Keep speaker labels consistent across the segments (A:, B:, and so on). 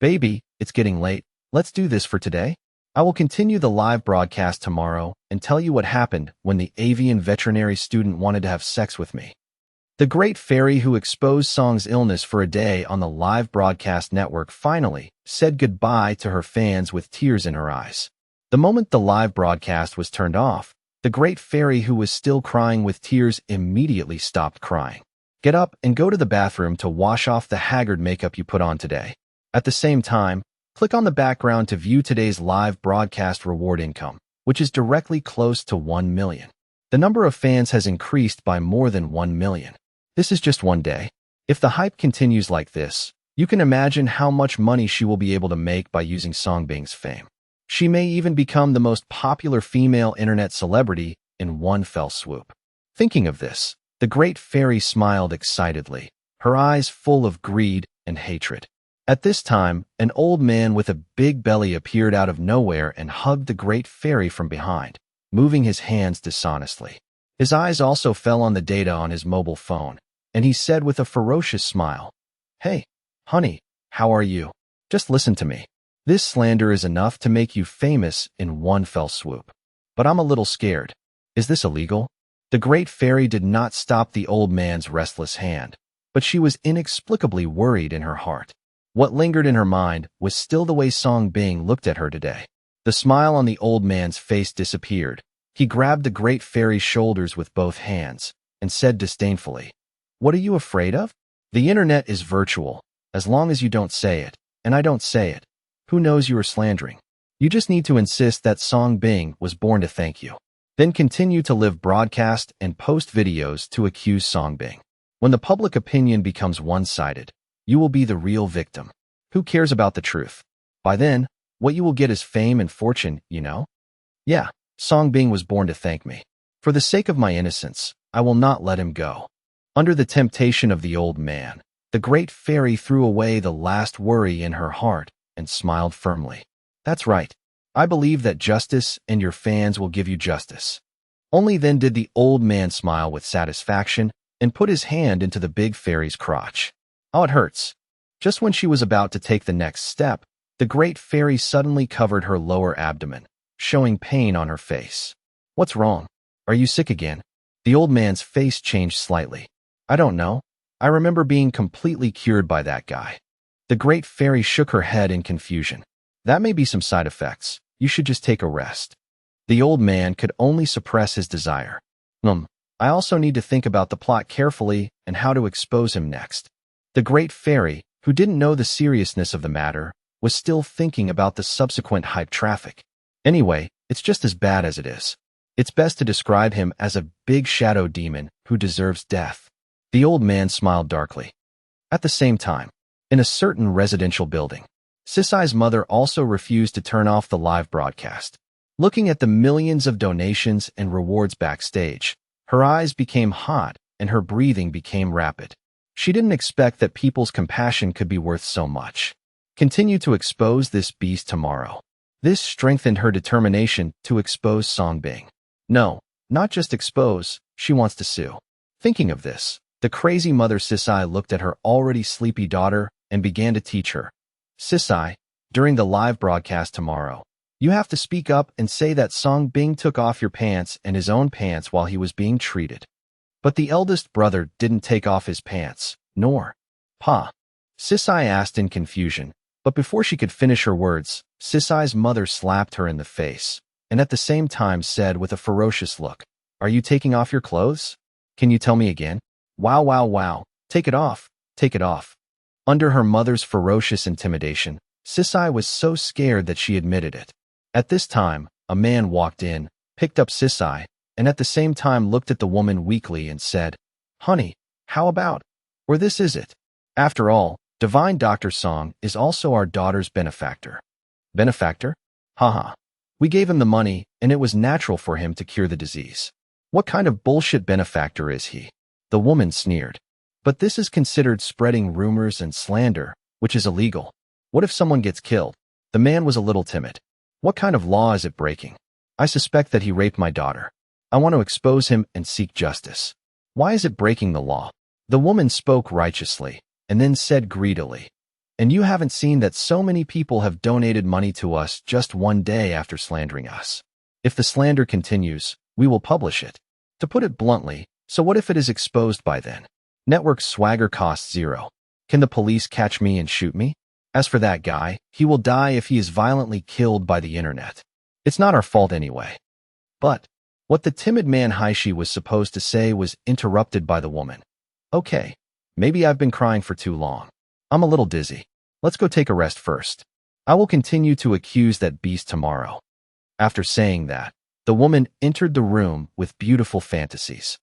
A: Baby, it's getting late. Let's do this for today. I will continue the live broadcast tomorrow and tell you what happened when the avian veterinary student wanted to have sex with me. The great fairy who exposed Song's illness for a day on the live broadcast network finally said goodbye to her fans with tears in her eyes. The moment the live broadcast was turned off, the great fairy who was still crying with tears immediately stopped crying. Get up and go to the bathroom to wash off the haggard makeup you put on today. At the same time, click on the background to view today's live broadcast reward income, which is directly close to 1 million. The number of fans has increased by more than 1 million. This is just one day. If the hype continues like this, you can imagine how much money she will be able to make by using Songbing's fame. She may even become the most popular female internet celebrity in one fell swoop. Thinking of this, the great fairy smiled excitedly, her eyes full of greed and hatred. At this time, an old man with a big belly appeared out of nowhere and hugged the great fairy from behind, moving his hands dishonestly. His eyes also fell on the data on his mobile phone, and he said with a ferocious smile, "Hey, honey, how are you? Just listen to me. This slander is enough to make you famous in one fell swoop. But I'm a little scared. Is this illegal?" The great fairy did not stop the old man's restless hand, but she was inexplicably worried in her heart. What lingered in her mind was still the way Songbing looked at her today. The smile on the old man's face disappeared. He grabbed the great fairy's shoulders with both hands and said disdainfully, "What are you afraid of? The internet is virtual, as long as you don't say it, and I don't say it. Who knows you are slandering? You just need to insist that Songbing was born to thank you. Then continue to live broadcast and post videos to accuse Songbing. When the public opinion becomes one-sided, you will be the real victim. Who cares about the truth? By then, what you will get is fame and fortune, you know? Yeah, Songbing was born to thank me. For the sake of my innocence, I will not let him go." Under the temptation of the old man, the great fairy threw away the last worry in her heart and smiled firmly. "That's right. I believe that justice and your fans will give you justice." Only then did the old man smile with satisfaction and put his hand into the big fairy's crotch. "Oh, it hurts." Just when she was about to take the next step, the great fairy suddenly covered her lower abdomen, showing pain on her face. "What's wrong? Are you sick again?" The old man's face changed slightly. "I don't know. I remember being completely cured by that guy." The great fairy shook her head in confusion. "That may be some side effects. You should just take a rest." The old man could only suppress his desire. I also need to think about the plot carefully and how to expose him next." The great fairy, who didn't know the seriousness of the matter, was still thinking about the subsequent hype traffic. Anyway, it's just as bad as it is. It's best to describe him as a big shadow demon who deserves death. The old man smiled darkly. At the same time, in a certain residential building, Sisai's mother also refused to turn off the live broadcast. Looking at the millions of donations and rewards backstage, her eyes became hot and her breathing became rapid. She didn't expect that people's compassion could be worth so much. Continue to expose this beast tomorrow. This strengthened her determination to expose Songbing. No, not just expose, she wants to sue. Thinking of this, the crazy mother Sisai looked at her already sleepy daughter and began to teach her. "Sisai, during the live broadcast tomorrow, you have to speak up and say that Songbing took off your pants and his own pants while he was being treated." But the eldest brother didn't take off his pants, nor. "Pa?" Sisai asked in confusion, but before she could finish her words, Sisai's mother slapped her in the face, and at the same time said with a ferocious look, "Are you taking off your clothes? Can you tell me again? Wow, wow, wow, take it off, take it off." Under her mother's ferocious intimidation, Sisai was so scared that she admitted it. At this time, a man walked in, picked up Sisai, and at the same time looked at the woman weakly and said, "Honey, how about? Or this is it. After all, Divine Dr. Song is also our daughter's benefactor." "Benefactor? Haha. We gave him the money, and it was natural for him to cure the disease. What kind of bullshit benefactor is he?" The woman sneered. "But this is considered spreading rumors and slander, which is illegal. What if someone gets killed?" The man was a little timid. "What kind of law is it breaking? I suspect that he raped my daughter. I want to expose him and seek justice. Why is it breaking the law?" The woman spoke righteously, and then said greedily, And you haven't seen that so many people have donated money to us just one day after slandering us. If the slander continues, we will publish it. To put it bluntly, so what if it is exposed by then? Network swagger costs zero. Can the police catch me and shoot me? As for that guy, he will die if he is violently killed by the internet. It's not our fault anyway. But what the timid man Haishi was supposed to say was interrupted by the woman. Okay, maybe I've been crying for too long. I'm a little dizzy. Let's go take a rest first. I will continue to accuse that beast tomorrow. After saying that, the woman entered the room with beautiful fantasies.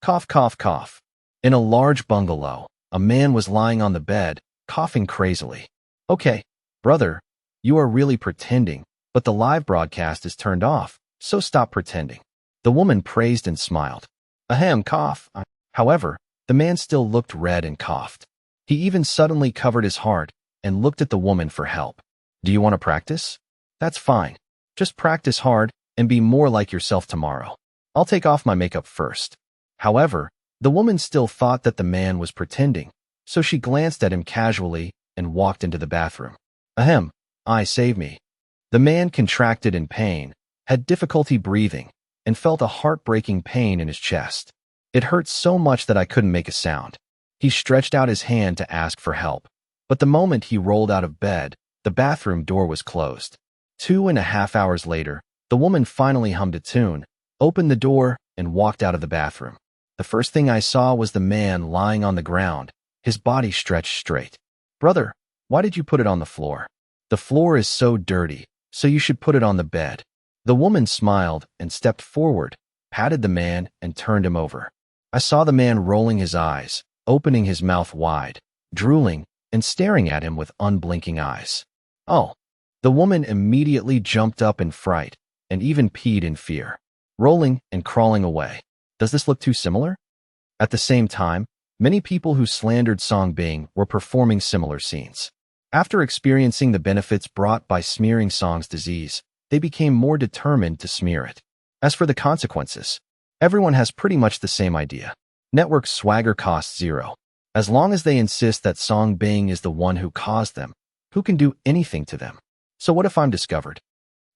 A: Cough, cough, cough. In a large bungalow, a man was lying on the bed, coughing crazily. Okay, brother, you are really pretending, but the live broadcast is turned off, so stop pretending. The woman praised and smiled. Ahem, cough. However, the man still looked red and coughed. He even suddenly covered his heart and looked at the woman for help. Do you want to practice? That's fine. Just practice hard and be more like yourself tomorrow. I'll take off my makeup first. However, the woman still thought that the man was pretending, so she glanced at him casually and walked into the bathroom. Ahem, save me. The man contracted in pain, had difficulty breathing, and felt a heartbreaking pain in his chest. It hurt so much that I couldn't make a sound. He stretched out his hand to ask for help, but the moment he rolled out of bed, the bathroom door was closed. 2.5 hours later, the woman finally hummed a tune, opened the door, and walked out of the bathroom. The first thing I saw was the man lying on the ground, his body stretched straight. Brother, why did you put it on the floor? The floor is so dirty, so you should put it on the bed. The woman smiled and stepped forward, patted the man, and turned him over. I saw the man rolling his eyes, opening his mouth wide, drooling, and staring at him with unblinking eyes. Oh! The woman immediately jumped up in fright and even peed in fear, rolling and crawling away. Does this look too similar? At the same time, many people who slandered Songbing were performing similar scenes. After experiencing the benefits brought by smearing Song's disease, they became more determined to smear it. As for the consequences, everyone has pretty much the same idea. Network swagger costs zero. As long as they insist that Songbing is the one who caused them, who can do anything to them? So what if I'm discovered?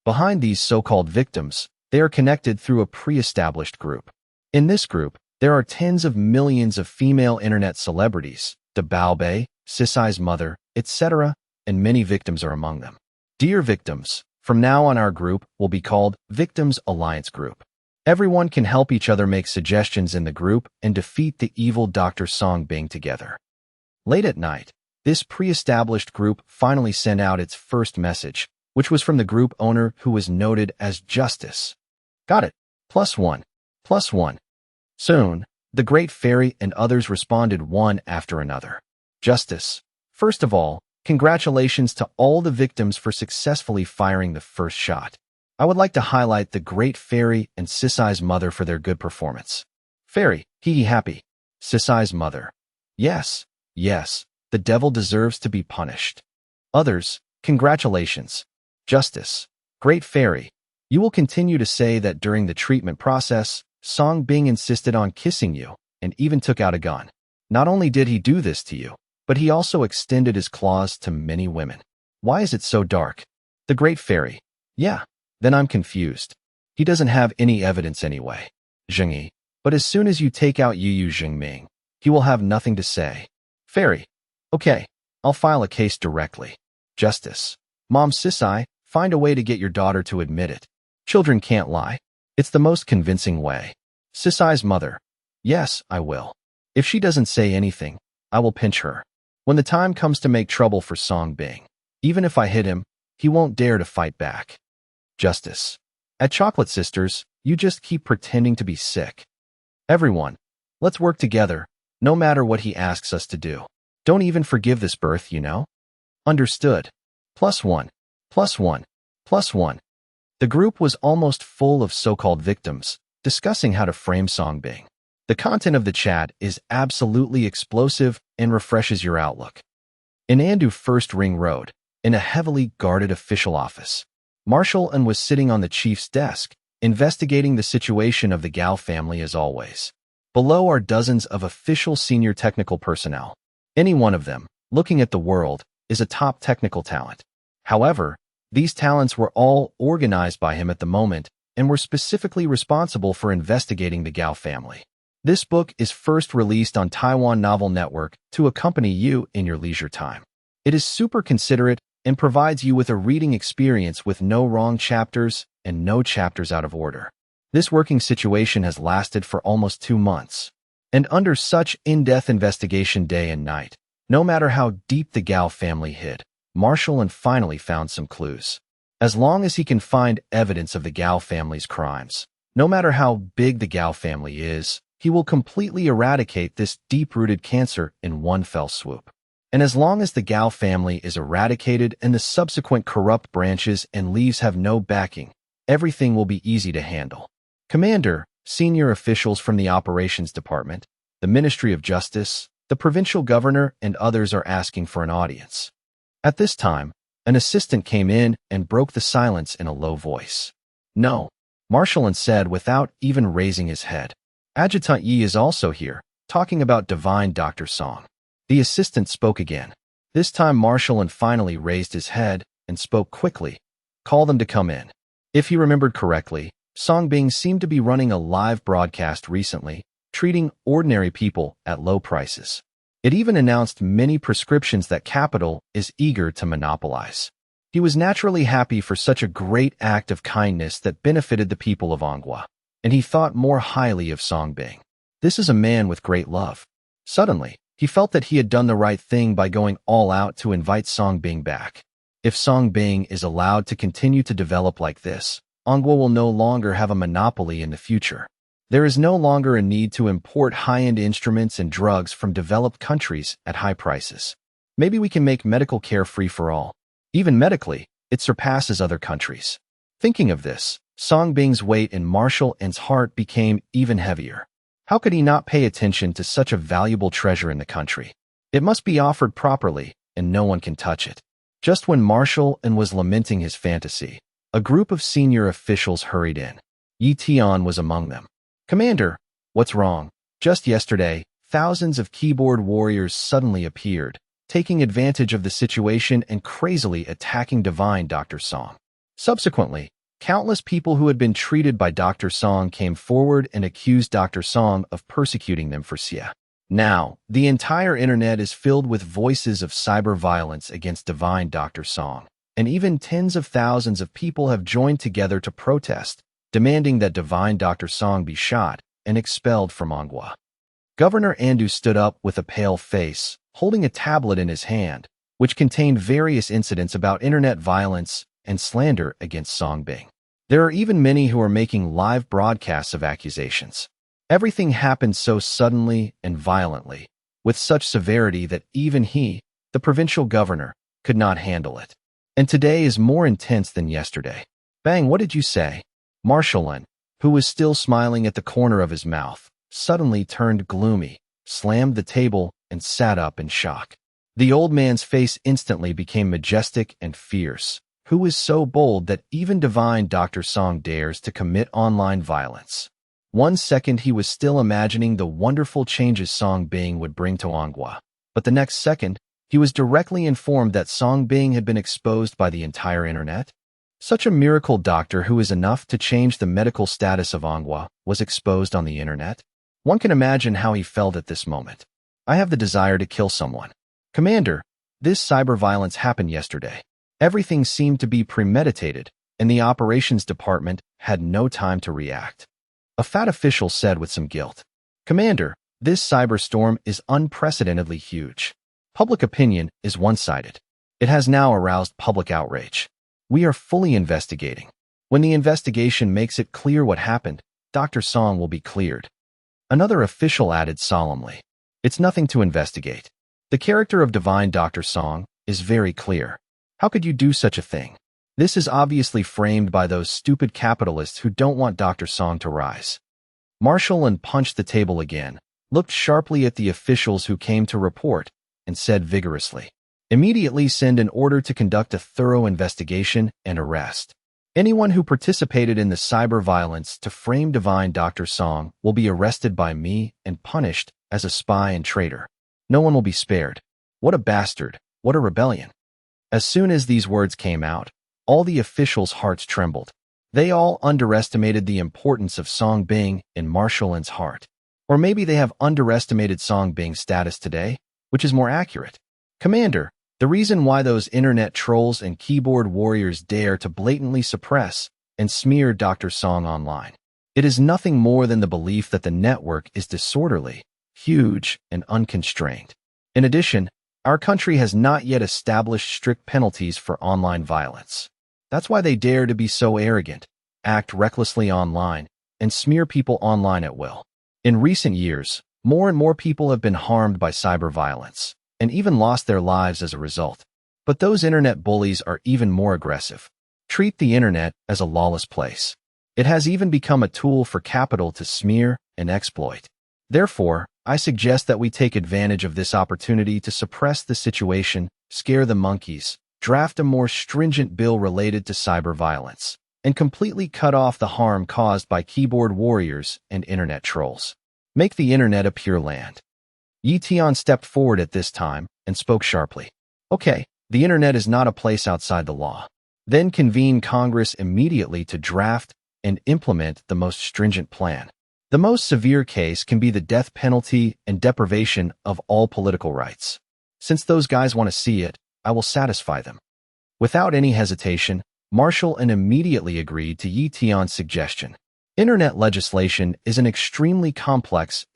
A: Behind these so-called victims, they are connected through a pre-established group. In this group, there are tens of millions of female internet celebrities, the Baobei, Sisai's mother, etc., and many victims are among them. Dear victims, from now on our group will be called Victims Alliance Group. Everyone can help each other make suggestions in the group and defeat the evil Dr. Songbing together. Late at night, this pre-established group finally sent out its first message, which was from the group owner who was noted as Justice. Got it. +1. +1. Soon, the Great Fairy and others responded one after another. Justice. First of all, congratulations to all the victims for successfully firing the first shot. I would like to highlight the Great Fairy and Sisai's mother for their good performance. Fairy, hee happy. Sisai's mother. Yes, yes, the devil deserves to be punished. Others, congratulations. Justice. Great Fairy, you will continue to say that during the treatment process, Songbing insisted on kissing you and even took out a gun. Not only did he do this to you, but he also extended his claws to many women. Why is it so dark? The Great Fairy. Yeah, then I'm confused. He doesn't have any evidence anyway. Zhengyi. But as soon as you take out Yu Jingming, he will have nothing to say. Fairy. Okay, I'll file a case directly. Justice. Mom Sisai, find a way to get your daughter to admit it. Children can't lie. It's the most convincing way. Sisai's mother. Yes, I will. If she doesn't say anything, I will pinch her. When the time comes to make trouble for Songbing, even if I hit him, he won't dare to fight back. Justice. At Chocolate Sisters, you just keep pretending to be sick. Everyone, let's work together, no matter what he asks us to do. Don't even forgive this birth, you know? Understood. +1. +1. +1. The group was almost full of so-called victims, discussing how to frame Songbing. The content of the chat is absolutely explosive and refreshes your outlook. In Andu First Ring Road, in a heavily guarded official office, Marshall An was sitting on the chief's desk, investigating the situation of the Gao family as always. Below are dozens of official senior technical personnel. Any one of them, looking at the world, is a top technical talent. However, these talents were all organized by him at the moment and were specifically responsible for investigating the Gao family. This book is first released on Taiwan Novel Network to accompany you in your leisure time. It is super considerate and provides you with a reading experience with no wrong chapters and no chapters out of order. This working situation has lasted for almost 2 months. And under such in-depth investigation day and night, no matter how deep the Gao family hid, Marshall finally found some clues. As long as he can find evidence of the Gao family's crimes, no matter how big the Gao family is, he will completely eradicate this deep-rooted cancer in one fell swoop. And as long as the Gao family is eradicated and the subsequent corrupt branches and leaves have no backing, everything will be easy to handle. Commander, senior officials from the Operations Department, the Ministry of Justice, the provincial governor, and others are asking for an audience. At this time, an assistant came in and broke the silence in a low voice. "No," Marshall said without even raising his head. "Adjutant Yi is also here, talking about Divine Dr. Song." The assistant spoke again. This time Marshall finally raised his head and spoke quickly. "Call them to come in." If he remembered correctly, Song Bing seemed to be running a live broadcast recently, treating ordinary people at low prices. It even announced many prescriptions that Capital is eager to monopolize. He was naturally happy for such a great act of kindness that benefited the people of Anghua, and he thought more highly of Song Bing. This is a man with great love. Suddenly, he felt that he had done the right thing by going all out to invite Song Bing back. If Song Bing is allowed to continue to develop like this, Anghua will no longer have a monopoly in the future. There is no longer a need to import high-end instruments and drugs from developed countries at high prices. Maybe we can make medical care free for all. Even medically, it surpasses other countries. Thinking of this, Song Bing's weight in Marshall N's heart became even heavier. How could he not pay attention to such a valuable treasure in the country? It must be offered properly, and no one can touch it. Just when Marshall N was lamenting his fantasy, a group of senior officials hurried in. Yi Tian was among them. "Commander, what's wrong?" Just yesterday, thousands of keyboard warriors suddenly appeared, taking advantage of the situation and crazily attacking Divine Dr. Song. Subsequently, countless people who had been treated by Dr. Song came forward and accused Dr. Song of persecuting them for Xia. Now, the entire internet is filled with voices of cyber violence against Divine Dr. Song, and even tens of thousands of people have joined together to protest, demanding that Divine Dr. Song be shot and expelled from Anghua. Governor Andu stood up with a pale face, holding a tablet in his hand, which contained various incidents about internet violence and slander against Song Bing. There are even many who are making live broadcasts of accusations. Everything happened so suddenly and violently, with such severity that even he, the provincial governor, could not handle it. And today is more intense than yesterday. "Bang, what did you say?" Marshall N, who was still smiling at the corner of his mouth, suddenly turned gloomy, slammed the table, and sat up in shock. The old man's face instantly became majestic and fierce. Who was so bold that even Divine Dr. Song dares to commit online violence? 1 second he was still imagining the wonderful changes Song Bing would bring to Anghua, but the next second, he was directly informed that Song Bing had been exposed by the entire internet. Such a miracle doctor who is enough to change the medical status of Anghua was exposed on the internet. One can imagine how he felt at this moment. "I have the desire to kill someone." "Commander, this cyber violence happened yesterday. Everything seemed to be premeditated, and the operations department had no time to react." A fat official said with some guilt. "Commander, this cyberstorm is unprecedentedly huge. Public opinion is one-sided. It has now aroused public outrage. We are fully investigating. When the investigation makes it clear what happened, Dr. Song will be cleared." Another official added solemnly, "It's nothing to investigate. The character of Divine Dr. Song is very clear. How could you do such a thing? This is obviously framed by those stupid capitalists who don't want Dr. Song to rise." Marshall N punched the table again, looked sharply at the officials who came to report, and said vigorously, "Immediately send an order to conduct a thorough investigation and arrest. Anyone who participated in the cyber violence to frame Divine Dr. Song will be arrested by me and punished as a spy and traitor. No one will be spared. What a bastard! What a rebellion!" As soon as these words came out, all the officials' hearts trembled. They all underestimated the importance of Song Bing in Marshall's heart. Or maybe they have underestimated Song Bing's status today, which is more accurate. Commander, the reason why those internet trolls and keyboard warriors dare to blatantly suppress and smear Dr. Song online. It is nothing more than the belief that the network is disorderly, huge, and unconstrained. In addition, our country has not yet established strict penalties for online violence. That's why they dare to be so arrogant, act recklessly online, and smear people online at will. In recent years, more and more people have been harmed by cyber violence, and even lost their lives as a result. But those internet bullies are even more aggressive. Treat the internet as a lawless place. It has even become a tool for capital to smear and exploit. Therefore, I suggest that we take advantage of this opportunity to suppress the situation, scare the monkeys, draft a more stringent bill related to cyber violence, and completely cut off the harm caused by keyboard warriors and internet trolls. Make the internet a pure land. Yi Tian stepped forward at this time and spoke sharply. Okay, the internet is not a place outside the law. Then convene Congress immediately to draft and implement the most stringent plan. The most severe case can be the death penalty and deprivation of all political rights. Since those guys want to see it, I will satisfy them. Without any hesitation, Marshall immediately agreed to Yi Tian's suggestion. Internet legislation is an extremely complex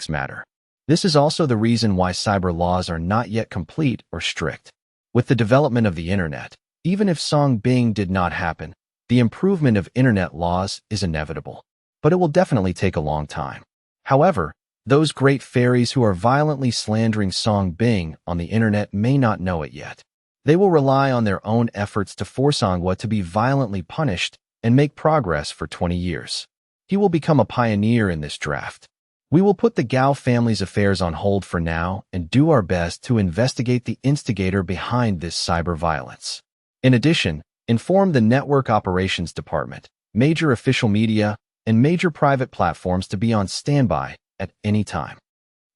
A: matter. This is also the reason why cyber laws are not yet complete or strict. With the development of the internet, even if Song Bing did not happen, the improvement of internet laws is inevitable. But it will definitely take a long time. However, those great fairies who are violently slandering Song Bing on the internet may not know it yet. They will rely on their own efforts to force Manhua to be violently punished and make progress for 20 years. He will become a pioneer in this draft. We will put the Gao family's affairs on hold for now and do our best to investigate the instigator behind this cyber violence. In addition, inform the Network Operations Department, major official media, and major private platforms to be on standby at any time.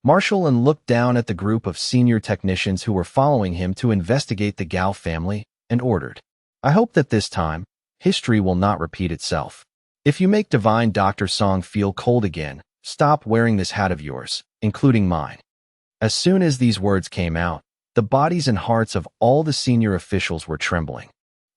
A: Marshall looked down at the group of senior technicians who were following him to investigate the Gao family and ordered, I hope that this time, history will not repeat itself. If you make Divine Dr. Song feel cold again, stop wearing this hat of yours, including mine. As soon as these words came out, the bodies and hearts of all the senior officials were trembling.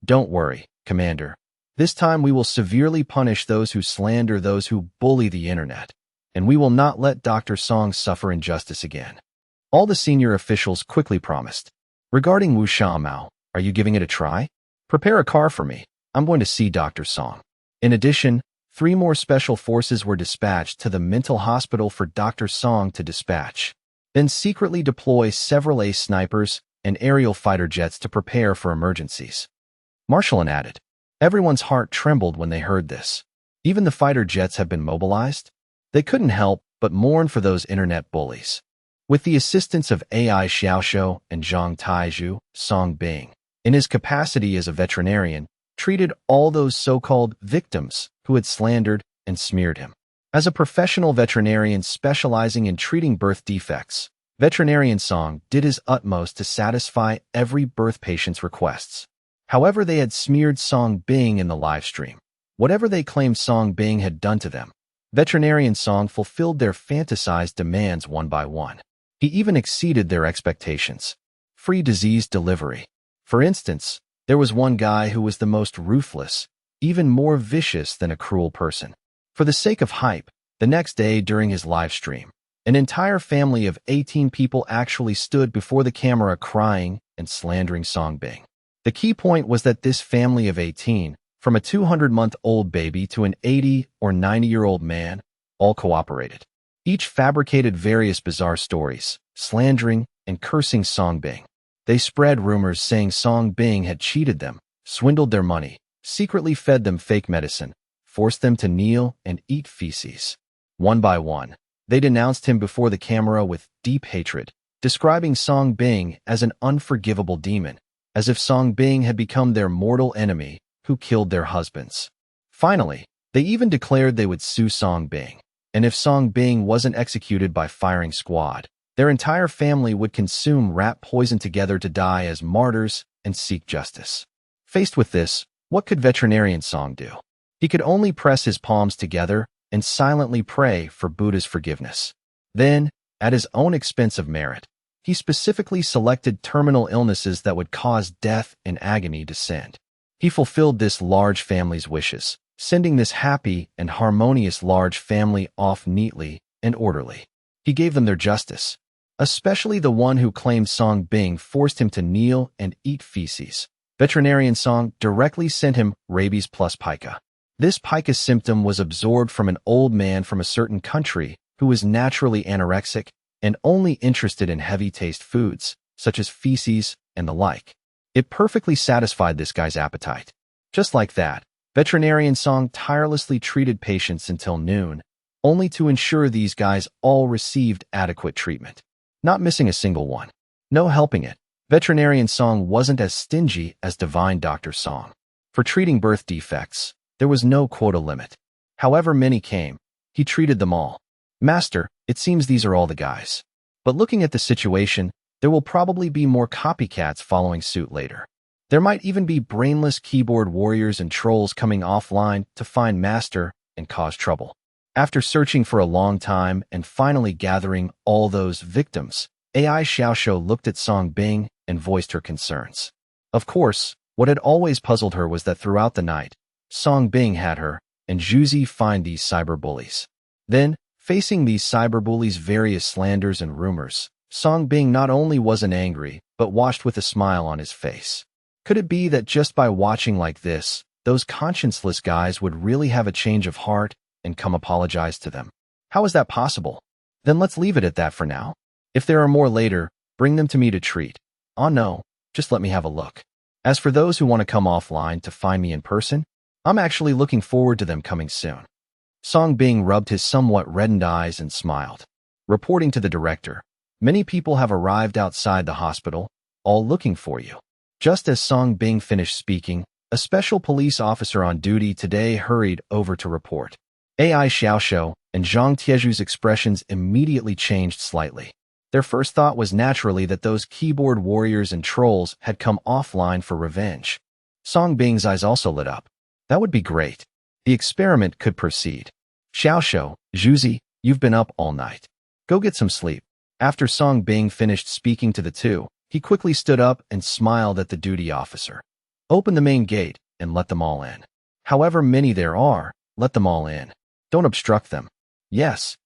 A: Don't worry, Commander. This time we will severely punish those who slander those who bully the internet, and we will not let Dr. Song suffer injustice again. All the senior officials quickly promised. Regarding Wu Xiaomao, are you giving it a try? Prepare a car for me. I'm going to see Dr. Song. In addition, 3 more special forces were dispatched to the mental hospital for Dr. Song to dispatch. Then secretly deploy several ace snipers and aerial fighter jets to prepare for emergencies. Marshall added. Everyone's heart trembled when they heard this. Even the fighter jets have been mobilized? They couldn't help but mourn for those internet bullies. With the assistance of AI Xiaoshou and Zhang Taizhu, Song Bing, in his capacity as a veterinarian, treated all those so-called victims who had slandered and smeared him. As a professional veterinarian specializing in treating birth defects, Veterinarian Song did his utmost to satisfy every birth patient's requests. However, they had smeared Song Bing in the live stream. Whatever they claimed Song Bing had done to them, Veterinarian Song fulfilled their fantasized demands one by one. He even exceeded their expectations. Free disease delivery. For instance, there was one guy who was the most ruthless, even more vicious than a cruel person. For the sake of hype, the next day during his live stream, an entire family of 18 people actually stood before the camera crying and slandering Song Bing. The key point was that this family of 18, from a 200-month-old baby to an 80 or 90-year-old man, all cooperated. Each fabricated various bizarre stories, slandering and cursing Song Bing. They spread rumors saying Song Bing had cheated them, swindled their money, secretly fed them fake medicine, forced them to kneel and eat feces. One by one, they denounced him before the camera with deep hatred, describing Song Bing as an unforgivable demon, as if Song Bing had become their mortal enemy who killed their husbands. Finally, they even declared they would sue Song Bing, and if Song Bing wasn't executed by firing squad, Their entire family would consume rat poison together to die as martyrs and seek justice. Faced with this, what could veterinarian Song do? He could only press his palms together and silently pray for Buddha's forgiveness. Then, at his own expense of merit, he specifically selected terminal illnesses that would cause death and agony to send. He fulfilled this large family's wishes, sending this happy and harmonious large family off neatly and orderly. He gave them their justice, especially the one who claimed Song Bing forced him to kneel and eat feces. Veterinarian Song directly sent him rabies plus pica. This pica symptom was absorbed from an old man from a certain country who was naturally anorexic and only interested in heavy-taste foods, such as feces and the like. It perfectly satisfied this guy's appetite. Just like that, veterinarian Song tirelessly treated patients until noon, only to ensure these guys all received adequate treatment, not missing a single one. No helping it, veterinarian Song wasn't as stingy as divine Dr. Song. For treating birth defects, there was no quota limit. However many came, he treated them all. Master, it seems these are all the guys. But looking at the situation, there will probably be more copycats following suit later. There might even be brainless keyboard warriors and trolls coming offline to find Master and cause trouble. After searching for a long time and finally gathering all those victims, AI Xiaoxiu looked at Song Bing and voiced her concerns. Of course, what had always puzzled her was that throughout the night, Song Bing had her and Zhuzi find these cyberbullies. Then, facing these cyberbullies' various slanders and rumors, Song Bing not only wasn't angry, but watched with a smile on his face. Could it be that just by watching like this, those conscienceless guys would really have a change of heart and come apologize to them? How is that possible? Then let's leave it at that for now. If there are more later, bring them to me to treat. Oh no, just let me have a look. As for those who want to come offline to find me in person, I'm actually looking forward to them coming soon. Song Bing rubbed his somewhat reddened eyes and smiled. Reporting to the director, many people have arrived outside the hospital, all looking for you. Just as Song Bing finished speaking, a special police officer on duty today hurried over to report. AI Xiaoxiu and Zhang Tieju's expressions immediately changed slightly. Their first thought was naturally that those keyboard warriors and trolls had come offline for revenge. Song Bing's eyes also lit up. That would be great. The experiment could proceed. Xiaoxiu, Zhuzi, you've been up all night. Go get some sleep. After Song Bing finished speaking to the two, he quickly stood up and smiled at the duty officer. Open the main gate and let them all in. However many there are, let them all in. Don't obstruct them. Yes.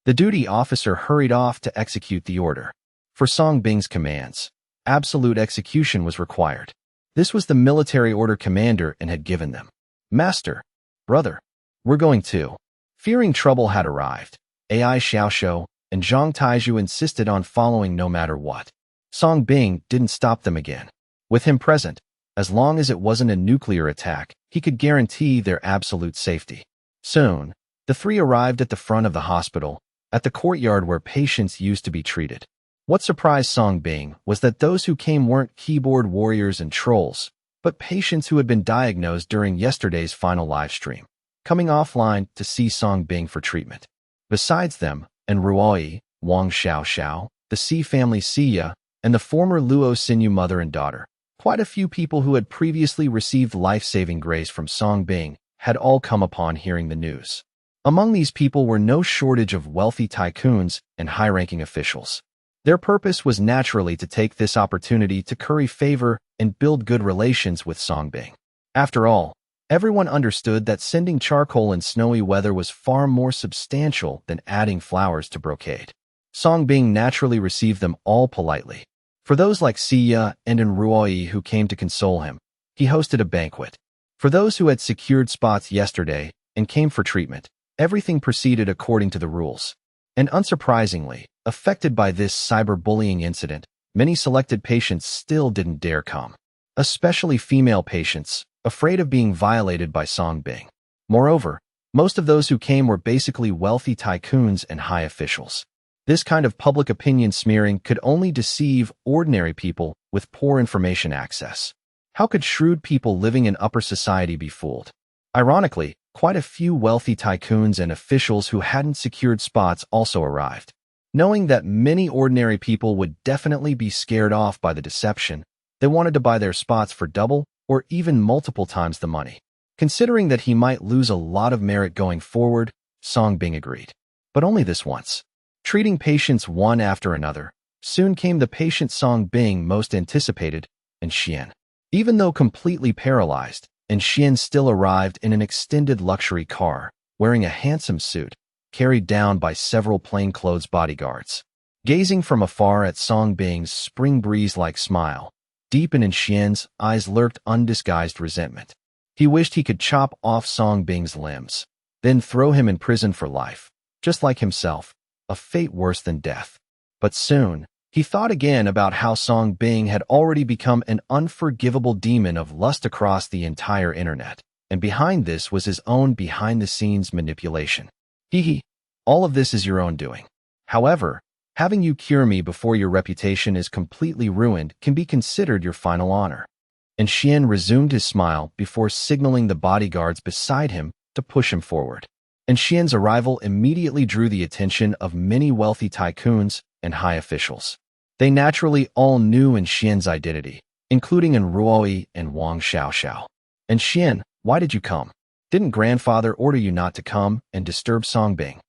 A: The duty officer hurried off to execute the order. For Song Bing's commands, absolute execution was required. This was the military order commander and had given them. Master, brother, we're going too. Fearing trouble had arrived, AI Xiaoxiu and Zhang Taizhu insisted on following no matter what. Song Bing didn't stop them again. With him present, as long as it wasn't a nuclear attack, he could guarantee their absolute safety. Soon, the three arrived at the front of the hospital, at the courtyard where patients used to be treated. What surprised Song Bing was that those who came weren't keyboard warriors and trolls, but patients who had been diagnosed during yesterday's final live stream, coming offline to see Song Bing for treatment. Besides them, and Ruoyi, Wang Xiaoxiao, the Si family Siya, and the former Luo Xinyu mother and daughter, quite a few people who had previously received life-saving grace from Song Bing had all come upon hearing the news. Among these people were no shortage of wealthy tycoons and high-ranking officials. Their purpose was naturally to take this opportunity to curry favor and build good relations with Song Bing. After all, everyone understood that sending charcoal in snowy weather was far more substantial than adding flowers to brocade. Song Bing naturally received them all politely. For those like Siya and Ruoyi who came to console him, he hosted a banquet. For those who had secured spots yesterday and came for treatment, everything proceeded according to the rules. And unsurprisingly, affected by this cyberbullying incident, many selected patients still didn't dare come. Especially female patients, afraid of being violated by Song Bing. Moreover, most of those who came were basically wealthy tycoons and high officials. This kind of public opinion smearing could only deceive ordinary people with poor information access. How could shrewd people living in upper society be fooled? Ironically, quite a few wealthy tycoons and officials who hadn't secured spots also arrived. Knowing that many ordinary people would definitely be scared off by the deception, they wanted to buy their spots for double or even multiple times the money. Considering that he might lose a lot of merit going forward, Song Bing agreed. But only this once. Treating patients one after another, soon came the patient Song Bing most anticipated, and Xian. Even though completely paralyzed, and Xian still arrived in an extended luxury car, wearing a handsome suit, carried down by several plainclothes bodyguards. Gazing from afar at Song Bing's spring breeze-like smile, deep in Xian's eyes lurked undisguised resentment. He wished he could chop off Song Bing's limbs, then throw him in prison for life, just like himself, a fate worse than death. But soon, he thought again about how Song Bing had already become an unforgivable demon of lust across the entire internet, and behind this was his own behind-the-scenes manipulation. All of this is your own doing. However, having you cure me before your reputation is completely ruined can be considered your final honor. And Xian resumed his smile before signaling the bodyguards beside him to push him forward. And Xian's arrival immediately drew the attention of many wealthy tycoons and high officials. They naturally all knew Xian's identity, including Ruoyi and Wang Xiaoxiao. And Xian, why did you come? Didn't grandfather order you not to come and disturb Song Bing?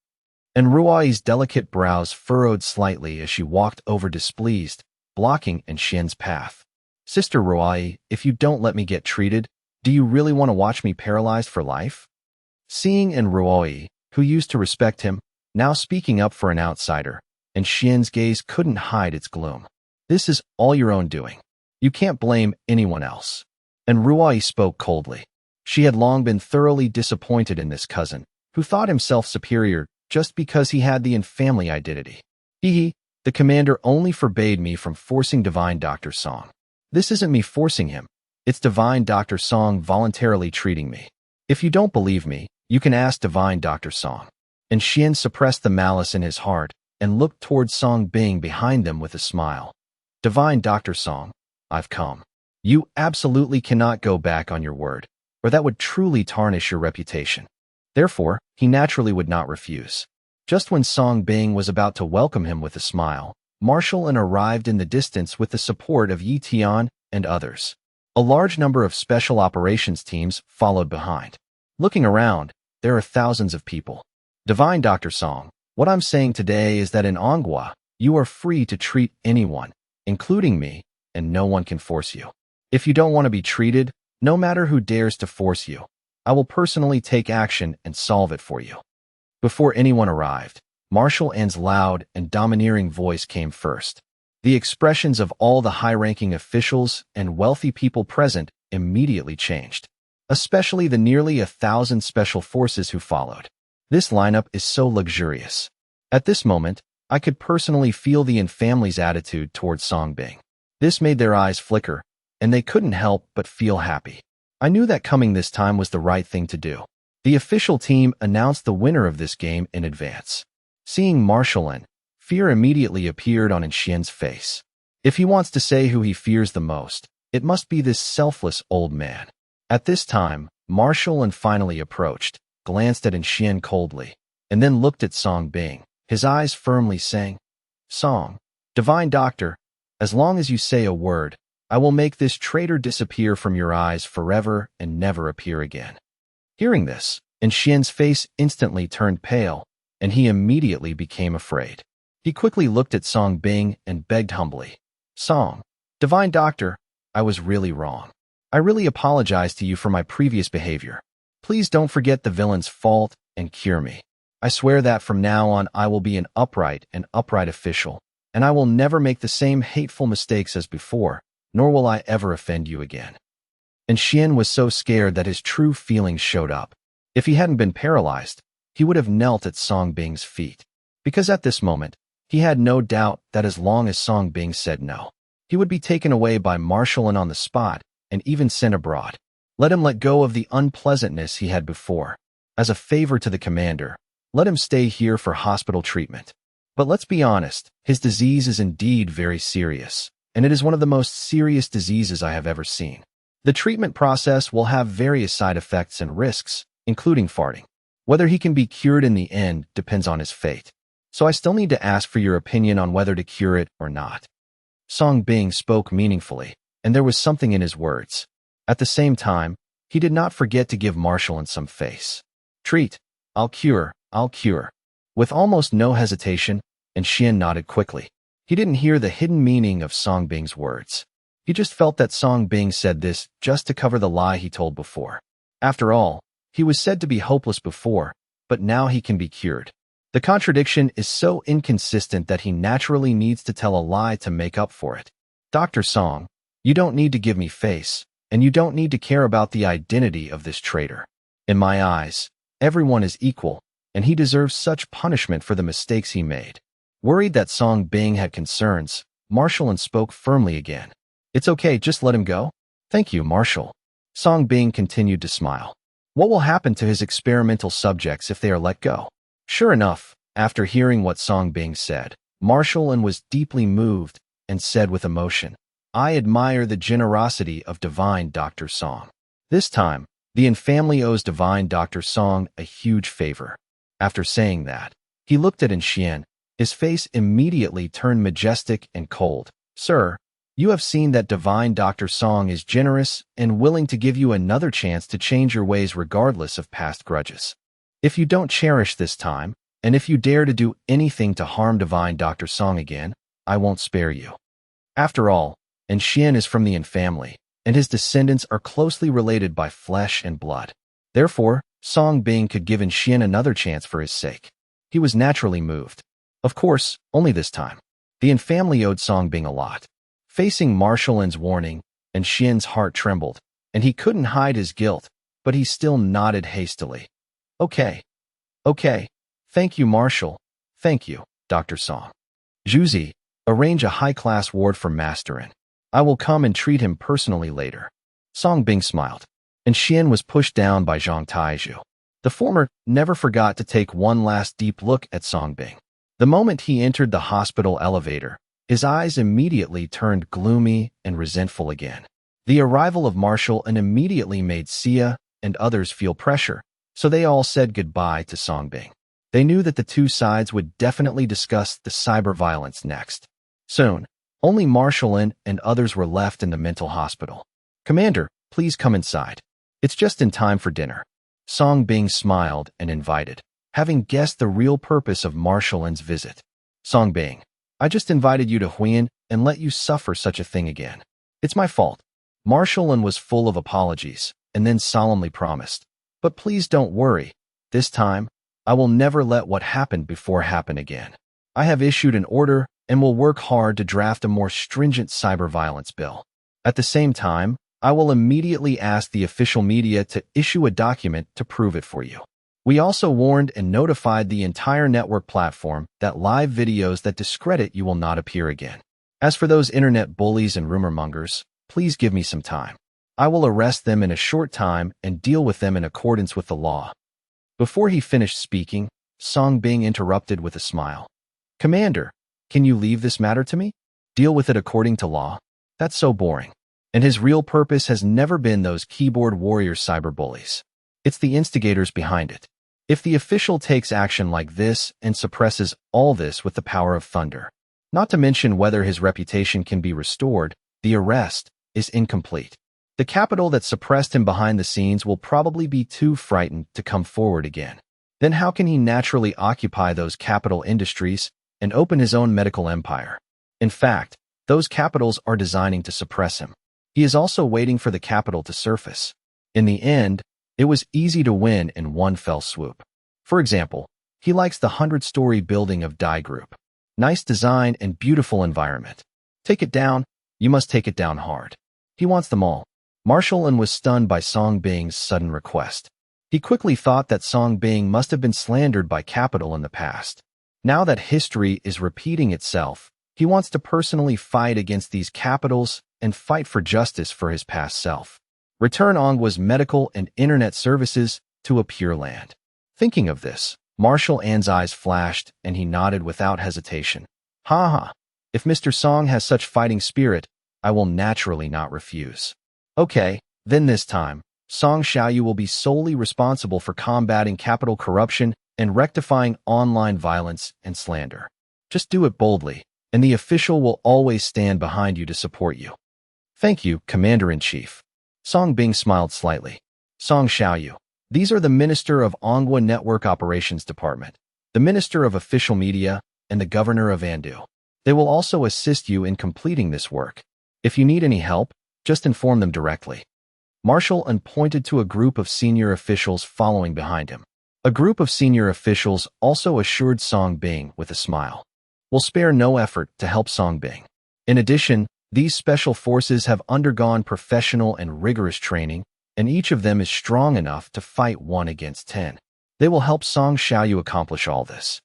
A: And Ruoyi's delicate brows furrowed slightly as she walked over displeased, blocking Xian's path. Sister Ruoyi, if you don't let me get treated, do you really want to watch me paralyzed for life? Seeing Ruoyi, who used to respect him, now speaking up for an outsider, and Xian's gaze couldn't hide its gloom. This is all your own doing. You can't blame anyone else. And Ruoyi spoke coldly. She had long been thoroughly disappointed in this cousin, who thought himself superior just because he had the family identity. The commander only forbade me from forcing Divine Dr. Song. This isn't me forcing him. It's Divine Dr. Song voluntarily treating me. If you don't believe me, you can ask Divine Dr. Song. And Xian suppressed the malice in his heart and looked towards Song Bing behind them with a smile. Divine Dr. Song, I've come. You absolutely cannot go back on your word, or that would truly tarnish your reputation. Therefore, he naturally would not refuse. Just when Song Bing was about to welcome him with a smile, Marshall arrived in the distance with the support of Yi Tian and others. A large number of special operations teams followed behind. Looking around, there are thousands of people. Divine Dr. Song, what I'm saying today is that in Anghua, you are free to treat anyone, including me, and no one can force you. If you don't want to be treated, no matter who dares to force you, I will personally take action and solve it for you. Before anyone arrived, Marshal N's loud and domineering voice came first. The expressions of all the high-ranking officials and wealthy people present immediately changed, especially the nearly 1,000 special forces who followed. This lineup is so luxurious. At this moment, I could personally feel the family's attitude towards Song Bing. This made their eyes flicker, and they couldn't help but feel happy. I knew that coming this time was the right thing to do. The official team announced the winner of this game in advance. Seeing Marshal N, fear immediately appeared on Xian's face. If he wants to say who he fears the most, it must be this selfless old man. At this time, Marshal N finally approached, glanced at Xian coldly, and then looked at Song Bing, his eyes firmly saying, Song, Divine Doctor, as long as you say a word, I will make this traitor disappear from your eyes forever and never appear again. Hearing this, Xian's face instantly turned pale, and he immediately became afraid. He quickly looked at Song Bing and begged humbly, Song, Divine Doctor, I was really wrong. I really apologize to you for my previous behavior. Please don't forget the villain's fault and cure me. I swear that from now on I will be an upright official, and I will never make the same hateful mistakes as before, nor will I ever offend you again. And Xian was so scared that his true feelings showed up. If he hadn't been paralyzed, he would have knelt at Song Bing's feet. Because at this moment, he had no doubt that as long as Song Bing said no, he would be taken away by Marshal N on the spot and even sent abroad. Let him let go of the unpleasantness he had before. As a favor to the commander, let him stay here for hospital treatment. But let's be honest, his disease is indeed very serious, and it is one of the most serious diseases I have ever seen. The treatment process will have various side effects and risks, including farting. Whether he can be cured in the end depends on his fate. So I still need to ask for your opinion on whether to cure it or not. Song Bing spoke meaningfully, and there was something in his words. At the same time, he did not forget to give Marshall some face. Treat. I'll cure. With almost no hesitation, and Xian nodded quickly. He didn't hear the hidden meaning of Song Bing's words. He just felt that Song Bing said this just to cover the lie he told before. After all, he was said to be hopeless before, but now he can be cured. The contradiction is so inconsistent that he naturally needs to tell a lie to make up for it. Dr. Song, you don't need to give me face, and you don't need to care about the identity of this traitor. In my eyes, everyone is equal, and he deserves such punishment for the mistakes he made. Worried that Song Bing had concerns, Marshall spoke firmly again. It's okay, just let him go. Thank you, Marshall. Song Bing continued to smile. What will happen to his experimental subjects if they are let go? Sure enough, after hearing what Song Bing said, Marshall was deeply moved and said with emotion, I admire the generosity of divine Dr. Song. This time, the family owes divine Dr. Song a huge favor. After saying that, he looked at Xian. His face immediately turned majestic and cold. Sir, you have seen that divine Dr. Song is generous and willing to give you another chance to change your ways regardless of past grudges. If you don't cherish this time, and if you dare to do anything to harm divine Dr. Song again, I won't spare you. After all, Xian is from the family, and his descendants are closely related by flesh and blood. Therefore, Song Bing could give Xian another chance for his sake. He was naturally moved. Of course, only this time. The family owed Song Bing a lot. Facing Marshall's warning, Xian's heart trembled, and he couldn't hide his guilt, but he still nodded hastily. Okay. Thank you, Marshall. Thank you, Dr. Song. Zhuzi, arrange a high-class ward for Masterin. I will come and treat him personally later. Song Bing smiled, and Xian was pushed down by Zhang Taizhu. The former never forgot to take one last deep look at Song Bing. The moment he entered the hospital elevator, his eyes immediately turned gloomy and resentful again. The arrival of Marshall immediately made Xia and others feel pressure, so they all said goodbye to Song Bing. They knew that the two sides would definitely discuss the cyber violence next. Soon, only Marshall and others were left in the mental hospital. Commander, please come inside. It's just in time for dinner. Song Bing smiled and invited, having guessed the real purpose of Marshall's visit. Song Bing, I just invited you to Huiyan and let you suffer such a thing again. It's my fault. Marshall was full of apologies and then solemnly promised. But please don't worry. This time, I will never let what happened before happen again. I have issued an order and will work hard to draft a more stringent cyber violence bill. At the same time, I will immediately ask the official media to issue a document to prove it for you. We also warned and notified the entire network platform that live videos that discredit you will not appear again. As for those internet bullies and rumor mongers, please give me some time. I will arrest them in a short time and deal with them in accordance with the law. Before he finished speaking, Song Bing interrupted with a smile. Commander, can you leave this matter to me? Deal with it according to law? That's so boring. And his real purpose has never been those keyboard warrior cyberbullies. It's the instigators behind it. If the official takes action like this and suppresses all this with the power of thunder, not to mention whether his reputation can be restored, the arrest is incomplete. The capital that suppressed him behind the scenes will probably be too frightened to come forward again. Then how can he naturally occupy those capital industries and open his own medical empire? In fact, those capitals are designing to suppress him. He is also waiting for the capital to surface. In the end, it was easy to win in one fell swoop. For example, he likes the 100-story building of Dai Group. Nice design and beautiful environment. Take it down, you must take it down hard. He wants them all. Marshall was stunned by Song Bing's sudden request. He quickly thought that Song Bing must have been slandered by capital in the past. Now that history is repeating itself, he wants to personally fight against these capitals and fight for justice for his past self. Return Ongwa's medical and internet services to a Pure Land. Thinking of this, Marshall's eyes flashed and he nodded without hesitation. Ha ha. If Mr. Song has such fighting spirit, I will naturally not refuse. Okay, then this time, Song Xiaoyu will be solely responsible for combating capital corruption and rectifying online violence and slander. Just do it boldly, and the official will always stand behind you to support you. Thank you, Commander-in-Chief. Song Bing smiled slightly. Song Xiaoyu. These are the Minister of Manhua Network Operations Department, the Minister of Official Media, and the Governor of Andu. They will also assist you in completing this work. If you need any help, just inform them directly. Marshal An pointed to a group of senior officials following behind him. A group of senior officials also assured Song Bing with a smile. Will spare no effort to help Song Bing. In addition, these special forces have undergone professional and rigorous training, and each of them is strong enough to fight 1 against 10. They will help Song Xiaoyu accomplish all this.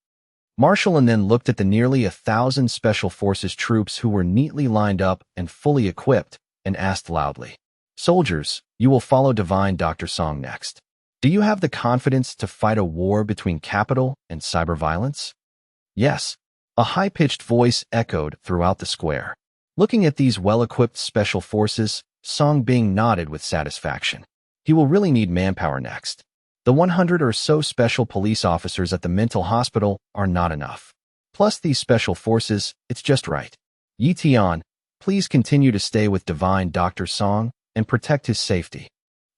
A: Marshal An then looked at the nearly 1,000 special forces troops who were neatly lined up and fully equipped, and asked loudly, "Soldiers, you will follow Divine Dr. Song next. Do you have the confidence to fight a war between capital and cyber violence?" Yes. A high-pitched voice echoed throughout the square. Looking at these well-equipped special forces, Song Bing nodded with satisfaction. He will really need manpower next. The 100 or so special police officers at the mental hospital are not enough. Plus these special forces, it's just right. Yi Tian, please continue to stay with Divine Dr. Song and protect his safety.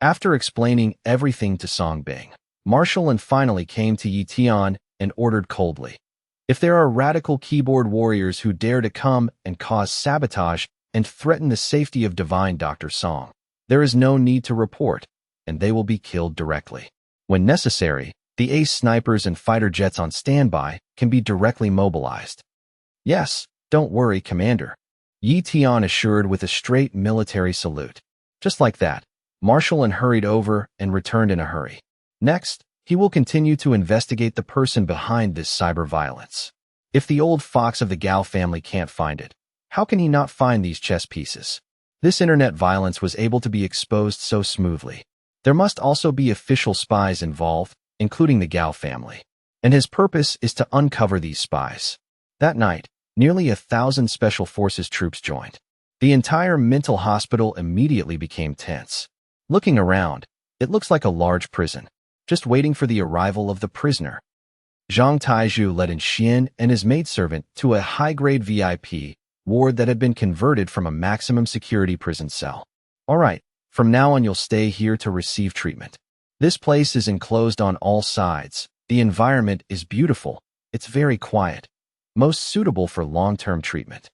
A: After explaining everything to Song Bing, Marshal An finally came to Yi Tian and ordered coldly, "If there are radical keyboard warriors who dare to come and cause sabotage and threaten the safety of Divine Dr. Song, there is no need to report, and they will be killed directly. When necessary, the ace snipers and fighter jets on standby can be directly mobilized." "Yes, don't worry, Commander," Yi Tian assured with a straight military salute. Just like that, Marshal An hurried over and returned in a hurry. Next, he will continue to investigate the person behind this cyber violence. If the old fox of the Gao family can't find it, how can he not find these chess pieces? This internet violence was able to be exposed so smoothly. There must also be official spies involved, including the Gao family. And his purpose is to uncover these spies. That night, nearly 1,000 special forces troops joined. The entire mental hospital immediately became tense. Looking around, it looks like a large prison, just waiting for the arrival of the prisoner. Zhang Taizhu led in Xian and his maidservant to a high-grade VIP ward that had been converted from a maximum security prison cell. "All right, from now on you'll stay here to receive treatment. This place is enclosed on all sides. The environment is beautiful. It's very quiet. Most suitable for long-term treatment,"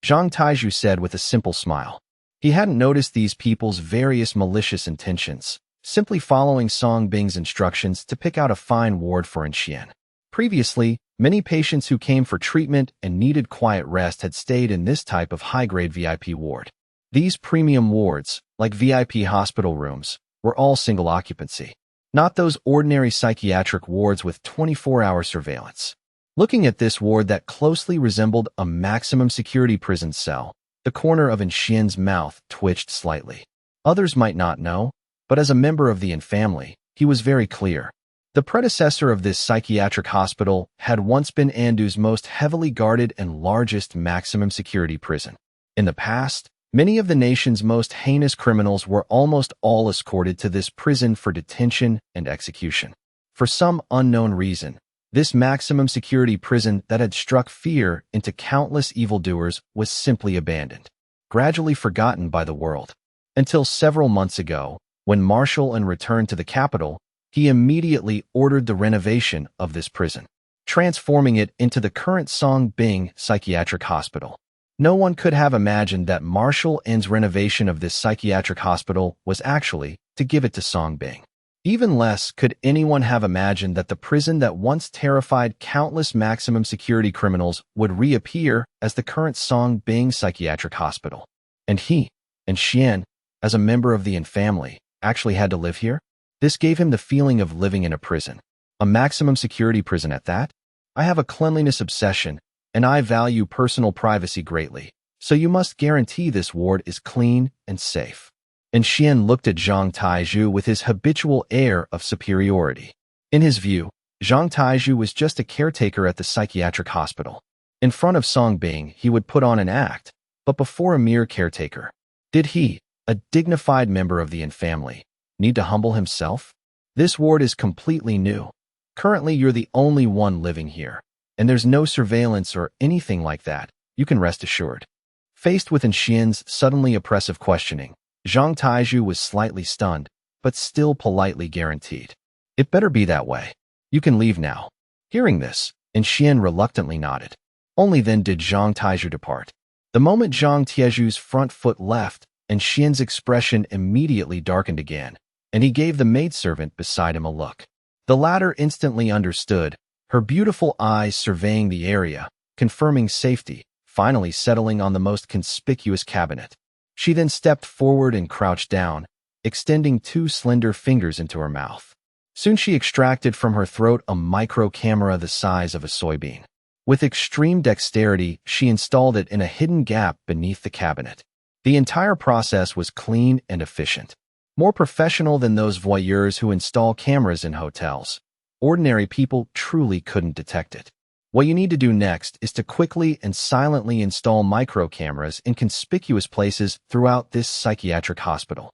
A: Zhang Taizhu said with a simple smile. He hadn't noticed these people's various malicious intentions, simply following Song Bing's instructions to pick out a fine ward for Xian. Previously, many patients who came for treatment and needed quiet rest had stayed in this type of high-grade VIP ward. These premium wards, like VIP hospital rooms, were all single occupancy, not those ordinary psychiatric wards with 24-hour surveillance. Looking at this ward that closely resembled a maximum security prison cell, the corner of Xian's mouth twitched slightly. Others might not know, but as a member of the Yin family, he was very clear. The predecessor of this psychiatric hospital had once been Andu's most heavily guarded and largest maximum security prison. In the past, many of the nation's most heinous criminals were almost all escorted to this prison for detention and execution. For some unknown reason, this maximum security prison that had struck fear into countless evildoers was simply abandoned, gradually forgotten by the world. Until several months ago, when Marshal An returned to the capital, he immediately ordered the renovation of this prison, transforming it into the current Song Bing Psychiatric Hospital. No one could have imagined that Marshal An's renovation of this psychiatric hospital was actually to give it to Song Bing. Even less could anyone have imagined that the prison that once terrified countless maximum security criminals would reappear as the current Song Bing Psychiatric Hospital. And he, and Xian, as a member of the Yin family, actually had to live here? This gave him the feeling of living in a prison, a maximum security prison at that. "I have a cleanliness obsession, and I value personal privacy greatly, so you must guarantee this ward is clean and safe." And Xian looked at Zhang Taizhu with his habitual air of superiority. In his view, Zhang Taizhu was just a caretaker at the psychiatric hospital. In front of Song Bing, he would put on an act, but before a mere caretaker, did he, a dignified member of the Yin family, Need to humble himself? This ward is completely new. Currently, you're the only one living here, and there's no surveillance or anything like that. You can rest assured. Faced with Xian's suddenly oppressive questioning, Zhang Taiju was slightly stunned, but still politely guaranteed. It better be that way. You can leave now. Hearing this, Xian reluctantly nodded. Only then did Zhang Taiju depart. The moment Zhang Tieju's front foot left, Xian's expression immediately darkened again, and he gave the maidservant beside him a look. The latter instantly understood, her beautiful eyes surveying the area, confirming safety, finally settling on the most conspicuous cabinet. She then stepped forward and crouched down, extending 2 slender fingers into her mouth. Soon she extracted from her throat a micro-camera the size of a soybean. With extreme dexterity, she installed it in a hidden gap beneath the cabinet. The entire process was clean and efficient. More professional than those voyeurs who install cameras in hotels. Ordinary people truly couldn't detect it. What you need to do next is to quickly and silently install micro-cameras in conspicuous places throughout this psychiatric hospital.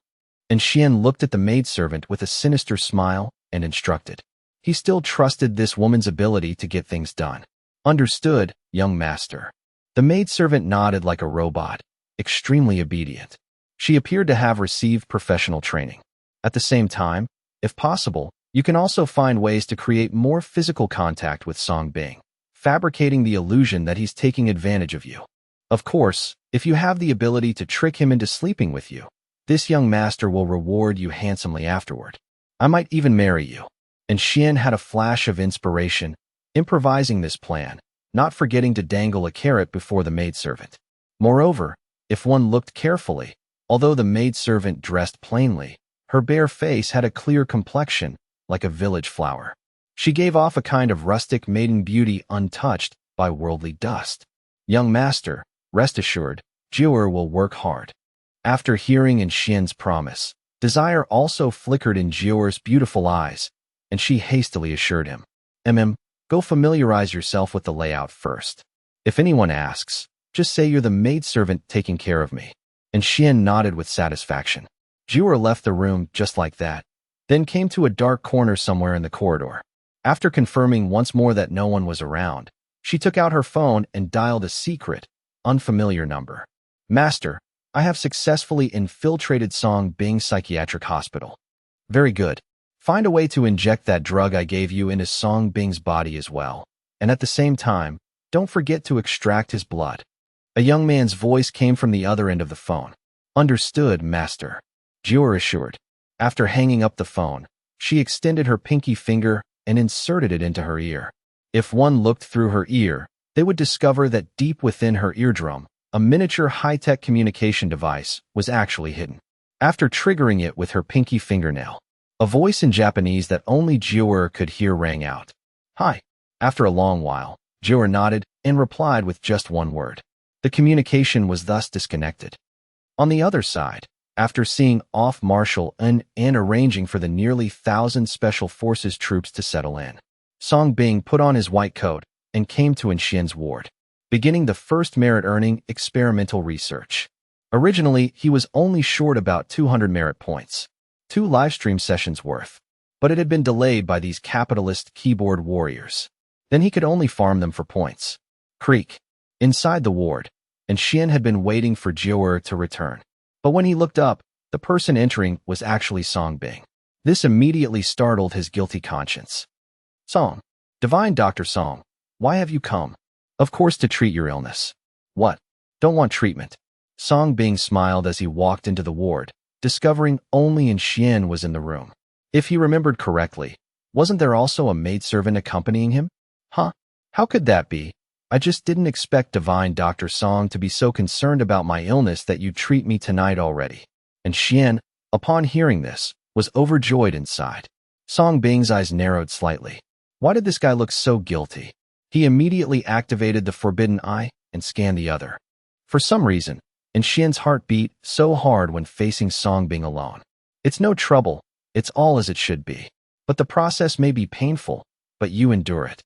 A: Xian looked at the maidservant with a sinister smile and instructed. He still trusted this woman's ability to get things done. Understood, young master. The maidservant nodded like a robot, extremely obedient. She appeared to have received professional training. At the same time, if possible, you can also find ways to create more physical contact with Song Bing, fabricating the illusion that he's taking advantage of you. Of course, if you have the ability to trick him into sleeping with you, this young master will reward you handsomely afterward. I might even marry you. Xian had a flash of inspiration, improvising this plan, not forgetting to dangle a carrot before the maidservant. Moreover, if one looked carefully, although the maidservant dressed plainly, her bare face had a clear complexion, like a village flower. She gave off a kind of rustic maiden beauty untouched by worldly dust. Young master, rest assured, Jiu'er will work hard. After hearing Xian's promise, desire also flickered in Jiu'er's beautiful eyes, and she hastily assured him, Go familiarize yourself with the layout first. If anyone asks, just say you're the maidservant taking care of me. Xian nodded with satisfaction. Jiu'er left the room just like that, then came to a dark corner somewhere in the corridor. After confirming once more that no one was around, she took out her phone and dialed a secret, unfamiliar number. Master, I have successfully infiltrated Song Bing Psychiatric Hospital. Very good. Find a way to inject that drug I gave you into Song Bing's body as well, and at the same time, don't forget to extract his blood. A young man's voice came from the other end of the phone. Understood, master. Jiu'er assured. After hanging up the phone, she extended her pinky finger and inserted it into her ear. If one looked through her ear, they would discover that deep within her eardrum, a miniature high-tech communication device was actually hidden. After triggering it with her pinky fingernail, a voice in Japanese that only Jiu'er could hear rang out. Hi. After a long while, Jiu'er nodded and replied with just one word. The communication was thus disconnected. On the other side, after seeing off Marshal and arranging for the nearly 1,000 Special Forces troops to settle in, Song Bing put on his white coat and came to Xian's ward, beginning the first merit-earning experimental research. Originally, he was only short about 200 merit points, 2 livestream sessions worth, but it had been delayed by these capitalist keyboard warriors. Then he could only farm them for points. Creak. Inside the ward, Xian had been waiting for Jiu'er to return. But when he looked up, the person entering was actually Song Bing. This immediately startled his guilty conscience. Song. Divine Dr. Song, why have you come? Of course to treat your illness. What? Don't want treatment. Song Bing smiled as he walked into the ward, discovering only Xian was in the room. If he remembered correctly, wasn't there also a maidservant accompanying him? Huh? How could that be? I just didn't expect Divine Dr. Song to be so concerned about my illness that you'd treat me tonight already. Xian, upon hearing this, was overjoyed inside. Song Bing's eyes narrowed slightly. Why did this guy look so guilty? He immediately activated the forbidden eye and scanned the other. For some reason, Xian's heart beat so hard when facing Song Bing alone. It's no trouble, it's all as it should be. But the process may be painful, but you endure it.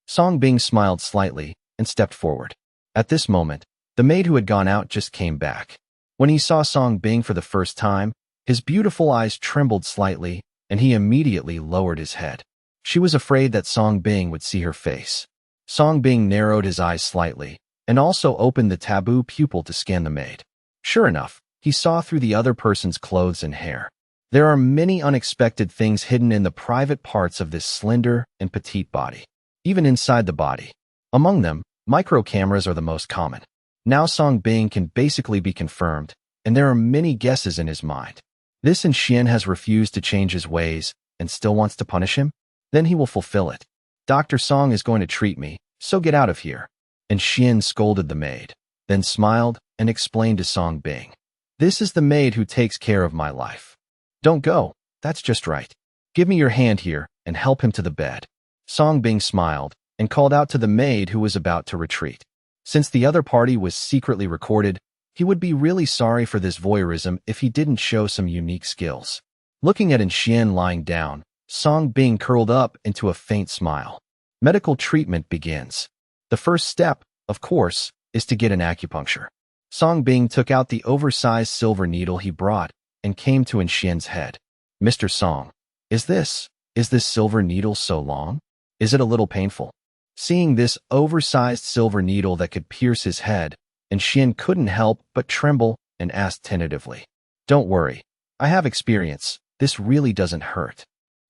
A: Song Bing smiled slightly and stepped forward. At this moment, the maid who had gone out just came back. When he saw Song Bing for the first time, His beautiful eyes trembled slightly, and he immediately lowered his head. She was afraid that Song Bing would see her face. Song Bing narrowed his eyes slightly, and also opened the taboo pupil to scan the maid. Sure enough, he saw through the other person's clothes and hair. There are many unexpected things hidden in the private parts of this slender and petite body, even inside the body. Among them, micro cameras are the most common. Now Song Bing can basically be confirmed, and there are many guesses in his mind. This and Xian has refused to change his ways and still wants to punish him? Then he will fulfill it. Dr. Song is going to treat me, so get out of here. And Xian scolded the maid, then smiled and explained to Song Bing. This is the maid who takes care of my life. Don't go, that's just right. Give me your hand here and help him to the bed. Song Bing smiled and called out to the maid who was about to retreat. Since the other party was secretly recorded, he would be really sorry for this voyeurism if he didn't show some unique skills. Looking at Xian lying down, Song Bing curled up into a faint smile. Medical treatment begins. The first step, of course, is to get an acupuncture. Song Bing took out the oversized silver needle he brought and came to Xian's head. Mr. Song, is this silver needle so long? Is it a little painful? Seeing this oversized silver needle that could pierce his head, Xian couldn't help but tremble and asked tentatively. Don't worry, I have experience. This really doesn't hurt.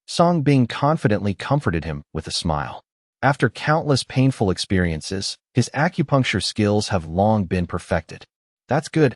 A: Song Bing confidently comforted him with a smile. After countless painful experiences, his acupuncture skills have long been perfected. That's good.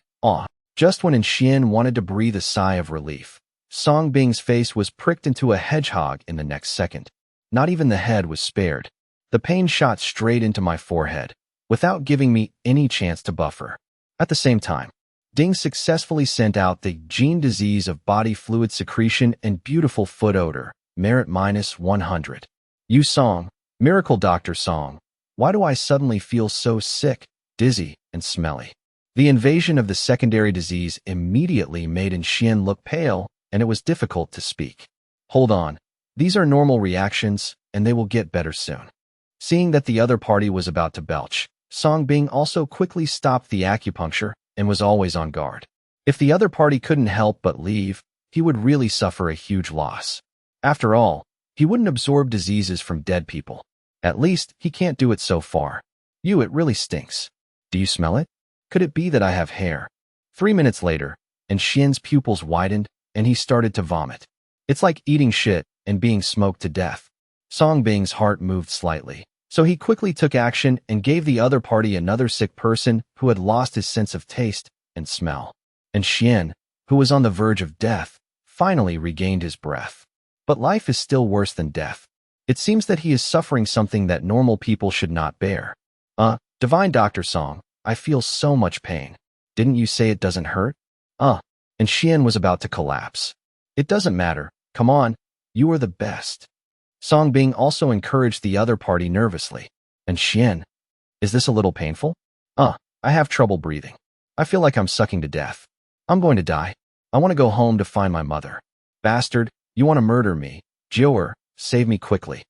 A: Just when Xian wanted to breathe a sigh of relief, Song Bing's face was pricked into a hedgehog in the next second. Not even the head was spared. The pain shot straight into my forehead, without giving me any chance to buffer. At the same time, Ding successfully sent out the gene disease of body fluid secretion and beautiful foot odor, merit -100. You Song, miracle Dr. Song, why do I suddenly feel so sick, dizzy, and smelly? The invasion of the secondary disease immediately made Xian look pale, and it was difficult to speak. Hold on, these are normal reactions, and they will get better soon. Seeing that the other party was about to belch, Song Bing also quickly stopped the acupuncture and was always on guard. If the other party couldn't help but leave, he would really suffer a huge loss. After all, he wouldn't absorb diseases from dead people. At least, he can't do it so far. It really stinks. Do you smell it? Could it be that I have hair? 3 minutes later, Xian's pupils widened, and he started to vomit. It's like eating shit and being smoked to death. Song Bing's heart moved slightly, so he quickly took action and gave the other party another sick person who had lost his sense of taste and smell. And Xian, who was on the verge of death, finally regained his breath. But life is still worse than death. It seems that he is suffering something that normal people should not bear. Divine Dr. Song, I feel so much pain. Didn't you say it doesn't hurt? And Xian was about to collapse. It doesn't matter. Come on, you are the best. Song Bing also encouraged the other party nervously. And Xian, is this a little painful? I have trouble breathing. I feel like I'm sucking to death. I'm going to die. I want to go home to find my mother. Bastard, you want to murder me. Jiuer, save me quickly.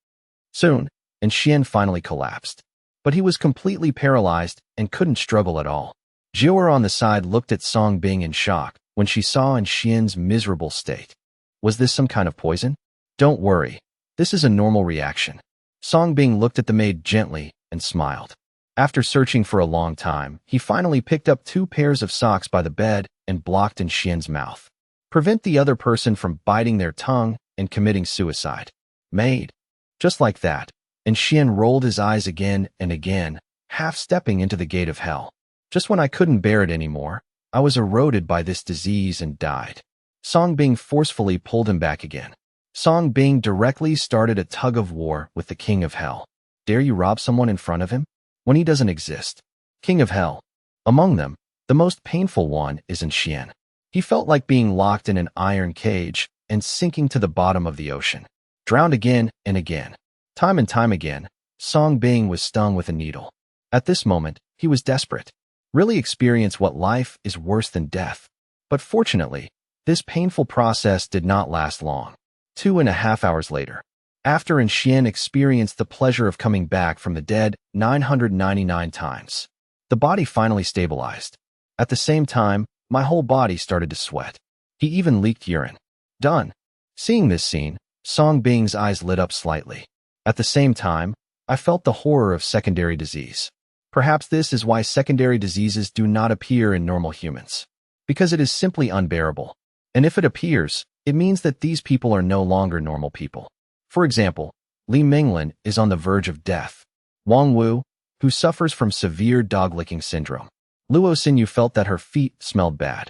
A: Soon, and Xian finally collapsed. But he was completely paralyzed and couldn't struggle at all. Jiuer on the side looked at Song Bing in shock when she saw Xian's miserable state. Was this some kind of poison? Don't worry. This is a normal reaction. Song Bing looked at the maid gently and smiled. After searching for a long time, he finally picked up 2 pairs of socks by the bed and blocked Xian's mouth. Prevent the other person from biting their tongue and committing suicide. Maid. Just like that, and Xian rolled his eyes again and again, half-stepping into the gate of hell. Just when I couldn't bear it anymore, I was eroded by this disease and died. Song Bing forcefully pulled him back again. Song Bing directly started a tug-of-war with the King of Hell. Dare you rob someone in front of him? When he doesn't exist. King of Hell. Among them, the most painful one is Xian. He felt like being locked in an iron cage and sinking to the bottom of the ocean. Drowned again and again. Time and time again, Song Bing was stung with a needle. At this moment, he was desperate. Really experience what life is worse than death. But fortunately, this painful process did not last long. 2.5 hours later, after Xian experienced the pleasure of coming back from the dead 999 times, the body finally stabilized. At the same time, my whole body started to sweat. He even leaked urine. Done. Seeing this scene, Song Bing's eyes lit up slightly. At the same time, I felt the horror of secondary disease. Perhaps this is why secondary diseases do not appear in normal humans. Because it is simply unbearable. And if it appears, it means that these people are no longer normal people. For example, Li Minglin is on the verge of death. Wang Wu, who suffers from severe dog-licking syndrome. Luo Xinyu felt that her feet smelled bad.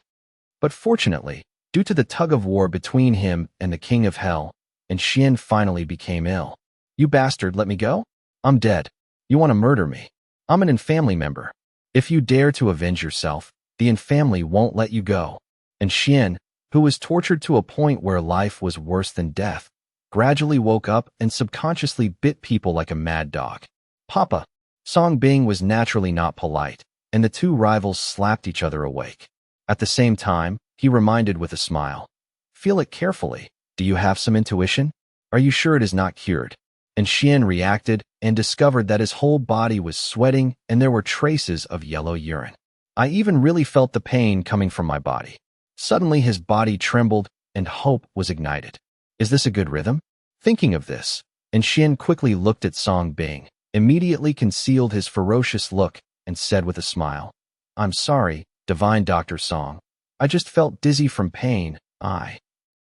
A: But fortunately, due to the tug-of-war between him and the King of Hell, and Xian finally became ill. You bastard, let me go? I'm dead. You want to murder me? I'm an in-family member. If you dare to avenge yourself, the in-family won't let you go. And Xian, who was tortured to a point where life was worse than death, gradually woke up and subconsciously bit people like a mad dog. Papa. Song Bing was naturally not polite, and the two rivals slapped each other awake. At the same time, he reminded with a smile. Feel it carefully. Do you have some intuition? Are you sure it is not cured? And Xian reacted and discovered that his whole body was sweating and there were traces of yellow urine. I even really felt the pain coming from my body. Suddenly his body trembled and hope was ignited. Is this a good rhythm? Thinking of this, and Xian quickly looked at Song Bing, immediately concealed his ferocious look, and said with a smile, I'm sorry, Divine Dr. Song. I just felt dizzy from pain.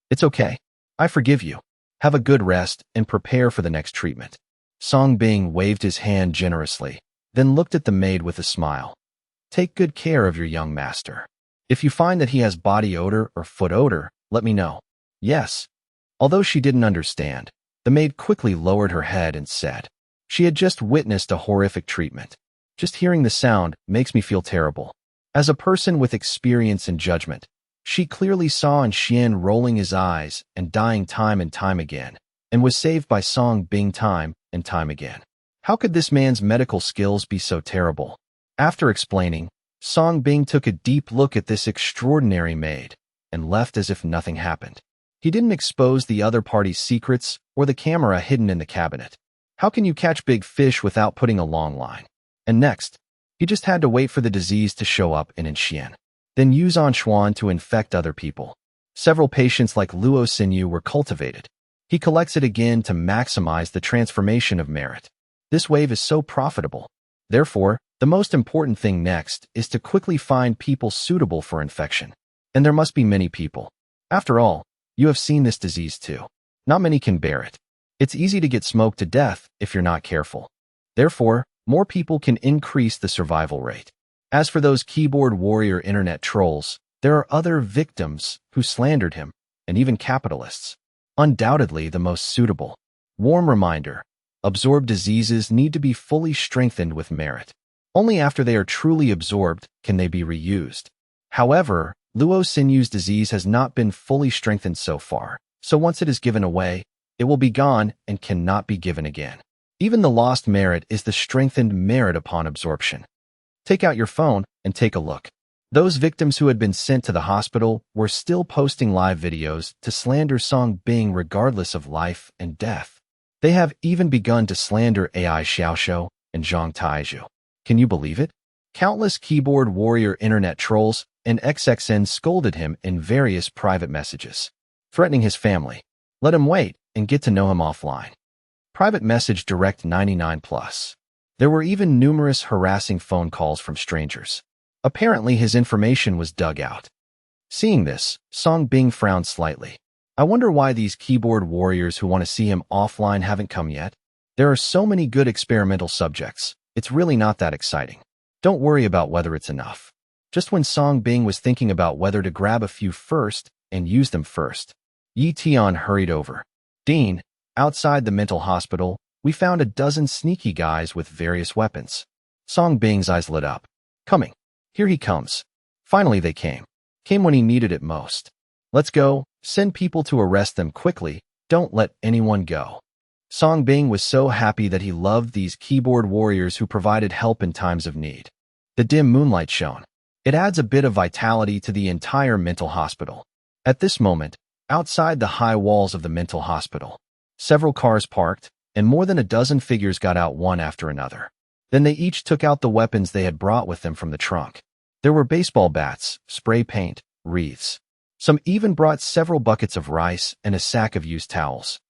A: It's okay. I forgive you. Have a good rest and prepare for the next treatment. Song Bing waved his hand generously, then looked at the maid with a smile. Take good care of your young master. If you find that he has body odor or foot odor, let me know. Yes. Although she didn't understand, the maid quickly lowered her head and said, she had just witnessed a horrific treatment. Just hearing the sound makes me feel terrible. As a person with experience and judgment, she clearly saw in Xian rolling his eyes and dying time and time again, and was saved by Song Bing time and time again. How could this man's medical skills be so terrible? After explaining, Song Bing took a deep look at this extraordinary maid and left as if nothing happened. He didn't expose the other party's secrets or the camera hidden in the cabinet. How can you catch big fish without putting a long line? And next, he just had to wait for the disease to show up in Xian. Then use Anxuan to infect other people. Several patients like Luo Xinyu were cultivated. He collects it again to maximize the transformation of merit. This wave is so profitable. Therefore, the most important thing next is to quickly find people suitable for infection. And there must be many people. After all, you have seen this disease too. Not many can bear it. It's easy to get smoked to death if you're not careful. Therefore, more people can increase the survival rate. As for those keyboard warrior internet trolls, there are other victims who slandered him, and even capitalists. Undoubtedly the most suitable. Warm reminder, absorbed diseases need to be fully strengthened with merit. Only after they are truly absorbed can they be reused. However, Luo Xinyu's disease has not been fully strengthened so far, so once it is given away, it will be gone and cannot be given again. Even the lost merit is the strengthened merit upon absorption. Take out your phone and take a look. Those victims who had been sent to the hospital were still posting live videos to slander Song Bing regardless of life and death. They have even begun to slander AI Xiaoxiu and Zhang Taizhu. Can you believe it? Countless keyboard warrior internet trolls and XXN scolded him in various private messages, threatening his family. Let him wait and get to know him offline. Private message direct 99+. There were even numerous harassing phone calls from strangers. Apparently his information was dug out. Seeing this, Song Bing frowned slightly. I wonder why these keyboard warriors who want to see him offline haven't come yet. There are so many good experimental subjects. It's really not that exciting. Don't worry about whether it's enough. Just when Song Bing was thinking about whether to grab a few first and use them first, Yi Tian hurried over. Dean, outside the mental hospital, we found a dozen sneaky guys with various weapons. Song Bing's eyes lit up. Coming. Here he comes. Finally they came. Came when he needed it most. Let's go. Send people to arrest them quickly. Don't let anyone go. Song Bing was so happy that he loved these keyboard warriors who provided help in times of need. The dim moonlight shone. It adds a bit of vitality to the entire mental hospital. At this moment, outside the high walls of the mental hospital, several cars parked, and more than a dozen figures got out one after another. Then they each took out the weapons they had brought with them from the trunk. There were baseball bats, spray paint, wreaths. Some even brought several buckets of rice and a sack of used towels.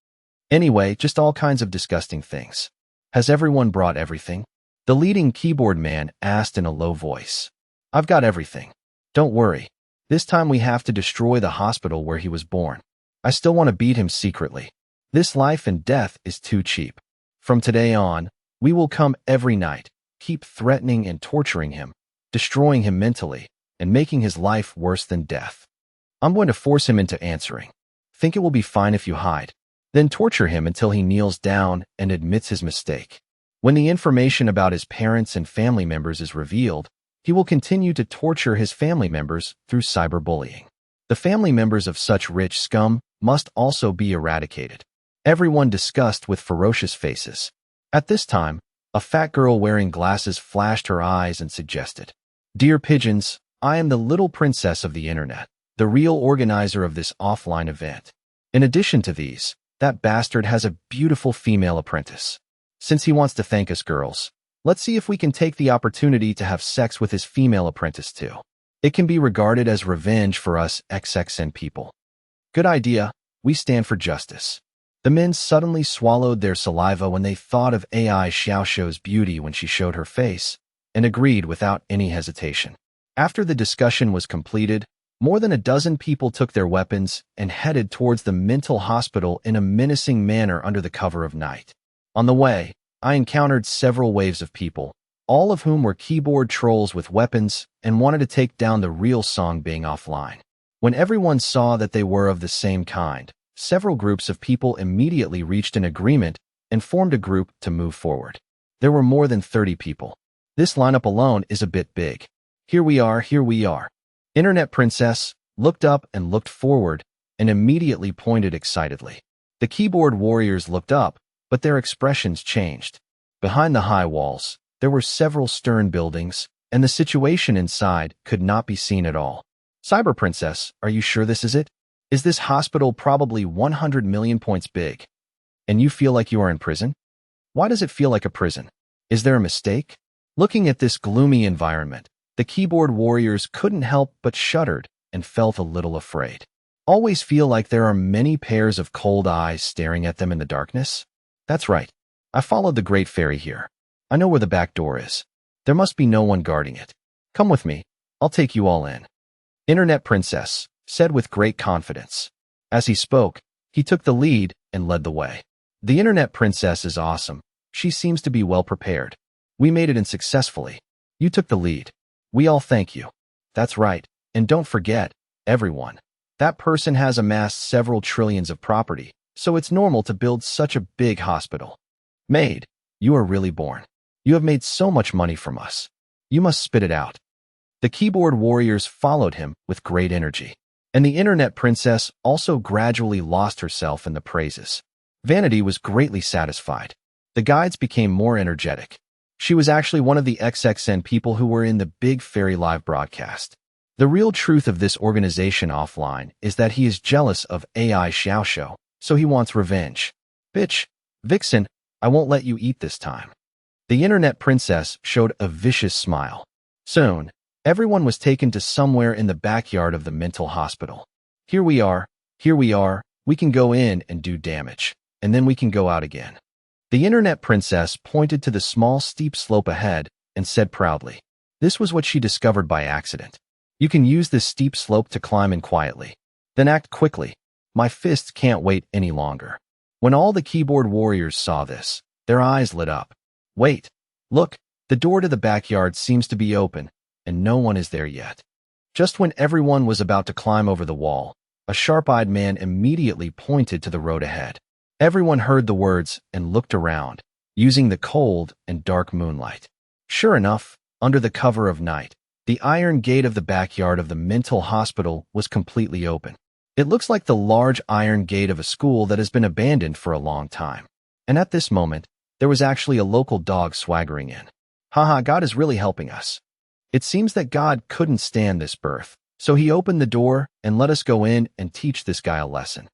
A: Anyway, just all kinds of disgusting things. Has everyone brought everything? The leading keyboard man asked in a low voice. I've got everything. Don't worry. This time we have to destroy the hospital where he was born. I still want to beat him secretly. This life and death is too cheap. From today on, we will come every night, keep threatening and torturing him, destroying him mentally, and making his life worse than death. I'm going to force him into answering. Think it will be fine if you hide. Then torture him until he kneels down and admits his mistake. When the information about his parents and family members is revealed, he will continue to torture his family members through cyberbullying. The family members of such rich scum must also be eradicated. Everyone discussed with ferocious faces. At this time, a fat girl wearing glasses flashed her eyes and suggested, Dear pigeons, I am the little princess of the internet, the real organizer of this offline event. In addition to these, that bastard has a beautiful female apprentice. Since he wants to thank us girls, let's see if we can take the opportunity to have sex with his female apprentice too. It can be regarded as revenge for us XXN people. Good idea. We stand for justice. The men suddenly swallowed their saliva when they thought of AI Xiaoxiu's beauty when she showed her face, and agreed without any hesitation. After the discussion was completed, more than a dozen people took their weapons and headed towards the mental hospital in a menacing manner under the cover of night. On the way, I encountered several waves of people, all of whom were keyboard trolls with weapons and wanted to take down the real song being offline. When everyone saw that they were of the same kind, several groups of people immediately reached an agreement and formed a group to move forward. There were more than 30 people. This lineup alone is a bit big. Here we are. Internet Princess looked up and looked forward and immediately pointed excitedly. The keyboard warriors looked up, but their expressions changed. Behind the high walls, there were several stern buildings, and the situation inside could not be seen at all. Cyber Princess, are you sure this is it? Is this hospital probably 100 million points big? And you feel like you are in prison? Why does it feel like a prison? Is there a mistake? Looking at this gloomy environment, the keyboard warriors couldn't help but shuddered and felt a little afraid. Always feel like there are many pairs of cold eyes staring at them in the darkness? That's right. I followed the Great Fairy here. I know where the back door is. There must be no one guarding it. Come with me. I'll take you all in. Internet Princess said with great confidence. As he spoke, he took the lead and led the way. The Internet Princess is awesome. She seems to be well prepared. We made it in successfully. You took the lead. We all thank you. That's right. And don't forget, everyone, that person has amassed several trillions of property, so it's normal to build such a big hospital. Maid, you are really born. You have made so much money from us. You must spit it out. The keyboard warriors followed him with great energy, and the Internet Princess also gradually lost herself in the praises. Vanity was greatly satisfied. The guides became more energetic. She was actually one of the XXN people who were in the Big Fairy live broadcast. The real truth of this organization offline is that he is jealous of AI Xiaoxiu, so he wants revenge. Bitch, Vixen, I won't let you eat this time. The Internet Princess showed a vicious smile. Soon, everyone was taken to somewhere in the backyard of the mental hospital. Here we are, we can go in and do damage, and then we can go out again. The Internet Princess pointed to the small steep slope ahead and said proudly. This was what she discovered by accident. You can use this steep slope to climb in quietly. Then act quickly. My fists can't wait any longer. When all the keyboard warriors saw this, their eyes lit up. Wait, look, the door to the backyard seems to be open, and no one is there yet. Just when everyone was about to climb over the wall, a sharp-eyed man immediately pointed to the road ahead. Everyone heard the words and looked around, using the cold and dark moonlight. Sure enough, under the cover of night, the iron gate of the backyard of the mental hospital was completely open. It looks like the large iron gate of a school that has been abandoned for a long time. And at this moment, there was actually a local dog swaggering in. Haha, God is really helping us. It seems that God couldn't stand this birth, so he opened the door and let us go in and teach this guy a lesson.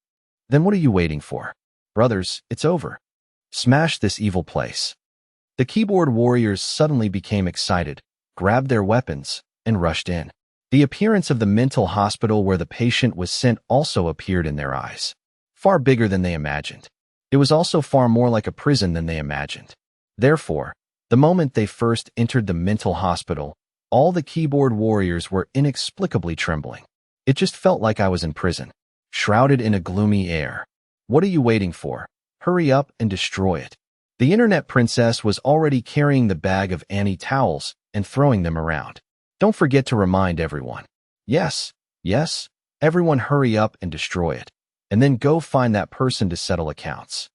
A: Then what are you waiting for? Brothers, it's over. Smash this evil place. The keyboard warriors suddenly became excited, grabbed their weapons, and rushed in. The appearance of the mental hospital where the patient was sent also appeared in their eyes. Far bigger than they imagined. It was also far more like a prison than they imagined. Therefore, the moment they first entered the mental hospital, all the keyboard warriors were inexplicably trembling. It just felt like I was in prison, shrouded in a gloomy air. What are you waiting for? Hurry up and destroy it. The internet princess was already carrying the bag of anti-towels and throwing them around. Don't forget to remind everyone. Yes, everyone hurry up and destroy it. And then go find that person to settle accounts.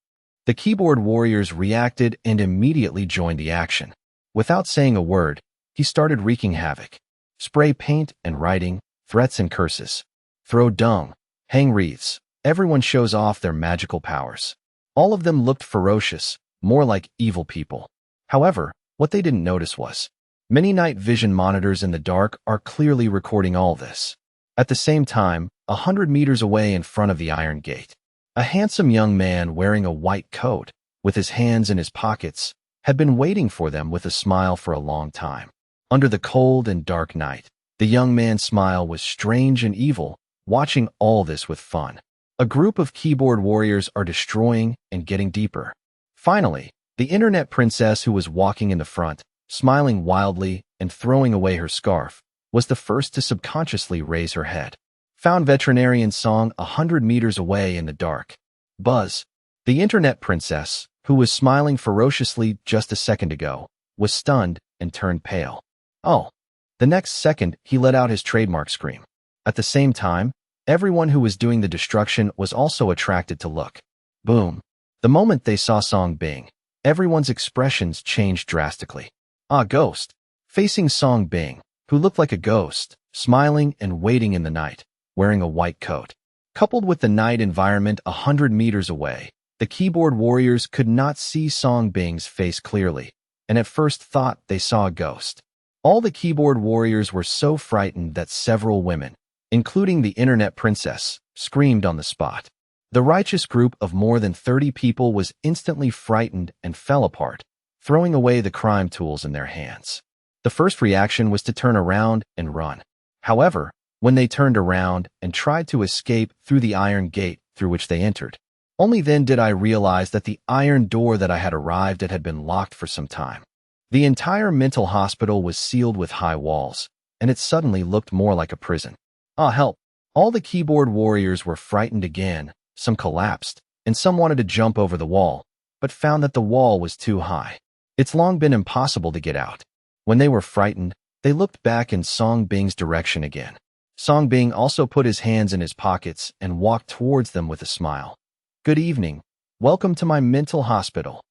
A: The keyboard warriors reacted and immediately joined the action. Without saying a word, he started wreaking havoc. Spray paint and writing, threats and curses. Throw dung, hang wreaths. Everyone shows off their magical powers. All of them looked ferocious, more like evil people. However, what they didn't notice was, many night vision monitors in the dark are clearly recording all this. At the same time, 100 meters away in front of the iron gate, a handsome young man wearing a white coat, with his hands in his pockets, had been waiting for them with a smile for a long time. Under the cold and dark night, the young man's smile was strange and evil, watching all this with fun. A group of keyboard warriors are destroying and getting deeper. Finally, the internet princess who was walking in the front, smiling wildly and throwing away her scarf, was the first to subconsciously raise her head. Found veterinarian song 100 meters away in the dark. Buzz. The internet princess, who was smiling ferociously just a second ago, was stunned and turned pale. Oh. The next second, he let out his trademark scream. At the same time, everyone who was doing the destruction was also attracted to look. Boom. The moment they saw Song Bing, everyone's expressions changed drastically. Ah, ghost. Facing Song Bing, who looked like a ghost, smiling and waiting in the night, wearing a white coat. Coupled with the night environment 100 meters away, the keyboard warriors could not see Song Bing's face clearly, and at first thought they saw a ghost. All the keyboard warriors were so frightened that several women, including the internet princess, screamed on the spot. The righteous group of more than 30 people was instantly frightened and fell apart, throwing away the crime tools in their hands. The first reaction was to turn around and run. However, when they turned around and tried to escape through the iron gate through which they entered, only then did I realize that the iron door that I had arrived at had been locked for some time. The entire mental hospital was sealed with high walls, and it suddenly looked more like a prison. Ah, help! All the keyboard warriors were frightened again, some collapsed, and some wanted to jump over the wall, but found that the wall was too high. It's long been impossible to get out. When they were frightened, they looked back in Song Bing's direction again. Song Bing also put his hands in his pockets and walked towards them with a smile. Good evening. Welcome to my mental hospital.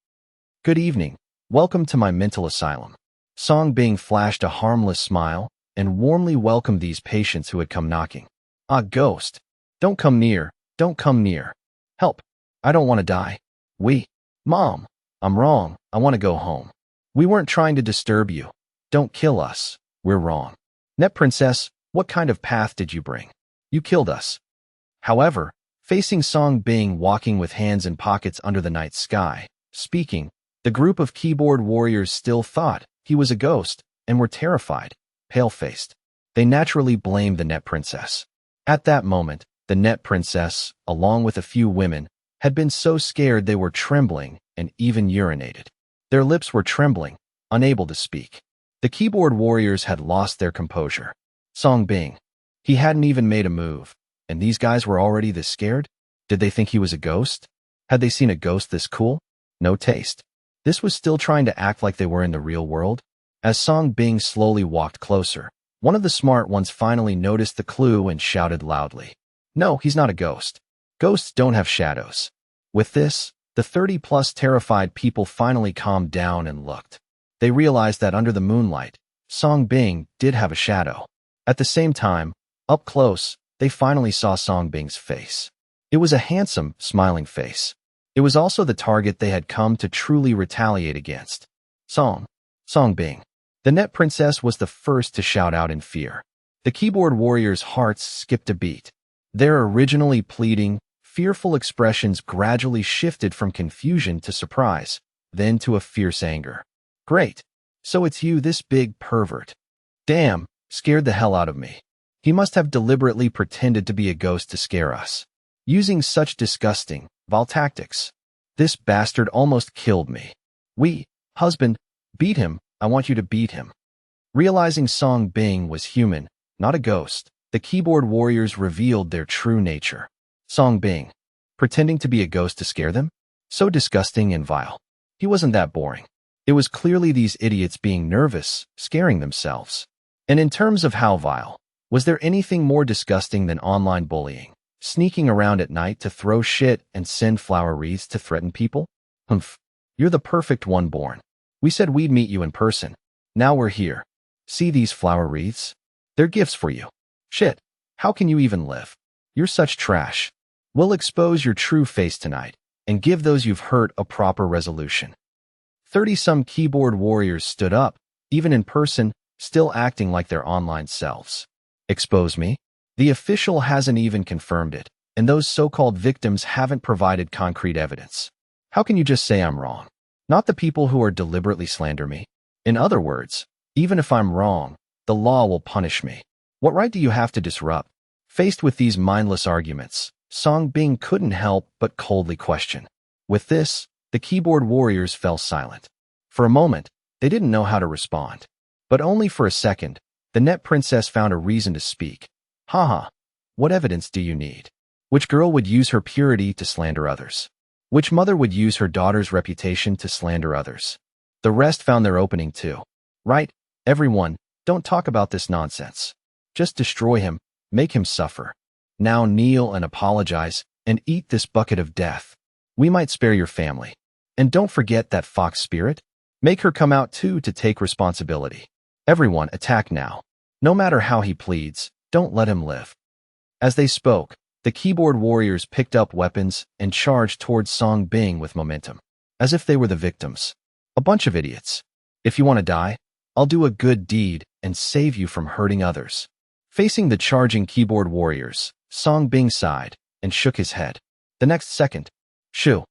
A: Good evening. Welcome to my mental asylum. Song Bing flashed a harmless smile and warmly welcomed these patients who had come knocking. Ah, ghost. Don't come near. Don't come near. Help. I don't want to die. Mom. I'm wrong. I want to go home. We weren't trying to disturb you. Don't kill us. We're wrong. Net Princess, what kind of path did you bring? You killed us. However, facing Song Bing walking with hands in pockets under the night sky, speaking, the group of keyboard warriors still thought he was a ghost and were terrified, pale-faced. They naturally blamed the Net Princess. At that moment, the Net Princess, along with a few women, had been so scared they were trembling and even urinated. Their lips were trembling, unable to speak. The keyboard warriors had lost their composure. Song Bing. He hadn't even made a move, and these guys were already this scared? Did they think he was a ghost? Had they seen a ghost this cool? No taste. This was still trying to act like they were in the real world. As Song Bing slowly walked closer, one of the smart ones finally noticed the clue and shouted loudly. No, he's not a ghost. Ghosts don't have shadows. With this, the 30-plus terrified people finally calmed down and looked. They realized that under the moonlight, Song Bing did have a shadow. At the same time, up close, they finally saw Song Bing's face. It was a handsome, smiling face. It was also the target they had come to truly retaliate against. Song Bing. The Net Princess was the first to shout out in fear. The keyboard warriors' hearts skipped a beat. Their originally pleading, fearful expressions gradually shifted from confusion to surprise, then to a fierce anger. Great. So it's you, this big pervert. Damn, scared the hell out of me. He must have deliberately pretended to be a ghost to scare us, using such disgusting, vile tactics. This bastard almost killed me. Husband, beat him. I want you to beat him. Realizing Song Bing was human, not a ghost, the keyboard warriors revealed their true nature. Song Bing, pretending to be a ghost to scare them? So disgusting and vile. He wasn't that boring. It was clearly these idiots being nervous, scaring themselves. And in terms of how vile, was there anything more disgusting than online bullying? Sneaking around at night to throw shit and send flower wreaths to threaten people? Humph. You're the perfect one born. We said we'd meet you in person. Now we're here. See these flower wreaths? They're gifts for you. Shit. How can you even live? You're such trash. We'll expose your true face tonight and give those you've hurt a proper resolution. 30-some keyboard warriors stood up, even in person, still acting like their online selves. Expose me? The official hasn't even confirmed it, and those so-called victims haven't provided concrete evidence. How can you just say I'm wrong? Not the people who are deliberately slander me. In other words, even if I'm wrong, the law will punish me. What right do you have to disrupt? Faced with these mindless arguments, Song Bing couldn't help but coldly question. With this, the keyboard warriors fell silent. For a moment, they didn't know how to respond. But only for a second, the net princess found a reason to speak. Haha, what evidence do you need? Which girl would use her purity to slander others? Which mother would use her daughter's reputation to slander others? The rest found their opening too. Right, everyone, don't talk about this nonsense. Just destroy him, make him suffer. Now kneel and apologize, and eat this bucket of death. We might spare your family. And don't forget that fox spirit. Make her come out too to take responsibility. Everyone attack now. No matter how he pleads, don't let him live. As they spoke, the keyboard warriors picked up weapons and charged towards Song Bing with momentum, as if they were the victims. A bunch of idiots. If you want to die, I'll do a good deed and save you from hurting others. Facing the charging keyboard warriors, Song Bing sighed and shook his head. The next second, shoo!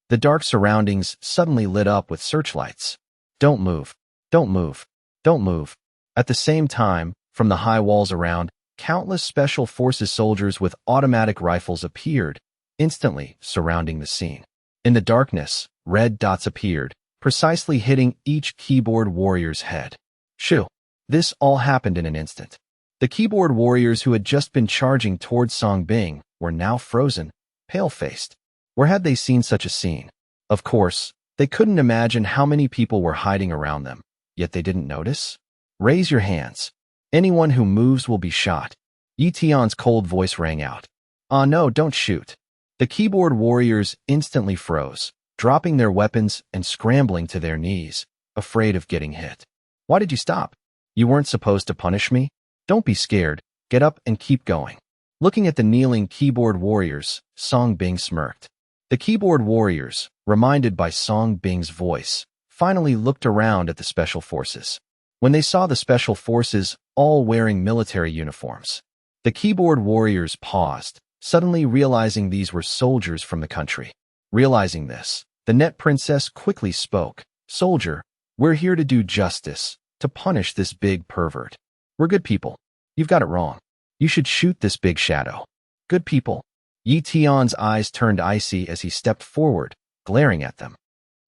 A: The dark surroundings suddenly lit up with searchlights. Don't move. Don't move. Don't move. At the same time, from the high walls around, countless special forces soldiers with automatic rifles appeared, instantly surrounding the scene. In the darkness, red dots appeared, precisely hitting each keyboard warrior's head. Shoo! This all happened in an instant. The keyboard warriors who had just been charging towards Song Bing were now frozen, pale-faced. Where had they seen such a scene? Of course, they couldn't imagine how many people were hiding around them, yet they didn't notice. Raise your hands. Anyone who moves will be shot. Yi Tian's cold voice rang out. Ah no, don't shoot. The keyboard warriors instantly froze, dropping their weapons and scrambling to their knees, afraid of getting hit. Why did you stop? You weren't supposed to punish me? Don't be scared. Get up and keep going. Looking at the kneeling keyboard warriors, Song Bing smirked. The keyboard warriors, reminded by Song Bing's voice, finally looked around at the special forces. When they saw the special forces all wearing military uniforms, the keyboard warriors paused, suddenly realizing these were soldiers from the country. Realizing this, the net princess quickly spoke. Soldier, we're here to do justice, to punish this big pervert. We're good people. You've got it wrong. You should shoot this big shadow. Good people. Yi Tian's eyes turned icy as he stepped forward, glaring at them.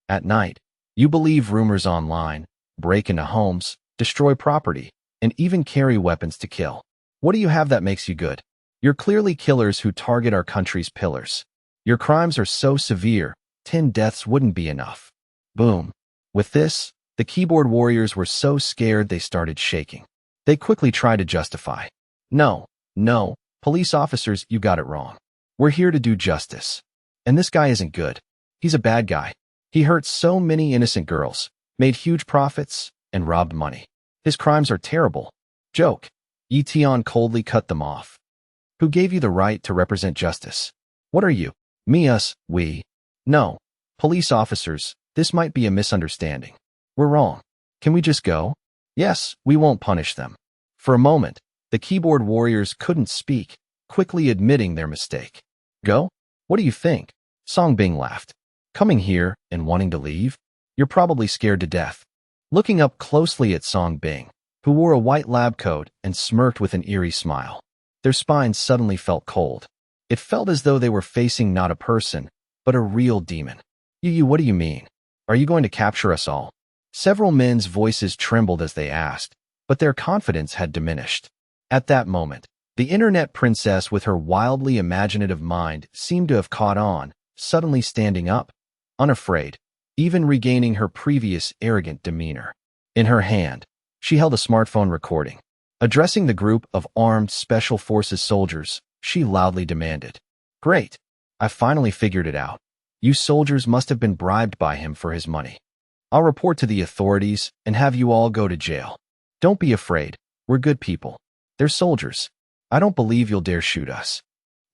A: At night, you believe rumors online, break into homes, destroy property, and even carry weapons to kill. What do you have that makes you good? You're clearly killers who target our country's pillars. Your crimes are so severe, 10 deaths wouldn't be enough. Boom. With this, the keyboard warriors were so scared they started shaking. They quickly tried to justify. No, police officers, you got it wrong. We're here to do justice. And this guy isn't good. He's a bad guy. He hurt so many innocent girls, made huge profits, and robbed money. His crimes are terrible. Joke. Yi Tian coldly cut them off. Who gave you the right to represent justice? What are you? Me, us, we. No. Police officers, this might be a misunderstanding. We're wrong. Can we just go? Yes, we won't punish them. For a moment, the keyboard warriors couldn't speak, quickly admitting their mistake. Go? What do you think? Song Bing laughed. Coming here and wanting to leave? You're probably scared to death. Looking up closely at Song Bing, who wore a white lab coat and smirked with an eerie smile. Their spines suddenly felt cold. It felt as though they were facing not a person, but a real demon. You, what do you mean? Are you going to capture us all? Several men's voices trembled as they asked, but their confidence had diminished. At that moment, the internet princess with her wildly imaginative mind seemed to have caught on, suddenly standing up, unafraid, even regaining her previous arrogant demeanor. In her hand, she held a smartphone recording. Addressing the group of armed Special Forces soldiers, she loudly demanded, "Great! I finally figured it out. You soldiers must have been bribed by him for his money. I'll report to the authorities and have you all go to jail. Don't be afraid. We're good people. They're soldiers. I don't believe you'll dare shoot us."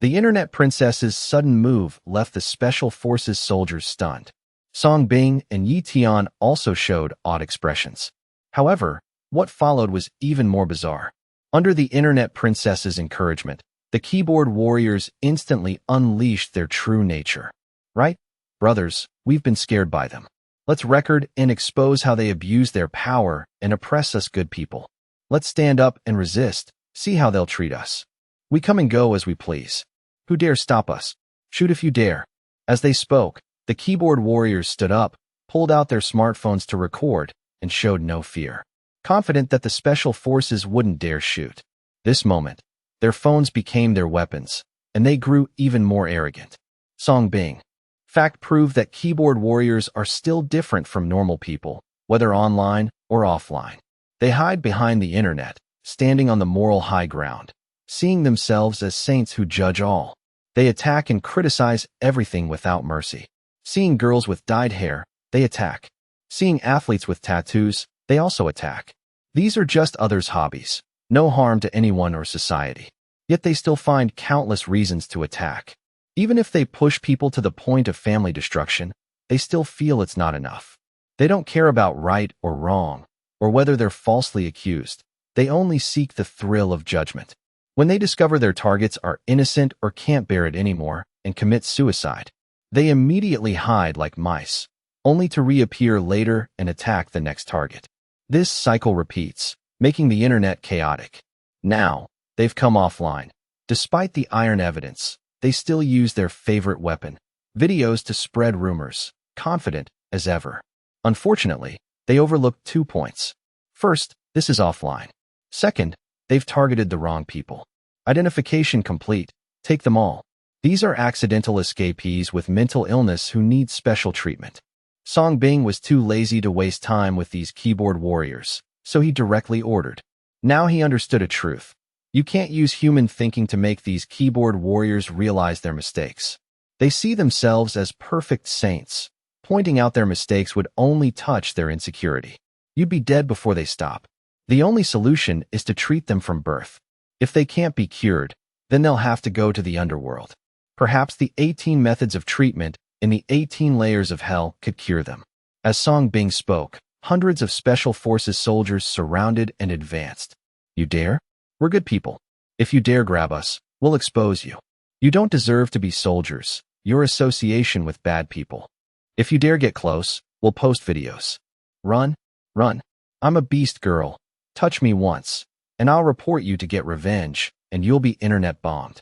A: The internet princess's sudden move left the Special Forces soldiers stunned. Song Bing and Yi Tian also showed odd expressions. However, what followed was even more bizarre. Under the internet princess's encouragement, the keyboard warriors instantly unleashed their true nature. Right? Brothers, we've been scared by them. Let's record and expose how they abuse their power and oppress us good people. Let's stand up and resist, see how they'll treat us. We come and go as we please. Who dares stop us? Shoot if you dare. As they spoke, the keyboard warriors stood up, pulled out their smartphones to record, and showed no fear, confident that the Special Forces wouldn't dare shoot. This moment, their phones became their weapons, and they grew even more arrogant. Song Bing. Fact proved that keyboard warriors are still different from normal people, whether online or offline. They hide behind the internet, standing on the moral high ground, seeing themselves as saints who judge all. They attack and criticize everything without mercy. Seeing girls with dyed hair, they attack. Seeing athletes with tattoos, they also attack. These are just others' hobbies, no harm to anyone or society. Yet they still find countless reasons to attack. Even if they push people to the point of family destruction, they still feel it's not enough. They don't care about right or wrong, or whether they're falsely accused. They only seek the thrill of judgment. When they discover their targets are innocent or can't bear it anymore and commit suicide, they immediately hide like mice, only to reappear later and attack the next target. This cycle repeats, making the internet chaotic. Now, they've come offline. Despite the iron evidence, they still use their favorite weapon, videos, to spread rumors, confident as ever. Unfortunately, they overlooked 2 points. First, this is offline. Second, they've targeted the wrong people. Identification complete. Take them all. These are accidental escapees with mental illness who need special treatment. Song Bing was too lazy to waste time with these keyboard warriors, so he directly ordered. Now he understood a truth. You can't use human thinking to make these keyboard warriors realize their mistakes. They see themselves as perfect saints. Pointing out their mistakes would only touch their insecurity. You'd be dead before they stop. The only solution is to treat them from birth. If they can't be cured, then they'll have to go to the underworld. Perhaps the 18 methods of treatment in the 18 layers of hell could cure them. As Song Bing spoke, hundreds of Special Forces soldiers surrounded and advanced. You dare? We're good people. If you dare grab us, we'll expose you. You don't deserve to be soldiers. Your association with bad people. If you dare get close, we'll post videos. Run, run. I'm a beast girl. Touch me once, and I'll report you to get revenge, and you'll be internet bombed.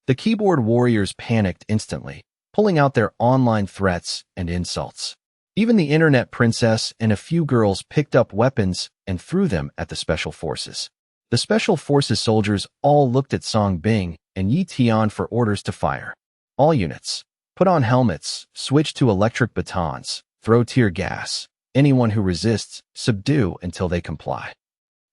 A: The keyboard warriors panicked instantly, pulling out their online threats and insults. Even the internet princess and a few girls picked up weapons and threw them at the Special Forces. The Special Forces soldiers all looked at Song Bing and Yi Tian for orders to fire. All units, put on helmets, switch to electric batons, throw tear gas. Anyone who resists, subdue until they comply.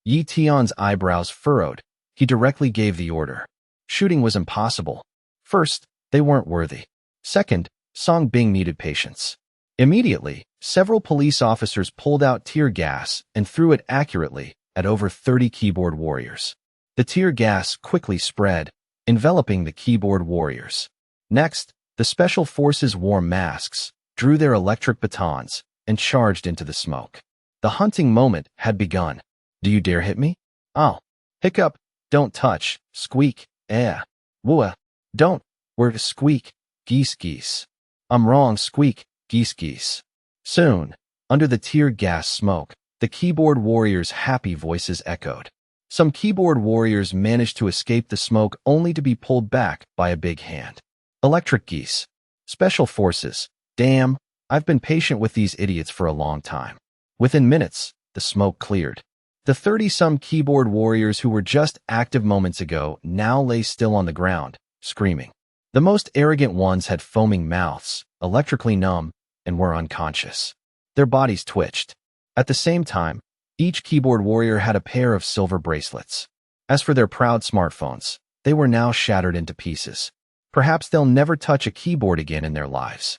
A: Yi Tian's eyebrows furrowed. He directly gave the order. Shooting was impossible. First, they weren't worthy. Second, Song Bing needed patience. Immediately, several police officers pulled out tear gas and threw it accurately at over 30 keyboard warriors. The tear gas quickly spread, enveloping the keyboard warriors. Next, the Special Forces wore masks, drew their electric batons, and charged into the smoke. The hunting moment had begun. Do you dare hit me? Oh. Hiccup. Don't touch. Squeak. Wooa. Don't. We're squeak. Geese geese. I'm wrong. Squeak. Geese geese. Soon, under the tear gas smoke, The keyboard warriors' happy voices echoed. Some keyboard warriors managed to escape the smoke only to be pulled back by a big hand. Electric geese. Special forces. Damn, I've been patient with these idiots for a long time. Within minutes, the smoke cleared. The 30-some keyboard warriors who were just active moments ago now lay still on the ground, screaming. The most arrogant ones had foaming mouths, electrically numb, and were unconscious. Their bodies twitched. At the same time, each keyboard warrior had a pair of silver bracelets. As for their proud smartphones, they were now shattered into pieces. Perhaps they'll never touch a keyboard again in their lives.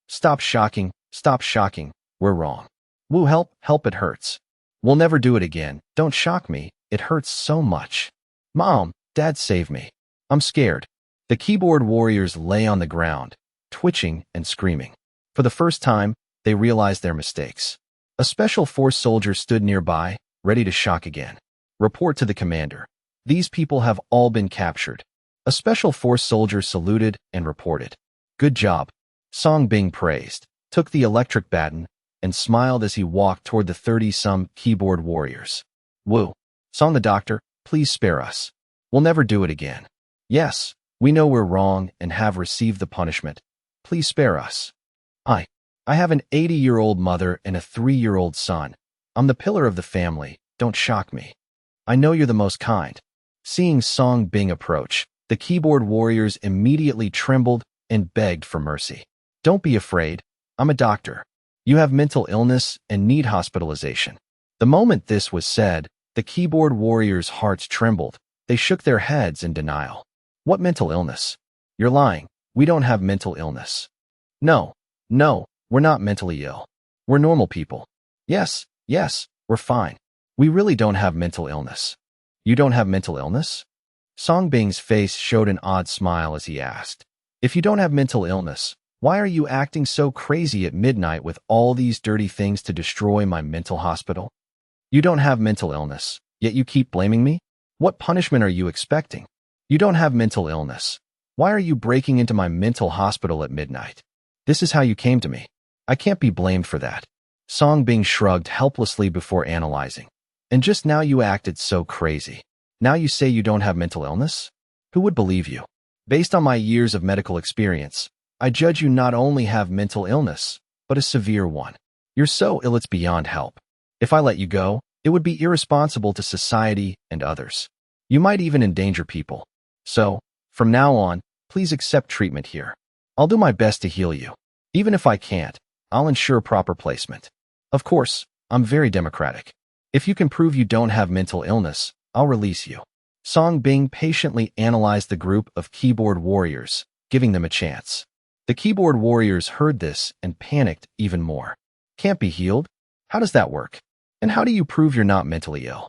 A: Stop shocking, we're wrong. Woo, help, it hurts. We'll never do it again, don't shock me, it hurts so much. Mom, Dad, save me. I'm scared. The keyboard warriors lay on the ground, twitching and screaming. For the first time, they realized their mistakes. A special force soldier stood nearby, ready to shock again. Report to the commander. These people have all been captured. A special force soldier saluted and reported. Good job. Song Bing praised, took the electric baton, and smiled as he walked toward the 30-some keyboard warriors. Woo. Song the doctor, please spare us. We'll never do it again. Yes, we know we're wrong and have received the punishment. Please spare us. I have an 80-year-old mother and a 3-year-old son. I'm the pillar of the family, don't shock me. I know you're the most kind. Seeing Song Bing approach, the keyboard warriors immediately trembled and begged for mercy. Don't be afraid. I'm a doctor. You have mental illness and need hospitalization. The moment this was said, the keyboard warriors' hearts trembled. They shook their heads in denial. What mental illness? You're lying. We don't have mental illness. No, we're not mentally ill. We're normal people. Yes, we're fine. We really don't have mental illness. You don't have mental illness? Song Bing's face showed an odd smile as he asked. If you don't have mental illness, why are you acting so crazy at midnight with all these dirty things to destroy my mental hospital? You don't have mental illness, yet you keep blaming me? What punishment are you expecting? You don't have mental illness. Why are you breaking into my mental hospital at midnight? This is how you came to me. I can't be blamed for that. Song Bing shrugged helplessly before analyzing. And just now you acted so crazy. Now you say you don't have mental illness? Who would believe you? Based on my years of medical experience, I judge you not only have mental illness, but a severe one. You're so ill it's beyond help. If I let you go, it would be irresponsible to society and others. You might even endanger people. So, from now on, please accept treatment here. I'll do my best to heal you. Even if I can't, I'll ensure proper placement. Of course, I'm very democratic. If you can prove you don't have mental illness, I'll release you. Song Bing patiently analyzed the group of keyboard warriors, giving them a chance. The keyboard warriors heard this and panicked even more. Can't be healed? How does that work? And how do you prove you're not mentally ill?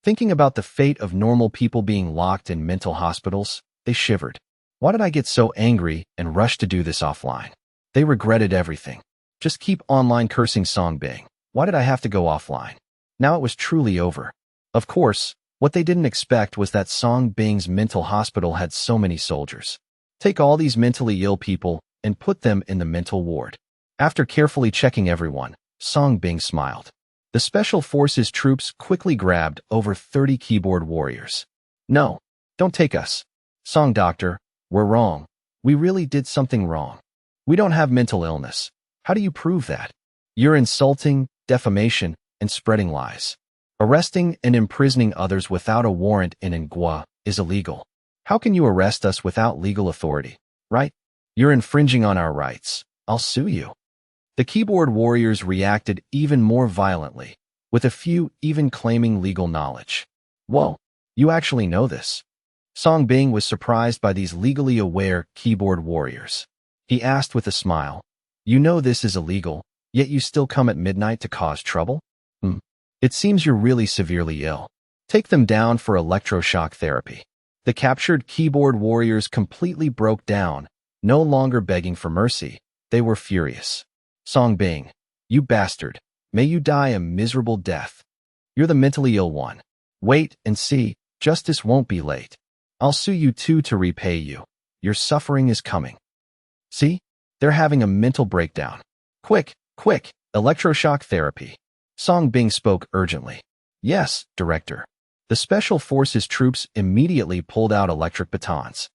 A: Thinking about the fate of normal people being locked in mental hospitals, they shivered. Why did I get so angry and rush to do this offline? They regretted everything. Just keep online cursing Song Bing. Why did I have to go offline? Now it was truly over. Of course, what they didn't expect was that Song Bing's mental hospital had so many soldiers. Take all these mentally ill people and put them in the mental ward. After carefully checking everyone, Song Bing smiled. The Special Forces troops quickly grabbed over 30 keyboard warriors. No, don't take us. Song Doctor, we're wrong. We really did something wrong. We don't have mental illness. How do you prove that? You're insulting, defamation, and spreading lies. Arresting and imprisoning others without a warrant in Incurable is illegal. How can you arrest us without legal authority, right? You're infringing on our rights. I'll sue you. The keyboard warriors reacted even more violently, with a few even claiming legal knowledge. Whoa, you actually know this. Song Bing was surprised by these legally aware keyboard warriors. He asked with a smile, you know this is illegal, yet you still come at midnight to cause trouble? It seems you're really severely ill. Take them down for electroshock therapy. The captured keyboard warriors completely broke down, no longer begging for mercy. They were furious. Song Bing, you bastard, may you die a miserable death. You're the mentally ill one. Wait and see, justice won't be late. I'll sue you too to repay you. Your suffering is coming. See? They're having a mental breakdown. Quick, electroshock therapy. Song Bing spoke urgently. Yes, Director. The Special Forces troops immediately pulled out electric batons.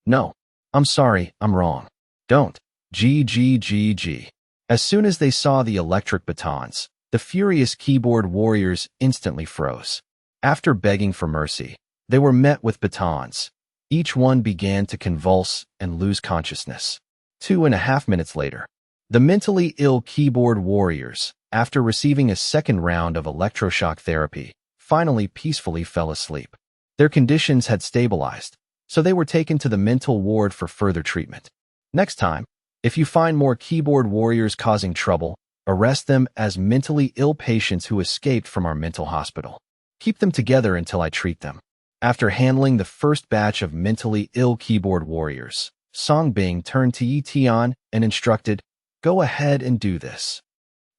A: No. I'm sorry, I'm wrong. Don't. G. As soon as they saw the electric batons, the furious keyboard warriors instantly froze. After begging for mercy, they were met with batons. Each one began to convulse and lose consciousness. 2.5 minutes later, the mentally ill keyboard warriors, after receiving a second round of electroshock therapy, finally peacefully fell asleep. Their conditions had stabilized, so they were taken to the mental ward for further treatment. Next time, if you find more keyboard warriors causing trouble, arrest them as mentally ill patients who escaped from our mental hospital. Keep them together until I treat them. After handling the first batch of mentally ill keyboard warriors, Song Bing turned to Yi Tian and instructed, "Go ahead and do this."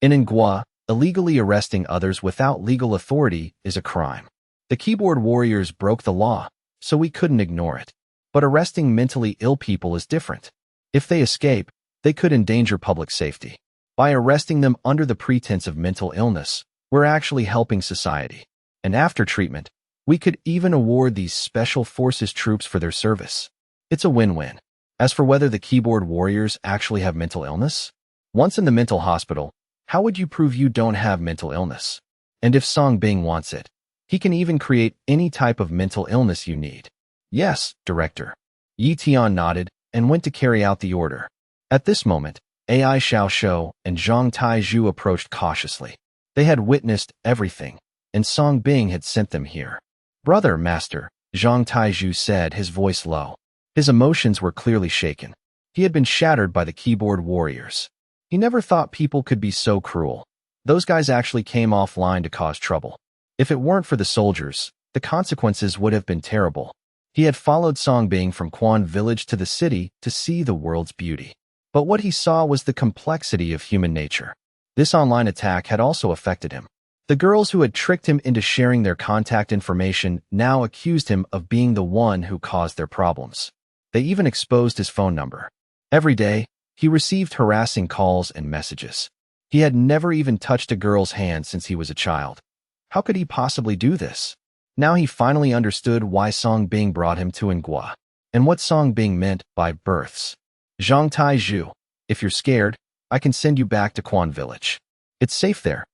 A: In Ingua, illegally arresting others without legal authority is a crime. The keyboard warriors broke the law, so we couldn't ignore it. But arresting mentally ill people is different. If they escape, they could endanger public safety. By arresting them under the pretense of mental illness, we're actually helping society. And after treatment, we could even award these special forces troops for their service. It's a win-win. As for whether the keyboard warriors actually have mental illness, once in the mental hospital, how would you prove you don't have mental illness? And if Song Bing wants it, he can even create any type of mental illness you need. Yes, Director. Yi Tian nodded and went to carry out the order. At this moment, AI Xiao Shou and Zhang Taizhu approached cautiously. They had witnessed everything, and Song Bing had sent them here. "Brother, Master," Zhang Taizhu said, his voice low. His emotions were clearly shaken. He had been shattered by the keyboard warriors. He never thought people could be so cruel. Those guys actually came offline to cause trouble. If it weren't for the soldiers, the consequences would have been terrible. He had followed Song Bing from Quan village to the city to see the world's beauty. But what he saw was the complexity of human nature. This online attack had also affected him. The girls who had tricked him into sharing their contact information now accused him of being the one who caused their problems. They even exposed his phone number. Every day, he received harassing calls and messages. He had never even touched a girl's hand since he was a child. How could he possibly do this? Now he finally understood why Song Bing brought him to Ingua, and what Song Bing meant by births. Zhang Taizhu, if you're scared, I can send you back to Quan village. It's safe there.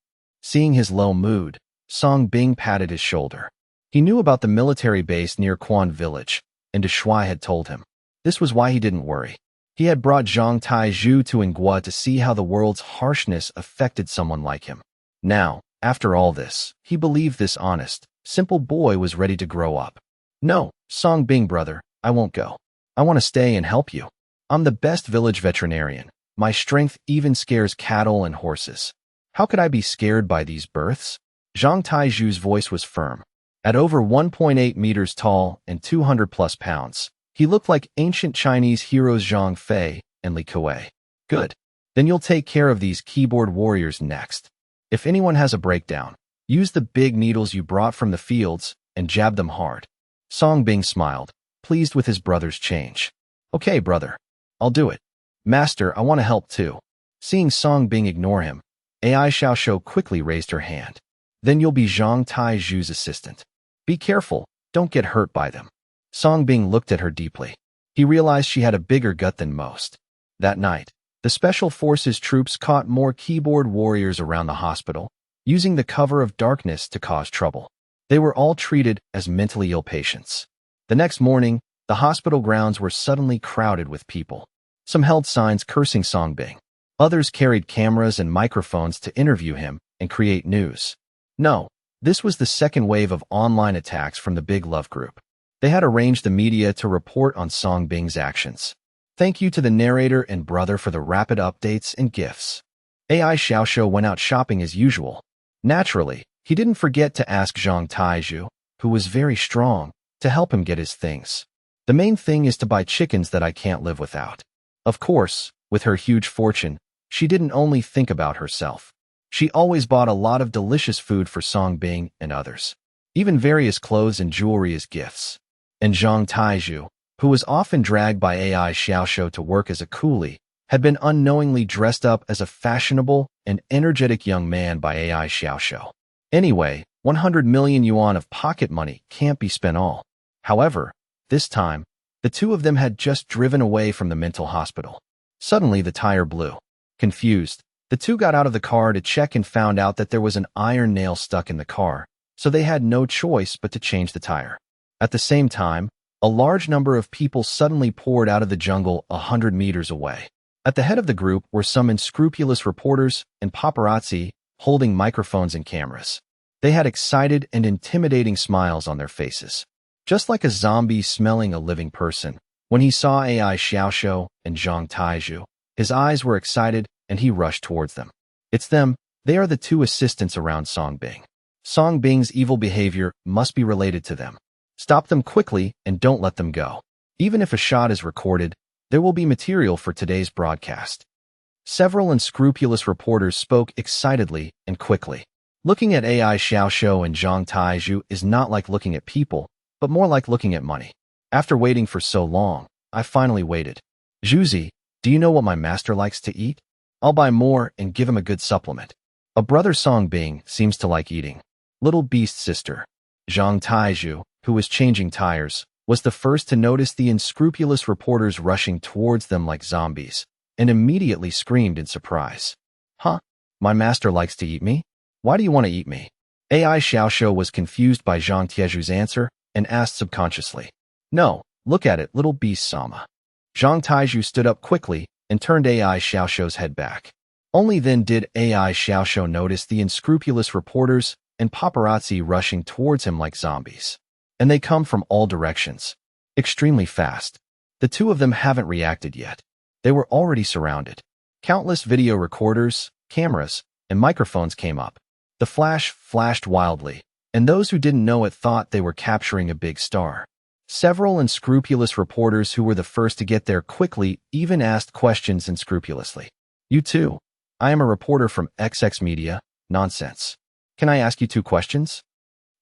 A: Seeing his low mood, Song Bing patted his shoulder. He knew about the military base near Quan village, and Shuai had told him. This was why he didn't worry. He had brought Zhang Taizhu to Ingua to see how the world's harshness affected someone like him. Now, after all this, he believed this honest, simple boy was ready to grow up. "No, Song Bing brother, I won't go. I want to stay and help you. I'm the best village veterinarian. My strength even scares cattle and horses. How could I be scared by these births?" Zhang Taizhu's voice was firm. At over 1.8 meters tall and 200 plus pounds, he looked like ancient Chinese heroes Zhang Fei and Li Kuei. "Good. Then you'll take care of these keyboard warriors next. If anyone has a breakdown, use the big needles you brought from the fields and jab them hard." Song Bing smiled, pleased with his brother's change. "Okay, brother. I'll do it. Master, I want to help too." Seeing Song Bing ignore him, AI Xiao Shou quickly raised her hand. "Then you'll be Zhang Taizhu's assistant. Be careful, don't get hurt by them." Song Bing looked at her deeply. He realized she had a bigger gut than most. That night, the Special Forces troops caught more keyboard warriors around the hospital, using the cover of darkness to cause trouble. They were all treated as mentally ill patients. The next morning, the hospital grounds were suddenly crowded with people. Some held signs cursing Song Bing. Others carried cameras and microphones to interview him and create news. No, this was the second wave of online attacks from the Big Love Group. They had arranged the media to report on Song Bing's actions. Thank you to the narrator and brother for the rapid updates and gifts. AI Xiao Shou went out shopping as usual. Naturally, he didn't forget to ask Zhang Taizhu, who was very strong, to help him get his things. The main thing is to buy chickens that I can't live without. Of course, with her huge fortune, she didn't only think about herself. She always bought a lot of delicious food for Song Bing and others, even various clothes and jewelry as gifts. And Zhang Taizhu, who was often dragged by AI Xiao Shou to work as a coolie, had been unknowingly dressed up as a fashionable and energetic young man by AI Xiaoxiao. Anyway, 100 million yuan of pocket money can't be spent all. However, this time, the two of them had just driven away from the mental hospital. Suddenly, the tire blew. Confused, the two got out of the car to check and found out that there was an iron nail stuck in the car, so they had no choice but to change the tire. At the same time, a large number of people suddenly poured out of the jungle 100 meters away. At the head of the group were some unscrupulous reporters and paparazzi holding microphones and cameras. They had excited and intimidating smiles on their faces. Just like a zombie smelling a living person, when he saw AI Xiaoxiao and Zhang Taizhu, his eyes were excited and he rushed towards them. It's them. They are the two assistants around Songbing. Songbing's evil behavior must be related to them. Stop them quickly and don't let them go. Even if a shot is recorded, there will be material for today's broadcast. Several unscrupulous reporters spoke excitedly and quickly. Looking at AI Xiaoxiao and Zhang Taizhu is not like looking at people, but more like looking at money. After waiting for so long, I finally waited. Zhuzi, do you know what my master likes to eat? I'll buy more and give him a good supplement. A brother Songbing seems to like eating. Little Beast's sister, Zhang Taizhu, who was changing tires, was the first to notice the unscrupulous reporters rushing towards them like zombies, and immediately screamed in surprise. Huh? My master likes to eat me? Why do you want to eat me? AI Xiaoxiao was confused by Zhang Tieju's answer and asked subconsciously. No, look at it, little beast Sama. Zhang Taizhu stood up quickly and turned AI Xiaoxiao's head back. Only then did AI Xiaoxiao notice the unscrupulous reporters and paparazzi rushing towards him like zombies. And they come from all directions. Extremely fast. The two of them haven't reacted yet. They were already surrounded. Countless video recorders, cameras, and microphones came up. The flash flashed wildly, and those who didn't know it thought they were capturing a big star. Several unscrupulous reporters who were the first to get there quickly even asked questions unscrupulously. You too. I am a reporter from XX Media. Nonsense. Can I ask you 2 questions?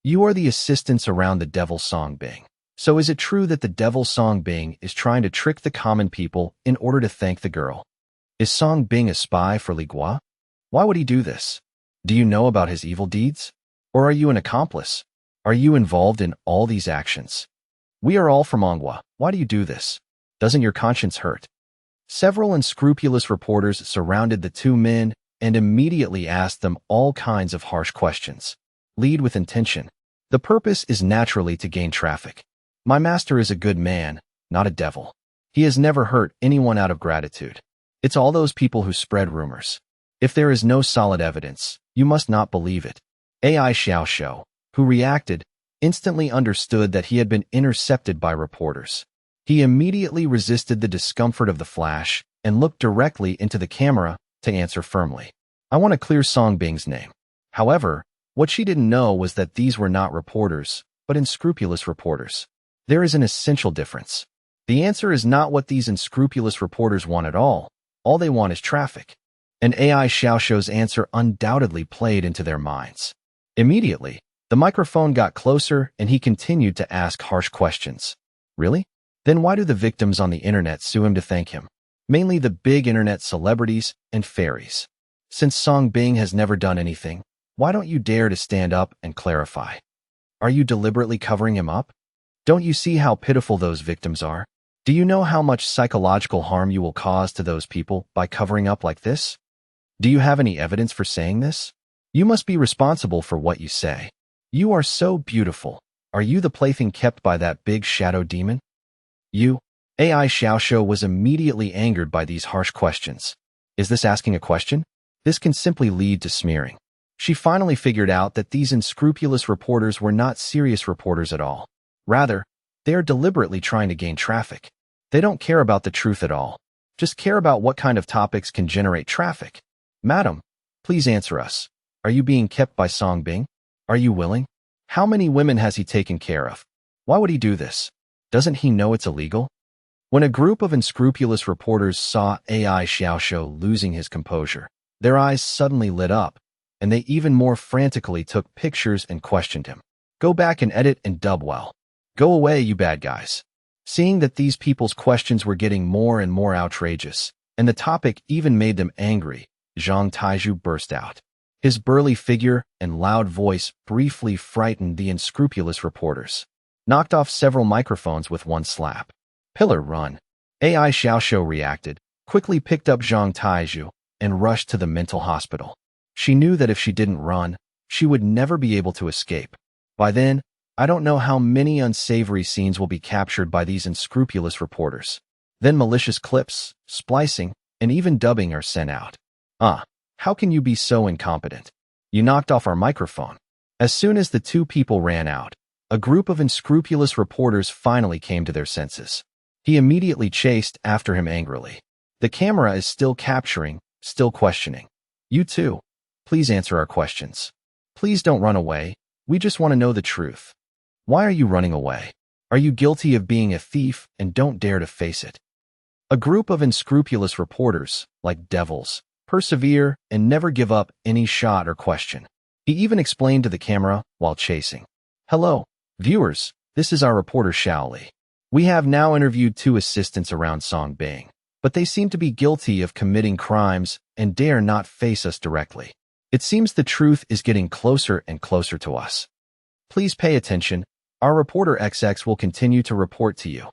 A: You are the assistants around the devil Songbing. So is it true that the devil Songbing is trying to trick the common people in order to thank the girl? Is Songbing a spy for Li Gua? Why would he do this? Do you know about his evil deeds? Or are you an accomplice? Are you involved in all these actions? We are all from Manhua. Why do you do this? Doesn't your conscience hurt? Several unscrupulous reporters surrounded the two men and immediately asked them all kinds of harsh questions. Lead with intention. The purpose is naturally to gain traffic. My master is a good man, not a devil. He has never hurt anyone out of gratitude. It's all those people who spread rumors. If there is no solid evidence, you must not believe it. AI Xiaoxiao, who reacted, instantly understood that he had been intercepted by reporters. He immediately resisted the discomfort of the flash and looked directly into the camera to answer firmly. I want to clear Songbing's name. However, what she didn't know was that these were not reporters, but unscrupulous reporters. There is an essential difference. The answer is not what these unscrupulous reporters want at all. All they want is traffic. And AI Xiaoxiao's answer undoubtedly played into their minds. Immediately, the microphone got closer and he continued to ask harsh questions. Really? Then why do the victims on the internet sue him to thank him? Mainly the big internet celebrities and fairies. Since Songbing has never done anything, why don't you dare to stand up and clarify? Are you deliberately covering him up? Don't you see how pitiful those victims are? Do you know how much psychological harm you will cause to those people by covering up like this? Do you have any evidence for saying this? You must be responsible for what you say. You are so beautiful. Are you the plaything kept by that big shadow demon? You? AI Xiaoxiao was immediately angered by these harsh questions. Is this asking a question? This can simply lead to smearing. She finally figured out that these unscrupulous reporters were not serious reporters at all. Rather, they are deliberately trying to gain traffic. They don't care about the truth at all. Just care about what kind of topics can generate traffic. Madam, please answer us. Are you being kept by Songbing? Are you willing? How many women has he taken care of? Why would he do this? Doesn't he know it's illegal? When a group of unscrupulous reporters saw AI Xiaoxiao losing his composure, their eyes suddenly lit up, and they even more frantically took pictures and questioned him. Go back and edit and dub well. Go away, you bad guys. Seeing that these people's questions were getting more and more outrageous, and the topic even made them angry. Zhang Taizhu burst out. His burly figure and loud voice briefly frightened the unscrupulous reporters. Knocked off several microphones with one slap. Pillar run. AI Xiaoxiu reacted, quickly picked up Zhang Taizhu, and rushed to the mental hospital. She knew that if she didn't run, she would never be able to escape. By then, I don't know how many unsavory scenes will be captured by these unscrupulous reporters. Then malicious clips, splicing, and even dubbing are sent out. How can you be so incompetent? You knocked off our microphone. As soon as the two people ran out, a group of unscrupulous reporters finally came to their senses. He immediately chased after him angrily. The camera is still capturing, still questioning. You too. Please answer our questions. Please don't run away. We just want to know the truth. Why are you running away? Are you guilty of being a thief and don't dare to face it? A group of unscrupulous reporters, like devils, persevere and never give up any shot or question. He even explained to the camera while chasing. Hello, viewers, this is our reporter Shaoli. We have now interviewed two assistants around Song Bing, but they seem to be guilty of committing crimes and dare not face us directly. It seems the truth is getting closer and closer to us. Please pay attention. Our reporter XX will continue to report to you.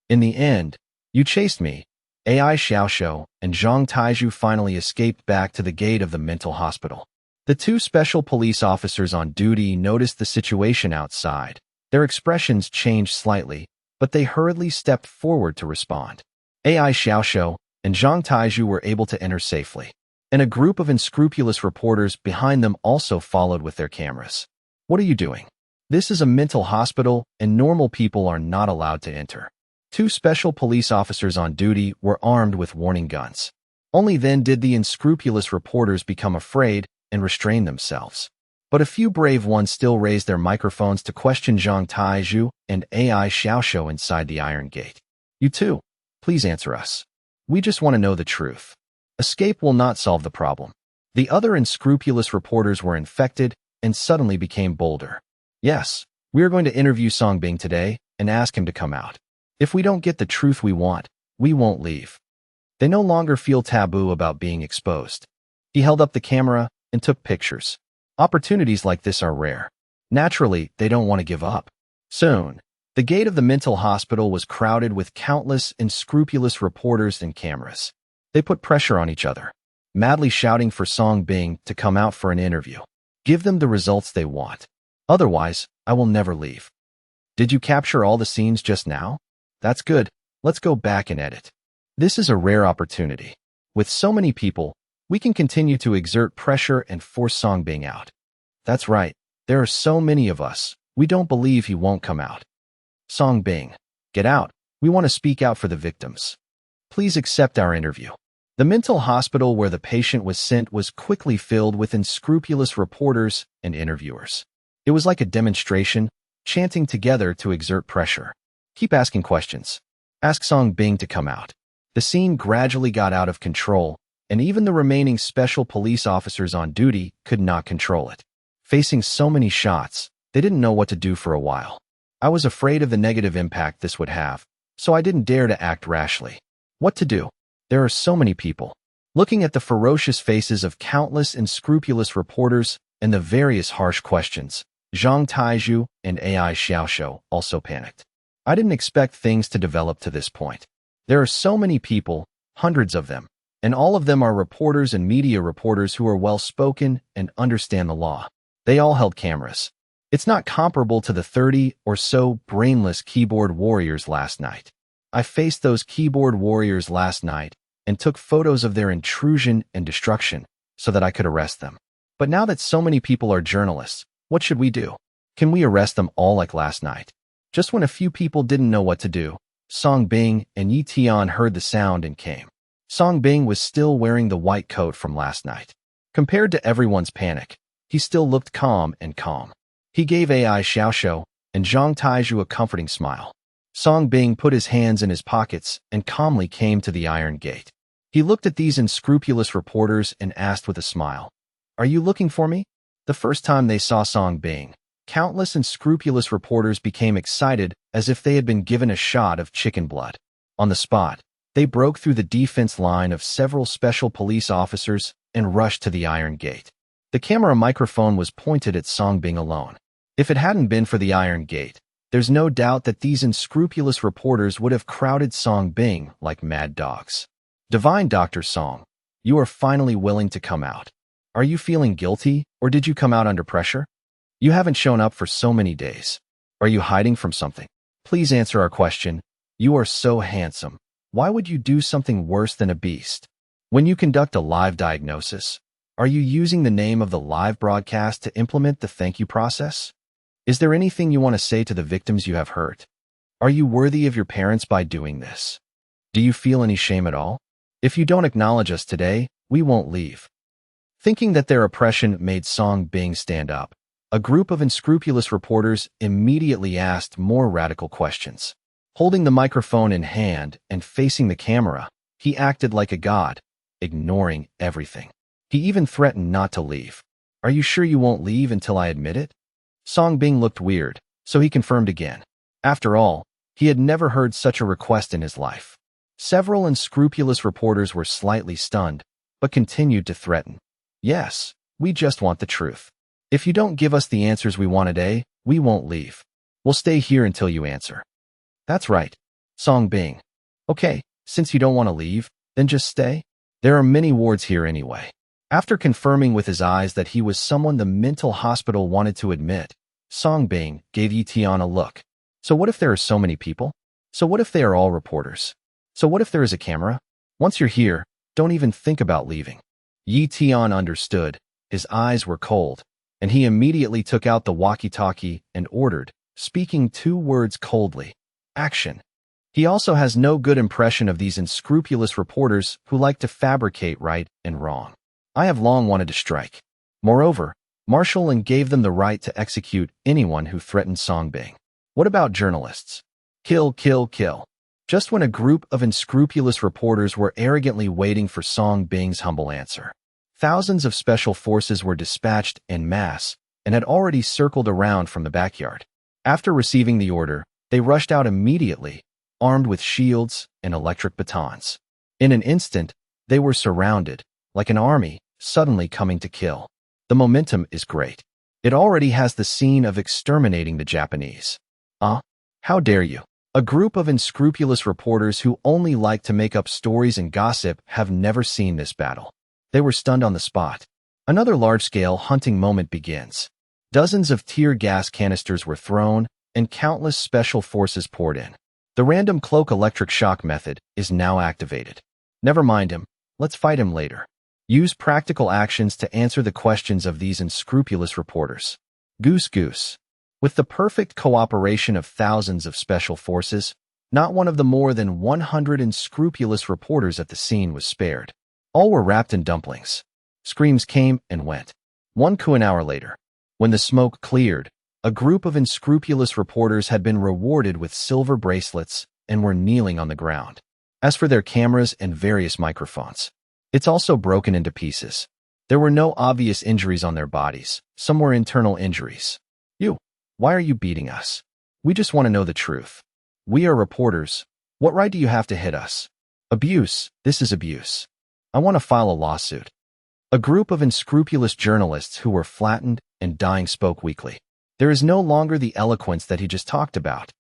A: In the end, you chased me. AI Xiaoxiu and Zhang Taizhu finally escaped back to the gate of the mental hospital. The two special police officers on duty noticed the situation outside. Their expressions changed slightly, but they hurriedly stepped forward to respond. AI Xiaoxiu and Zhang Taizhu were able to enter safely, and a group of unscrupulous reporters behind them also followed with their cameras. What are you doing? This is a mental hospital, and normal people are not allowed to enter. Two special police officers on duty were armed with warning guns. Only then did the unscrupulous reporters become afraid and restrain themselves. But a few brave ones still raised their microphones to question Zhang Taizhu and AI Xiaoxiu inside the Iron Gate. You too, please answer us. We just want to know the truth. Escape will not solve the problem. The other unscrupulous reporters were infected and suddenly became bolder. Yes, we are going to interview Song Bing today and ask him to come out. If we don't get the truth we want, we won't leave. They no longer feel taboo about being exposed. He held up the camera and took pictures. Opportunities like this are rare. Naturally, they don't want to give up. Soon, the gate of the mental hospital was crowded with countless unscrupulous reporters and cameras. They put pressure on each other, madly shouting for Song Bing to come out for an interview. Give them the results they want. Otherwise, I will never leave. Did you capture all the scenes just now? That's good. Let's go back and edit. This is a rare opportunity. With so many people, we can continue to exert pressure and force Song Bing out. That's right. There are so many of us. We don't believe he won't come out. Song Bing, get out. We want to speak out for the victims. Please accept our interview. The mental hospital where the patient was sent was quickly filled with unscrupulous reporters and interviewers. It was like a demonstration, chanting together to exert pressure. Keep asking questions. Ask Song Bing to come out. The scene gradually got out of control, and even the remaining special police officers on duty could not control it. Facing so many shots, they didn't know what to do for a while. I was afraid of the negative impact this would have, so I didn't dare to act rashly. What to do? There are so many people. Looking at the ferocious faces of countless unscrupulous reporters and the various harsh questions, Zhang Taizhu and AI Xiaoxiu also panicked. I didn't expect things to develop to this point. There are so many people, hundreds of them, and all of them are reporters and media reporters who are well-spoken and understand the law. They all held cameras. It's not comparable to the 30 or so brainless keyboard warriors last night. I faced those keyboard warriors last night and took photos of their intrusion and destruction so that I could arrest them. But now that so many people are journalists, what should we do? Can we arrest them all like last night? Just when a few people didn't know what to do, Song Bing and Yi Tian heard the sound and came. Song Bing was still wearing the white coat from last night. Compared to everyone's panic, he still looked calm and calm. He gave AI Xiaoxiu and Zhang Taizhu a comforting smile. Song Bing put his hands in his pockets and calmly came to the Iron Gate. He looked at these unscrupulous reporters and asked with a smile, "Are you looking for me?" The first time they saw Song Bing, countless unscrupulous reporters became excited as if they had been given a shot of chicken blood. On the spot, They broke through the defense line of several special police officers and rushed to the iron gate. The camera microphone was pointed at Songbing alone. If it hadn't been for the iron gate, there's no doubt that these unscrupulous reporters would have crowded Songbing like mad dogs. Divine Dr. Song, you are finally willing to come out. Are you feeling guilty, or did you come out under pressure? You haven't shown up for so many days. Are you hiding from something? Please answer our question. You are so handsome. Why would you do something worse than a beast? When you conduct a live diagnosis, are you using the name of the live broadcast to implement the thank you process? Is there anything you want to say to the victims you have hurt? Are you worthy of your parents by doing this? Do you feel any shame at all? If you don't acknowledge us today, we won't leave. Thinking that their oppression made Songbing stand up, a group of unscrupulous reporters immediately asked more radical questions. Holding the microphone in hand and facing the camera, he acted like a god, ignoring everything. He even threatened not to leave. Are you sure you won't leave until I admit it? Songbing looked weird, so he confirmed again. After all, he had never heard such a request in his life. Several unscrupulous reporters were slightly stunned, but continued to threaten. Yes, we just want the truth. If you don't give us the answers we want today, we won't leave. We'll stay here until you answer. That's right. Songbing. Okay, since you don't want to leave, then just stay. There are many wards here anyway. After confirming with his eyes that he was someone the mental hospital wanted to admit, Songbing gave Yi Tian a look. So what if there are so many people? So what if they are all reporters? So what if there is a camera? Once you're here, don't even think about leaving. Yi Tian understood. His eyes were cold, and he immediately took out the walkie-talkie and ordered, speaking 2 words coldly. Action. He also has no good impression of these unscrupulous reporters who like to fabricate right and wrong. I have long wanted to strike. Moreover, marshal and gave them the right to execute anyone who threatened Songbing. What about journalists? Kill, kill, kill. Just when a group of unscrupulous reporters were arrogantly waiting for Songbing's humble answer, thousands of special forces were dispatched en masse and had already circled around from the backyard. After receiving the order, they rushed out immediately, armed with shields and electric batons. In an instant, they were surrounded, like an army suddenly coming to kill. The momentum is great. It already has the scene of exterminating the Japanese. How dare you? A group of unscrupulous reporters who only like to make up stories and gossip have never seen this battle. They were stunned on the spot. Another large-scale hunting moment begins. Dozens of tear gas canisters were thrown, and countless special forces poured in. The random cloak electric shock method is now activated. Never mind him. Let's fight him later. Use practical actions to answer the questions of these unscrupulous reporters. Goose goose. With the perfect cooperation of thousands of special forces, not one of the more than 100 unscrupulous reporters at the scene was spared. All were wrapped in dumplings. Screams came and went. 1 hour later, when the smoke cleared, a group of unscrupulous reporters had been rewarded with silver bracelets and were kneeling on the ground. As for their cameras and various microphones, it's also broken into pieces. There were no obvious injuries on their bodies. Some were internal injuries. Why are you beating us? We just want to know the truth. We are reporters. What right do you have to hit us? Abuse. This is abuse. I want to file a lawsuit. A group of unscrupulous journalists who were flattened and dying spoke weakly. There is no longer the eloquence that he just talked about.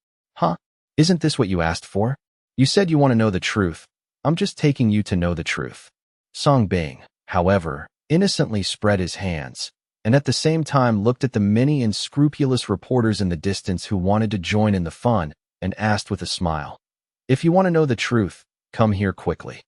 A: Isn't this what you asked for? You said you want to know the truth. I'm just taking you to know the truth. Songbing, however, innocently spread his hands, and at the same time looked at the many unscrupulous reporters in the distance who wanted to join in the fun, and asked with a smile, "If you want to know the truth, come here quickly."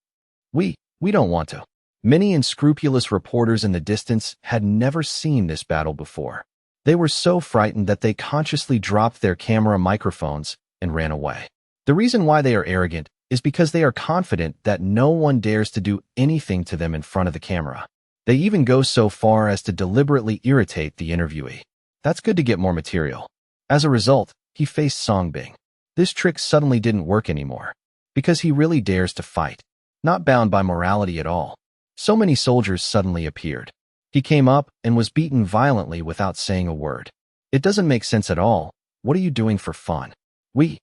A: We don't want to. Many unscrupulous reporters in the distance had never seen this battle before. They were so frightened that they consciously dropped their camera microphones and ran away. The reason why they are arrogant is because they are confident that no one dares to do anything to them in front of the camera. They even go so far as to deliberately irritate the interviewee. That's good to get more material. As a result, he faced Songbing. This trick suddenly didn't work anymore, because he really dares to fight, not bound by morality at all. So many soldiers suddenly appeared. He came up and was beaten violently without saying a word. It doesn't make sense at all. What are you doing for fun? We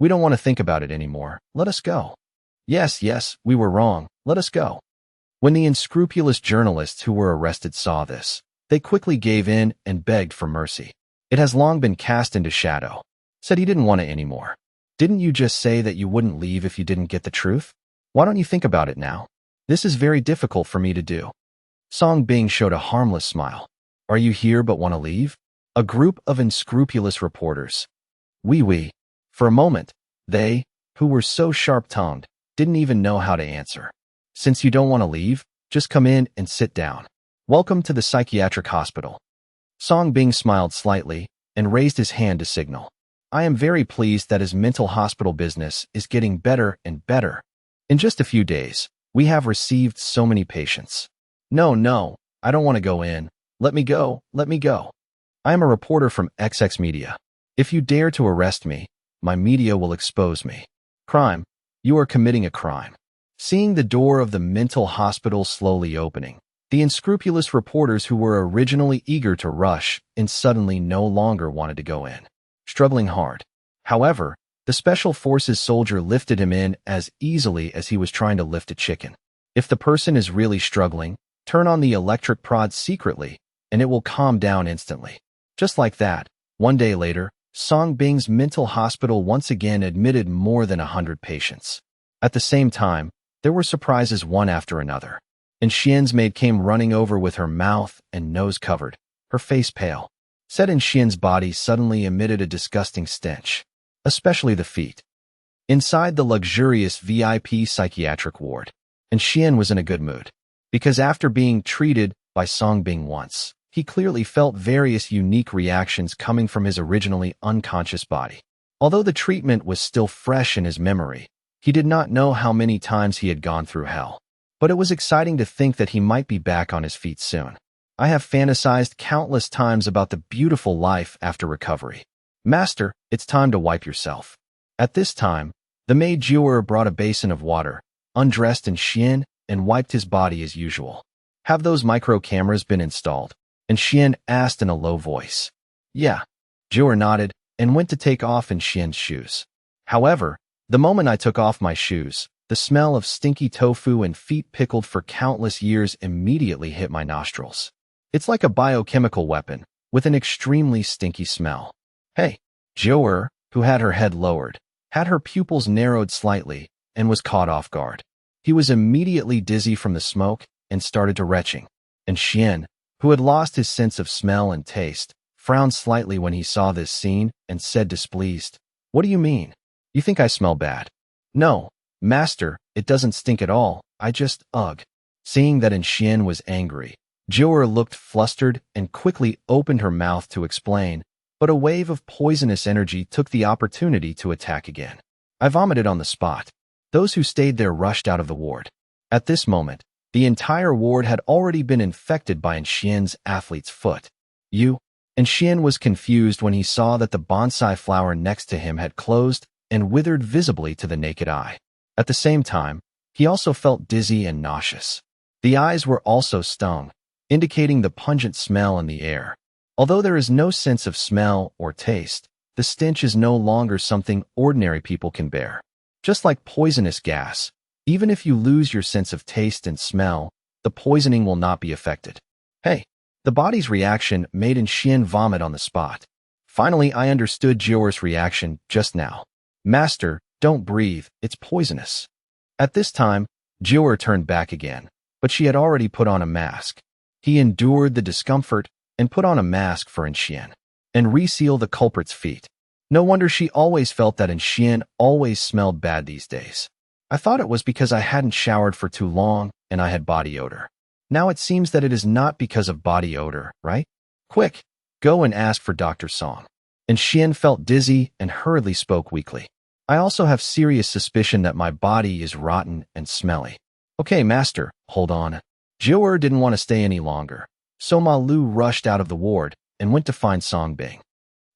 A: don't want to think about it anymore. Let us go. Yes, yes, we were wrong. Let us go. When the unscrupulous journalists who were arrested saw this, they quickly gave in and begged for mercy. It has long been cast into shadow. Said he didn't want it anymore. Didn't you just say that you wouldn't leave if you didn't get the truth? Why don't you think about it now? This is very difficult for me to do. Song Bing showed a harmless smile. Are you here but want to leave? A group of unscrupulous reporters. Oui. For a moment, they, who were so sharp-tongued, didn't even know how to answer. Since you don't want to leave, just come in and sit down. Welcome to the psychiatric hospital. Song Bing smiled slightly and raised his hand to signal. I am very pleased that his mental hospital business is getting better and better. In just a few days, we have received so many patients. No, I don't want to go in. Let me go. I am a reporter from XX Media. If you dare to arrest me, my media will expose me. Crime. You are committing a crime. Seeing the door of the mental hospital slowly opening, the unscrupulous reporters who were originally eager to rush and suddenly no longer wanted to go in. Struggling hard. However, the Special Forces soldier lifted him in as easily as he was trying to lift a chicken. If the person is really struggling, turn on the electric prod secretly, and it will calm down instantly. Just like that, one day later, Song Bing's mental hospital once again admitted more than 100 patients. At the same time, there were surprises one after another. And Xian's maid came running over with her mouth and nose covered, her face pale. Said in Xian's body suddenly emitted a disgusting stench, especially the feet. Inside the luxurious VIP psychiatric ward, and Xian was in a good mood, because after being treated by Song Bing once, he clearly felt various unique reactions coming from his originally unconscious body. Although the treatment was still fresh in his memory, he did not know how many times he had gone through hell. But it was exciting to think that he might be back on his feet soon. I have fantasized countless times about the beautiful life after recovery. Master, it's time to wipe yourself. At this time, the maid Jewer brought a basin of water, undressed in Xian, and wiped his body as usual. Have those micro cameras been installed? And Xian asked in a low voice. Yeah. Jewer nodded and went to take off in Xian's shoes. However, the moment I took off my shoes, the smell of stinky tofu and feet pickled for countless years immediately hit my nostrils. It's like a biochemical weapon, with an extremely stinky smell. Hey, Jewer, who had her head lowered, had her pupils narrowed slightly, and was caught off guard. He was immediately dizzy from the smoke and started to retching. And Xian, who had lost his sense of smell and taste, frowned slightly when he saw this scene and said displeased, What do you mean? You think I smell bad? No, Master, it doesn't stink at all, I just, ugh. Seeing that Xian was angry, Jewer looked flustered and quickly opened her mouth to explain, but a wave of poisonous energy took the opportunity to attack again. I vomited on the spot. Those who stayed there rushed out of the ward. At this moment, the entire ward had already been infected by Xian's athlete's foot. And Xian was confused when he saw that the bonsai flower next to him had closed and withered visibly to the naked eye. At the same time, he also felt dizzy and nauseous. The eyes were also stung, indicating the pungent smell in the air. Although there is no sense of smell or taste, the stench is no longer something ordinary people can bear. Just like poisonous gas, even if you lose your sense of taste and smell, the poisoning will not be affected. Hey, the body's reaction made Xian vomit on the spot. Finally, I understood Jewer's reaction just now. Master, don't breathe, it's poisonous. At this time, Jewer turned back again, but she had already put on a mask. He endured the discomfort and put on a mask for Xian, and resealed the culprit's feet. No wonder she always felt that Xian always smelled bad these days. I thought it was because I hadn't showered for too long and I had body odor. Now it seems that it is not because of body odor, right? Quick, go and ask for Dr. Song. And Xian felt dizzy and hurriedly spoke weakly. I also have serious suspicion that my body is rotten and smelly. Okay, Master, hold on. Jewer didn't want to stay any longer, so Ma Lu rushed out of the ward and went to find Song Bing.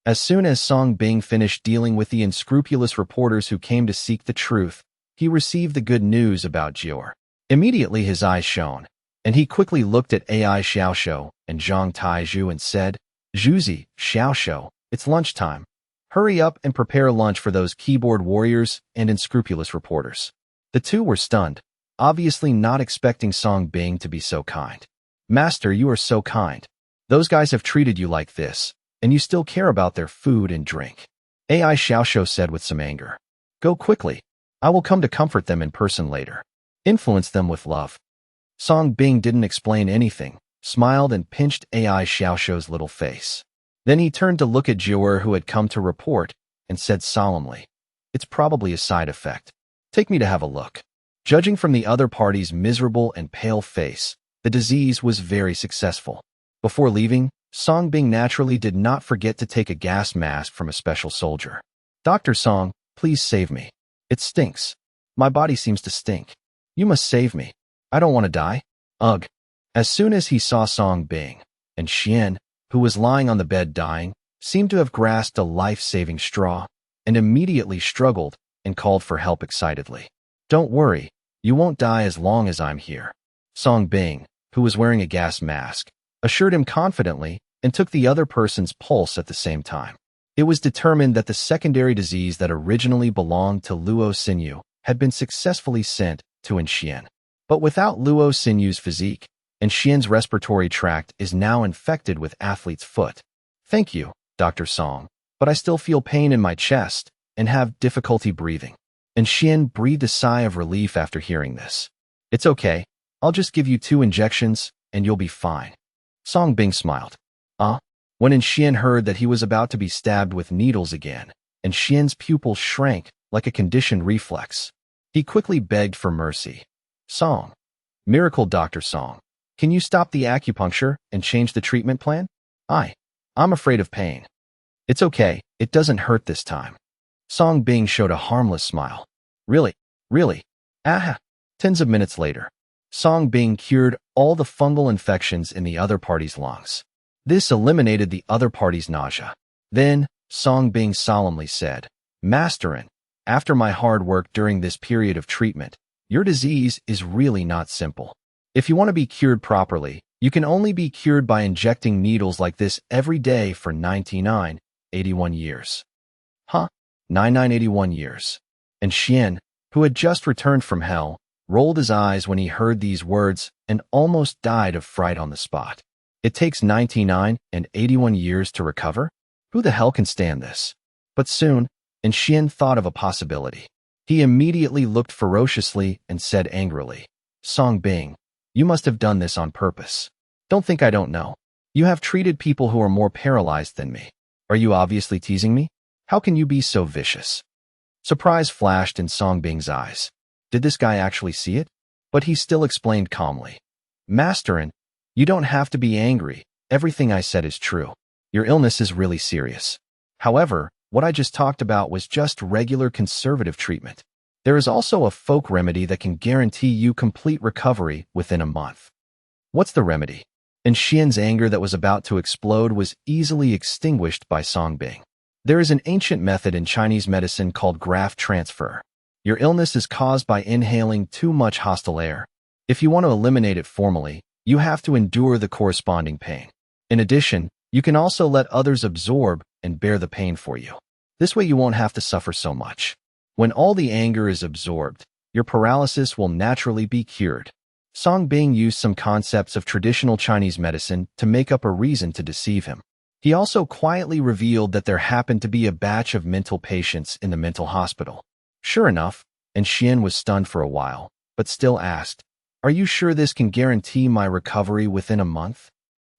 A: As soon as Song Bing finished dealing with the unscrupulous reporters who came to seek the truth, he received the good news about Jewer. Immediately his eyes shone, and he quickly looked at AI Xiaoshou and Zhang Taizhu and said, Zhuzi, Xiaoshou, it's lunchtime. Hurry up and prepare lunch for those keyboard warriors and unscrupulous reporters. The two were stunned, obviously not expecting Song Bing to be so kind. Master, you are so kind. Those guys have treated you like this, and you still care about their food and drink. AI Xiaoshu said with some anger. Go quickly. I will come to comfort them in person later. Influence them with love. Song Bing didn't explain anything, smiled and pinched AI Xiaoshu's little face. Then he turned to look at Jiu'er, who had come to report, and said solemnly, It's probably a side effect. Take me to have a look. Judging from the other party's miserable and pale face, the disease was very successful. Before leaving, Song Bing naturally did not forget to take a gas mask from a special soldier. Dr. Song, please save me. It stinks. My body seems to stink. You must save me. I don't want to die. Ugh. As soon as he saw Song Bing, and Xian, who was lying on the bed dying, seemed to have grasped a life-saving straw, and immediately struggled and called for help excitedly. Don't worry, you won't die as long as I'm here. Song Bing, who was wearing a gas mask, assured him confidently and took the other person's pulse at the same time. It was determined that the secondary disease that originally belonged to Luo Xinyu had been successfully sent to Xian. But without Luo Xinyu's physique, Xian's respiratory tract is now infected with athlete's foot. Thank you, Dr. Song, but I still feel pain in my chest and have difficulty breathing. Xian breathed a sigh of relief after hearing this. It's okay. I'll just give you 2 injections and you'll be fine. Song Bing smiled. When Xian heard that he was about to be stabbed with needles again, Xian's pupils shrank like a conditioned reflex. He quickly begged for mercy. Song. Miracle Dr. Song. Can you stop the acupuncture and change the treatment plan? I'm afraid of pain. It's okay, it doesn't hurt this time. Song Bing showed a harmless smile. Really? Really? Aha! Tens of minutes later, Song Bing cured all the fungal infections in the other party's lungs. This eliminated the other party's nausea. Then, Song Bing solemnly said, Masterin, after my hard work during this period of treatment, your disease is really not simple. If you want to be cured properly, you can only be cured by injecting needles like this every day for 81 years. 81 years. And Xian, who had just returned from hell, rolled his eyes when he heard these words and almost died of fright on the spot. It takes 81 years to recover? Who the hell can stand this? But soon, Xian thought of a possibility. He immediately looked ferociously and said angrily, Song Bing, you must have done this on purpose. Don't think I don't know. You have treated people who are more paralyzed than me. Are you obviously teasing me? How can you be so vicious? Surprise flashed in Song Bing's eyes. Did this guy actually see it? But he still explained calmly. Masterin, you don't have to be angry. Everything I said is true. Your illness is really serious. However, what I just talked about was just regular conservative treatment. There is also a folk remedy that can guarantee you complete recovery within a month. What's the remedy? Xian's anger that was about to explode was easily extinguished by Song Bing. There is an ancient method in Chinese medicine called graft transfer. Your illness is caused by inhaling too much hostile air. If you want to eliminate it formally, you have to endure the corresponding pain. In addition, you can also let others absorb and bear the pain for you. This way you won't have to suffer so much. When all the anger is absorbed, your paralysis will naturally be cured. Song Bing used some concepts of traditional Chinese medicine to make up a reason to deceive him. He also quietly revealed that there happened to be a batch of mental patients in the mental hospital. Sure enough, Xian was stunned for a while, but still asked, Are you sure this can guarantee my recovery within a month?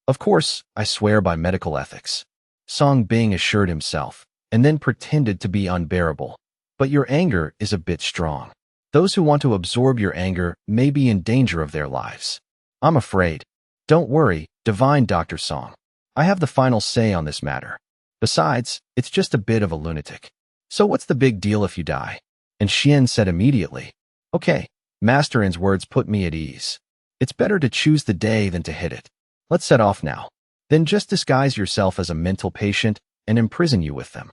A: Of course, I swear by medical ethics. Song Bing assured himself, and then pretended to be unbearable. But your anger is a bit strong. Those who want to absorb your anger may be in danger of their lives. I'm afraid. Don't worry, Divine Dr. Song. I have the final say on this matter. Besides, it's just a bit of a lunatic. So what's the big deal if you die? Xian said immediately, Okay, Masterin's words put me at ease. It's better to choose the day than to hit it. Let's set off now. Then just disguise yourself as a mental patient and imprison you with them.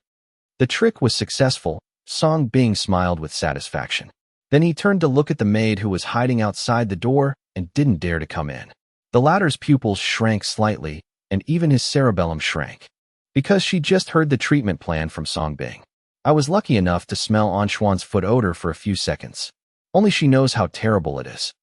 A: The trick was successful. Song Bing smiled with satisfaction. Then he turned to look at the maid who was hiding outside the door and didn't dare to come in. The latter's pupils shrank slightly, and even his cerebellum shrank. Because she just heard the treatment plan from Song Bing. I was lucky enough to smell Anshuan's foot odor for a few seconds. Only she knows how terrible it is.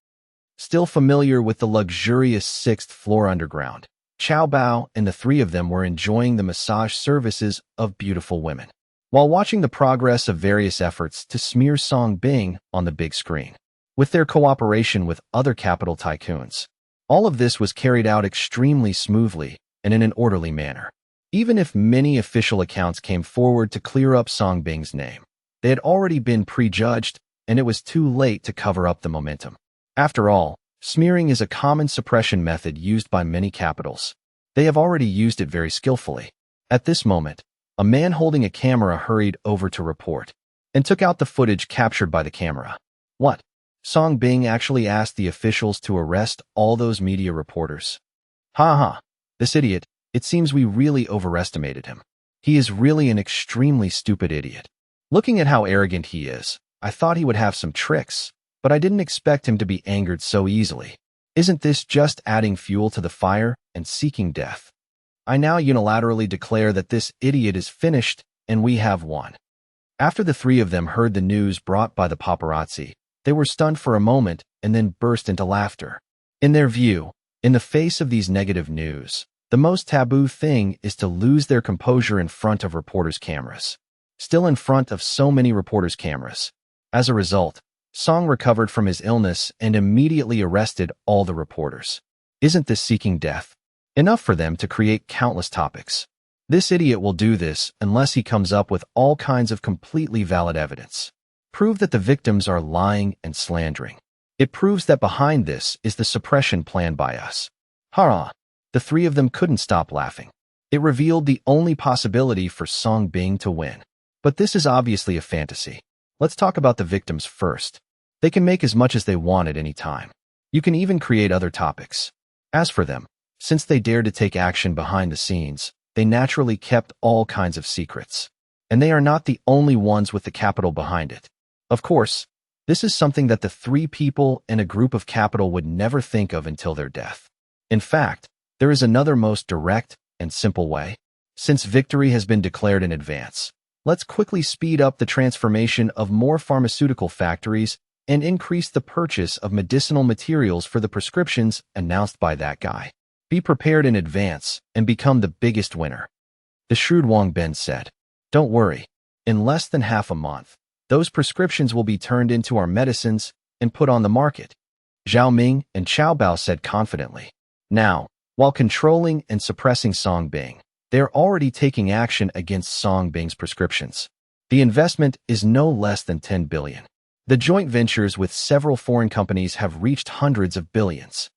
A: Still familiar with the luxurious sixth floor underground, Chow Bao and the three of them were enjoying the massage services of beautiful women, while watching the progress of various efforts to smear Song Bing on the big screen. With their cooperation with other capital tycoons, all of this was carried out extremely smoothly and in an orderly manner. Even if many official accounts came forward to clear up Song Bing's name, they had already been prejudged, and it was too late to cover up the momentum. After all, smearing is a common suppression method used by many capitals. They have already used it very skillfully. At this moment, a man holding a camera hurried over to report and took out the footage captured by the camera. What? Song Bing actually asked the officials to arrest all those media reporters. Ha ha, this idiot, it seems we really overestimated him. He is really an extremely stupid idiot. Looking at how arrogant he is, I thought he would have some tricks, but I didn't expect him to be angered so easily. Isn't this just adding fuel to the fire and seeking death? I now unilaterally declare that this idiot is finished and we have won. After the three of them heard the news brought by the paparazzi, they were stunned for a moment and then burst into laughter. In their view, in the face of these negative news, the most taboo thing is to lose their composure in front of reporters' cameras. Still in front of so many reporters' cameras. As a result, Song recovered from his illness and immediately arrested all the reporters. Isn't this seeking death? Enough for them to create countless topics. This idiot will do this unless he comes up with all kinds of completely valid evidence. Prove that the victims are lying and slandering. It proves that behind this is the suppression planned by us. Hurrah! The three of them couldn't stop laughing. It revealed the only possibility for Song Bing to win. But this is obviously a fantasy. Let's talk about the victims first. They can make as much as they want at any time. You can even create other topics. As for them, since they dared to take action behind the scenes, they naturally kept all kinds of secrets. And they are not the only ones with the capital behind it. Of course, this is something that the three people in a group of capital would never think of until their death. In fact, there is another most direct and simple way. Since victory has been declared in advance, let's quickly speed up the transformation of more pharmaceutical factories and increase the purchase of medicinal materials for the prescriptions announced by that guy. Be prepared in advance and become the biggest winner. The shrewd Wang Ben said, "Don't worry. In less than half a month, those prescriptions will be turned into our medicines and put on the market." Zhao Ming and Chow Bao said confidently. Now, while controlling and suppressing Song Bing, they are already taking action against Song Bing's prescriptions. The investment is no less than 10 billion. The joint ventures with several foreign companies have reached hundreds of billions.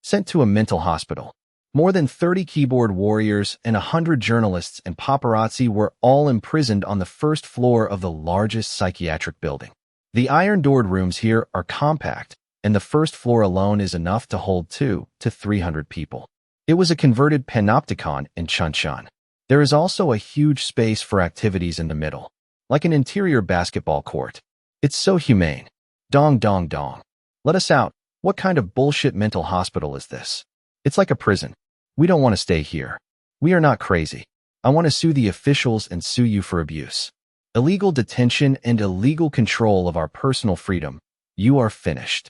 A: Sent to a mental hospital. More than 30 keyboard warriors and 100 journalists and paparazzi were all imprisoned on the first floor of the largest psychiatric building. The iron-doored rooms here are compact, and the first floor alone is enough to hold 200 to 300 people. It was a converted panopticon in Chunshan. There is also a huge space for activities in the middle, like an interior basketball court. It's so humane. Dong dong dong. Let us out. What kind of bullshit mental hospital is this? It's like a prison. We don't want to stay here. We are not crazy. I want to sue the officials and sue you for abuse. Illegal detention and illegal control of our personal freedom. You are finished.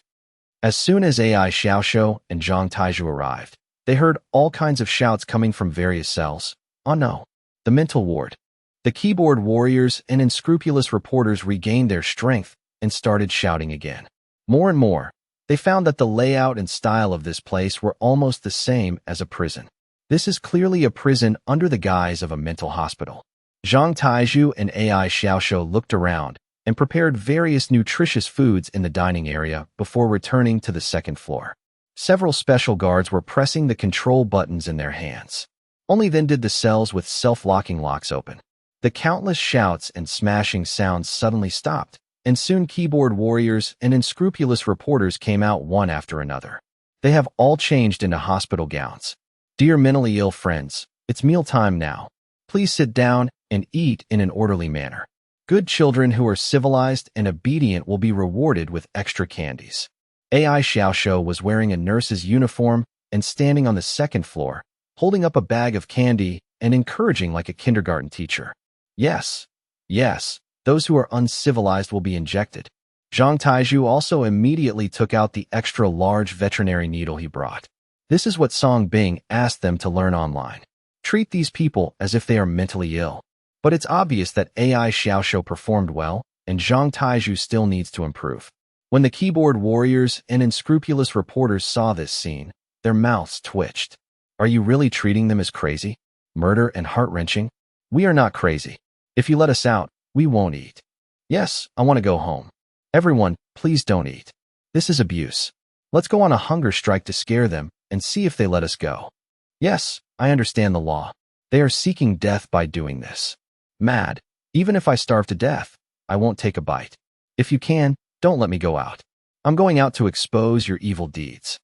A: As soon as AI Xiaoshou and Zhang Taizhu arrived, they heard all kinds of shouts coming from various cells. Oh no. The mental ward. The keyboard warriors and unscrupulous reporters regained their strength and started shouting again. More and more, they found that the layout and style of this place were almost the same as a prison. This is clearly a prison under the guise of a mental hospital. Zhang Taizhu and AI Xiaoshou looked around and prepared various nutritious foods in the dining area before returning to the second floor. Several special guards were pressing the control buttons in their hands. Only then did the cells with self-locking locks open. The countless shouts and smashing sounds suddenly stopped, and soon keyboard warriors and unscrupulous reporters came out one after another. They have all changed into hospital gowns. Dear mentally ill friends, it's mealtime now. Please sit down and eat in an orderly manner. Good children who are civilized and obedient will be rewarded with extra candies. AI Xiaoshou was wearing a nurse's uniform and standing on the second floor, holding up a bag of candy and encouraging like a kindergarten teacher. Yes, those who are uncivilized will be injected. Zhang Taizhu also immediately took out the extra-large veterinary needle he brought. This is what Song Bing asked them to learn online. Treat these people as if they are mentally ill. But it's obvious that AI Xiaoshou performed well, and Zhang Taizhu still needs to improve. When the keyboard warriors and unscrupulous reporters saw this scene, their mouths twitched. Are you really treating them as crazy? Murder and heart-wrenching? We are not crazy. If you let us out, we won't eat. Yes, I want to go home. Everyone, please don't eat. This is abuse. Let's go on a hunger strike to scare them and see if they let us go. Yes, I understand the law. They are seeking death by doing this. Mad. Even if I starve to death, I won't take a bite. If you can, don't let me go out. I'm going out to expose your evil deeds.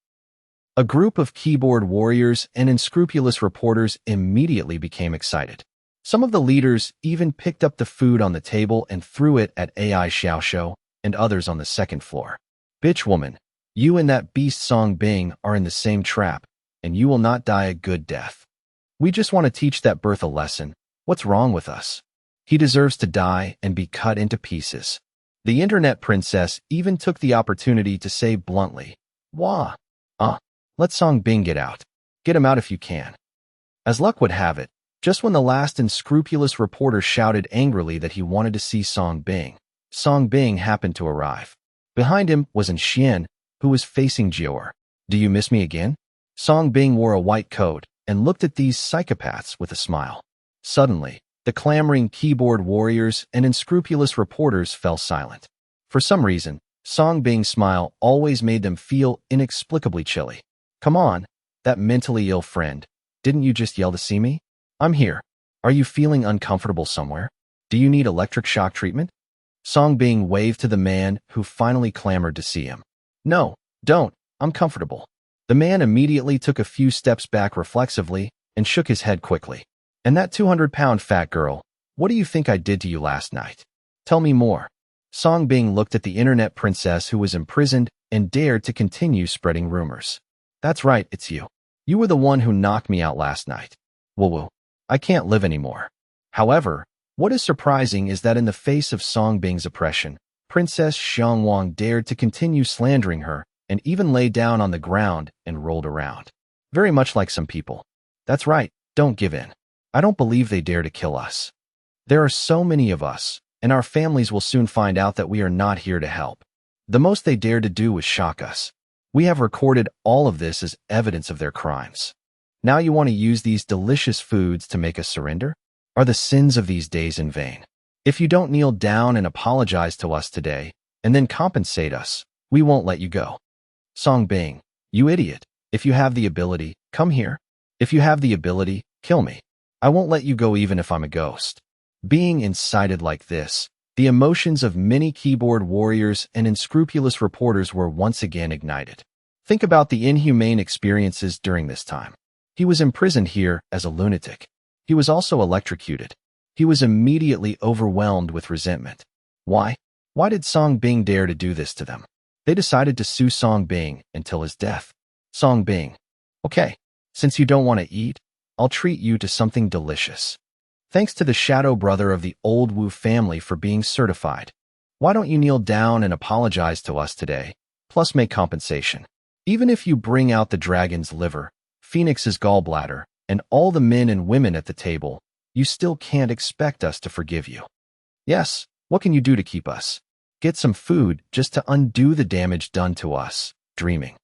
A: A group of keyboard warriors and unscrupulous reporters immediately became excited. Some of the leaders even picked up the food on the table and threw it at AI Xiaoshou and others on the second floor. Bitch woman, you and that beast Song Bing are in the same trap, and you will not die a good death. We just want to teach that Berth a lesson. What's wrong with us? He deserves to die and be cut into pieces. The internet princess even took the opportunity to say bluntly, Wah! Let Song Bing get out. Get him out if you can. As luck would have it, just when the last unscrupulous reporter shouted angrily that he wanted to see Song Bing happened to arrive. Behind him was An Xian, who was facing Jior. Do you miss me again? Song Bing wore a white coat and looked at these psychopaths with a smile. Suddenly, the clamoring keyboard warriors and unscrupulous reporters fell silent. For some reason, Song Bing's smile always made them feel inexplicably chilly. Come on, that mentally ill friend. Didn't you just yell to see me? I'm here. Are you feeling uncomfortable somewhere? Do you need electric shock treatment? Song Bing waved to the man who finally clamored to see him. No, don't. I'm comfortable. The man immediately took a few steps back reflexively and shook his head quickly. And that 200-pound fat girl, what do you think I did to you last night? Tell me more. Song Bing looked at the internet princess who was imprisoned and dared to continue spreading rumors. That's right, it's you. You were the one who knocked me out last night. Woo-woo. I can't live anymore. However, what is surprising is that in the face of Song Bing's oppression, Princess Xiangwang dared to continue slandering her and even lay down on the ground and rolled around. Very much like some people. That's right, don't give in. I don't believe they dare to kill us. There are so many of us, and our families will soon find out that we are not here to help. The most they dared to do was shock us. We have recorded all of this as evidence of their crimes. Now you want to use these delicious foods to make us surrender? Are the sins of these days in vain? If you don't kneel down and apologize to us today, and then compensate us, we won't let you go. Song Bing, you idiot. If you have the ability, come here. If you have the ability, kill me. I won't let you go even if I'm a ghost. Being incited like this, the emotions of many keyboard warriors and unscrupulous reporters were once again ignited. Think about the inhumane experiences during this time. He was imprisoned here as a lunatic. He was also electrocuted. He was immediately overwhelmed with resentment. Why? Why did Song Bing dare to do this to them? They decided to sue Song Bing until his death. Song Bing. Okay, since you don't want to eat, I'll treat you to something delicious. Thanks to the shadow brother of the old Wu family for being certified. Why don't you kneel down and apologize to us today, plus make compensation? Even if you bring out the dragon's liver, Phoenix's gallbladder, and all the men and women at the table, you still can't expect us to forgive you. Yes, what can you do to keep us? Get some food just to undo the damage done to us, dreaming.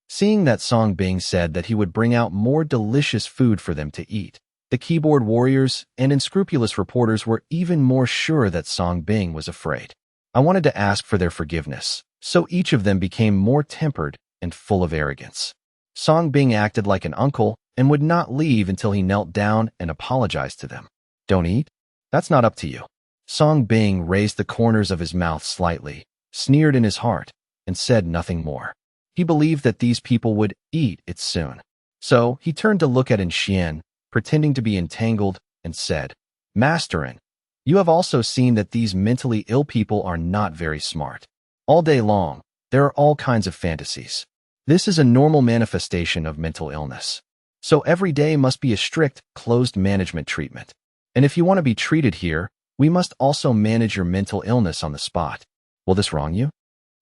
A: Seeing that Song Bing said that he would bring out more delicious food for them to eat, the keyboard warriors and unscrupulous reporters were even more sure that Song Bing was afraid. I wanted to ask for their forgiveness, so each of them became more tempered and full of arrogance. Song Bing acted like an uncle and would not leave until he knelt down and apologized to them. Don't eat? That's not up to you. Song Bing raised the corners of his mouth slightly, sneered in his heart, and said nothing more. He believed that these people would eat it soon. So he turned to look at An Xian, pretending to be entangled, and said, Masterin, you have also seen that these mentally ill people are not very smart. All day long, there are all kinds of fantasies. This is a normal manifestation of mental illness. So every day must be a strict, closed management treatment. And if you want to be treated here, we must also manage your mental illness on the spot. Will this wrong you?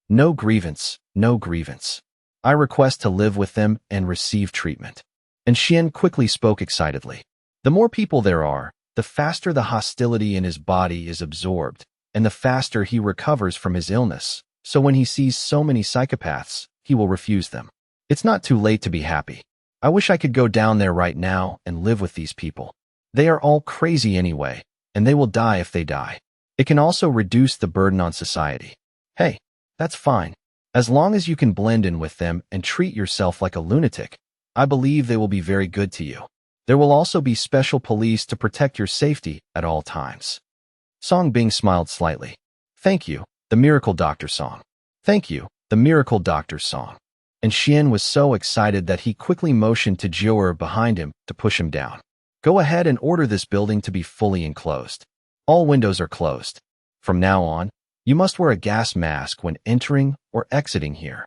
A: No grievance, no grievance. I request to live with them and receive treatment. And Xian quickly spoke excitedly. The more people there are, the faster the hostility in his body is absorbed, and the faster he recovers from his illness. So when he sees so many psychopaths, he will refuse them. It's not too late to be happy. I wish I could go down there right now and live with these people. They are all crazy anyway, and they will die if they die. It can also reduce the burden on society. Hey, that's fine. As long as you can blend in with them and treat yourself like a lunatic, I believe they will be very good to you. There will also be special police to protect your safety at all times. Song Bing smiled slightly. Thank you, the miracle doctor Song. Thank you, the miracle doctor Song. And Xian was so excited that he quickly motioned to Jiu'er behind him to push him down. Go ahead and order this building to be fully enclosed. All windows are closed. From now on, you must wear a gas mask when entering or exiting here.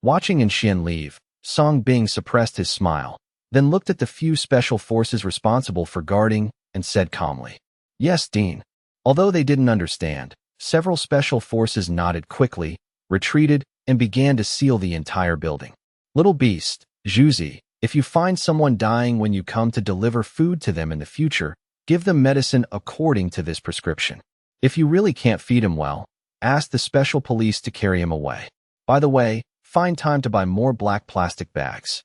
A: Watching Xian leave, Song Bing suppressed his smile, then looked at the few special forces responsible for guarding and said calmly, Yes, Dean. Although they didn't understand, several special forces nodded quickly, retreated, and began to seal the entire building. Little beast, Zhuzi, if you find someone dying when you come to deliver food to them in the future, give them medicine according to this prescription. If you really can't feed him well, ask the special police to carry him away. By the way, find time to buy more black plastic bags.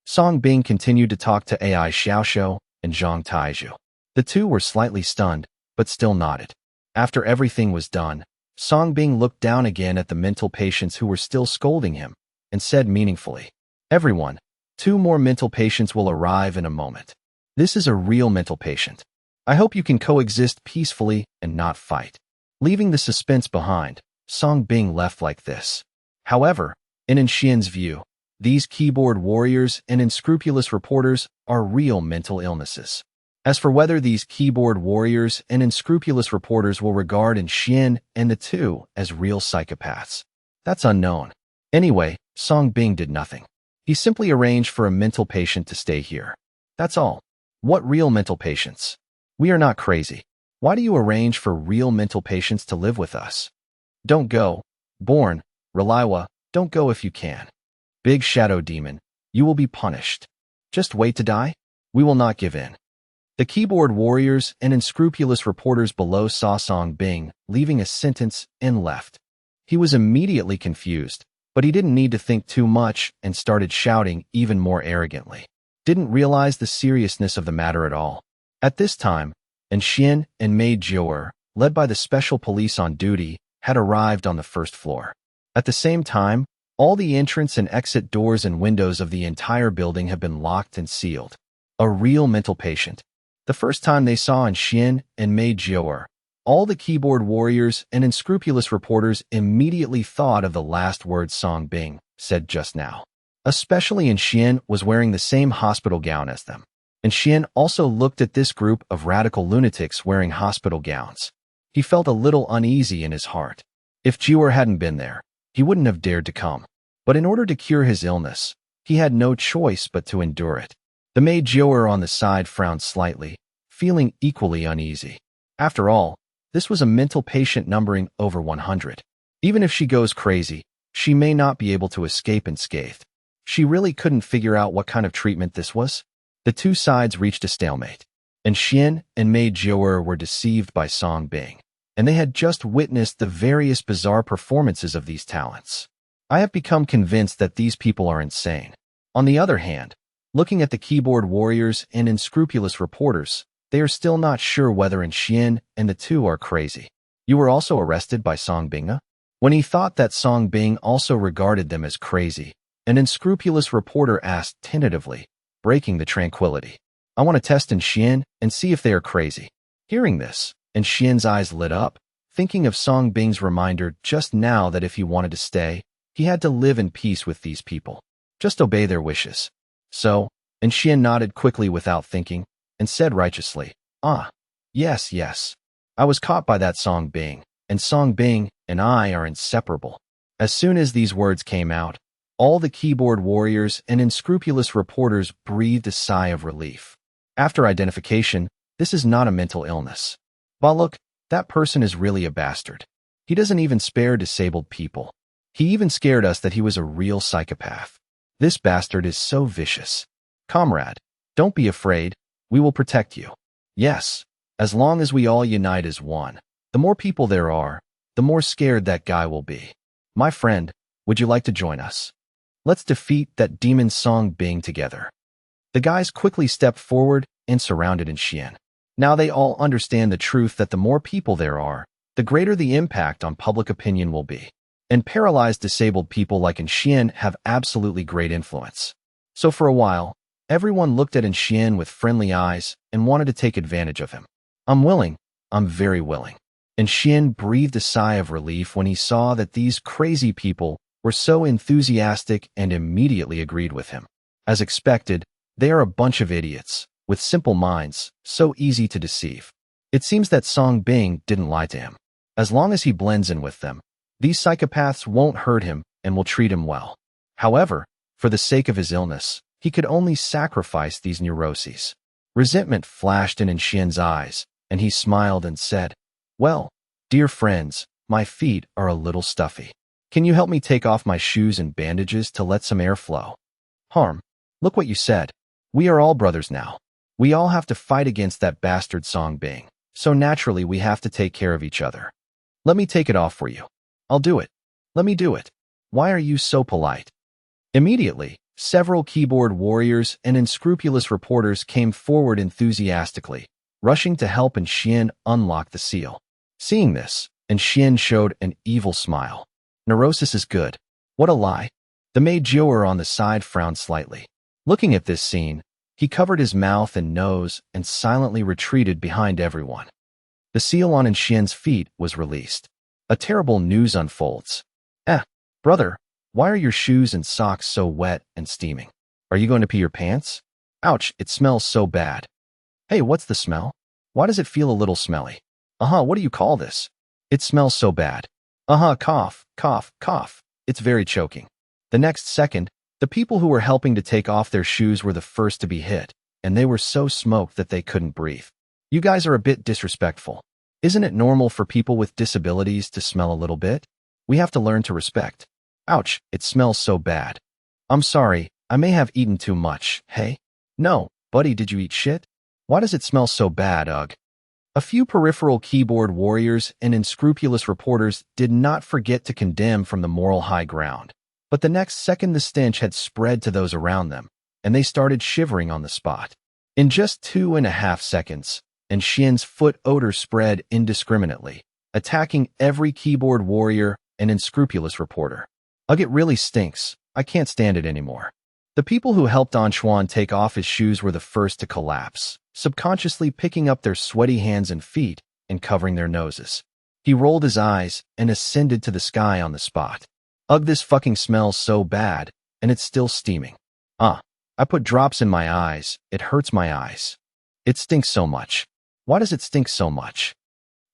A: Song Bing continued to talk to AI Xiaoxiu and Zhang Taizhu. The two were slightly stunned, but still nodded. After everything was done, Song Bing looked down again at the mental patients who were still scolding him and said meaningfully, Everyone, 2 more mental patients will arrive in a moment. This is a real mental patient. I hope you can coexist peacefully and not fight. Leaving the suspense behind, Song Bing left like this. However, in Xian's view, these keyboard warriors and unscrupulous reporters are real mental illnesses. As for whether these keyboard warriors and unscrupulous reporters will regard Xian and the two as real psychopaths, that's unknown. Anyway, Song Bing did nothing. He simply arranged for a mental patient to stay here. That's all. What real mental patients? We are not crazy. Why do you arrange for real mental patients to live with us? Don't go. Born, Reliwa, don't go if you can. Big Shadow Demon, you will be punished. Just wait to die? We will not give in. The keyboard warriors and unscrupulous reporters below saw Song Bing leaving a sentence and left. He was immediately confused, but he didn't need to think too much and started shouting even more arrogantly. Didn't realize the seriousness of the matter at all. At this time, Xian and maid Jiu'er, led by the special police on duty, had arrived on the first floor. At the same time, all the entrance and exit doors and windows of the entire building have been locked and sealed. A real mental patient. The first time they saw Xian and maid Jiu'er, all the keyboard warriors and unscrupulous reporters immediately thought of the last words Song Bing said just now. Especially Xian was wearing the same hospital gown as them. Xian also looked at this group of radical lunatics wearing hospital gowns. He felt a little uneasy in his heart. If Jiu'er hadn't been there, he wouldn't have dared to come. But in order to cure his illness, he had no choice but to endure it. The maid Jiu'er on the side frowned slightly, feeling equally uneasy. After all, this was a mental patient numbering over 100. Even if she goes crazy, she may not be able to escape unscathed. She really couldn't figure out what kind of treatment this was. The two sides reached a stalemate. Xian and maid Jiu'er were deceived by Song Bing, and they had just witnessed the various bizarre performances of these talents. I have become convinced that these people are insane. On the other hand, looking at the keyboard warriors and unscrupulous reporters, they are still not sure whether Xian and the two are crazy. You were also arrested by Song Bing? When he thought that Song Bing also regarded them as crazy, an unscrupulous reporter asked tentatively, breaking the tranquility. I want to test Xian and see if they are crazy. Hearing this, Xian's eyes lit up, thinking of Song Bing's reminder just now that if he wanted to stay, he had to live in peace with these people. Just obey their wishes. So, Xian nodded quickly without thinking, and said righteously, yes. I was caught by that Song Bing, and Song Bing and I are inseparable. As soon as these words came out, all the keyboard warriors and unscrupulous reporters breathed a sigh of relief. After identification, this is not a mental illness. But look, that person is really a bastard. He doesn't even spare disabled people. He even scared us that he was a real psychopath. This bastard is so vicious. Comrade, don't be afraid. We will protect you. Yes, as long as we all unite as one. The more people there are, the more scared that guy will be. My friend, would you like to join us? Let's defeat that demon Song Bing together. The guys quickly stepped forward and surrounded Xian. Now they all understand the truth that the more people there are, the greater the impact on public opinion will be. And paralyzed disabled people like Xian have absolutely great influence. So for a while, everyone looked at Xian with friendly eyes and wanted to take advantage of him. I'm willing. I'm very willing. And Xian breathed a sigh of relief when he saw that these crazy people were so enthusiastic and immediately agreed with him. As expected, they are a bunch of idiots, with simple minds, so easy to deceive. It seems that Song Bing didn't lie to him. As long as he blends in with them, these psychopaths won't hurt him and will treat him well. However, for the sake of his illness, he could only sacrifice these neuroses. Resentment flashed in Xian's eyes, and he smiled and said, "Well, dear friends, my feet are a little stuffy. Can you help me take off my shoes and bandages to let some air flow?" Harm, look what you said. We are all brothers now. We all have to fight against that bastard Song Bing, so naturally we have to take care of each other. Let me take it off for you. I'll do it. Let me do it. Why are you so polite? Immediately, several keyboard warriors and unscrupulous reporters came forward enthusiastically, rushing to help Xian unlock the seal. Seeing this, Xian showed an evil smile. Neurosis is good. What a lie. The maid Joer on the side frowned slightly. Looking at this scene, he covered his mouth and nose and silently retreated behind everyone. The seal on Xian's feet was released. A terrible news unfolds. Brother, why are your shoes and socks so wet and steaming? Are you going to pee your pants? Ouch, it smells so bad. Hey, what's the smell? Why does it feel a little smelly? What do you call this? It smells so bad. Cough, cough, cough. It's very choking. The next second, the people who were helping to take off their shoes were the first to be hit, and they were so smoked that they couldn't breathe. You guys are a bit disrespectful. Isn't it normal for people with disabilities to smell a little bit? We have to learn to respect. Ouch, it smells so bad. I'm sorry, I may have eaten too much, hey? No, buddy, did you eat shit? Why does it smell so bad, ugh? A few peripheral keyboard warriors and unscrupulous reporters did not forget to condemn from the moral high ground. But the next second the stench had spread to those around them, and they started shivering on the spot. In just 2.5 seconds, Xian's foot odor spread indiscriminately, attacking every keyboard warrior and unscrupulous reporter. Ugh, it really stinks. I can't stand it anymore. The people who helped Anchuan take off his shoes were the first to collapse, subconsciously picking up their sweaty hands and feet and covering their noses. He rolled his eyes and ascended to the sky on the spot. Ugh, this fucking smells so bad, and it's still steaming. I put drops in my eyes. It hurts my eyes. It stinks so much. Why does it stink so much?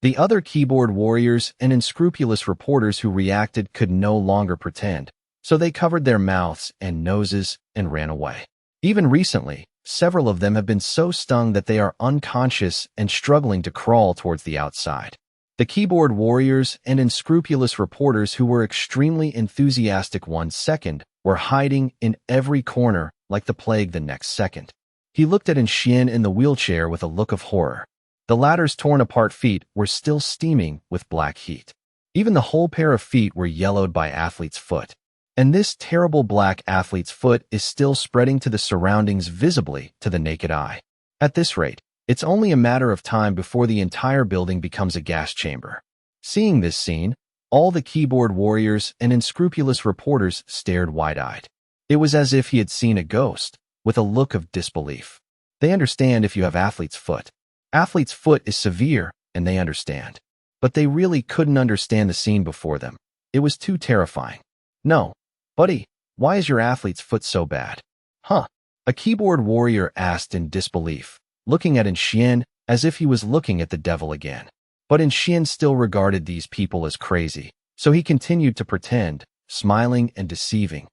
A: The other keyboard warriors and unscrupulous reporters who reacted could no longer pretend, so they covered their mouths and noses and ran away. Even recently, several of them have been so stung that they are unconscious and struggling to crawl towards the outside. The keyboard warriors and unscrupulous reporters who were extremely enthusiastic 1 second were hiding in every corner like the plague the next second. He looked at Xian in the wheelchair with a look of horror. The latter's torn-apart feet were still steaming with black heat. Even the whole pair of feet were yellowed by athlete's foot. And this terrible black athlete's foot is still spreading to the surroundings visibly to the naked eye. At this rate, it's only a matter of time before the entire building becomes a gas chamber. Seeing this scene, all the keyboard warriors and unscrupulous reporters stared wide-eyed. It was as if he had seen a ghost, with a look of disbelief. They understand if you have athlete's foot. Athlete's foot is severe, and they understand. But they really couldn't understand the scene before them. It was too terrifying. No, buddy, why is your athlete's foot so bad? A keyboard warrior asked in disbelief, looking at Xian as if he was looking at the devil again. But Xian still regarded these people as crazy, so he continued to pretend, smiling and deceiving.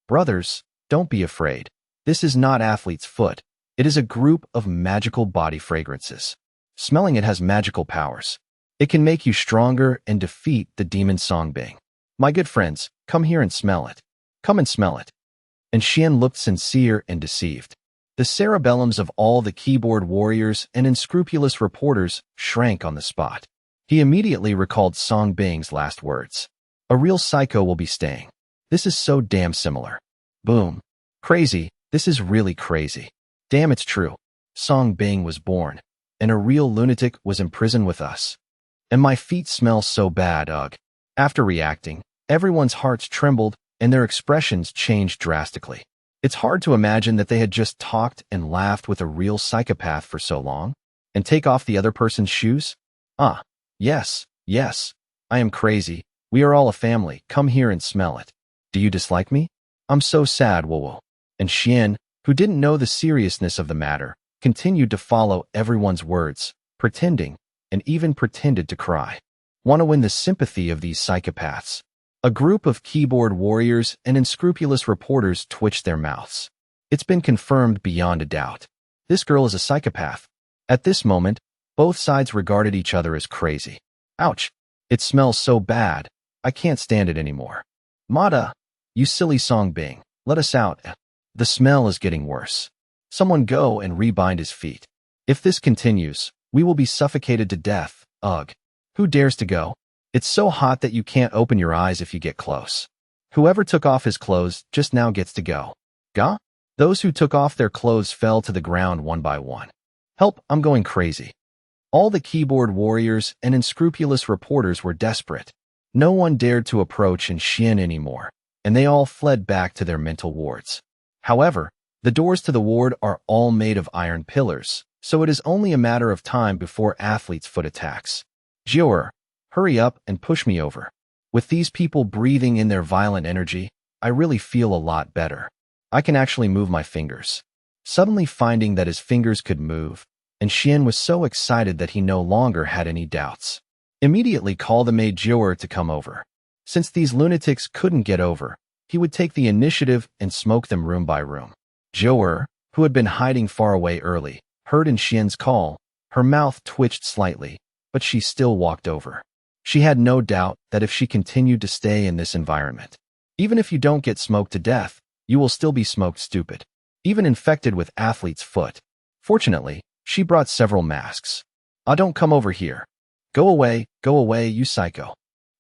A: Brothers, don't be afraid. This is not athlete's foot. It is a group of magical body fragrances. Smelling it has magical powers. It can make you stronger and defeat the demon Songbing. My good friends, come here and smell it. Come and smell it. And Xian looked sincere and deceived. The cerebellums of all the keyboard warriors and unscrupulous reporters shrank on the spot. He immediately recalled Songbing's last words. A real psycho will be staying. This is so damn similar. Boom. Crazy. This is really crazy. Damn, it's true. Songbing was born, and a real lunatic was imprisoned with us. And my feet smell so bad, ugh. After reacting, everyone's hearts trembled and their expressions changed drastically. It's hard to imagine that they had just talked and laughed with a real psychopath for so long, and take off the other person's shoes? Ah, yes, I am crazy. We are all a family. Come here and smell it. Do you dislike me? I'm so sad, Wowo. And Xian, who didn't know the seriousness of the matter, continued to follow everyone's words, pretending, and even pretended to cry. Want to win the sympathy of these psychopaths? A group of keyboard warriors and unscrupulous reporters twitched their mouths. It's been confirmed beyond a doubt. This girl is a psychopath. At this moment, both sides regarded each other as crazy. Ouch! It smells so bad. I can't stand it anymore. Mata! You silly Songbing, let us out. The smell is getting worse. Someone go and rebind his feet. If this continues, we will be suffocated to death. Ugh. Who dares to go? It's so hot that you can't open your eyes if you get close. Whoever took off his clothes just now gets to go. Ga? Those who took off their clothes fell to the ground one by one. Help, I'm going crazy. All the keyboard warriors and unscrupulous reporters were desperate. No one dared to approach Xian anymore, and they all fled back to their mental wards. However, the doors to the ward are all made of iron pillars, so it is only a matter of time before athlete's foot attacks. Jior, hurry up and push me over. With these people breathing in their violent energy, I really feel a lot better. I can actually move my fingers. Suddenly finding that his fingers could move, and Xian was so excited that he no longer had any doubts. Immediately call the maid Jior to come over. Since these lunatics couldn't get over, he would take the initiative and smoke them room by room. Jior, who had been hiding far away early, heard Xian's call. Her mouth twitched slightly, but she still walked over. She had no doubt that if she continued to stay in this environment, even if you don't get smoked to death, you will still be smoked stupid, even infected with athlete's foot. Fortunately, she brought several masks. Don't come over here. Go away, you psycho.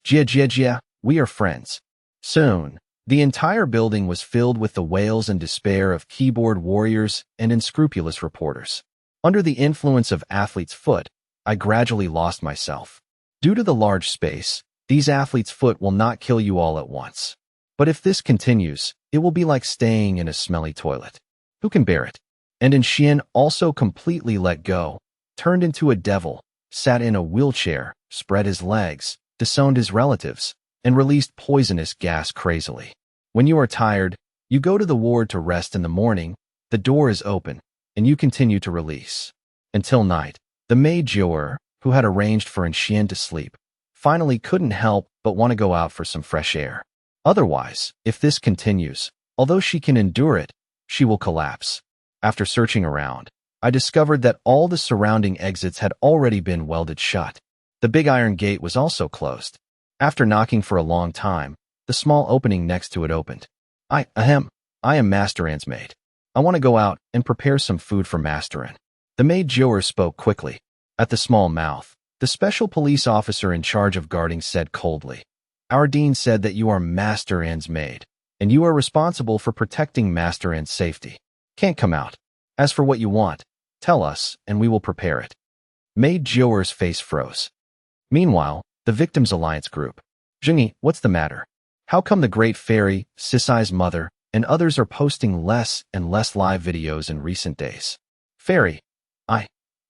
A: Jia, we are friends. Soon, the entire building was filled with the wails and despair of keyboard warriors and unscrupulous reporters. Under the influence of athlete's foot, I gradually lost myself. Due to the large space, these athletes' foot will not kill you all at once. But if this continues, it will be like staying in a smelly toilet. Who can bear it? And Xian also completely let go, turned into a devil, sat in a wheelchair, spread his legs, disowned his relatives, and released poisonous gas crazily. When you are tired, you go to the ward to rest in the morning, the door is open, and you continue to release. Until night, the maid Jior, who had arranged for Xian to sleep, finally couldn't help but want to go out for some fresh air. Otherwise, if this continues, although she can endure it, she will collapse. After searching around, I discovered that all the surrounding exits had already been welded shut. The big iron gate was also closed. After knocking for a long time, the small opening next to it opened. I am Master An's maid. I want to go out and prepare some food for Master An. The maid Jior spoke quickly. At the small mouth, the special police officer in charge of guarding said coldly, "Our dean said that you are Master An's maid, and you are responsible for protecting Master An's safety. Can't come out. As for what you want, tell us, and we will prepare it." Maid Jior's face froze. Meanwhile, the Victims Alliance group. Jingy, what's the matter? How come the Great Fairy, Sisai's mother, and others are posting less and less live videos in recent days? Fairy,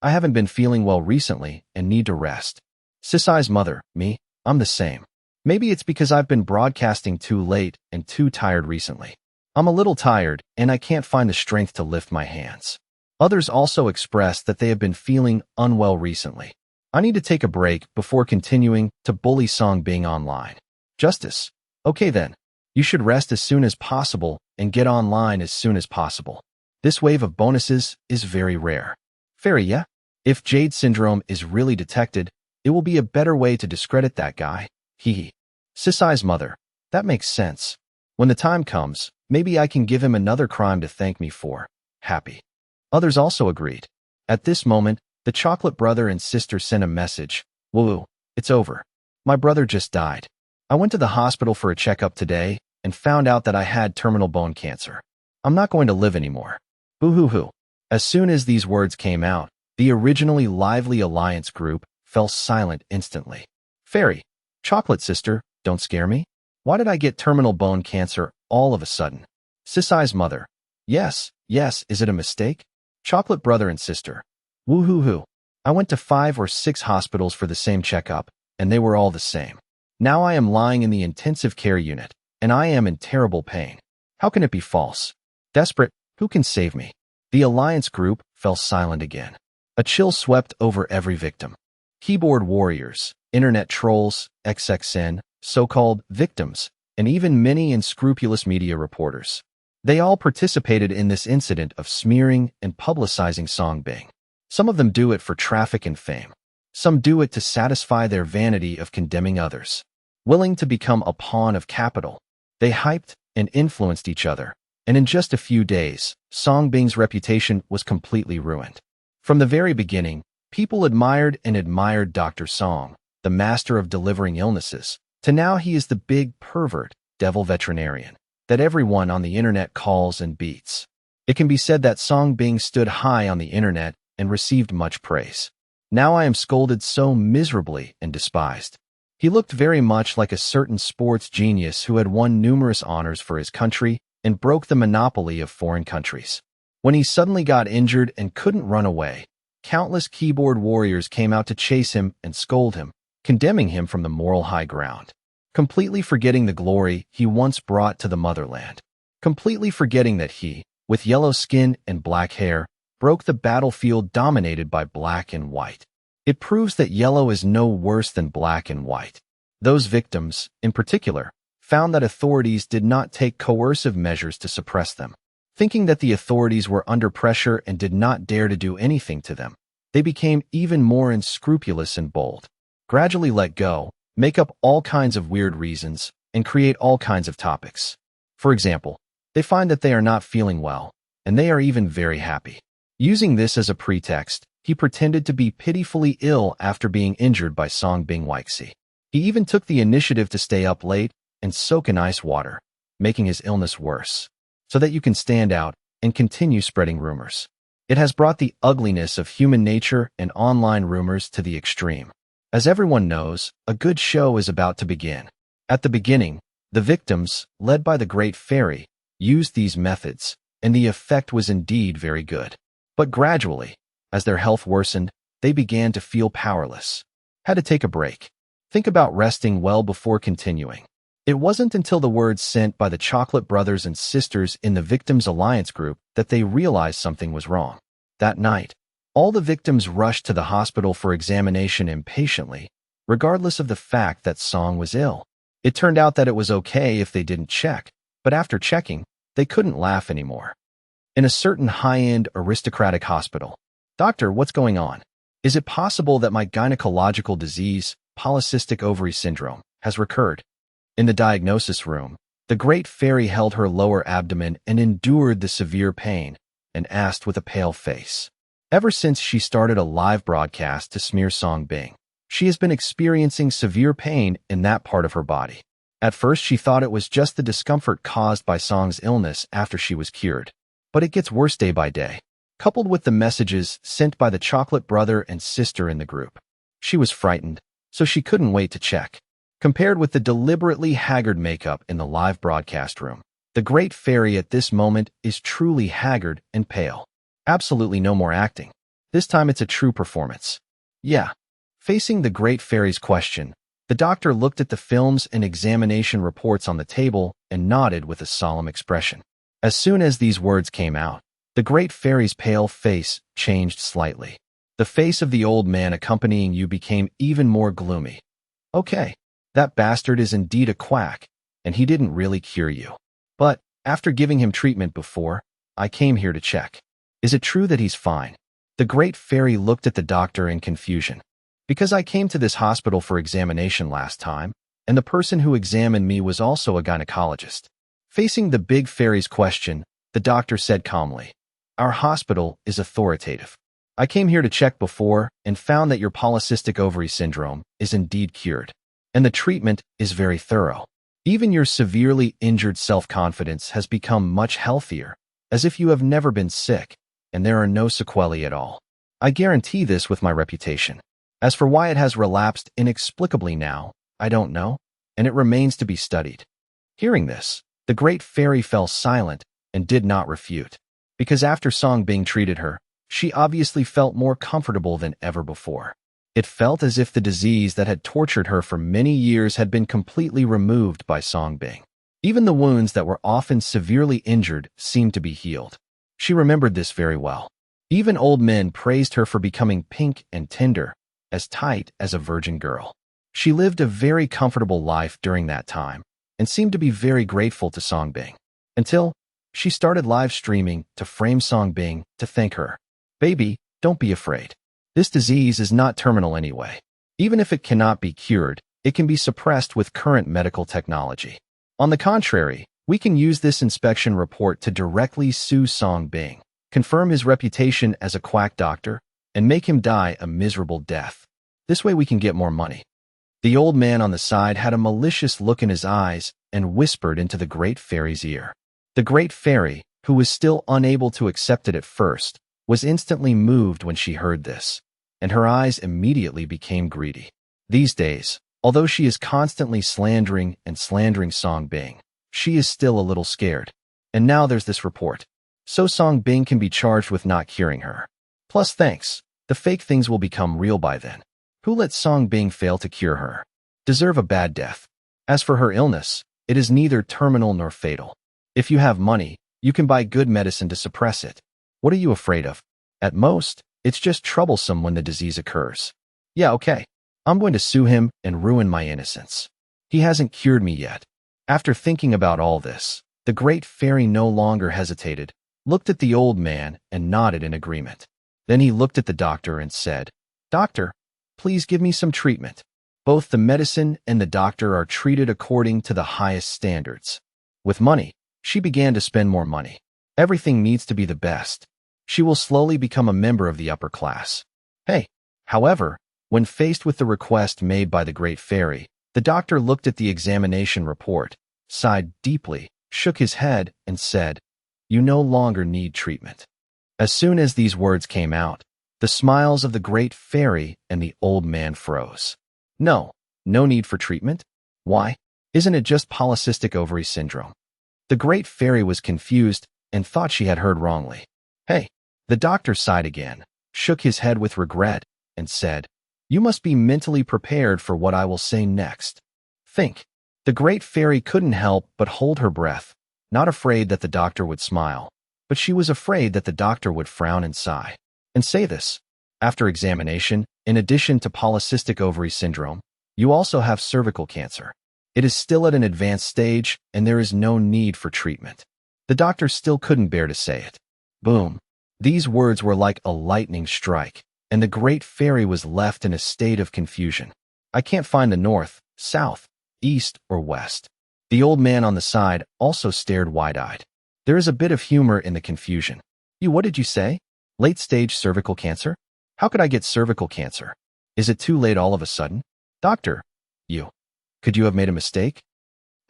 A: I haven't been feeling well recently and need to rest. Sisai's mother, me, I'm the same. Maybe it's because I've been broadcasting too late and too tired recently. I'm a little tired and I can't find the strength to lift my hands. Others also expressed that they have been feeling unwell recently. I need to take a break before continuing to bully Songbing online. Justice. Okay then. You should rest as soon as possible and get online as soon as possible. This wave of bonuses is very rare. Fairy, yeah? If Jade Syndrome is really detected, It will be a better way to discredit that guy. Hee. Sisai's mother. That makes sense. When the time comes, maybe I can give him another crime to thank me for. Happy. Others also agreed. At this moment, the chocolate brother and sister sent a message. Woo, it's over. My brother just died. I went to the hospital for a checkup today and found out that I had terminal bone cancer. I'm not going to live anymore. Boo-hoo-hoo. As soon as these words came out, the originally lively alliance group fell silent instantly. Fairy, chocolate sister, don't scare me. Why did I get terminal bone cancer all of a sudden? Sisai's mother. Yes, is it a mistake? Chocolate brother and sister. Woo-hoo-hoo. I went to 5 or 6 hospitals for the same checkup, and they were all the same. Now I am lying in the intensive care unit, and I am in terrible pain. How can it be false? Desperate, who can save me? The alliance group fell silent again. A chill swept over every victim. Keyboard warriors, internet trolls, XXN, so-called victims, and even many unscrupulous media reporters. They all participated in this incident of smearing and publicizing Songbing. Some of them do it for traffic and fame. Some do it to satisfy their vanity of condemning others. Willing to become a pawn of capital, they hyped and influenced each other, and in just a few days, Songbing's reputation was completely ruined. From the very beginning, people admired Dr. Song, the master of delivering illnesses, to now he is the big pervert, devil veterinarian, that everyone on the internet calls and beats. It can be said that Songbing stood high on the internet and received much praise. Now I am scolded so miserably and despised. He looked very much like a certain sports genius who had won numerous honors for his country and broke the monopoly of foreign countries. When he suddenly got injured and couldn't run away, countless keyboard warriors came out to chase him and scold him, condemning him from the moral high ground. Completely forgetting the glory he once brought to the motherland. Completely forgetting that he, with yellow skin and black hair, broke the battlefield dominated by black and white. It proves that yellow is no worse than black and white. Those victims, in particular, found that authorities did not take coercive measures to suppress them. Thinking that the authorities were under pressure and did not dare to do anything to them, they became even more unscrupulous and bold. Gradually let go, make up all kinds of weird reasons, and create all kinds of topics. For example, they find that they are not feeling well, and they are even very happy. Using this as a pretext, he pretended to be pitifully ill after being injured by Songbing Waxi. He even took the initiative to stay up late and soak in ice water, making his illness worse, so that you can stand out and continue spreading rumors. It has brought the ugliness of human nature and online rumors to the extreme. As everyone knows, a good show is about to begin. At the beginning, the victims, led by the Great Fairy, used these methods, and the effect was indeed very good. But gradually, as their health worsened, they began to feel powerless. Had to take a break. Think about resting well before continuing. It wasn't until the words sent by the chocolate brothers and sisters in the Victims Alliance group that they realized something was wrong. That night, all the victims rushed to the hospital for examination impatiently, regardless of the fact that Song was ill. It turned out that it was okay if they didn't check, but after checking, they couldn't laugh anymore. In a certain high-end aristocratic hospital, "Doctor, what's going on? Is it possible that my gynecological disease, polycystic ovary syndrome, has recurred?" In the diagnosis room, the Great Fairy held her lower abdomen and endured the severe pain, and asked with a pale face. Ever since she started a live broadcast to smear Songbing, she has been experiencing severe pain in that part of her body. At first, she thought it was just the discomfort caused by Song's illness after she was cured. But it gets worse day by day, coupled with the messages sent by the chocolate brother and sister in the group. She was frightened, so she couldn't wait to check. Compared with the deliberately haggard makeup in the live broadcast room, the Great Fairy at this moment is truly haggard and pale. Absolutely no more acting. This time it's a true performance. Yeah. Facing the Great Fairy's question, the doctor looked at the films and examination reports on the table and nodded with a solemn expression. As soon as these words came out, the Great Fairy's pale face changed slightly. The face of the old man accompanying you became even more gloomy. Okay, that bastard is indeed a quack, and he didn't really cure you. But, after giving him treatment before, I came here to check. Is it true that he's fine? The Great Fairy looked at the doctor in confusion. Because I came to this hospital for examination last time, and the person who examined me was also a gynecologist. Facing the big fairy's question, the doctor said calmly, "Our hospital is authoritative. I came here to check before and found that your polycystic ovary syndrome is indeed cured, and the treatment is very thorough. Even your severely injured self-confidence has become much healthier, as if you have never been sick, and there are no sequelae at all. I guarantee this with my reputation. As for why it has relapsed inexplicably now, I don't know, and it remains to be studied." Hearing this, the great fairy fell silent and did not refute, because after Song Bing treated her, she obviously felt more comfortable than ever before. It felt as if the disease that had tortured her for many years had been completely removed by Song Bing. Even the wounds that were often severely injured seemed to be healed. She remembered this very well. Even old men praised her for becoming pink and tender, as tight as a virgin girl. She lived a very comfortable life during that time and seemed to be very grateful to Song Bing, until she started live streaming to frame Song Bing to thank her. "Baby, don't be afraid. This disease is not terminal anyway. Even if it cannot be cured, it can be suppressed with current medical technology. On the contrary, we can use this inspection report to directly sue Song Bing, confirm his reputation as a quack doctor, and make him die a miserable death. This way we can get more money." The old man on the side had a malicious look in his eyes and whispered into the great fairy's ear. The great fairy, who was still unable to accept it at first, was instantly moved when she heard this, and her eyes immediately became greedy. These days, although she is constantly slandering Song Bing, she is still a little scared. And now there's this report. So Song Bing can be charged with not curing her. Plus thanks, the fake things will become real by then. Who let Song Bing fail to cure her? Deserve a bad death. As for her illness, it is neither terminal nor fatal. If you have money, you can buy good medicine to suppress it. What are you afraid of? At most, it's just troublesome when the disease occurs. Yeah, okay. I'm going to sue him and ruin my innocence. He hasn't cured me yet. After thinking about all this, the great fairy no longer hesitated, looked at the old man and nodded in agreement. Then he looked at the doctor and said, "Doctor, please give me some treatment." Both the medicine and the doctor are treated according to the highest standards. With money, she began to spend more money. Everything needs to be the best. She will slowly become a member of the upper class. However, when faced with the request made by the great fairy, the doctor looked at the examination report, sighed deeply, shook his head, and said, "You no longer need treatment." As soon as these words came out, the smiles of the great fairy and the old man froze. No need for treatment? Why? Isn't it just polycystic ovary syndrome? The great fairy was confused and thought she had heard wrongly. The doctor sighed again, shook his head with regret, and said, "You must be mentally prepared for what I will say next. Think." The great fairy couldn't help but hold her breath, not afraid that the doctor would smile, but she was afraid that the doctor would frown and sigh, and say this. After examination, in addition to polycystic ovary syndrome, you also have cervical cancer. It is still at an advanced stage, and there is no need for treatment. The doctor still couldn't bear to say it. Boom. These words were like a lightning strike, and the great fairy was left in a state of confusion. I can't find the north, south, east, or west. The old man on the side also stared wide-eyed. There is a bit of humor in the confusion. What did you say? Late-stage cervical cancer? How could I get cervical cancer? Is it too late all of a sudden? Doctor, could you have made a mistake?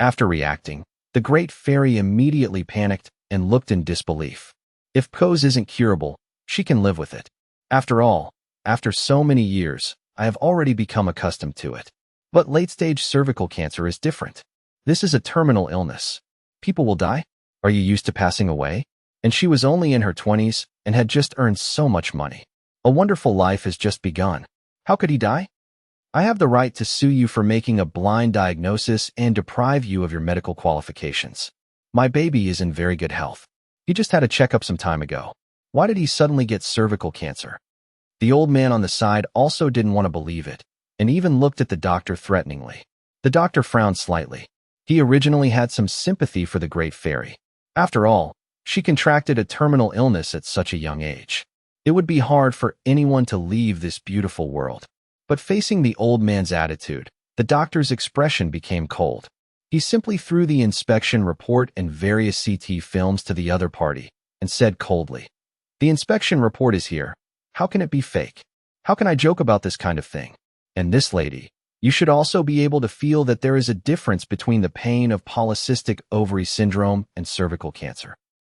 A: After reacting, the great fairy immediately panicked and looked in disbelief. If PCOS isn't curable, she can live with it. After all, after so many years, I have already become accustomed to it. But late-stage cervical cancer is different. This is a terminal illness. People will die? Are you used to passing away? And she was only in her 20s and had just earned so much money. A wonderful life has just begun. How could he die? I have the right to sue you for making a blind diagnosis and deprive you of your medical qualifications. My baby is in very good health. He just had a checkup some time ago. Why did he suddenly get cervical cancer? The old man on the side also didn't want to believe it, and even looked at the doctor threateningly. The doctor frowned slightly. He originally had some sympathy for the great fairy. After all, she contracted a terminal illness at such a young age. It would be hard for anyone to leave this beautiful world. But facing the old man's attitude, the doctor's expression became cold. He simply threw the inspection report and various CT films to the other party and said coldly, "The inspection report is here. How can it be fake? How can I joke about this kind of thing? And this lady, you should also be able to feel that there is a difference between the pain of polycystic ovary syndrome and cervical cancer."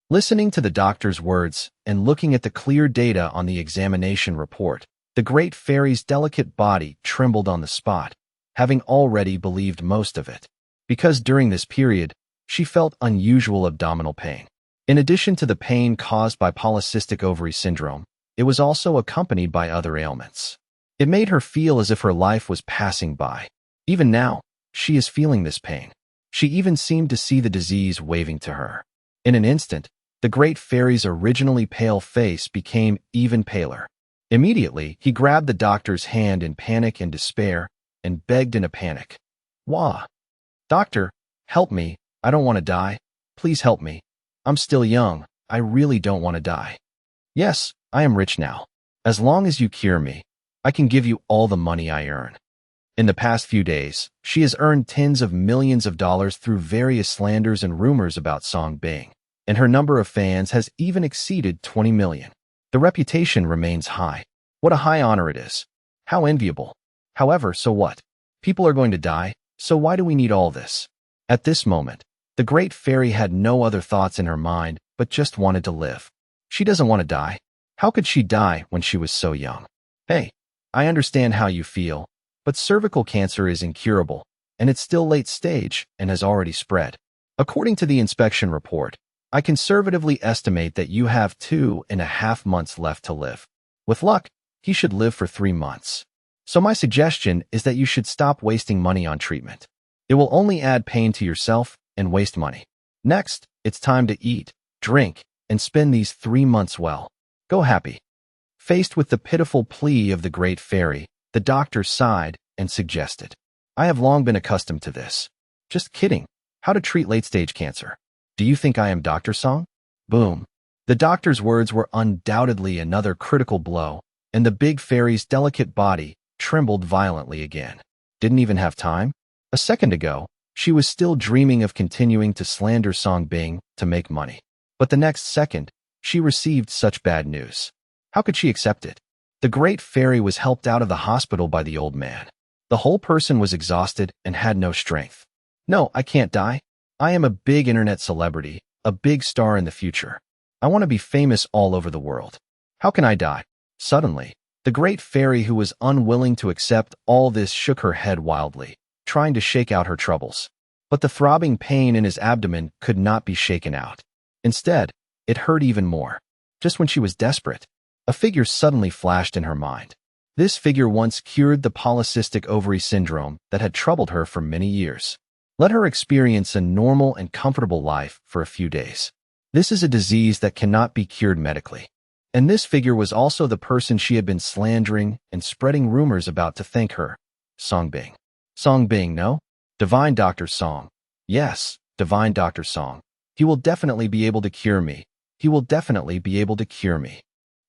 A: Listening to the doctor's words and looking at the clear data on the examination report, the great fairy's delicate body trembled on the spot, having already believed most of it. Because during this period, she felt unusual abdominal pain. In addition to the pain caused by polycystic ovary syndrome, it was also accompanied by other ailments. It made her feel as if her life was passing by. Even now, she is feeling this pain. She even seemed to see the disease waving to her. In an instant, the great fairy's originally pale face became even paler. Immediately, he grabbed the doctor's hand in panic and despair and begged in a panic, "Wah! Doctor, help me. I don't want to die. Please help me. I'm still young. I really don't want to die. Yes, I am rich now. As long as you cure me, I can give you all the money I earn." In the past few days, she has earned tens of millions of dollars through various slanders and rumors about Song Bing, and her number of fans has even exceeded 20 million. The reputation remains high. What a high honor it is. How enviable. However, so what? People are going to die, so why do we need all this? At this moment, the great fairy had no other thoughts in her mind, but just wanted to live. She doesn't want to die. How could she die when she was so young? Hey, I understand how you feel, but cervical cancer is incurable, and it's still late stage and has already spread. According to the inspection report, I conservatively estimate that you have 2.5 months left to live. With luck, he should live for 3 months. So my suggestion is that you should stop wasting money on treatment. It will only add pain to yourself and waste money. Next, it's time to eat, drink, and spend these 3 months well. Go happy. Faced with the pitiful plea of the great fairy, the doctor sighed and suggested, "I have long been accustomed to this. Just kidding. How to treat late-stage cancer. Do you think I am Dr. Song?" Boom. The doctor's words were undoubtedly another critical blow, and the big fairy's delicate body trembled violently again. Didn't even have time? A second ago, she was still dreaming of continuing to slander Song Bing to make money. But the next second, she received such bad news. How could she accept it? The great fairy was helped out of the hospital by the old man. The whole person was exhausted and had no strength. "No, I can't die. I am a big internet celebrity, a big star in the future. I want to be famous all over the world. How can I die?" Suddenly, the great fairy, who was unwilling to accept all this, shook her head wildly, trying to shake out her troubles. But the throbbing pain in his abdomen could not be shaken out. Instead, it hurt even more. Just when she was desperate, a figure suddenly flashed in her mind. This figure once cured the polycystic ovary syndrome that had troubled her for many years. Let her experience a normal and comfortable life for a few days. This is a disease that cannot be cured medically. And this figure was also the person she had been slandering and spreading rumors about to thank her. Song Bing. Song Bing, no? Divine Dr. Song. Yes, Divine Dr. Song. He will definitely be able to cure me. He will definitely be able to cure me.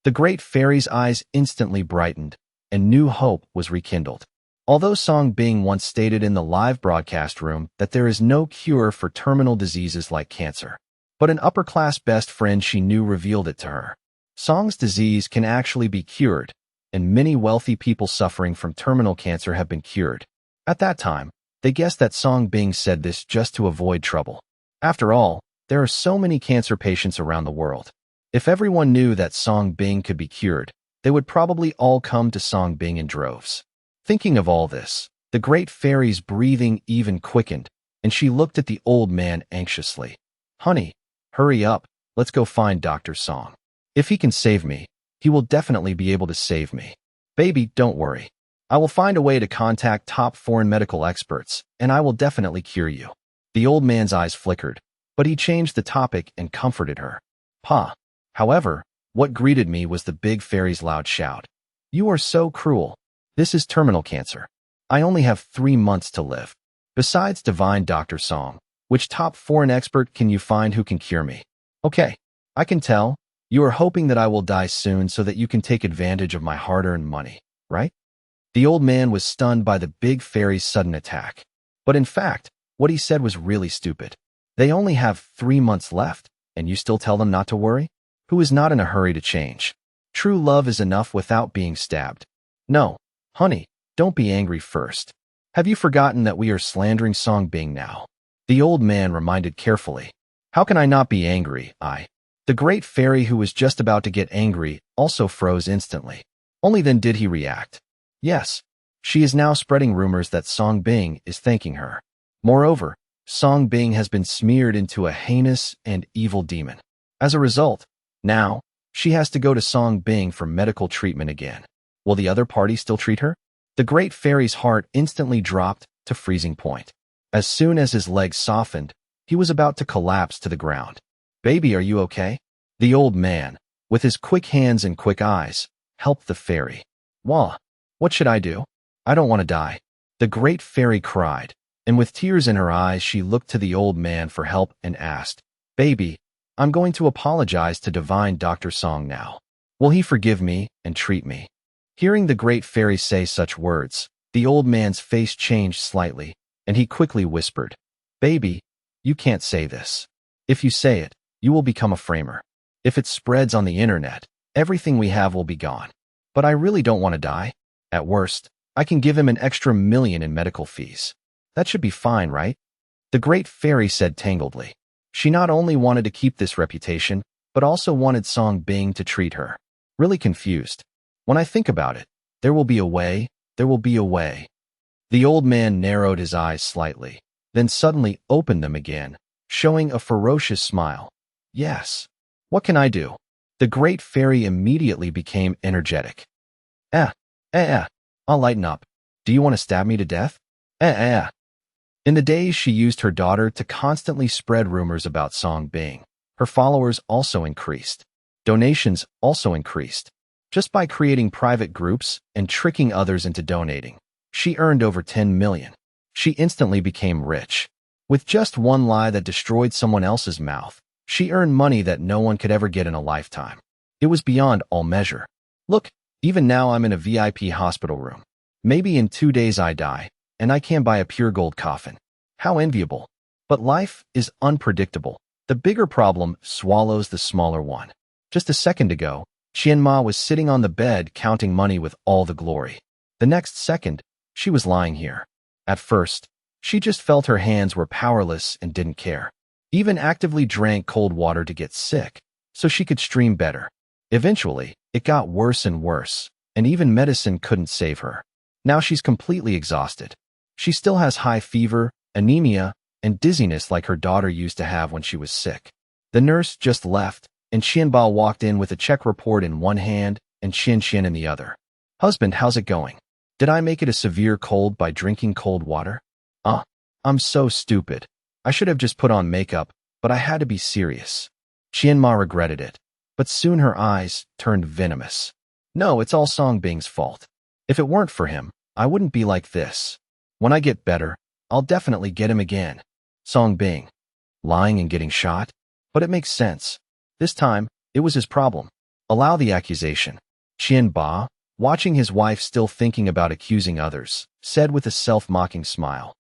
A: The great fairy's eyes instantly brightened, and new hope was rekindled. Although Song Bing once stated in the live broadcast room that there is no cure for terminal diseases like cancer, but an upper-class best friend she knew revealed it to her. Song's disease can actually be cured, and many wealthy people suffering from terminal cancer have been cured. At that time, they guessed that Song Bing said this just to avoid trouble. After all, there are so many cancer patients around the world. If everyone knew that Song Bing could be cured, they would probably all come to Song Bing in droves. Thinking of all this, the great fairy's breathing even quickened, and she looked at the old man anxiously. "Honey, hurry up, let's go find Dr. Song. If he can save me, he will definitely be able to save me. Baby, don't worry. I will find a way to contact top foreign medical experts, and I will definitely cure you." The old man's eyes flickered, but he changed the topic and comforted her. "Pa." However, what greeted me was the big fairy's loud shout. "You are so cruel. This is terminal cancer. I only have 3 months to live. Besides Divine Dr. Song, which top foreign expert can you find who can cure me?" "Okay, I can tell. You are hoping that I will die soon so that you can take advantage of my hard-earned money, right?" The old man was stunned by the big fairy's sudden attack. But in fact, what he said was really stupid. They only have 3 months left, and you still tell them not to worry? Who is not in a hurry to change? True love is enough without being stabbed. No, honey, don't be angry first. Have you forgotten that we are slandering Song Bing now? The old man reminded carefully. How can I not be angry, The great fairy, who was just about to get angry, also froze instantly. Only then did he react. Yes, she is now spreading rumors that Song Bing is thanking her. Moreover, Song Bing has been smeared into a heinous and evil demon. As a result, now, she has to go to Song Bing for medical treatment again. Will the other party still treat her? The great fairy's heart instantly dropped to freezing point. As soon as his legs softened, he was about to collapse to the ground. Baby, are you okay? The old man, with his quick hands and quick eyes, helped the fairy. Wah, what should I do? I don't want to die. The great fairy cried, and with tears in her eyes, she looked to the old man for help and asked, Baby, I'm going to apologize to divine Dr. Song now. Will he forgive me and treat me? Hearing the great fairy say such words, the old man's face changed slightly, and he quickly whispered, Baby, you can't say this. If you say it, you will become a framer. If it spreads on the internet, everything we have will be gone. But I really don't want to die. At worst, I can give him an extra $1 million in medical fees. That should be fine, right? The great fairy said tangledly. She not only wanted to keep this reputation, but also wanted Song Bing to treat her. Really confused. When I think about it, there will be a way, there will be a way. The old man narrowed his eyes slightly, then suddenly opened them again, showing a ferocious smile. Yes. What can I do? The great fairy immediately became energetic. I'll lighten up. Do you want to stab me to death? In the days she used her daughter to constantly spread rumors about Song Bing. Her followers also increased. Donations also increased. Just by creating private groups and tricking others into donating, she earned over 10 million. She instantly became rich. With just one lie that destroyed someone else's mouth, she earned money that no one could ever get in a lifetime. It was beyond all measure. Look, even now I'm in a VIP hospital room. Maybe in 2 days I die, and I can buy a pure gold coffin. How enviable. But life is unpredictable. The bigger problem swallows the smaller one. Just a second ago, Qianma was sitting on the bed counting money with all the glory. The next second, she was lying here. At first, she just felt her hands were powerless and didn't care. Even actively drank cold water to get sick, so she could stream better. Eventually, it got worse and worse, and even medicine couldn't save her. Now she's completely exhausted. She still has high fever, anemia, and dizziness like her daughter used to have when she was sick. The nurse just left, and Qianba walked in with a check report in one hand and Qian in the other. Husband, how's it going? Did I make it a severe cold by drinking cold water? I'm so stupid. I should have just put on makeup, but I had to be serious. Qianma regretted it, but soon her eyes turned venomous. No, it's all Song Bing's fault. If it weren't for him, I wouldn't be like this. When I get better, I'll definitely get him again. Song Bing. Lying and getting shot? But it makes sense. This time, it was his problem. Allow the accusation. Qianba, watching his wife still thinking about accusing others, said with a self-mocking smile.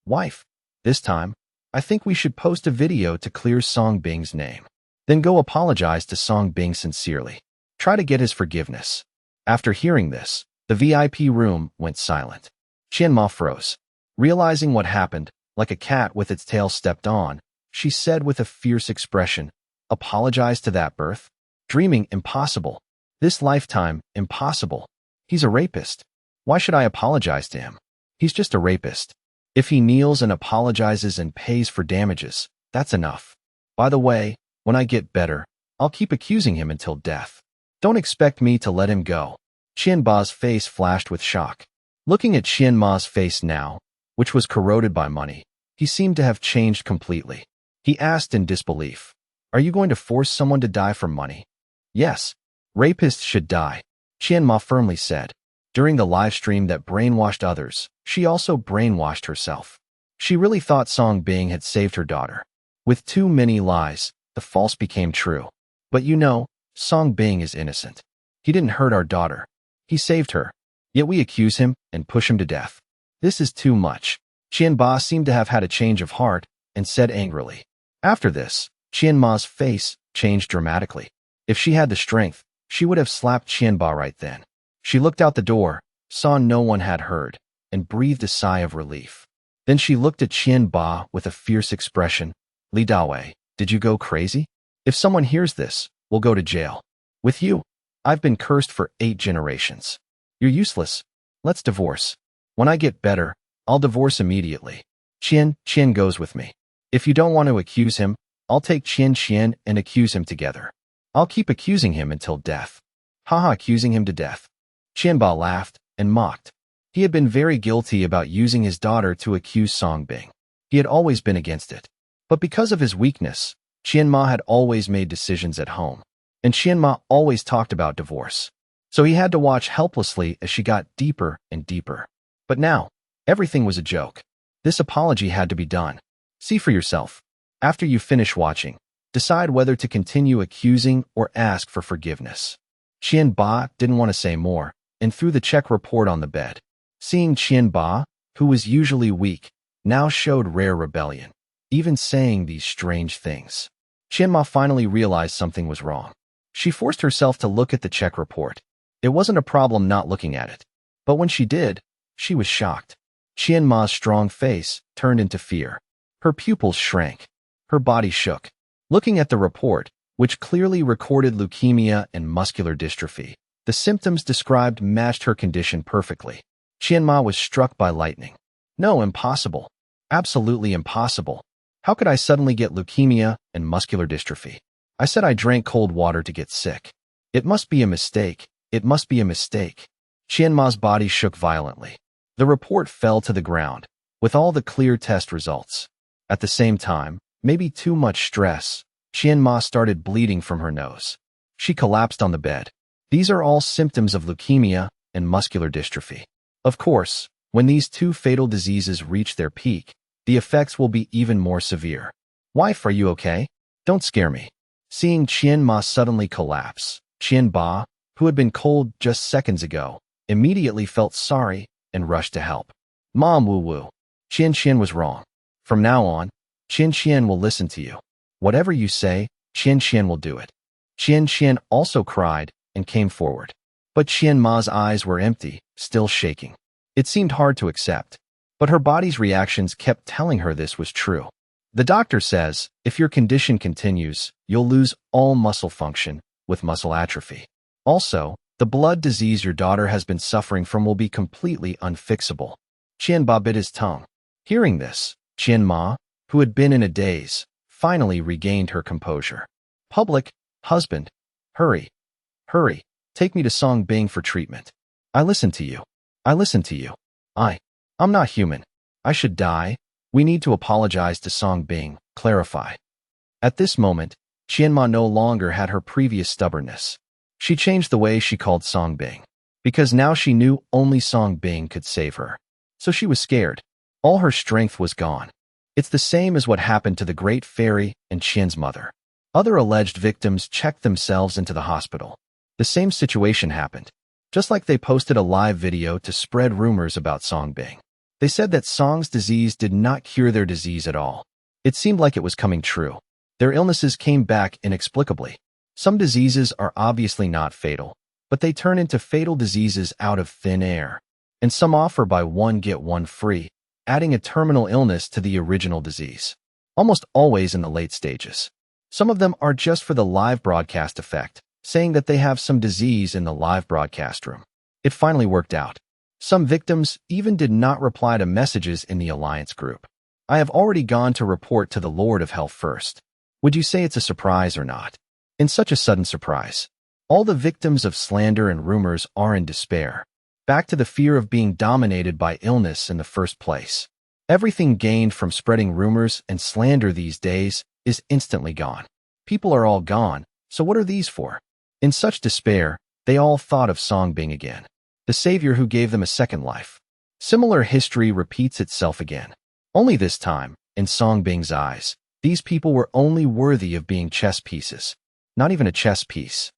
A: Wife, this time, I think we should post a video to clear Song Bing's name. Then go apologize to Song Bing sincerely. Try to get his forgiveness. After hearing this, the VIP room went silent. Qianma froze. Realizing what happened, like a cat with its tail stepped on, she said with a fierce expression, Apologize to that birth? Dreaming impossible. This lifetime impossible. He's a rapist. Why should I apologize to him? He's just a rapist. If he kneels and apologizes and pays for damages, that's enough. By the way, when I get better, I'll keep accusing him until death. Don't expect me to let him go. Qianba's face flashed with shock. Looking at Qianma's face now, which was corroded by money, he seemed to have changed completely. He asked in disbelief, Are you going to force someone to die for money? Yes. Rapists should die, Qianma firmly said. During the live stream that brainwashed others, she also brainwashed herself. She really thought Song Bing had saved her daughter. With too many lies, the false became true. But you know, Song Bing is innocent. He didn't hurt our daughter. He saved her. Yet we accuse him and push him to death. This is too much. Qianba seemed to have had a change of heart and said angrily. After this, Qianma's face changed dramatically. If she had the strength, she would have slapped Qianba right then. She looked out the door, saw no one had heard, and breathed a sigh of relief. Then she looked at Qianba with a fierce expression. Li Dawei, did you go crazy? If someone hears this, we'll go to jail. With you, I've been cursed for 8 generations. You're useless. Let's divorce. When I get better, I'll divorce immediately. Qian goes with me. If you don't want to accuse him, I'll take Qian and accuse him together. I'll keep accusing him until death. Haha, accusing him to death. Qianba laughed and mocked. He had been very guilty about using his daughter to accuse Songbing. He had always been against it. But because of his weakness, Qianma had always made decisions at home. And Qianma always talked about divorce. So he had to watch helplessly as she got deeper and deeper. But now, everything was a joke. This apology had to be done. See for yourself. After you finish watching, decide whether to continue accusing or ask for forgiveness. Qianba didn't want to say more and threw the check report on the bed. Seeing Qianba, who was usually weak, now showed rare rebellion, even saying these strange things. Qianma finally realized something was wrong. She forced herself to look at the check report. It wasn't a problem not looking at it. But when she did, she was shocked. Qianma's strong face turned into fear. Her pupils shrank. Her body shook. Looking at the report, which clearly recorded leukemia and muscular dystrophy, the symptoms described matched her condition perfectly. Qianma was struck by lightning. No, impossible. Absolutely impossible. How could I suddenly get leukemia and muscular dystrophy? I said I drank cold water to get sick. It must be a mistake. It must be a mistake. Qianma's body shook violently. The report fell to the ground, with all the clear test results. At the same time, maybe too much stress, Qianma started bleeding from her nose. She collapsed on the bed. These are all symptoms of leukemia and muscular dystrophy. Of course, when these 2 fatal diseases reach their peak, the effects will be even more severe. Wife, are you okay? Don't scare me. Seeing Qianma suddenly collapse, Qianba, who had been cold just seconds ago, immediately felt sorry and rushed to help. Mom, woo-woo. Qian was wrong. From now on, Qian will listen to you. Whatever you say, Qian will do it. Qian also cried and came forward. But Qianma's eyes were empty, still shaking. It seemed hard to accept. But her body's reactions kept telling her this was true. The doctor says, if your condition continues, you'll lose all muscle function, with muscle atrophy. Also, the blood disease your daughter has been suffering from will be completely unfixable. Qianba bit his tongue. Hearing this, Qianma, who had been in a daze, finally regained her composure. Public, husband, hurry, hurry, take me to Songbing for treatment. I listen to you. I listen to you. I'm not human. I should die. We need to apologize to Songbing, clarify. At this moment, Qianma no longer had her previous stubbornness. She changed the way she called Songbing, because now she knew only Songbing could save her. So she was scared. All her strength was gone. It's the same as what happened to the great fairy and Qian's mother. Other alleged victims checked themselves into the hospital. The same situation happened. Just like they posted a live video to spread rumors about Songbing. They said that Song's disease did not cure their disease at all. It seemed like it was coming true. Their illnesses came back inexplicably. Some diseases are obviously not fatal, but they turn into fatal diseases out of thin air. And some offer buy one get one free, adding a terminal illness to the original disease. Almost always in the late stages. Some of them are just for the live broadcast effect, saying that they have some disease in the live broadcast room. It finally worked out. Some victims even did not reply to messages in the Alliance group. I have already gone to report to the Lord of Health first. Would you say it's a surprise or not? In such a sudden surprise. All the victims of slander and rumors are in despair. Back to the fear of being dominated by illness in the first place. Everything gained from spreading rumors and slander these days is instantly gone. People are all gone, so what are these for? In such despair, they all thought of Songbing again. The savior who gave them a second life. Similar history repeats itself again. Only this time, in Songbing's eyes, these people were only worthy of being chess pieces. Not even a chess piece.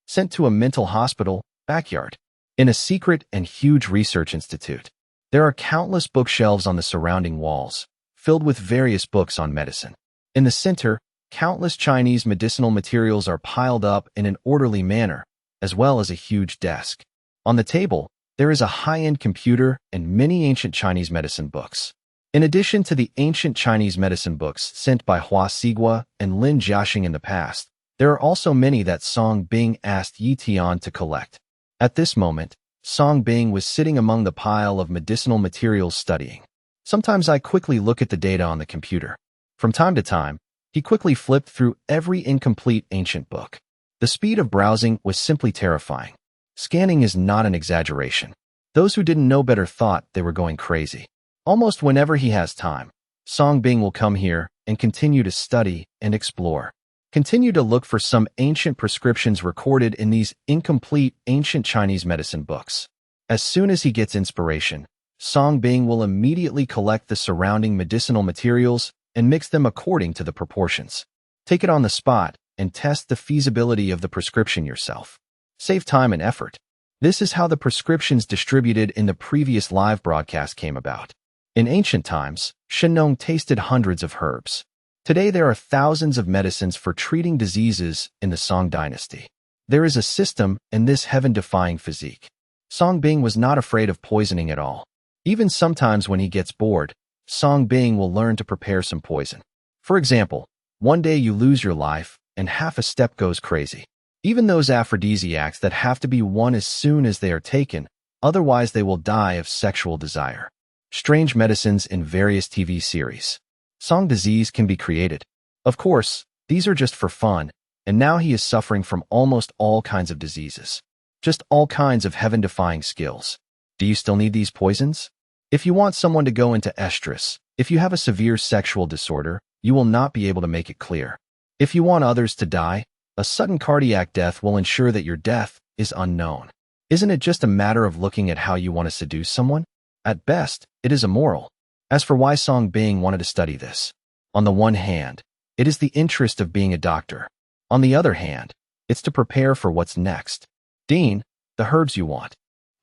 A: Sent to a mental hospital, backyard. In a secret and huge research institute, there are countless bookshelves on the surrounding walls, filled with various books on medicine. In the center, countless Chinese medicinal materials are piled up in an orderly manner, as well as a huge desk. On the table, there is a high-end computer and many ancient Chinese medicine books. In addition to the ancient Chinese medicine books sent by Hua Sigua and Lin Jiaxing in the past, there are also many that Song Bing asked Yi Tian to collect. At this moment, Song Bing was sitting among the pile of medicinal materials studying. Sometimes I quickly look at the data on the computer. From time to time, he quickly flipped through every incomplete ancient book. The speed of browsing was simply terrifying. Scanning is not an exaggeration. Those who didn't know better thought they were going crazy. Almost whenever he has time, Song Bing will come here and continue to study and explore. Continue to look for some ancient prescriptions recorded in these incomplete ancient Chinese medicine books. As soon as he gets inspiration, Song Bing will immediately collect the surrounding medicinal materials and mix them according to the proportions. Take it on the spot and test the feasibility of the prescription yourself. Save time and effort. This is how the prescriptions distributed in the previous live broadcast came about. In ancient times, Shenong tasted hundreds of herbs. Today there are thousands of medicines for treating diseases in the Song dynasty. There is a system in this heaven-defying physique. Song Bing was not afraid of poisoning at all. Even sometimes when he gets bored, Song Bing will learn to prepare some poison. For example, one day you lose your life and half a step goes crazy. Even those aphrodisiacs that have to be won as soon as they are taken, otherwise they will die of sexual desire. Strange medicines in various TV series. Song disease can be created. Of course, these are just for fun, and now he is suffering from almost all kinds of diseases. Just all kinds of heaven-defying skills. Do you still need these poisons? If you want someone to go into estrus, if you have a severe sexual disorder, you will not be able to make it clear. If you want others to die, a sudden cardiac death will ensure that your death is unknown. Isn't it just a matter of looking at how you want to seduce someone? At best, it is immoral. As for why Song Bing wanted to study this, on the one hand, it is the interest of being a doctor. On the other hand, it's to prepare for what's next. Dean, the herbs you want.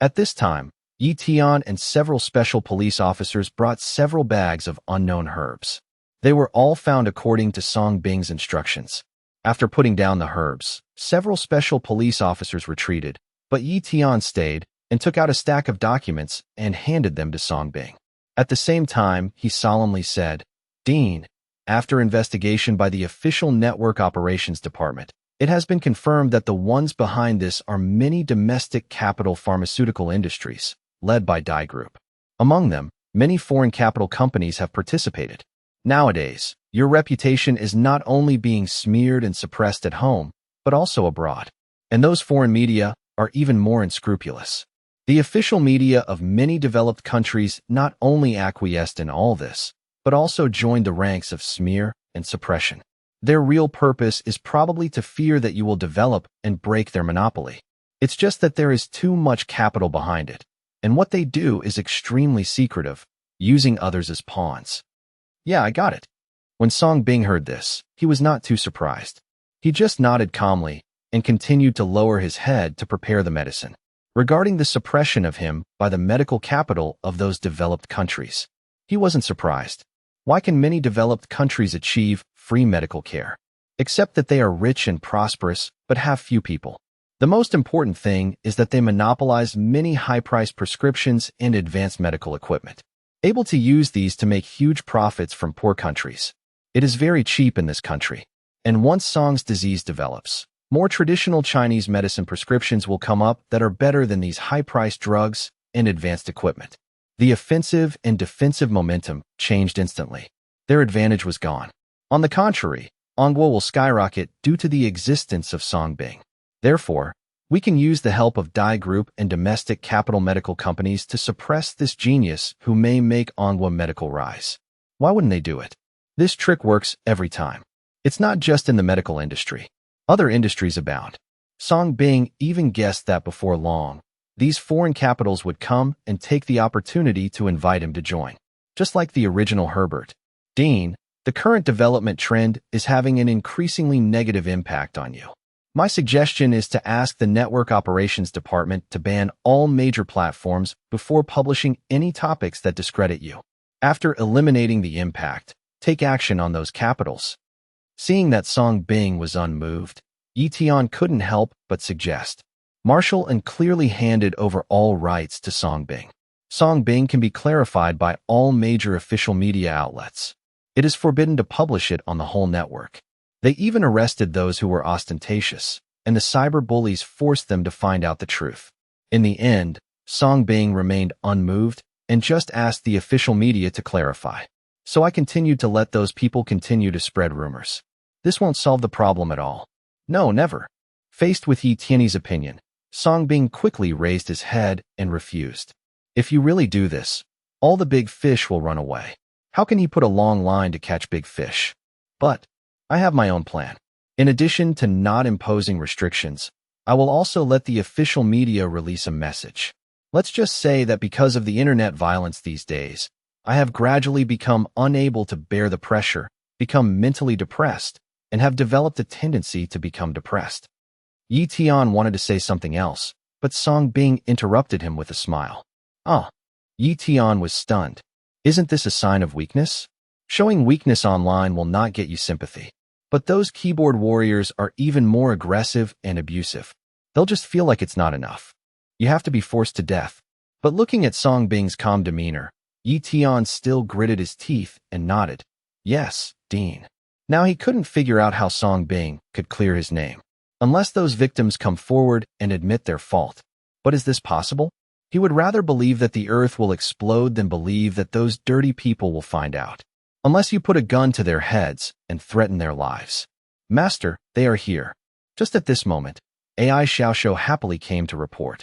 A: At this time, Yi Tian and several special police officers brought several bags of unknown herbs. They were all found according to Song Bing's instructions. After putting down the herbs, several special police officers retreated, but Yi Tian stayed and took out a stack of documents and handed them to Song Bing. At the same time, he solemnly said, "Dean, after investigation by the official Network Operations Department, it has been confirmed that the ones behind this are many domestic capital pharmaceutical industries, led by Dai Group. Among them, many foreign capital companies have participated. Nowadays, your reputation is not only being smeared and suppressed at home, but also abroad. And those foreign media are even more unscrupulous. The official media of many developed countries not only acquiesced in all this, but also joined the ranks of smear and suppression. Their real purpose is probably to fear that you will develop and break their monopoly. It's just that there is too much capital behind it, and what they do is extremely secretive, using others as pawns." Yeah, I got it. When Song Bing heard this, he was not too surprised. He just nodded calmly and continued to lower his head to prepare the medicine. Regarding the suppression of him by the medical capital of those developed countries, he wasn't surprised. Why can many developed countries achieve free medical care? Except that they are rich and prosperous, but have few people. The most important thing is that they monopolize many high-priced prescriptions and advanced medical equipment, able to use these to make huge profits from poor countries. It is very cheap in this country. And once Song's disease develops, more traditional Chinese medicine prescriptions will come up that are better than these high-priced drugs and advanced equipment. The offensive and defensive momentum changed instantly. Their advantage was gone. On the contrary, Anguo will skyrocket due to the existence of Song Bing. Therefore, we can use the help of Dai Group and domestic capital medical companies to suppress this genius who may make Anguo medical rise. Why wouldn't they do it? This trick works every time. It's not just in the medical industry. Other industries abound. Song Bing even guessed that before long, these foreign capitals would come and take the opportunity to invite him to join. Just like the original Herbert. Dean, the current development trend is having an increasingly negative impact on you. My suggestion is to ask the Network Operations Department to ban all major platforms before publishing any topics that discredit you. After eliminating the impact, take action on those capitals. Seeing that Song Bing was unmoved, Yi Tian couldn't help but suggest. Marshall and clearly handed over all rights to Song Bing. Song Bing can be clarified by all major official media outlets. It is forbidden to publish it on the whole network. They even arrested those who were ostentatious, and the cyber bullies forced them to find out the truth. In the end, Song Bing remained unmoved and just asked the official media to clarify. So I continued to let those people continue to spread rumors. This won't solve the problem at all. No, never. Faced with Yi Tian's opinion, Song Bing quickly raised his head and refused. If you really do this, all the big fish will run away. How can he put a long line to catch big fish? But I have my own plan. In addition to not imposing restrictions, I will also let the official media release a message. Let's just say that because of the internet violence these days, I have gradually become unable to bear the pressure, become mentally depressed, and have developed a tendency to become depressed. Yi Tian wanted to say something else, but Song Bing interrupted him with a smile. Yi Tian was stunned. Isn't this a sign of weakness? Showing weakness online will not get you sympathy. But those keyboard warriors are even more aggressive and abusive. They'll just feel like it's not enough. You have to be forced to death. But looking at Song Bing's calm demeanor, Yi Tian still gritted his teeth and nodded. Yes, Dean. Now he couldn't figure out how Song Bing could clear his name, unless those victims come forward and admit their fault. But is this possible? He would rather believe that the earth will explode than believe that those dirty people will find out. Unless you put a gun to their heads and threaten their lives. Master, they are here. Just at this moment, AI Xiaoxiu happily came to report.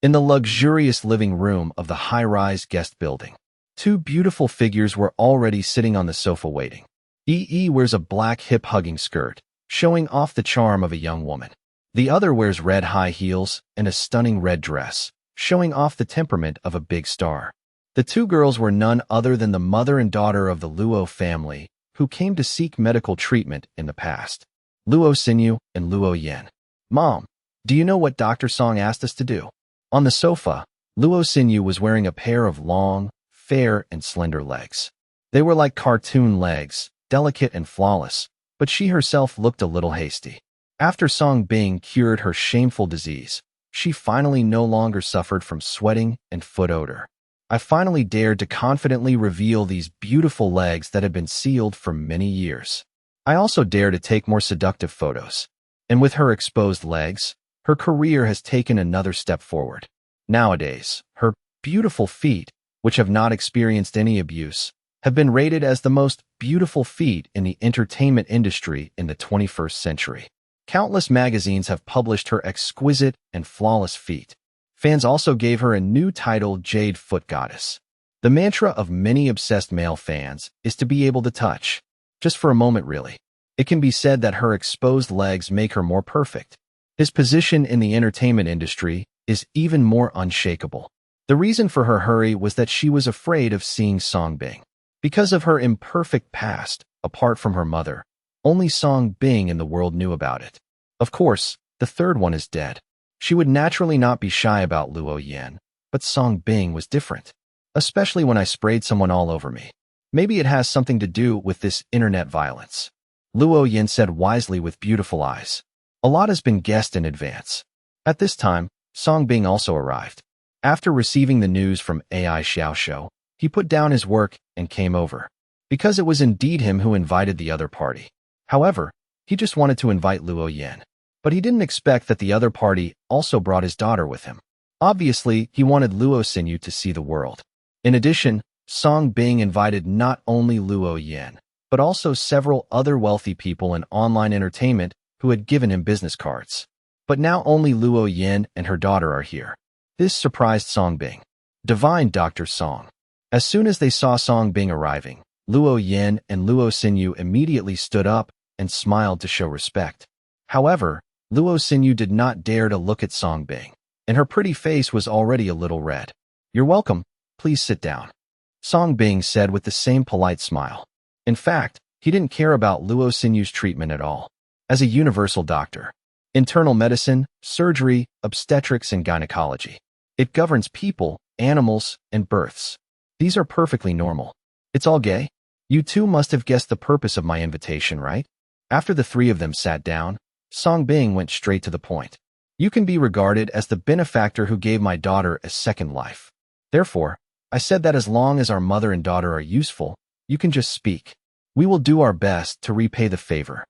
A: In the luxurious living room of the high-rise guest building, two beautiful figures were already sitting on the sofa waiting. Yi wears a black hip-hugging skirt, showing off the charm of a young woman. The other wears red high heels and a stunning red dress, showing off the temperament of a big star. The two girls were none other than the mother and daughter of the Luo family, who came to seek medical treatment in the past. Luo Xinyu and Luo Yan. Mom, do you know what Dr. Song asked us to do? On the sofa, Luo Xinyu was wearing a pair of long, fair, and slender legs. They were like cartoon legs, delicate and flawless, but she herself looked a little hasty. After Song Bing cured her shameful disease, she finally no longer suffered from sweating and foot odor. I finally dared to confidently reveal these beautiful legs that had been sealed for many years. I also dare to take more seductive photos. And with her exposed legs, her career has taken another step forward. Nowadays, her beautiful feet, which have not experienced any abuse, have been rated as the most beautiful feet in the entertainment industry in the 21st century. Countless magazines have published her exquisite and flawless feet. Fans also gave her a new title, Jade Foot Goddess. The mantra of many obsessed male fans is to be able to touch. Just for a moment, really. It can be said that her exposed legs make her more perfect. His position in the entertainment industry is even more unshakable. The reason for her hurry was that she was afraid of seeing Song Bing. Because of her imperfect past, apart from her mother, only Song Bing in the world knew about it. Of course, the third one is dead. She would naturally not be shy about Luo Yan, but Song Bing was different, especially when I sprayed someone all over me. Maybe it has something to do with this internet violence. Luo Yan said wisely with beautiful eyes. A lot has been guessed in advance. At this time, Song Bing also arrived. After receiving the news from AI Xiaoxiu, he put down his work and came over. Because it was indeed him who invited the other party. However, he just wanted to invite Luo Yan. But he didn't expect that the other party also brought his daughter with him. Obviously, he wanted Luo Xinyu to see the world. In addition, Song Bing invited not only Luo Yan, but also several other wealthy people in online entertainment who had given him business cards. But now only Luo Yan and her daughter are here. This surprised Song Bing. Divine Dr. Song. As soon as they saw Song Bing arriving, Luo Yan and Luo Xinyu immediately stood up and smiled to show respect. However, Luo Xinyu did not dare to look at Song Bing, and her pretty face was already a little red. You're welcome. Please sit down. Song Bing said with the same polite smile. In fact, he didn't care about Luo Xinyu's treatment at all. As a universal doctor, internal medicine, surgery, obstetrics, and gynecology. It governs people, animals, and births. These are perfectly normal. It's all gay? You two must have guessed the purpose of my invitation, right? After the three of them sat down, Songbing went straight to the point. You can be regarded as the benefactor who gave my daughter a second life. Therefore, I said that as long as our mother and daughter are useful, you can just speak. We will do our best to repay the favor.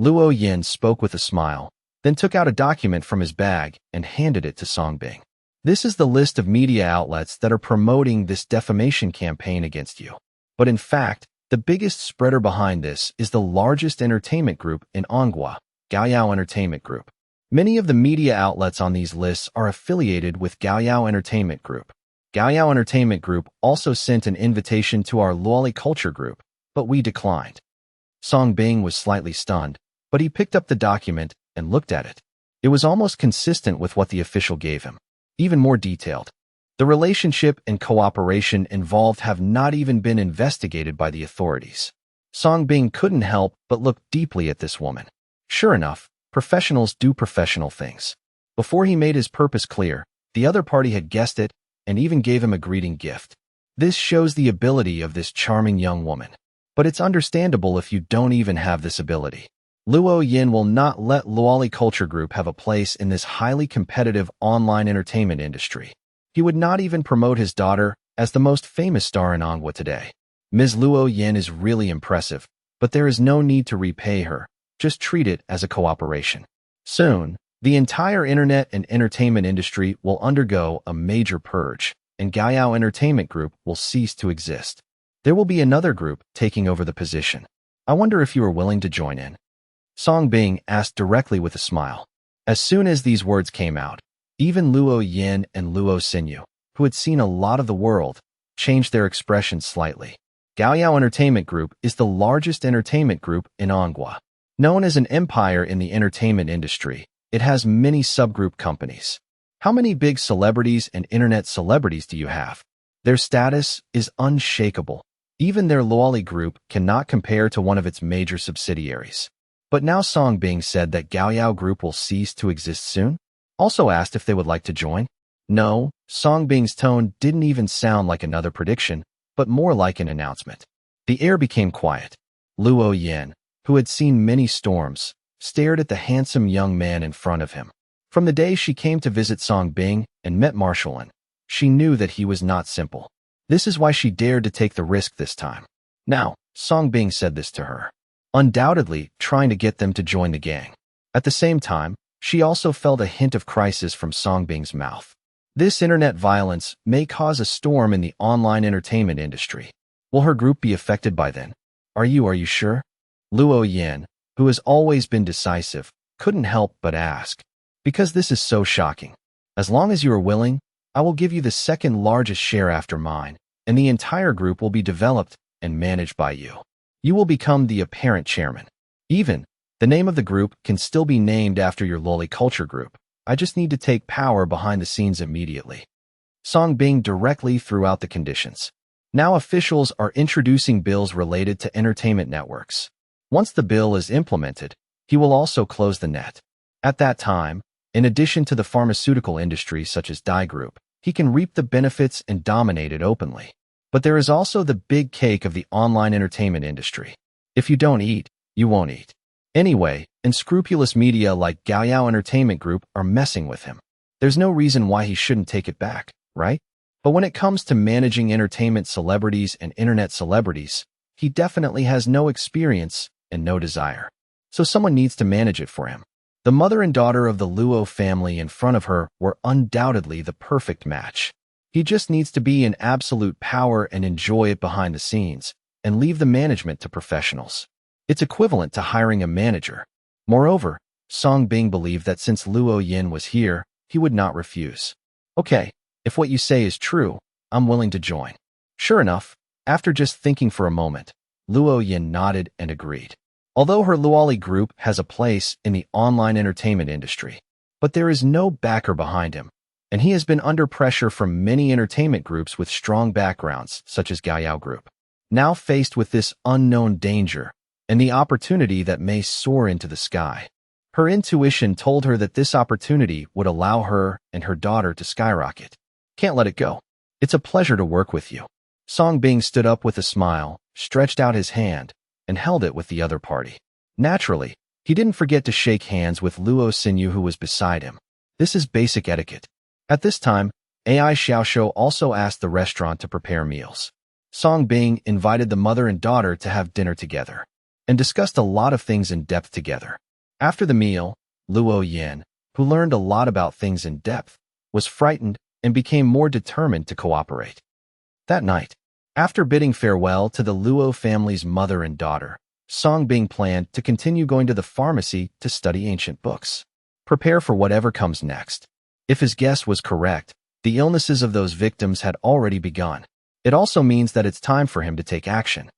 A: Luo Yin spoke with a smile, then took out a document from his bag and handed it to Songbing. This is the list of media outlets that are promoting this defamation campaign against you. But in fact, the biggest spreader behind this is the largest entertainment group in Anghua, Gaoyao Entertainment Group. Many of the media outlets on these lists are affiliated with Gaoyao Entertainment Group. Gaoyao Entertainment Group also sent an invitation to our Luoli Culture Group, but we declined. Songbing was slightly stunned, but he picked up the document and looked at it. It was almost consistent with what the official gave him, even more detailed. The relationship and cooperation involved have not even been investigated by the authorities. Songbing couldn't help but look deeply at this woman. Sure enough, professionals do professional things. Before he made his purpose clear, the other party had guessed it and even gave him a greeting gift. This shows the ability of this charming young woman. But it's understandable if you don't even have this ability. Luo Yin will not let Luoli Culture Group have a place in this highly competitive online entertainment industry. He would not even promote his daughter as the most famous star in Anghua today. Ms. Luo Yin is really impressive, but there is no need to repay her. Just treat it as a cooperation. Soon, the entire internet and entertainment industry will undergo a major purge, and Gaoyao Entertainment Group will cease to exist. There will be another group taking over the position. I wonder if you are willing to join in. Songbing asked directly with a smile. As soon as these words came out, even Luo Yin and Luo Xinyu, who had seen a lot of the world, changed their expressions slightly. Gaoyao Entertainment Group is the largest entertainment group in Anghua. Known as an empire in the entertainment industry, it has many subgroup companies. How many big celebrities and internet celebrities do you have? Their status is unshakable. Even their Luoli group cannot compare to one of its major subsidiaries. But now Songbing said that Gaoyao Group will cease to exist soon? Also asked if they would like to join? No, Songbing's tone didn't even sound like another prediction, but more like an announcement. The air became quiet. Luo Yin, who had seen many storms, stared at the handsome young man in front of him. From the day she came to visit Songbing and met Marshalin, she knew that he was not simple. This is why she dared to take the risk this time. Now, Songbing said this to her, undoubtedly trying to get them to join the gang. At the same time, she also felt a hint of crisis from Songbing's mouth. This internet violence may cause a storm in the online entertainment industry. Will her group be affected by then? Are you sure? Luo Yin, who has always been decisive, couldn't help but ask. Because this is so shocking. As long as you are willing, I will give you the second largest share after mine, and the entire group will be developed and managed by you. You will become the apparent chairman. Even, the name of the group can still be named after your Luoli Culture Group. I just need to take power behind the scenes immediately. Songbing directly threw out the conditions. Now officials are introducing bills related to entertainment networks. Once the bill is implemented, he will also close the net. At that time, in addition to the pharmaceutical industry such as Dai Group, he can reap the benefits and dominate it openly. But there is also the big cake of the online entertainment industry. If you don't eat, you won't eat. Anyway, unscrupulous media like Gaoyao Entertainment Group are messing with him. There's no reason why he shouldn't take it back, right? But when it comes to managing entertainment celebrities and internet celebrities, he definitely has no experience and no desire. So someone needs to manage it for him. The mother and daughter of the Luo family in front of her were undoubtedly the perfect match. He just needs to be in absolute power and enjoy it behind the scenes, and leave the management to professionals. It's equivalent to hiring a manager. Moreover, Songbing believed that since Luo Yin was here, he would not refuse. Okay, if what you say is true, I'm willing to join. Sure enough, after just thinking for a moment, Luo Yin nodded and agreed. Although her Luoli group has a place in the online entertainment industry, but there is no backer behind him, and he has been under pressure from many entertainment groups with strong backgrounds, such as Gaoyao Group. Now faced with this unknown danger and the opportunity that may soar into the sky, Her intuition told her that this opportunity would allow her and her daughter to skyrocket. Can't let it go. It's a pleasure to work with you. Song Bing stood up with a smile, stretched out his hand, and held it with the other party. Naturally, he didn't forget to shake hands with Luo Xinyu, who was beside him. This is basic etiquette. At this time, AI Xiaoshou also asked the restaurant to prepare meals. Song Bing invited the mother and daughter to have dinner together and discussed a lot of things in depth together. After the meal, Luo Yan, who learned a lot about things in depth, was frightened and became more determined to cooperate. That night, after bidding farewell to the Luo family's mother and daughter, Song Bing planned to continue going to the pharmacy to study ancient books. Prepare for whatever comes next. If his guess was correct, the illnesses of those victims had already begun. It also means that it's time for him to take action.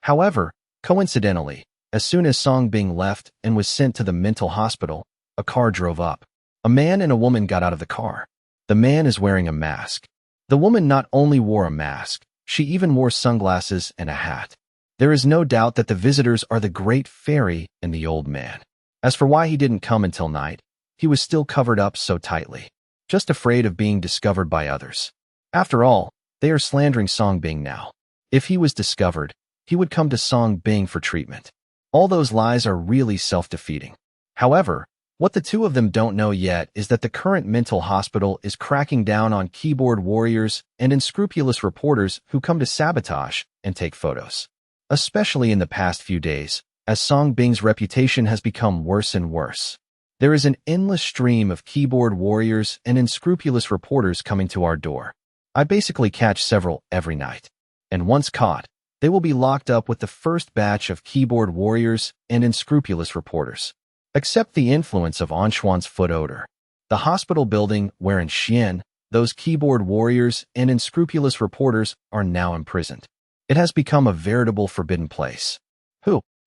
A: However, coincidentally, as soon as Song Bing left and was sent to the mental hospital, a car drove up. A man and a woman got out of the car. The man is wearing a mask. The woman not only wore a mask, she even wore sunglasses and a hat. There is no doubt that the visitors are the great fairy and the old man. As for why he didn't come until night, he was still covered up so tightly, just afraid of being discovered by others. After all, they are slandering Song Bing now. If he was discovered, he would come to Song Bing for treatment. All those lies are really self-defeating. However, what the two of them don't know yet is that the current mental hospital is cracking down on keyboard warriors and unscrupulous reporters who come to sabotage and take photos. Especially in the past few days, as Song Bing's reputation has become worse and worse. There is an endless stream of keyboard warriors and unscrupulous reporters coming to our door. I basically catch several every night. And once caught, they will be locked up with the first batch of keyboard warriors and unscrupulous reporters. Accept the influence of Anshuan's foot odor. The hospital building where in Xian, those keyboard warriors and unscrupulous reporters are now imprisoned. It has become a veritable forbidden place.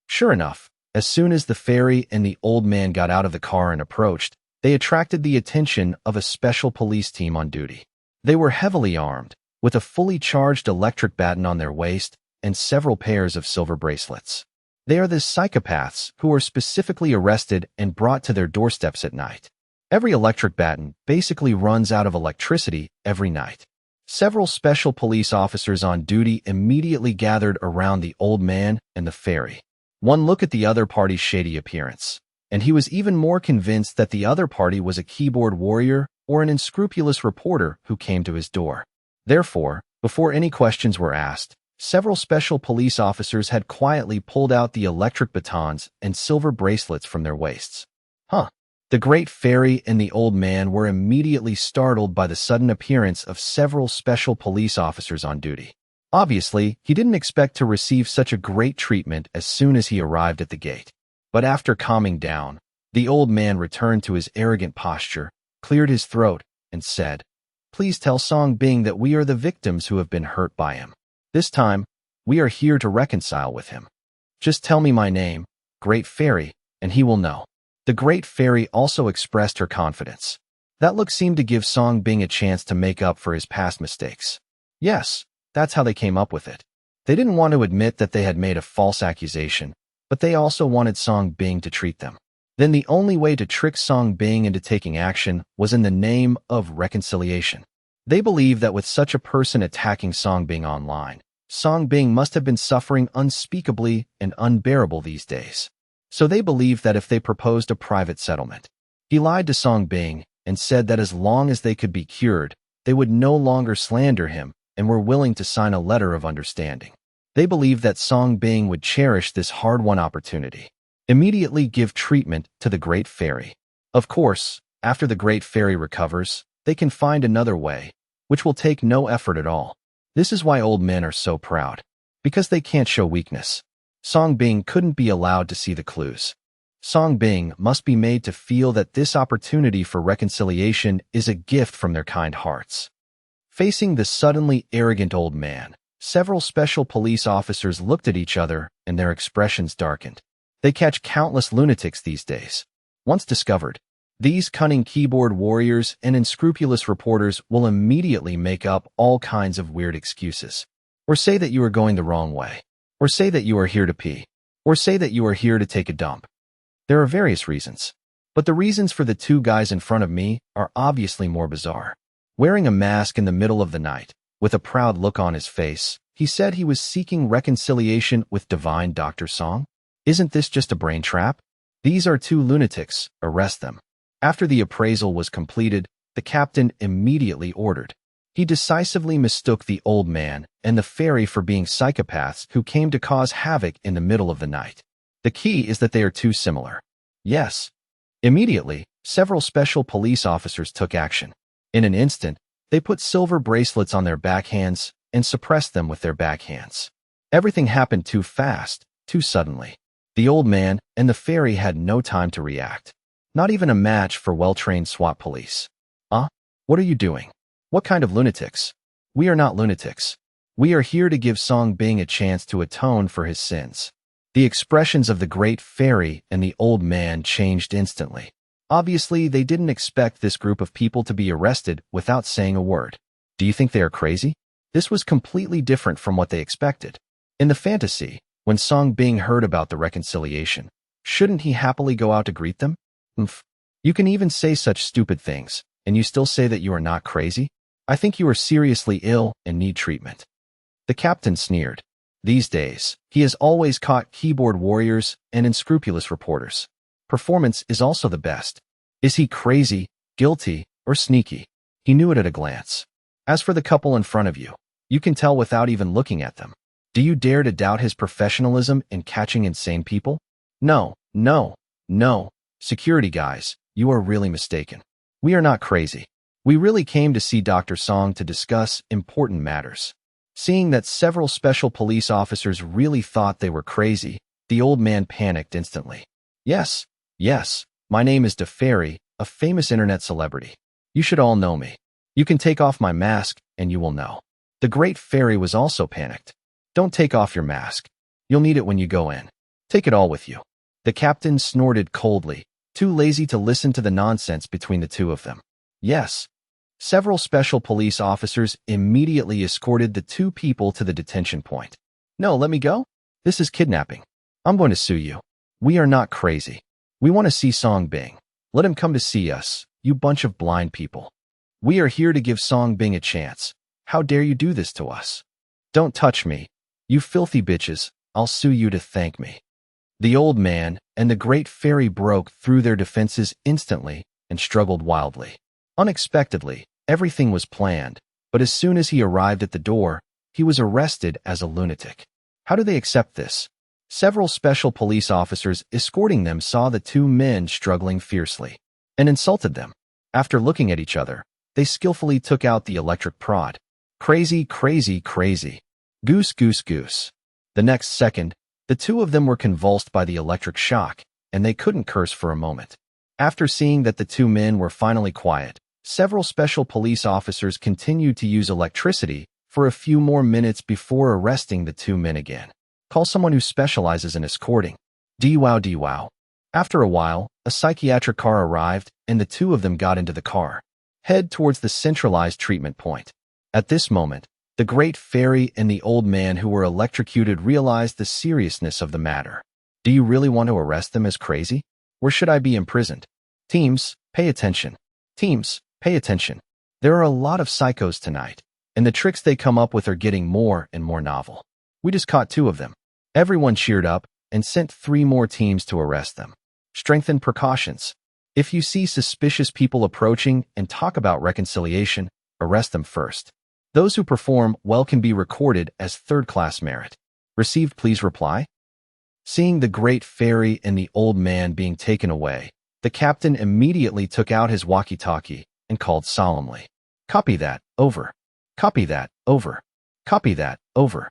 A: Sure enough, as soon as the fairy and the old man got out of the car and approached, they attracted the attention of a special police team on duty. They were heavily armed, with a fully charged electric baton on their waist and several pairs of silver bracelets. They are the psychopaths who are specifically arrested and brought to their doorsteps at night. Every electric baton basically runs out of electricity every night. Several special police officers on duty immediately gathered around the old man and the fairy. One look at the other party's shady appearance, and he was even more convinced that the other party was a keyboard warrior or an unscrupulous reporter who came to his door. Therefore, before any questions were asked, several special police officers had quietly pulled out the electric batons and silver bracelets from their waists. The great fairy and the old man were immediately startled by the sudden appearance of several special police officers on duty. Obviously, he didn't expect to receive such a great treatment as soon as he arrived at the gate. But after calming down, the old man returned to his arrogant posture, cleared his throat, and said, "Please tell Song Bing that we are the victims who have been hurt by him. This time, we are here to reconcile with him. Just tell me my name, Great Fairy, and he will know." The Great Fairy also expressed her confidence. That look seemed to give Song Bing a chance to make up for his past mistakes. Yes, that's how they came up with it. They didn't want to admit that they had made a false accusation, but they also wanted Song Bing to treat them. Then the only way to trick Song Bing into taking action was in the name of reconciliation. They believed that with such a person attacking Song Bing online, Song Bing must have been suffering unspeakably and unbearable these days. So they believed that if they proposed a private settlement, he lied to Song Bing and said that as long as they could be cured, they would no longer slander him and were willing to sign a letter of understanding. They believed that Song Bing would cherish this hard-won opportunity, immediately give treatment to the Great Fairy. Of course, after the Great Fairy recovers, they can find another way, which will take no effort at all. This is why old men are so proud, because they can't show weakness. Song Bing couldn't be allowed to see the clues. Song Bing must be made to feel that this opportunity for reconciliation is a gift from their kind hearts. Facing the suddenly arrogant old man, several special police officers looked at each other and their expressions darkened. They catch countless lunatics these days. Once discovered, these cunning keyboard warriors and unscrupulous reporters will immediately make up all kinds of weird excuses. Or say that you are going the wrong way. Or say that you are here to pee. Or say that you are here to take a dump. There are various reasons. But the reasons for the two guys in front of me are obviously more bizarre. Wearing a mask in the middle of the night, with a proud look on his face, he said he was seeking reconciliation with divine Dr. Song. Isn't this just a brain trap? These are two lunatics, arrest them. After the appraisal was completed, the captain immediately ordered. He decisively mistook the old man and the fairy for being psychopaths who came to cause havoc in the middle of the night. The key is that they are too similar. Yes. Immediately, several special police officers took action. In an instant, they put silver bracelets on their backhands and suppressed them with their backhands. Everything happened too fast, too suddenly. The old man and the fairy had no time to react. Not even a match for well-trained SWAT police. What are you doing? What kind of lunatics? We are not lunatics. We are here to give Song Bing a chance to atone for his sins. The expressions of the great fairy and the old man changed instantly. Obviously, they didn't expect this group of people to be arrested without saying a word. Do you think they are crazy? This was completely different from what they expected. In the fantasy, when Song Bing heard about the reconciliation, shouldn't he happily go out to greet them? You can even say such stupid things, and you still say that you are not crazy? I think you are seriously ill and need treatment. The captain sneered. These days, he has always caught keyboard warriors and unscrupulous reporters. Performance is also the best. Is he crazy, guilty, or sneaky? He knew it at a glance. As for the couple in front of you, you can tell without even looking at them. Do you dare to doubt his professionalism in catching insane people? No. Security guys, you are really mistaken. We are not crazy. We really came to see Dr. Song to discuss important matters. Seeing that several special police officers really thought they were crazy, the old man panicked instantly. Yes, my name is DeFairy, a famous internet celebrity. You should all know me. You can take off my mask and you will know. The great fairy was also panicked. Don't take off your mask. You'll need it when you go in. Take it all with you. The captain snorted coldly, too lazy to listen to the nonsense between the two of them. Yes. Several special police officers immediately escorted the two people to the detention point. No, let me go. This is kidnapping. I'm going to sue you. We are not crazy. We want to see Song Bing. Let him come to see us, you bunch of blind people. We are here to give Song Bing a chance. How dare you do this to us? Don't touch me. You filthy bitches. I'll sue you to thank me. The old man and the great fairy broke through their defenses instantly and struggled wildly. Unexpectedly, everything was planned, but as soon as he arrived at the door, he was arrested as a lunatic. How do they accept this? Several special police officers escorting them saw the two men struggling fiercely and insulted them. After looking at each other, they skillfully took out the electric prod. Crazy. Goose. The next second, the two of them were convulsed by the electric shock, and they couldn't curse for a moment. After seeing that the two men were finally quiet, several special police officers continued to use electricity for a few more minutes before arresting the two men again. Call someone who specializes in escorting. DWOW. After a while, a psychiatric car arrived, and the two of them got into the car. Head towards the centralized treatment point. At this moment, the great fairy and the old man who were electrocuted realized the seriousness of the matter. Do you really want to arrest them as crazy? Or should I be imprisoned? Teams, pay attention. There are a lot of psychos tonight, and the tricks they come up with are getting more and more novel. We just caught two of them. Everyone cheered up and sent 3 more teams to arrest them. Strengthen precautions. If you see suspicious people approaching and talk about reconciliation, arrest them first. Those who perform well can be recorded as third-class merit. Received, please reply. Seeing the great fairy and the old man being taken away, the captain immediately took out his walkie-talkie and called solemnly. Copy that, over. Copy that, over. Copy that, over.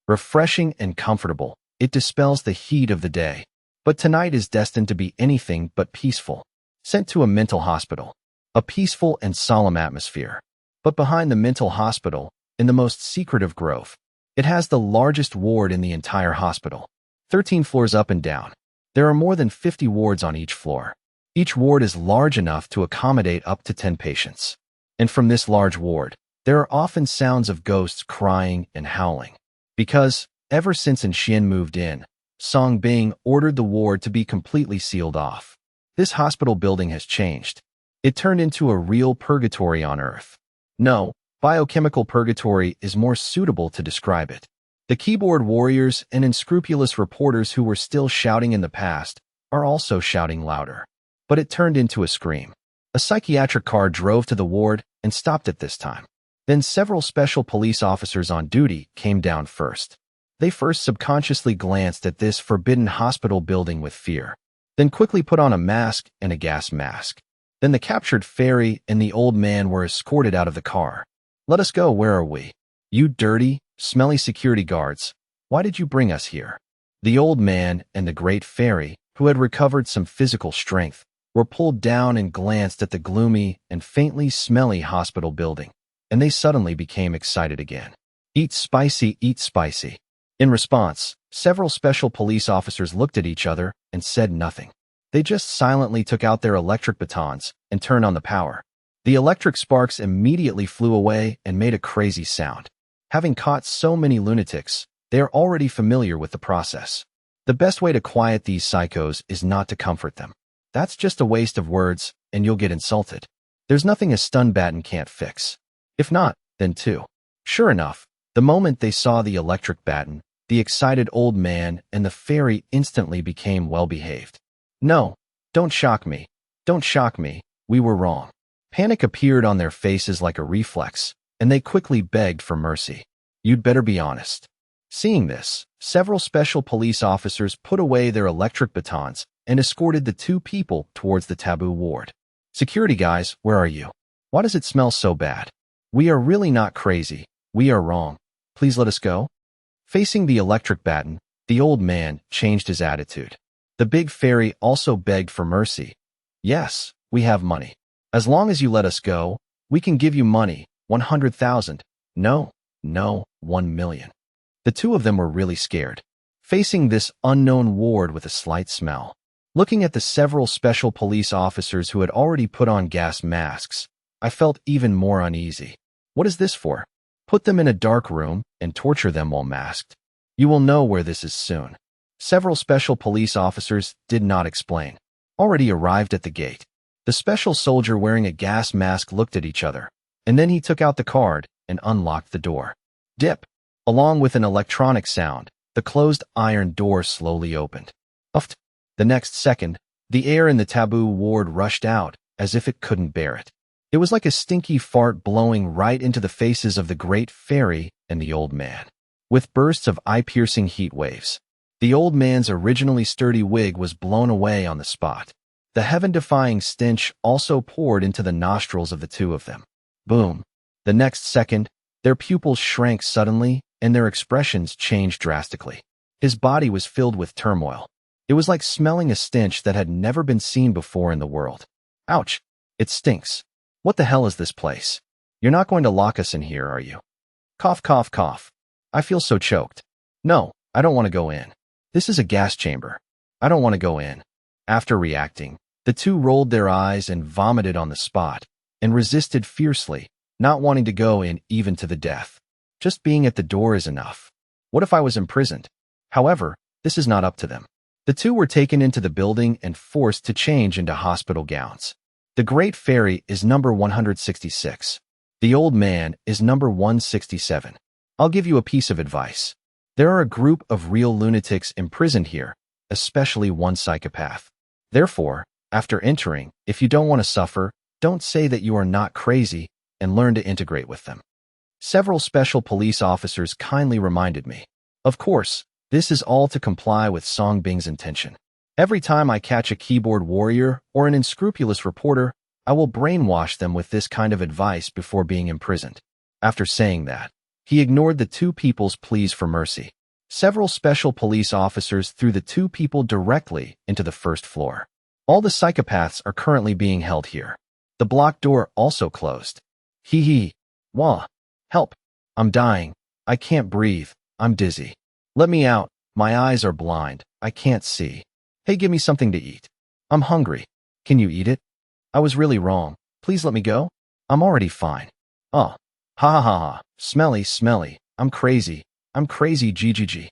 A: Refreshing and comfortable, it dispels the heat of the day. But tonight is destined to be anything but peaceful. Sent to a mental hospital. A peaceful and solemn atmosphere. But behind the mental hospital, in the most secretive grove, it has the largest ward in the entire hospital. 13 floors up and down. There are more than 50 wards on each floor. Each ward is large enough to accommodate up to 10 patients. And from this large ward, there are often sounds of ghosts crying and howling. Because, ever since Xin moved in, Song Bing ordered the ward to be completely sealed off. This hospital building has changed. It turned into a real purgatory on Earth. No, biochemical purgatory is more suitable to describe it. The keyboard warriors and unscrupulous reporters who were still shouting in the past are also shouting louder. But it turned into a scream. A psychiatric car drove to the ward and stopped it this time. Then several special police officers on duty came down first. They first subconsciously glanced at this forbidden hospital building with fear, then quickly put on a mask and a gas mask. Then the captured fairy and the old man were escorted out of the car. Let us go, where are we? You dirty, smelly security guards, why did you bring us here? The old man and the great fairy, who had recovered some physical strength, were pulled down and glanced at the gloomy and faintly smelly hospital building, and they suddenly became excited again. Eat spicy, eat spicy. In response, several special police officers looked at each other and said nothing. They just silently took out their electric batons and turned on the power. The electric sparks immediately flew away and made a crazy sound. Having caught so many lunatics, they are already familiar with the process. The best way to quiet these psychos is not to comfort them. That's just a waste of words, and you'll get insulted. There's nothing a stun baton can't fix. If not, then two. Sure enough, the moment they saw the electric baton, the excited old man and the fairy instantly became well-behaved. No, don't shock me. Don't shock me. We were wrong. Panic appeared on their faces like a reflex, and they quickly begged for mercy. You'd better be honest. Seeing this, several special police officers put away their electric batons and escorted the two people towards the taboo ward. Security guys, where are you? Why does it smell so bad? We are really not crazy. We are wrong. Please let us go. Facing the electric baton, the old man changed his attitude. The big fairy also begged for mercy. Yes, we have money. As long as you let us go, we can give you money, 100,000. No, 1 million. The two of them were really scared, facing this unknown ward with a slight smell. Looking at the several special police officers who had already put on gas masks, I felt even more uneasy. What is this for? Put them in a dark room and torture them while masked. You will know where this is soon. Several special police officers did not explain. Already arrived at the gate. The special soldier wearing a gas mask looked at each other, and then he took out the card and unlocked the door. Dip! Along with an electronic sound, the closed iron door slowly opened. Uffed! The next second, the air in the taboo ward rushed out as if it couldn't bear it. It was like a stinky fart blowing right into the faces of the great fairy and the old man, with bursts of eye-piercing heat waves. The old man's originally sturdy wig was blown away on the spot. The heaven-defying stench also poured into the nostrils of the two of them. Boom! The next second, their pupils shrank suddenly and their expressions changed drastically. His body was filled with turmoil. It was like smelling a stench that had never been seen before in the world. Ouch! It stinks. What the hell is this place? You're not going to lock us in here, are you? Cough, cough, cough. I feel so choked. No, I don't want to go in. This is a gas chamber. I don't want to go in. After reacting, the two rolled their eyes and vomited on the spot, and resisted fiercely, not wanting to go in even to the death. Just being at the door is enough. What if I was imprisoned? However, this is not up to them. The two were taken into the building and forced to change into hospital gowns. The great fairy is number 166. The old man is number 167. I'll give you a piece of advice. There are a group of real lunatics imprisoned here, especially one psychopath. Therefore, after entering, if you don't want to suffer, don't say that you are not crazy and learn to integrate with them. Several special police officers kindly reminded me. Of course, this is all to comply with Song Bing's intention. Every time I catch a keyboard warrior or an unscrupulous reporter, I will brainwash them with this kind of advice before being imprisoned. After saying that, he ignored the two people's pleas for mercy. Several special police officers threw the two people directly into the first floor. All the psychopaths are currently being held here. The block door also closed. Hee hee. Wah. Help. I'm dying. I can't breathe. I'm dizzy. Let me out. My eyes are blind. I can't see. Hey, give me something to eat. I'm hungry. Can you eat it? I was really wrong. Please let me go. I'm already fine. Oh. Ha ha ha ha. Smelly, smelly. I'm crazy. I'm crazy GGG.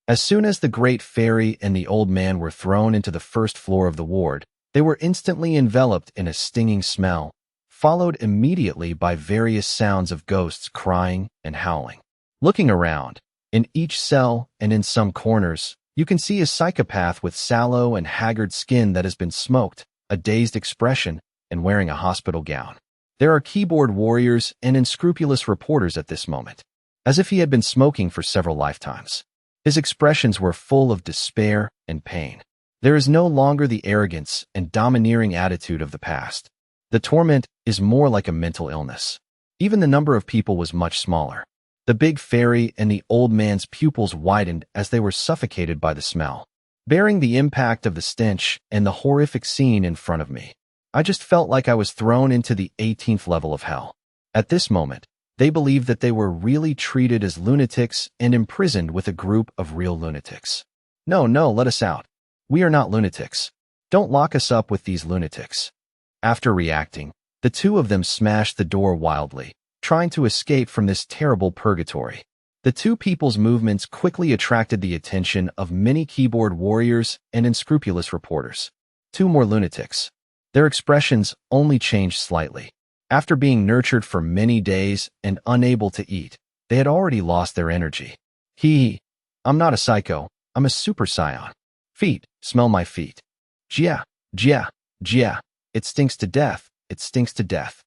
A: As soon as the great fairy and the old man were thrown into the first floor of the ward, They were instantly enveloped in a stinging smell, followed immediately by various sounds of ghosts crying and howling. Looking around, in each cell and in some corners, you can see a psychopath with sallow and haggard skin that has been smoked, a dazed expression, and wearing a hospital gown. There are keyboard warriors and unscrupulous reporters at this moment, as if he had been smoking for several lifetimes. His expressions were full of despair and pain. There is no longer the arrogance and domineering attitude of the past. The torment is more like a mental illness. Even the number of people was much smaller. The big fairy and the old man's pupils widened as they were suffocated by the smell. Bearing the impact of the stench and the horrific scene in front of me, I just felt like I was thrown into the 18th level of hell. At this moment, they believed that they were really treated as lunatics and imprisoned with a group of real lunatics. No, let us out. We are not lunatics. Don't lock us up with these lunatics. After reacting, the two of them smashed the door wildly, trying to escape from this terrible purgatory. The two people's movements quickly attracted the attention of many keyboard warriors and unscrupulous reporters. Two more lunatics. Their expressions only changed slightly. After being nurtured for many days and unable to eat, they had already lost their energy. I'm not a psycho, I'm a super scion. Feet, smell my feet. Jia, it stinks to death, it stinks to death.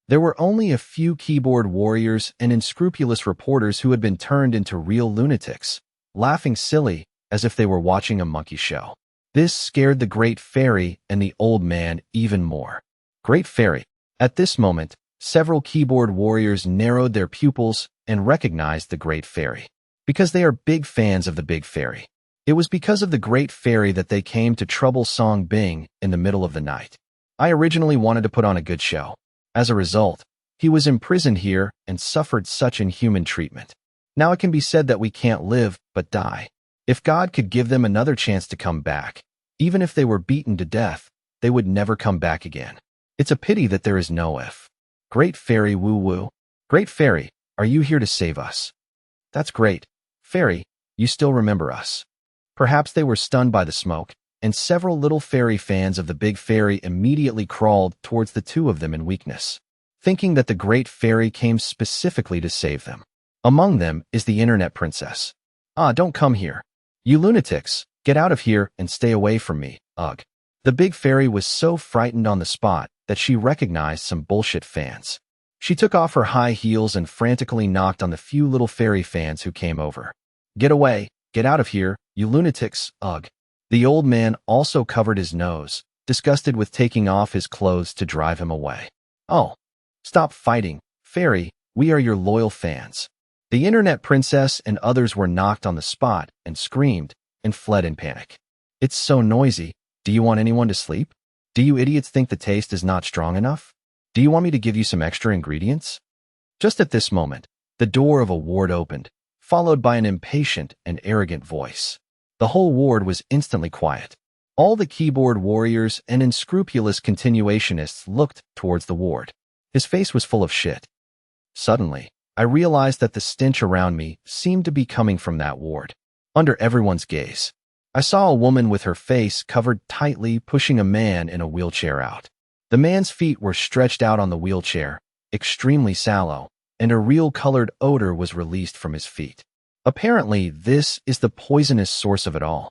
A: There were only a few keyboard warriors and unscrupulous reporters who had been turned into real lunatics, laughing silly as if they were watching a monkey show. This scared the Great Fairy and the old man even more. Great Fairy. At this moment, several keyboard warriors narrowed their pupils and recognized the Great Fairy. Because they are big fans of the Big Fairy. It was because of the Great Fairy that they came to trouble Song Bing in the middle of the night. I originally wanted to put on a good show. As a result, he was imprisoned here and suffered such inhuman treatment. Now it can be said that we can't live but die. If God could give them another chance to come back, even if they were beaten to death, they would never come back again. It's a pity that there is no if. Great Fairy woo-woo. Great Fairy, are you here to save us? That's great. Fairy, you still remember us. Perhaps they were stunned by the smoke, and several little fairy fans of the Big Fairy immediately crawled towards the two of them in weakness, thinking that the Great Fairy came specifically to save them. Among them is the Internet Princess. Don't come here. You lunatics, get out of here and stay away from me, ugh. The Big Fairy was so frightened on the spot that she recognized some bullshit fans. She took off her high heels and frantically knocked on the few little fairy fans who came over. Get away, get out of here, you lunatics, ugh. The old man also covered his nose, disgusted with taking off his clothes to drive him away. Oh, stop fighting, Fairy, we are your loyal fans. The Internet Princess and others were knocked on the spot and screamed and fled in panic. It's so noisy. Do you want anyone to sleep? Do you idiots think the taste is not strong enough? Do you want me to give you some extra ingredients? Just at this moment, the door of a ward opened, followed by an impatient and arrogant voice. The whole ward was instantly quiet. All the keyboard warriors and unscrupulous continuationists looked towards the ward. His face was full of shit. Suddenly, I realized that the stench around me seemed to be coming from that ward. Under everyone's gaze, I saw a woman with her face covered tightly pushing a man in a wheelchair out. The man's feet were stretched out on the wheelchair, extremely sallow, and a real colored odor was released from his feet. Apparently, this is the poisonous source of it all.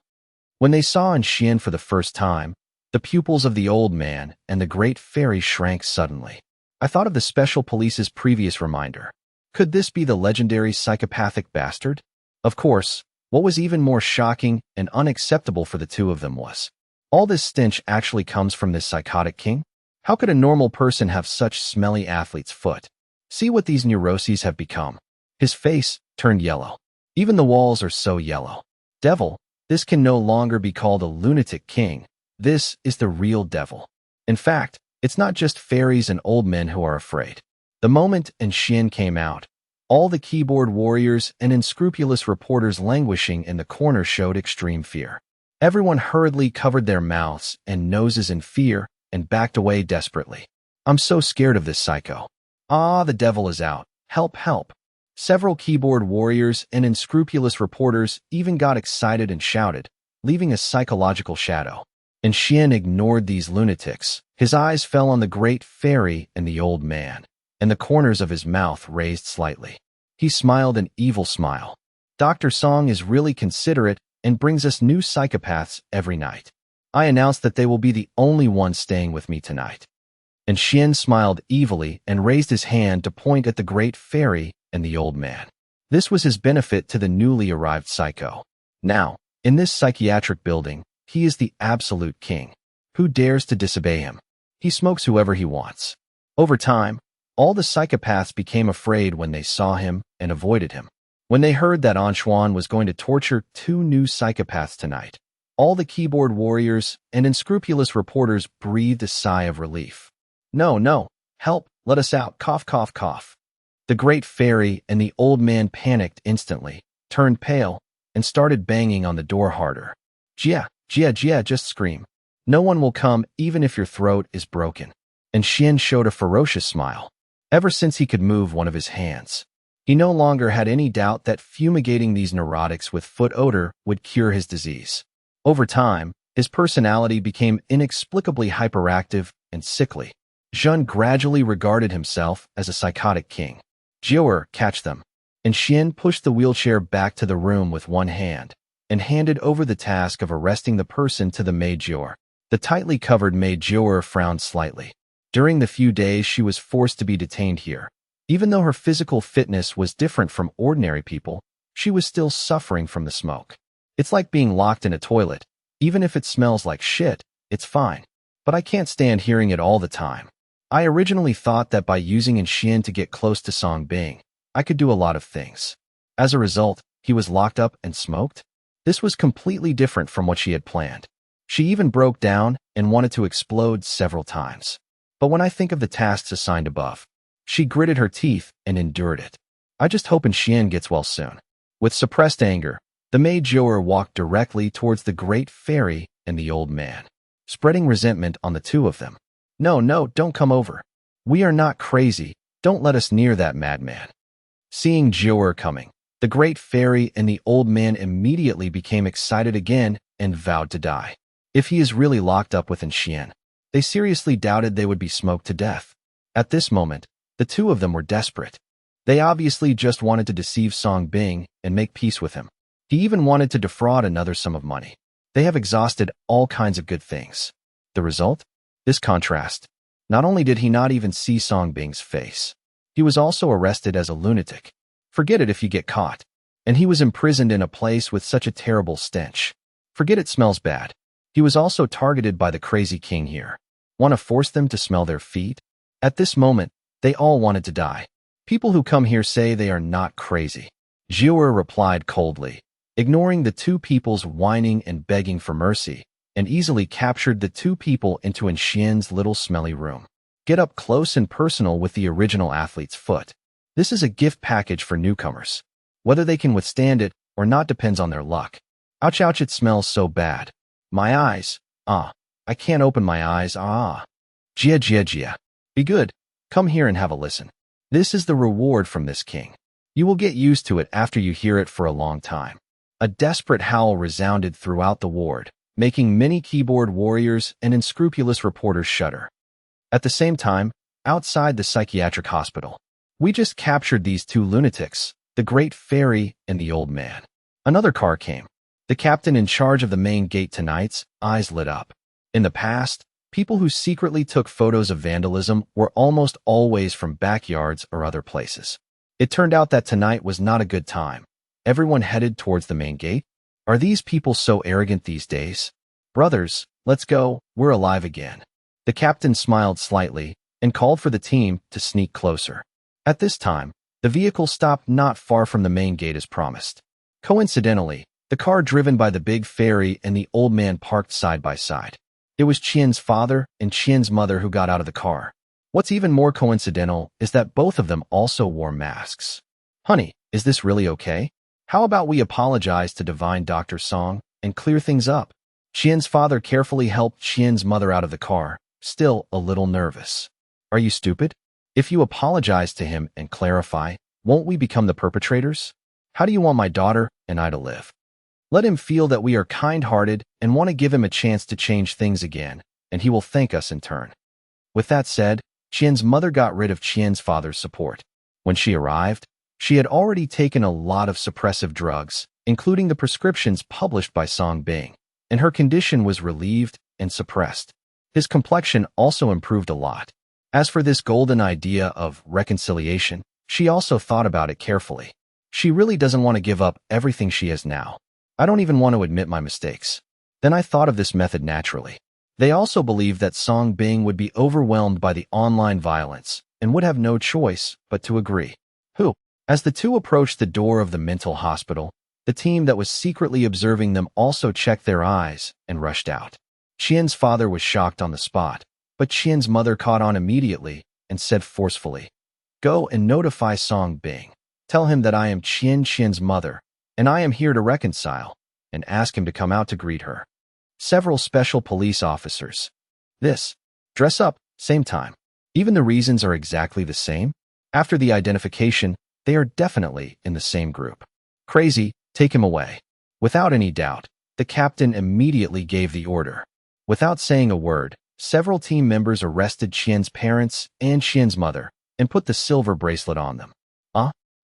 A: When they saw Xian for the first time, the pupils of the old man and the Great Fairy shrank suddenly. I thought of the special police's previous reminder. Could this be the legendary psychopathic bastard? Of course, what was even more shocking and unacceptable for the two of them was, all this stench actually comes from this psychotic king? How could a normal person have such smelly athlete's foot? See what these neuroses have become. His face turned yellow. Even the walls are so yellow. Devil, this can no longer be called a lunatic king. This is the real devil. In fact, it's not just fairies and old men who are afraid. The moment Xian came out, all the keyboard warriors and unscrupulous reporters languishing in the corner showed extreme fear. Everyone hurriedly covered their mouths and noses in fear and backed away desperately. I'm so scared of this psycho. The devil is out. Help, help. Several keyboard warriors and unscrupulous reporters even got excited and shouted, leaving a psychological shadow. and Xian ignored these lunatics. His eyes fell on the great fairy and the old man, and the corners of his mouth raised slightly. He smiled an evil smile. Dr. Song is really considerate and brings us new psychopaths every night. I announce that they will be the only ones staying with me tonight. And Xian smiled evilly and raised his hand to point at the great fairy and the old man. This was his benefit to the newly arrived psycho. Now, in this psychiatric building, he is the absolute king. Who dares to disobey him? He smokes whoever he wants. Over time, all the psychopaths became afraid when they saw him and avoided him. When they heard that Anshuan was going to torture 2 new psychopaths tonight, all the keyboard warriors and unscrupulous reporters breathed a sigh of relief. No, no, help, let us out, cough, cough, cough. The great fairy and the old man panicked instantly, turned pale, and started banging on the door harder. Jia, Jia, Jia, just scream. No one will come even if your throat is broken. And Xian showed a ferocious smile. Ever since he could move one of his hands, he no longer had any doubt that fumigating these neurotics with foot odor would cure his disease. Over time, his personality became inexplicably hyperactive and sickly. Zhun gradually regarded himself as a psychotic king. Jiuer, catch them. And Xian pushed the wheelchair back to the room with one hand and handed over the task of arresting the person to the maid Jiuer. The tightly covered maid Jiuer frowned slightly. During the few days she was forced to be detained here, even though her physical fitness was different from ordinary people, she was still suffering from the smoke. It's like being locked in a toilet. Even if it smells like shit, it's fine. But I can't stand hearing it all the time. I originally thought that by using Xian to get close to Song Bing, I could do a lot of things. As a result, he was locked up and smoked? This was completely different from what she had planned. She even broke down and wanted to explode several times. But when I think of the tasks assigned above, she gritted her teeth and endured it. I just hope Xian gets well soon. With suppressed anger, the maid Jiuer walked directly towards the great fairy and the old man, spreading resentment on the 2 of them. No, no, don't come over. We are not crazy. Don't let us near that madman. Seeing Jiuer coming, the great fairy and the old man immediately became excited again and vowed to die. If he is really locked up with Xian, they seriously doubted they would be smoked to death. At this moment, the 2 of them were desperate. They obviously just wanted to deceive Song Bing and make peace with him. He even wanted to defraud another sum of money. They have exhausted all kinds of good things. The result? This contrast. Not only did he not even see Song Bing's face, he was also arrested as a lunatic. Forget it if you get caught. And he was imprisoned in a place with such a terrible stench. Forget it smells bad. He was also targeted by the crazy king here. Want to force them to smell their feet? At this moment, they all wanted to die. People who come here say they are not crazy. Jiuer replied coldly, ignoring the 2 people's whining and begging for mercy, and easily captured the 2 people into Xian's little smelly room. Get up close and personal with the original athlete's foot. This is a gift package for newcomers. Whether they can withstand it or not depends on their luck. Ouch, ouch, it smells so bad. My eyes. I can't open my eyes. Jia, Jia, Jia. Be good. Come here and have a listen. This is the reward from this king. You will get used to it after you hear it for a long time. A desperate howl resounded throughout the ward, making many keyboard warriors and unscrupulous reporters shudder. At the same time, outside the psychiatric hospital, we just captured these 2 lunatics, the great fairy and the old man. Another car came. The captain in charge of the main gate tonight's eyes lit up. In the past, people who secretly took photos of vandalism were almost always from backyards or other places. It turned out that tonight was not a good time. Everyone headed towards the main gate. Are these people so arrogant these days? Brothers, let's go, we're alive again. The captain smiled slightly and called for the team to sneak closer. At this time, the vehicle stopped not far from the main gate as promised. Coincidentally, the car driven by the big fairy and the old man parked side by side. It was Qian's father and Qian's mother who got out of the car. What's even more coincidental is that both of them also wore masks. Honey, is this really okay? How about we apologize to Divine Dr. Song and clear things up? Qian's father carefully helped Qian's mother out of the car, still a little nervous. Are you stupid? If you apologize to him and clarify, won't we become the perpetrators? How do you want my daughter and I to live? Let him feel that we are kind-hearted and want to give him a chance to change things again, and he will thank us in turn. With that said, Qian's mother got rid of Qian's father's support. When she arrived, she had already taken a lot of suppressive drugs, including the prescriptions published by Song Bing, and her condition was relieved and suppressed. His complexion also improved a lot. As for this golden idea of reconciliation, she also thought about it carefully. She really doesn't want to give up everything she has now. I don't even want to admit my mistakes. Then I thought of this method naturally. They also believed that Song Bing would be overwhelmed by the online violence and would have no choice but to agree. As the two approached the door of the mental hospital, the team that was secretly observing them also checked their eyes and rushed out. Qian's father was shocked on the spot, but Qian's mother caught on immediately and said forcefully, "Go and notify Song Bing. Tell him that I am Qian's mother, and I am here to reconcile, and ask him to come out to greet her." Several special police officers. Dress up, same time. Even the reasons are exactly the same. After the identification, they are definitely in the same group. Crazy, take him away. Without any doubt, the captain immediately gave the order. Without saying a word, several team members arrested Qian's parents and Qian's mother and put the silver bracelet on them.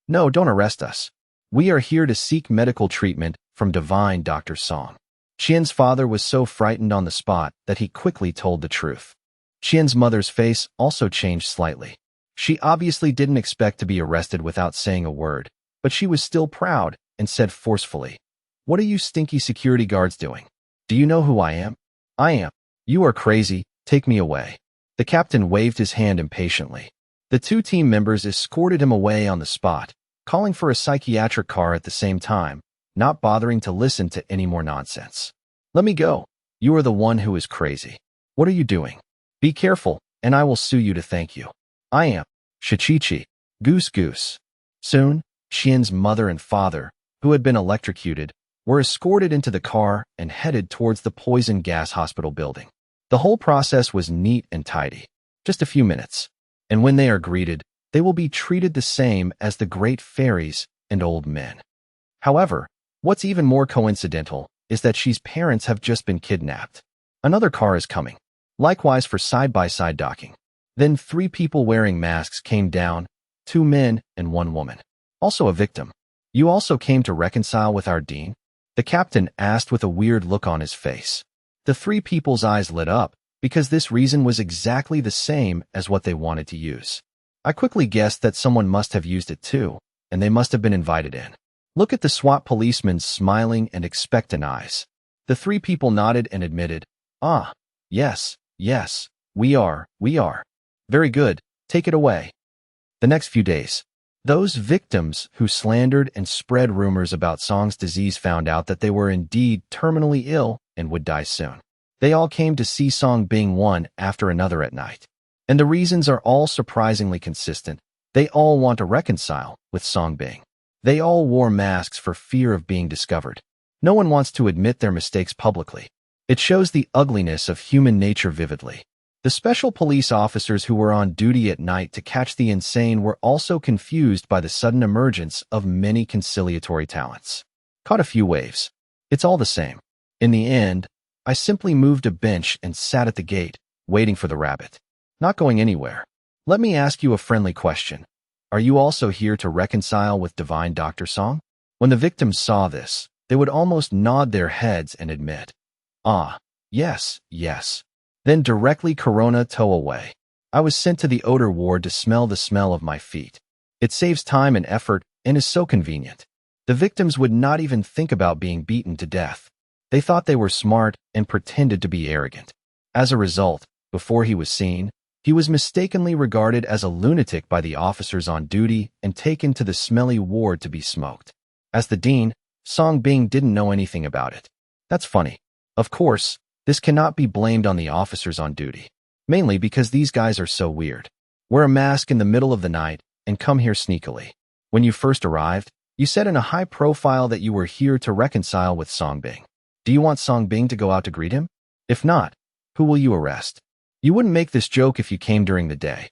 A: No, don't arrest us. We are here to seek medical treatment from divine Dr. Song. Qian's father was so frightened on the spot that he quickly told the truth. Qian's mother's face also changed slightly. She obviously didn't expect to be arrested without saying a word, but she was still proud and said forcefully, "What are you stinky security guards doing? Do you know who I am? I am. You are crazy, take me away." The captain waved his hand impatiently. The two team members escorted him away on the spot, calling for a psychiatric car at the same time, not bothering to listen to any more nonsense. "Let me go. You are the one who is crazy. What are you doing? Be careful, and I will sue you to thank you. I am Shichichi, Goose. Soon, Qian's mother and father, who had been electrocuted, were escorted into the car and headed towards the poison gas hospital building. The whole process was neat and tidy, just a few minutes. And when they are greeted, they will be treated the same as the great fairies and old men. However, what's even more coincidental is that Xi's parents have just been kidnapped. Another car is coming, likewise for side-by-side docking. Then 3 people wearing masks came down, 2 men and 1 woman. Also a victim. "You also came to reconcile with our dean?" The captain asked with a weird look on his face. The 3 people's eyes lit up, because this reason was exactly the same as what they wanted to use. I quickly guessed that someone must have used it too, and they must have been invited in. Look at the SWAT policeman's smiling and expectant eyes. The 3 people nodded and admitted, yes, we are. Very good, take it away." The next few days, those victims who slandered and spread rumors about Song's disease found out that they were indeed terminally ill and would die soon. They all came to see Song Bing one after another at night. And the reasons are all surprisingly consistent. They all want to reconcile with Song Bing. They all wore masks for fear of being discovered. No one wants to admit their mistakes publicly. It shows the ugliness of human nature vividly. The special police officers who were on duty at night to catch the insane were also confused by the sudden emergence of many conciliatory talents. Caught a few waves. It's all the same. In the end, I simply moved a bench and sat at the gate, waiting for the rabbit. Not going anywhere. Let me ask you a friendly question. Are you also here to reconcile with divine Dr. Song? When the victims saw this, they would almost nod their heads and admit, yes. Then directly Corona tow away. I was sent to the odor ward to smell the smell of my feet. It saves time and effort and is so convenient. The victims would not even think about being beaten to death. They thought they were smart and pretended to be arrogant. As a result, before he was seen, he was mistakenly regarded as a lunatic by the officers on duty and taken to the smelly ward to be smoked. As the dean, Song Bing didn't know anything about it. That's funny. Of course, this cannot be blamed on the officers on duty, mainly because these guys are so weird. Wear a mask in the middle of the night and come here sneakily. When you first arrived, you said in a high profile that you were here to reconcile with Song Bing. Do you want Song Bing to go out to greet him? If not, who will you arrest? You wouldn't make this joke if you came during the day.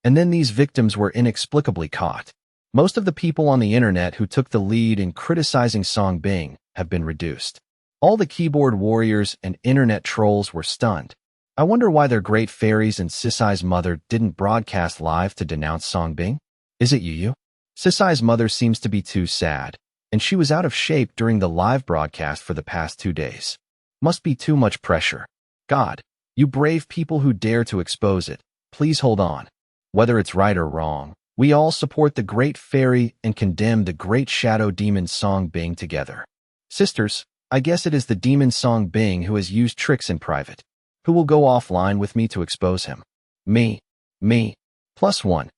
A: And then these victims were inexplicably caught. Most of the people on the internet who took the lead in criticizing Song Bing have been reduced. All the keyboard warriors and internet trolls were stunned. I wonder why their great fairies and Sisai's mother didn't broadcast live to denounce Songbing? Is it Yu? Sisai's mother seems to be too sad, and she was out of shape during the live broadcast for the past 2 days. Must be too much pressure. God, you brave people who dare to expose it, please hold on. Whether it's right or wrong, we all support the great fairy and condemn the great shadow demon Songbing together. Sisters, I guess it is the demon Songbing who has used tricks in private. Who will go offline with me to expose him? Me. +1.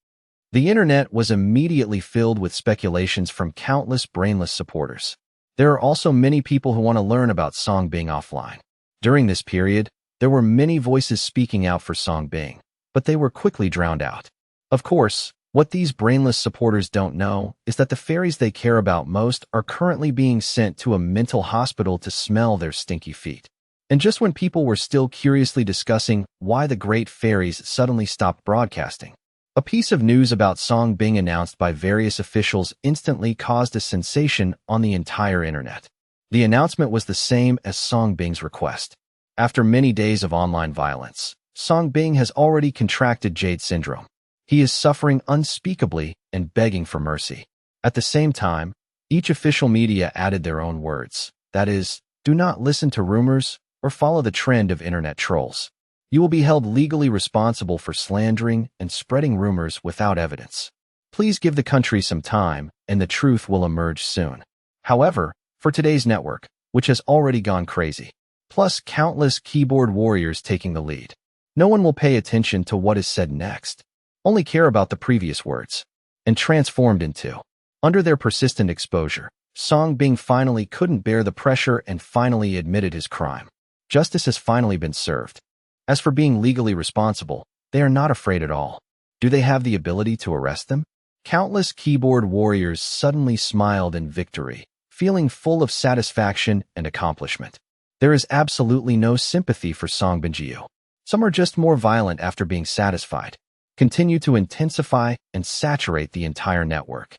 A: The internet was immediately filled with speculations from countless brainless supporters. There are also many people who want to learn about Songbing offline. During this period, there were many voices speaking out for Songbing, but they were quickly drowned out. Of course, what these brainless supporters don't know is that the fairies they care about most are currently being sent to a mental hospital to smell their stinky feet. And just when people were still curiously discussing why the great fairies suddenly stopped broadcasting, a piece of news about Songbing announced by various officials instantly caused a sensation on the entire internet. The announcement was the same as Songbing's request. After many days of online violence, Songbing has already contracted Jade syndrome. He is suffering unspeakably and begging for mercy. At the same time, each official media added their own words. That is, do not listen to rumors or follow the trend of internet trolls. You will be held legally responsible for slandering and spreading rumors without evidence. Please give the country some time, and the truth will emerge soon. However, for today's network, which has already gone crazy, plus countless keyboard warriors taking the lead, no one will pay attention to what is said next, only care about the previous words, and transformed into. Under their persistent exposure, Songbing finally couldn't bear the pressure and finally admitted his crime. Justice has finally been served. As for being legally responsible, they are not afraid at all. Do they have the ability to arrest them? Countless keyboard warriors suddenly smiled in victory, feeling full of satisfaction and accomplishment. There is absolutely no sympathy for Songbing. Some are just more violent after being satisfied. Continue to intensify and saturate the entire network.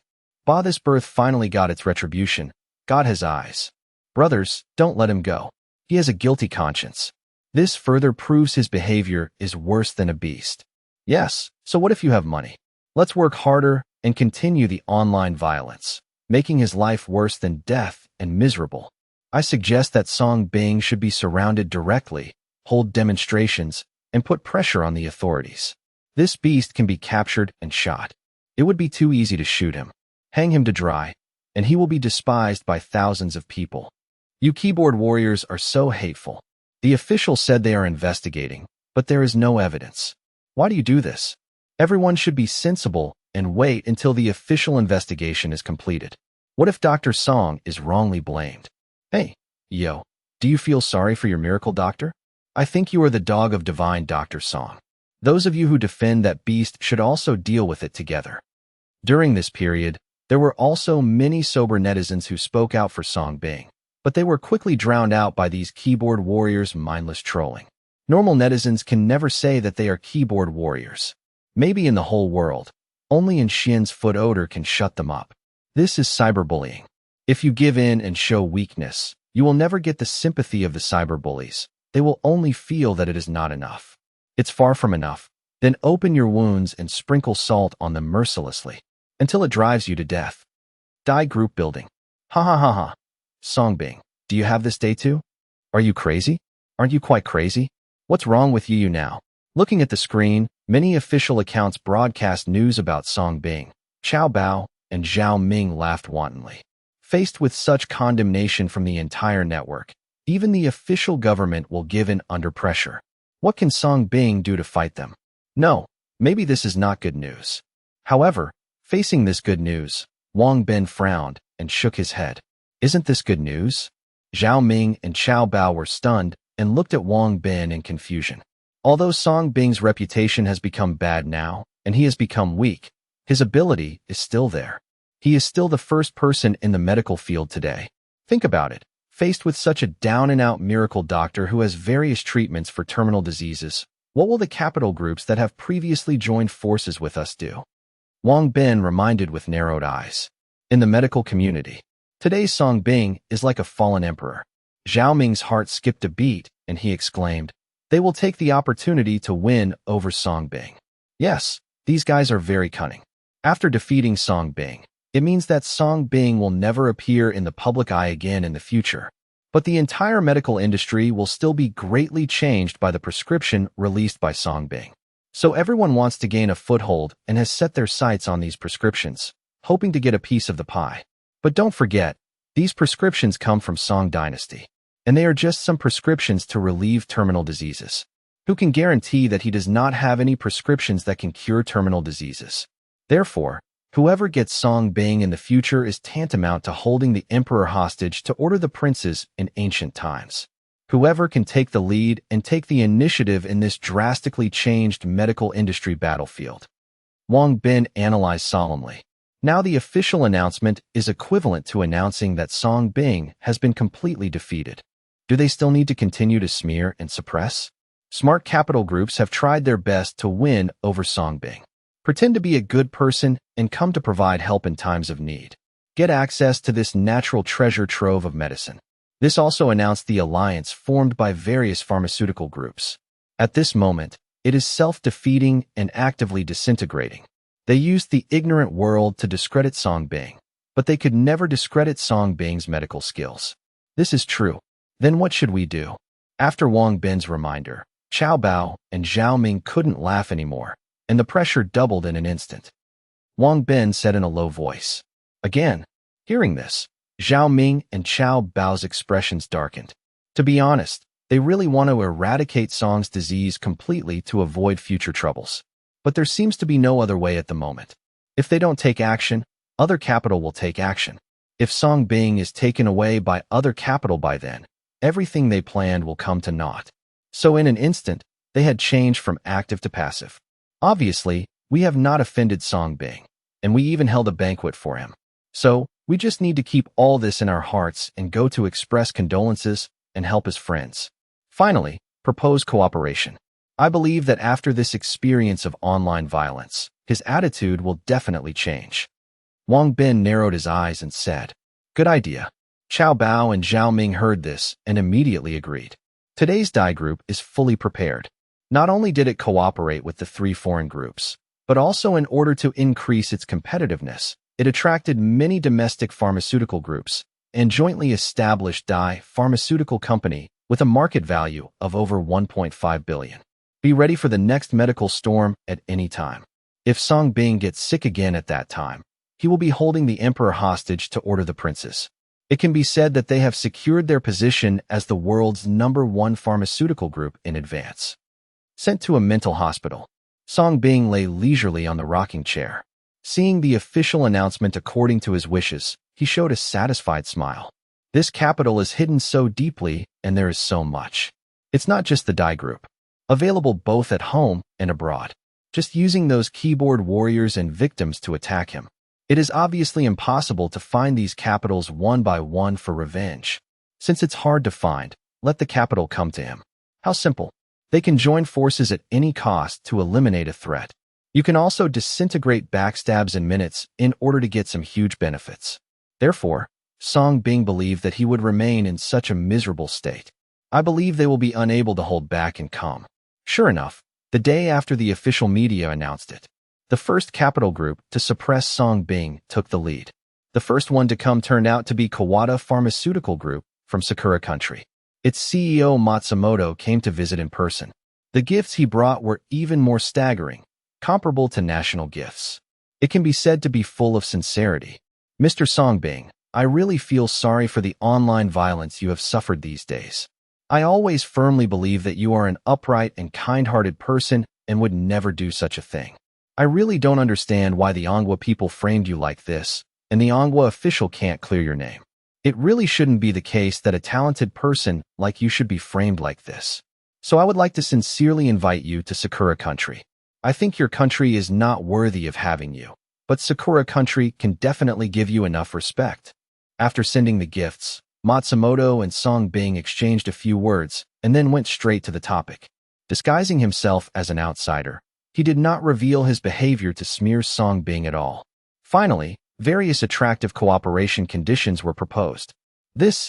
A: This birth finally got its retribution. God has eyes. Brothers, don't let him go. He has a guilty conscience. This further proves his behavior is worse than a beast. Yes, so what if you have money? Let's work harder and continue the online violence, making his life worse than death and miserable. I suggest that Songbing should be surrounded directly, hold demonstrations, and put pressure on the authorities. This beast can be captured and shot. It would be too easy to shoot him. Hang him to dry, and he will be despised by thousands of people. You keyboard warriors are so hateful. The officials said they are investigating, but there is no evidence. Why do you do this? Everyone should be sensible and wait until the official investigation is completed. What if Dr. Song is wrongly blamed? Hey, yo, do you feel sorry for your miracle doctor? I think you are the dog of divine Dr. Song. Those of you who defend that beast should also deal with it together. During this period, there were also many sober netizens who spoke out for Songbing, but they were quickly drowned out by these keyboard warriors' mindless trolling. Normal netizens can never say that they are keyboard warriors. Maybe in the whole world, only in Xian's foot odor can shut them up. This is cyberbullying. If you give in and show weakness, you will never get the sympathy of the cyberbullies. They will only feel that it is not enough. It's far from enough. Then open your wounds and sprinkle salt on them mercilessly, until it drives you to death. Die group building. Ha ha ha ha. Songbing, do you have this day too? Are you crazy? Aren't you quite crazy? What's wrong with you now? Looking at the screen, many official accounts broadcast news about Songbing. Qiao Bao and Zhao Ming laughed wantonly. Faced with such condemnation from the entire network, even the official government will give in under pressure. What can Songbing do to fight them? No, maybe this is not good news. However, facing this good news, Wang Ben frowned and shook his head. Isn't this good news? Zhao Ming and Qiao Bao were stunned and looked at Wang Ben in confusion. Although Songbing's reputation has become bad now, and he has become weak, his ability is still there. He is still the first person in the medical field today. Think about it. Faced with such a down-and-out miracle doctor who has various treatments for terminal diseases, what will the capital groups that have previously joined forces with us do? Wang Ben reminded with narrowed eyes. In the medical community, Today's Song Bing is like a fallen emperor. Zhao Ming's heart skipped a beat, and he exclaimed, "They will take the opportunity to win over Song Bing." Yes, these guys are very cunning. After defeating Song Bing, it means that Song Bing will never appear in the public eye again in the future. But the entire medical industry will still be greatly changed by the prescription released by Song Bing. So everyone wants to gain a foothold and has set their sights on these prescriptions, hoping to get a piece of the pie. But don't forget, these prescriptions come from Song Dynasty, and they are just some prescriptions to relieve terminal diseases. Who can guarantee that he does not have any prescriptions that can cure terminal diseases? Therefore, whoever gets Song Bing in the future is tantamount to holding the emperor hostage to order the princes in ancient times. Whoever can take the lead and take the initiative in this drastically changed medical industry battlefield. Wang Bin analyzed solemnly. Now the official announcement is equivalent to announcing that Song Bing has been completely defeated. Do they still need to continue to smear and suppress? Smart capital groups have tried their best to win over Song Bing. Pretend to be a good person and come to provide help in times of need. Get access to this natural treasure trove of medicine. This also announced the alliance formed by various pharmaceutical groups. At this moment, it is self-defeating and actively disintegrating. They used the ignorant world to discredit Song Bing, but they could never discredit Song Bing's medical skills. This is true. Then what should we do? After Wang Bin's reminder, Qiao Bao and Zhao Ming couldn't laugh anymore, and the pressure doubled in an instant. Wang Bin said in a low voice. Again, hearing this, Zhao Ming and Qiao Bao's expressions darkened. To be honest, they really want to eradicate Song's disease completely to avoid future troubles. But there seems to be no other way at the moment. If they don't take action, other capital will take action. If Song Bing is taken away by other capital by then, everything they planned will come to naught. So in an instant, they had changed from active to passive. Obviously, we have not offended Song Bing, and we even held a banquet for him. So, we just need to keep all this in our hearts and go to express condolences and help his friends. Finally, propose cooperation. I believe that after this experience of online violence, his attitude will definitely change. Wang Bin narrowed his eyes and said, "Good idea." Qiao Bao and Zhao Ming heard this and immediately agreed. Today's Dai group is fully prepared. Not only did it cooperate with the three foreign groups, but also in order to increase its competitiveness, it attracted many domestic pharmaceutical groups and jointly established Dai Pharmaceutical Company with a market value of over 1.5 billion. Be ready for the next medical storm at any time. If Song Bing gets sick again at that time, he will be holding the emperor hostage to order the princes. It can be said that they have secured their position as the world's #1 pharmaceutical group in advance. Sent to a mental hospital, Song Bing lay leisurely on the rocking chair. Seeing the official announcement according to his wishes, he showed a satisfied smile. This capital is hidden so deeply, and there is so much. It's not just the Dai group. Available both at home and abroad. Just using those keyboard warriors and victims to attack him. It is obviously impossible to find these capitals one by one for revenge. Since it's hard to find, let the capital come to him. How simple. They can join forces at any cost to eliminate a threat. You can also disintegrate backstabs in minutes in order to get some huge benefits. Therefore, Song Bing believed that he would remain in such a miserable state. I believe they will be unable to hold back and come. Sure enough, the day after the official media announced it, the first capital group to suppress Song Bing took the lead. The first one to come turned out to be Kawada Pharmaceutical Group from Sakura Country. Its CEO Matsumoto came to visit in person. The gifts he brought were even more staggering, comparable to national gifts. It can be said to be full of sincerity. Mr. Song Bing, I really feel sorry for the online violence you have suffered these days. I always firmly believe that you are an upright and kind-hearted person and would never do such a thing. I really don't understand why the Anghua people framed you like this, and the Anghua official can't clear your name. It really shouldn't be the case that a talented person like you should be framed like this. So I would like to sincerely invite you to Sakura Country. I think your country is not worthy of having you, but Sakura Country can definitely give you enough respect. After sending the gifts, Matsumoto and Song Bing exchanged a few words and then went straight to the topic. Disguising himself as an outsider, he did not reveal his behavior to smear Song Bing at all. Finally, various attractive cooperation conditions were proposed.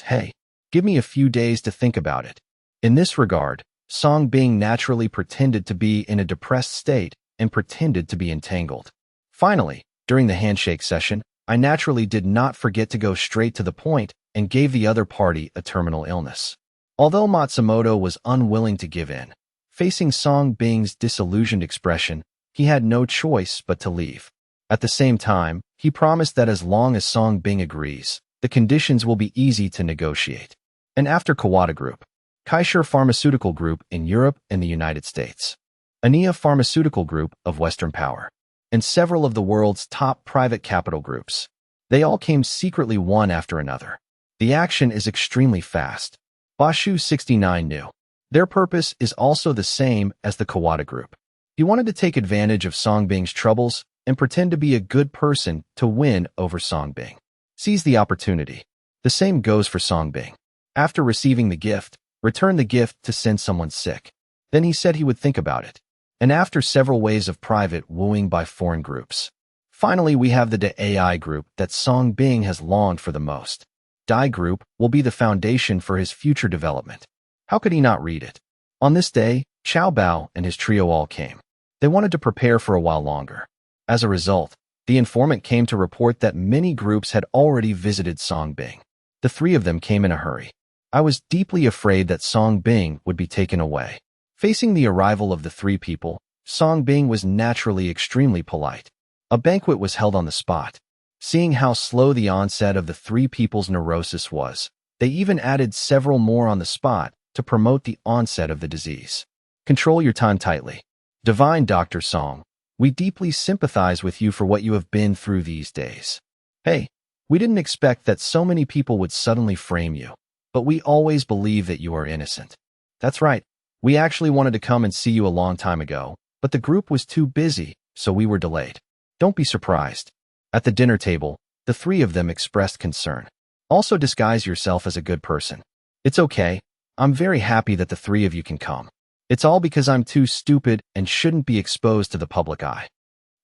A: Hey, give me a few days to think about it. In this regard, Song Bing naturally pretended to be in a depressed state and pretended to be entangled. Finally, during the handshake session, I naturally did not forget to go straight to the point and gave the other party a terminal illness. Although Matsumoto was unwilling to give in, facing Song Bing's disillusioned expression, he had no choice but to leave. At the same time, he promised that as long as Song Bing agrees, the conditions will be easy to negotiate. And after Kawada Group, Kaiser Pharmaceutical Group in Europe and the United States, Ania Pharmaceutical Group of Western Power, and several of the world's top private capital groups. They all came secretly one after another. The action is extremely fast. Bashu 69 knew. Their purpose is also the same as the Kawada Group. He wanted to take advantage of Song Bing's troubles and pretend to be a good person to win over Song Bing. Seize the opportunity. The same goes for Song Bing. After receiving the gift, return the gift to send someone sick. Then he said he would think about it. And after several ways of private wooing by foreign groups. Finally, we have the AI group that Song Bing has longed for the most. Dai Group will be the foundation for his future development. How could he not read it? On this day, Qiao Bao and his trio all came. They wanted to prepare for a while longer. As a result, the informant came to report that many groups had already visited Song Bing. The three of them came in a hurry. I was deeply afraid that Song Bing would be taken away. Facing the arrival of the three people, Song Bing was naturally extremely polite. A banquet was held on the spot. Seeing how slow the onset of the three people's neurosis was, they even added several more on the spot to promote the onset of the disease. Control your time tightly. Divine Dr. Song, we deeply sympathize with you for what you have been through these days. Hey, we didn't expect that so many people would suddenly frame you, but we always believe that you are innocent. That's right. We actually wanted to come and see you a long time ago, but the group was too busy, so we were delayed. Don't be surprised. At the dinner table, the three of them expressed concern. Also disguise yourself as a good person. It's okay. I'm very happy that the three of you can come. It's all because I'm too stupid and shouldn't be exposed to the public eye.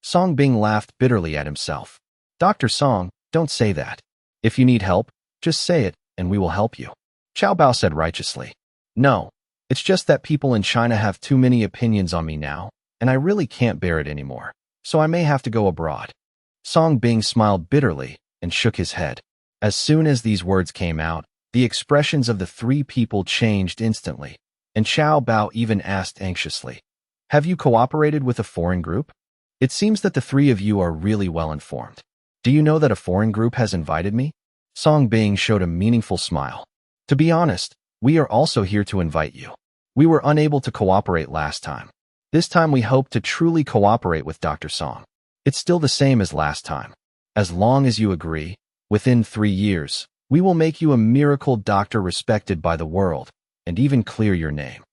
A: Song Bing laughed bitterly at himself. Dr. Song, don't say that. If you need help, just say it, and we will help you. Qiao Bao said righteously. No, it's just that people in China have too many opinions on me now, and I really can't bear it anymore, so I may have to go abroad. Song Bing smiled bitterly and shook his head. As soon as these words came out, the expressions of the three people changed instantly, and Qiao Bao even asked anxiously, have you cooperated with a foreign group? It seems that the three of you are really well informed. Do you know that a foreign group has invited me? Song Bing showed a meaningful smile. To be honest, we are also here to invite you. We were unable to cooperate last time. This time we hope to truly cooperate with Dr. Song. It's still the same as last time. As long as you agree, within 3 years, we will make you a miracle doctor respected by the world, and even clear your name.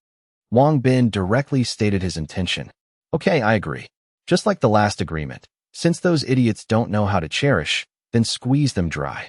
A: Wang Bin directly stated his intention. Okay, I agree. Just like the last agreement. Since those idiots don't know how to cherish, then squeeze them dry.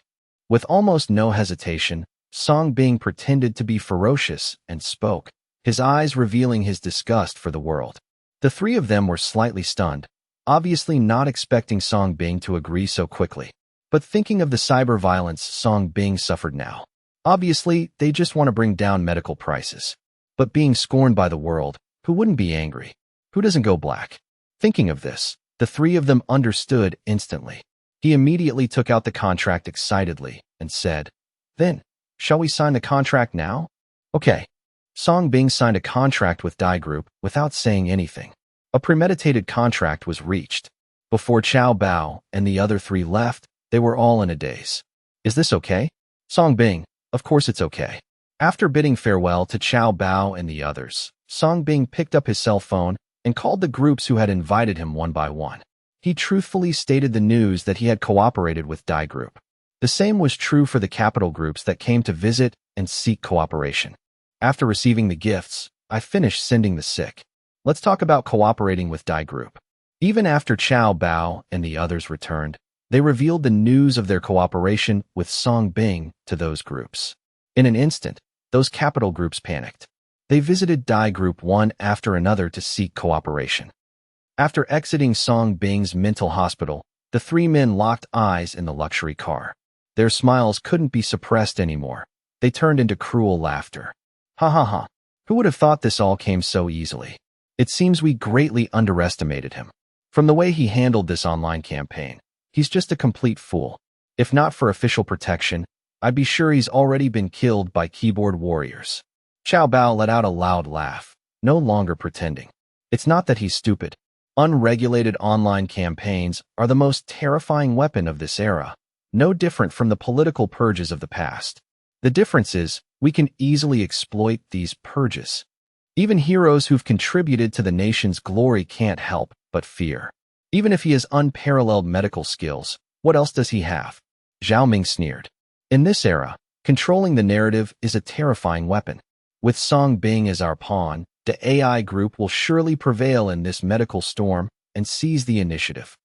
A: With almost no hesitation, Song Bing pretended to be ferocious and spoke, his eyes revealing his disgust for the world. The three of them were slightly stunned, obviously not expecting Song Bing to agree so quickly. But thinking of the cyber violence Song Bing suffered now. Obviously, they just want to bring down medical prices. But being scorned by the world, who wouldn't be angry? Who doesn't go black? Thinking of this, the three of them understood instantly. He immediately took out the contract excitedly and said, then, shall we sign the contract now? Okay. Song Bing signed a contract with Dai Group without saying anything. A premeditated contract was reached. Before Qiao Bao and the other three left, they were all in a daze. Is this okay? Song Bing, of course it's okay. After bidding farewell to Qiao Bao and the others, Song Bing picked up his cell phone and called the groups who had invited him one by one. He truthfully stated the news that he had cooperated with Dai Group. The same was true for the capital groups that came to visit and seek cooperation. After receiving the gifts, I finished sending the sick. Let's talk about cooperating with Dai Group. Even after Qiao Bao and the others returned, they revealed the news of their cooperation with Song Bing to those groups. In an instant, those capital groups panicked. They visited Dai Group one after another to seek cooperation. After exiting Song Bing's mental hospital, The three men locked eyes in the luxury car. Their smiles couldn't be suppressed anymore. They turned into cruel laughter. Ha ha ha. Who would have thought this all came so easily? It seems we greatly underestimated him. From the way he handled this online campaign, he's just a complete fool. If not for official protection, I'd be sure he's already been killed by keyboard warriors. Xiao Bao let out a loud laugh, no longer pretending. It's not that he's stupid. Unregulated online campaigns are the most terrifying weapon of this era, no different from the political purges of the past. The difference is, we can easily exploit these purges. Even heroes who've contributed to the nation's glory can't help but fear. Even if he has unparalleled medical skills, what else does he have? Zhao Ming sneered. In this era, controlling the narrative is a terrifying weapon. With Song Bing as our pawn, the AI group will surely prevail in this medical storm and seize the initiative.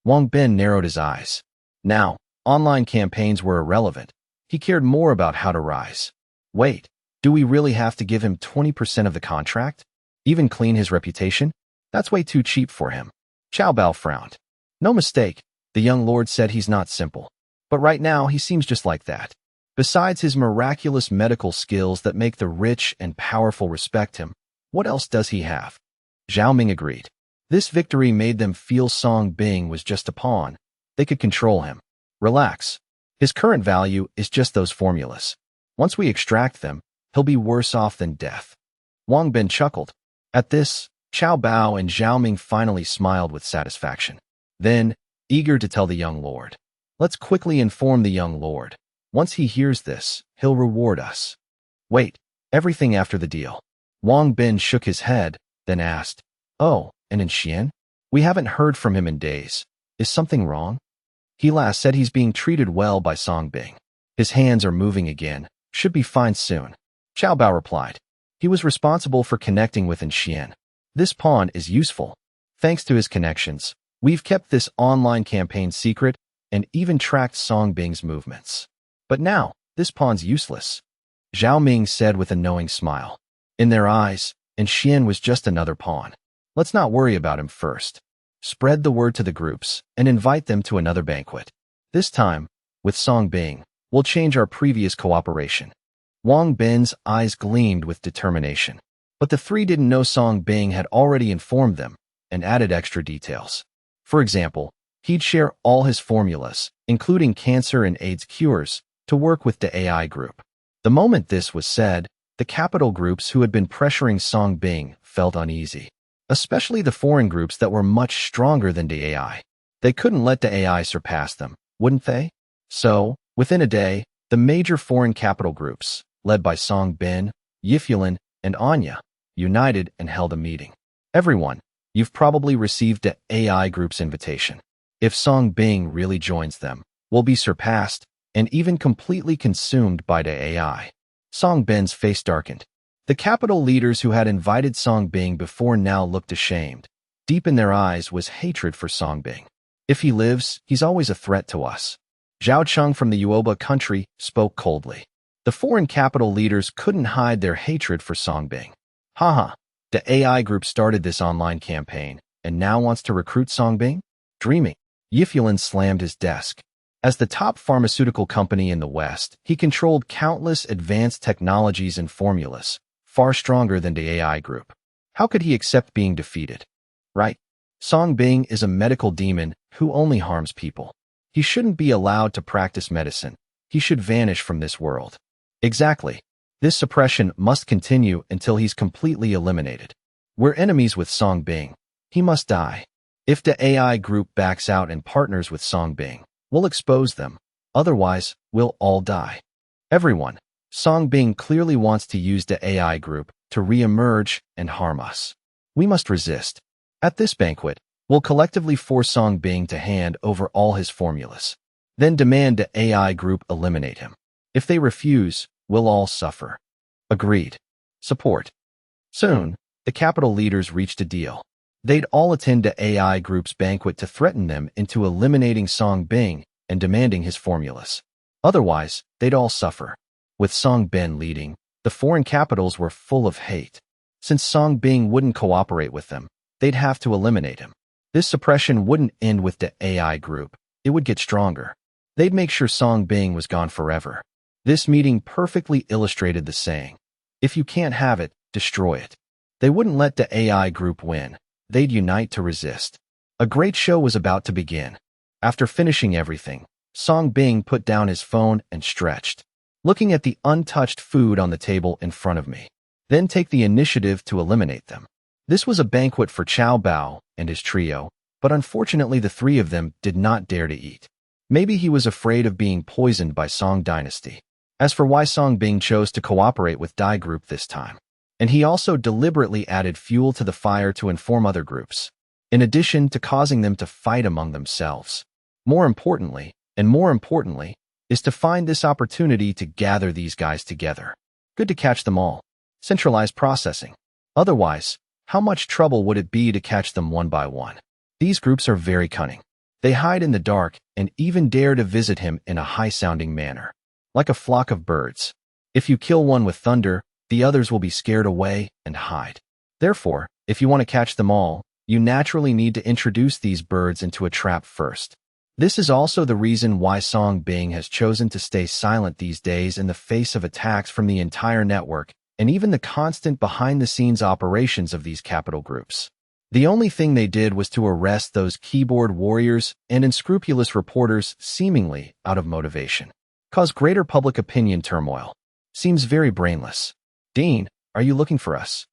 A: Wang Bin narrowed his eyes. Now, online campaigns were irrelevant. He cared more about how to rise. Wait, do we really have to give him 20% of the contract? Even clean his reputation? That's way too cheap for him. Xiao Bao frowned. No mistake, the young lord said he's not simple. But right now, he seems just like that. Besides his miraculous medical skills that make the rich and powerful respect him, what else does he have? Zhao Ming agreed. This victory made them feel Song Bing was just a pawn. They could control him. Relax. His current value is just those formulas. Once we extract them, he'll be worse off than death. Wang Bin chuckled. At this, Xiao Bao and Zhao Ming finally smiled with satisfaction. Then, eager to tell the young lord. Let's quickly inform the young lord. Once he hears this, he'll reward us. Wait, everything after the deal. Wang Bin shook his head, then asked, Oh, and in Xian? We haven't heard from him in days. Is something wrong? He last said he's being treated well by Song Bing. His hands are moving again. Should be fine soon. Xiao Bao replied. He was responsible for connecting with Xian. This pawn is useful. Thanks to his connections, we've kept this online campaign secret and even tracked Song Bing's movements. But now, this pawn's useless. Zhao Ming said with a knowing smile. In their eyes, Xian was just another pawn. Let's not worry about him first. Spread the word to the groups and invite them to another banquet. This time, with Song Bing, we'll change our previous cooperation. Wang Bin's eyes gleamed with determination. But the three didn't know Song Bing had already informed them and added extra details. For example, he'd share all his formulas, including cancer and AIDS cures, to work with the AI group. The moment this was said, the capital groups who had been pressuring Song Bing felt uneasy, especially the foreign groups that were much stronger than the AI. They couldn't let the AI surpass them, wouldn't they? So, within a day, the major foreign capital groups, led by Song Bin, Yifulin, and Anya, united and held a meeting. Everyone, you've probably received the AI group's invitation. If Song Bing really joins them, we'll be surpassed and even completely consumed by the AI. Song Bin's face darkened. The capital leaders who had invited Song Bing before now looked ashamed. Deep in their eyes was hatred for Song Bing. If he lives, he's always a threat to us. Zhao Cheng from the Yuoba country spoke coldly. The foreign capital leaders couldn't hide their hatred for Song Bing. Haha, the AI group started this online campaign and now wants to recruit Song Bing? Dreaming. Yifulin slammed his desk. As the top pharmaceutical company in the West, he controlled countless advanced technologies and formulas, far stronger than the AI group. How could he accept being defeated? Right? Song Bing is a medical demon who only harms people. He shouldn't be allowed to practice medicine. He should vanish from this world. Exactly. This suppression must continue until he's completely eliminated. We're enemies with Song Bing. He must die. If the AI group backs out and partners with Song Bing, we'll expose them. Otherwise, we'll all die. Everyone, Song Bing clearly wants to use the AI group to re-emerge and harm us. We must resist. At this banquet, we'll collectively force Song Bing to hand over all his formulas. Then demand the AI group eliminate him. If they refuse, we'll all suffer. Agreed. Support. Soon, the capital leaders reached a deal. They'd all attend the AI group's banquet to threaten them into eliminating Song Bing and demanding his formulas. Otherwise, they'd all suffer. With Song Bing leading, the foreign capitals were full of hate. Since Song Bing wouldn't cooperate with them, they'd have to eliminate him. This suppression wouldn't end with the AI group. It would get stronger. They'd make sure Song Bing was gone forever. This meeting perfectly illustrated the saying, if you can't have it, destroy it. They wouldn't let the AI group win. They'd unite to resist. A great show was about to begin. After finishing everything, Song Bing put down his phone and stretched, looking at the untouched food on the table in front of me. Then take the initiative to eliminate them. This was a banquet for Chow Bao and his trio, but unfortunately the three of them did not dare to eat. Maybe he was afraid of being poisoned by Song Dynasty. As for why Song Bing chose to cooperate with Dai Group this time, and he also deliberately added fuel to the fire to inform other groups, in addition to causing them to fight among themselves. More importantly, is to find this opportunity to gather these guys together. Good to catch them all. Centralized processing. Otherwise, how much trouble would it be to catch them one by one? These groups are very cunning. They hide in the dark and even dare to visit him in a high-sounding manner, like a flock of birds. If you kill one with thunder, the others will be scared away and hide. Therefore, if you want to catch them all, you naturally need to introduce these birds into a trap first. This is also the reason why Song Bing has chosen to stay silent these days in the face of attacks from the entire network and even the constant behind-the-scenes operations of these capital groups. The only thing they did was to arrest those keyboard warriors and unscrupulous reporters seemingly out of motivation. Cause greater public opinion turmoil. Seems very brainless. Dean, are you looking for us?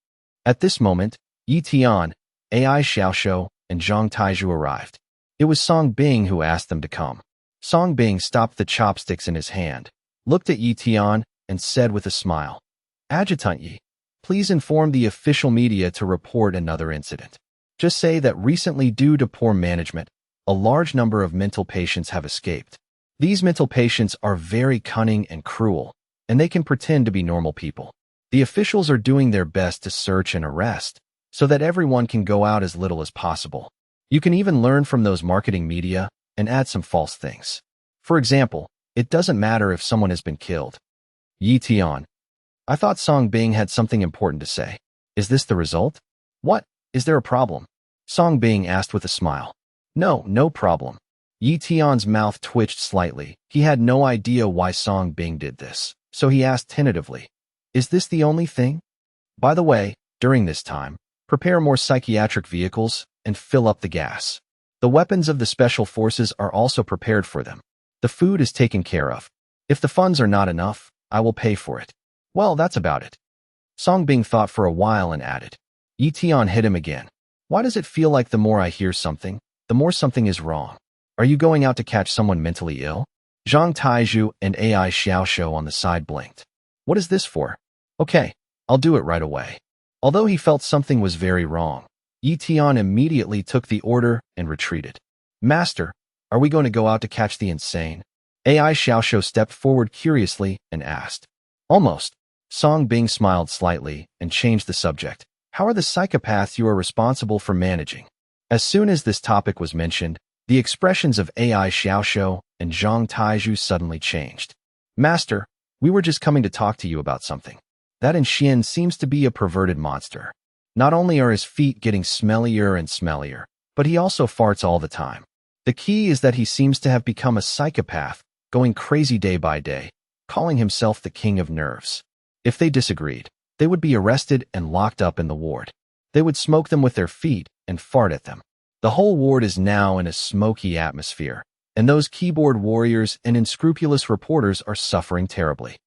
A: At this moment, Yi Tian, AI Xiaoshou, and Zhang Taizhu arrived. It was Song Bing who asked them to come. Song Bing stopped the chopsticks in his hand, looked at Yi Tian, and said with a smile, Adjutant Yi, please inform the official media to report another incident. Just say that recently, due to poor management, a large number of mental patients have escaped. These mental patients are very cunning and cruel, and they can pretend to be normal people. The officials are doing their best to search and arrest, so that everyone can go out as little as possible. You can even learn from those marketing media and add some false things. For example, it doesn't matter if someone has been killed. Yi Tian, I thought Song Bing had something important to say. Is this the result? What? Is there a problem? Song Bing asked with a smile. No problem. Yi Tian's mouth twitched slightly. He had no idea why Song Bing did this, so he asked tentatively, Is this the only thing? By the way, during this time, prepare more psychiatric vehicles and fill up the gas. The weapons of the special forces are also prepared for them. The food is taken care of. If the funds are not enough, I will pay for it. Well, that's about it. Song Bing thought for a while and added. Yi Tian hit him again. Why does it feel like the more I hear something, the more something is wrong? Are you going out to catch someone mentally ill? Zhang Taizhu and AI Xiaoshou on the side blinked. What is this for? Okay, I'll do it right away. Although he felt something was very wrong, Yi Tian immediately took the order and retreated. Master, are we going to go out to catch the insane? AI Xiaoshou stepped forward curiously and asked. Almost. Song Bing smiled slightly and changed the subject. How are the psychopaths you are responsible for managing? As soon as this topic was mentioned, the expressions of AI Xiaoshou and Zhang Taizhu suddenly changed. Master, we were just coming to talk to you about something. That Xian seems to be a perverted monster. Not only are his feet getting smellier and smellier, but he also farts all the time. The key is that he seems to have become a psychopath, going crazy day by day, calling himself the king of nerves. If they disagreed, they would be arrested and locked up in the ward. They would smoke them with their feet and fart at them. The whole ward is now in a smoky atmosphere, and those keyboard warriors and unscrupulous reporters are suffering terribly.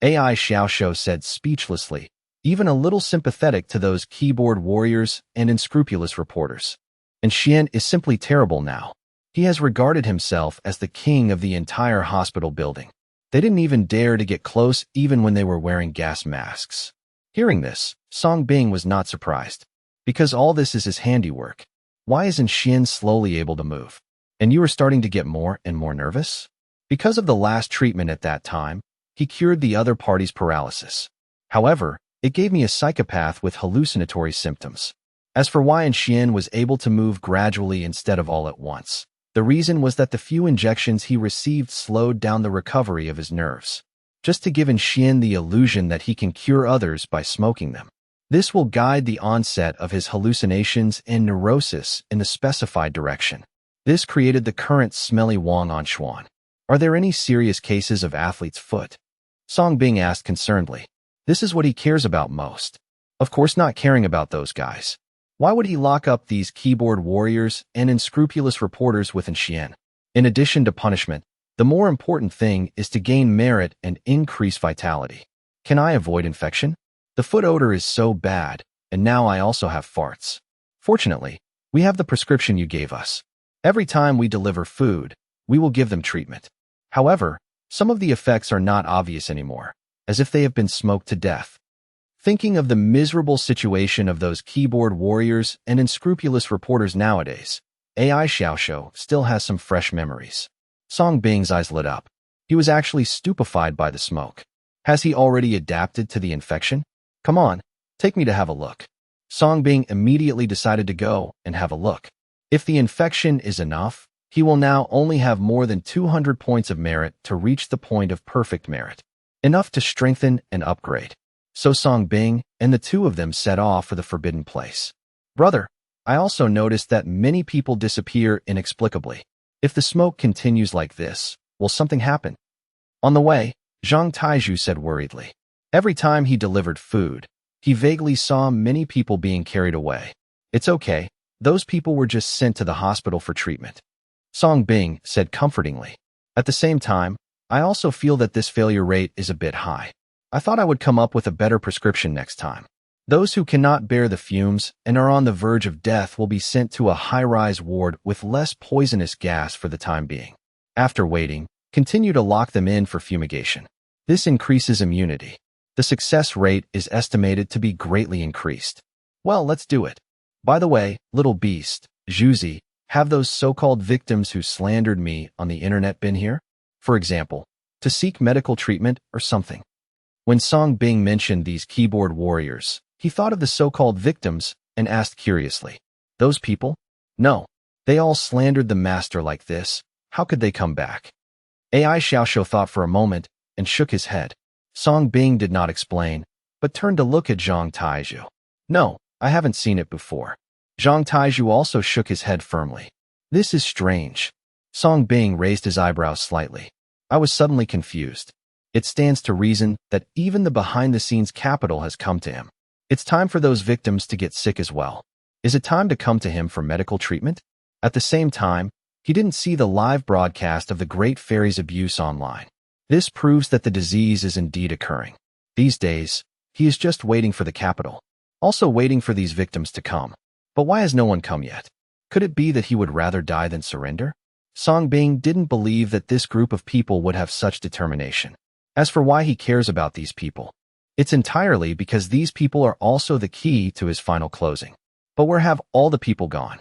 A: AI Xiaoshou said speechlessly, even a little sympathetic to those keyboard warriors and unscrupulous reporters. And Xian is simply terrible now. He has regarded himself as the king of the entire hospital building. They didn't even dare to get close even when they were wearing gas masks. Hearing this, Song Bing was not surprised. Because all this is his handiwork. Why isn't Xian slowly able to move? And you are starting to get more and more nervous? Because of the last treatment at that time, he cured the other party's paralysis. However, it gave me a psychopath with hallucinatory symptoms. As for why Xian was able to move gradually instead of all at once, the reason was that the few injections he received slowed down the recovery of his nerves, just to give Xian the illusion that he can cure others by smoking them. This will guide the onset of his hallucinations and neurosis in the specified direction. This created the current smelly Wang on Xuan. Are there any serious cases of athlete's foot? Song Bing asked concernedly. This is what he cares about most. Of course not caring about those guys. Why would he lock up these keyboard warriors and unscrupulous reporters within Xi'an? In addition to punishment, the more important thing is to gain merit and increase vitality. Can I avoid infection? The foot odor is so bad, and now I also have farts. Fortunately, we have the prescription you gave us. Every time we deliver food, we will give them treatment. However, some of the effects are not obvious anymore, as if they have been smoked to death. Thinking of the miserable situation of those keyboard warriors and unscrupulous reporters nowadays, AI Xiaoxiu still has some fresh memories. Song Bing's eyes lit up. He was actually stupefied by the smoke. Has he already adapted to the infection? Come on, take me to have a look. Song Bing immediately decided to go and have a look. If the infection is enough, he will now only have more than 200 points of merit to reach the point of perfect merit. Enough to strengthen and upgrade. So Song Bing and the two of them set off for the forbidden place. Brother, I also noticed that many people disappear inexplicably. If the smoke continues like this, will something happen? On the way, Zhang Taizhu said worriedly. Every time he delivered food, he vaguely saw many people being carried away. It's okay, those people were just sent to the hospital for treatment. Song Bing said comfortingly. At the same time, I also feel that this failure rate is a bit high. I thought I would come up with a better prescription next time. Those who cannot bear the fumes and are on the verge of death will be sent to a high-rise ward with less poisonous gas for the time being. After waiting, continue to lock them in for fumigation. This increases immunity. The success rate is estimated to be greatly increased. Well, let's do it. By the way, little beast, Zhuzi, have those so-called victims who slandered me on the internet been here? For example, to seek medical treatment or something. When Song Bing mentioned these keyboard warriors, he thought of the so-called victims and asked curiously, those people? No, they all slandered the master like this. How could they come back? AI Xiaoxiu thought for a moment and shook his head. Song Bing did not explain, but turned to look at Zhang Taizhu. No, I haven't seen it before. Zhang Taizhu also shook his head firmly. This is strange. Song Bing raised his eyebrows slightly. I was suddenly confused. It stands to reason that even the behind-the-scenes capital has come to him. It's time for those victims to get sick as well. Is it time to come to him for medical treatment? At the same time, he didn't see the live broadcast of the Great Fairy's abuse online. This proves that the disease is indeed occurring. These days, he is just waiting for the capital. Also waiting for these victims to come. But why has no one come yet? Could it be that he would rather die than surrender? Song Bing didn't believe that this group of people would have such determination. As for why he cares about these people, it's entirely because these people are also the key to his final closing. But where have all the people gone?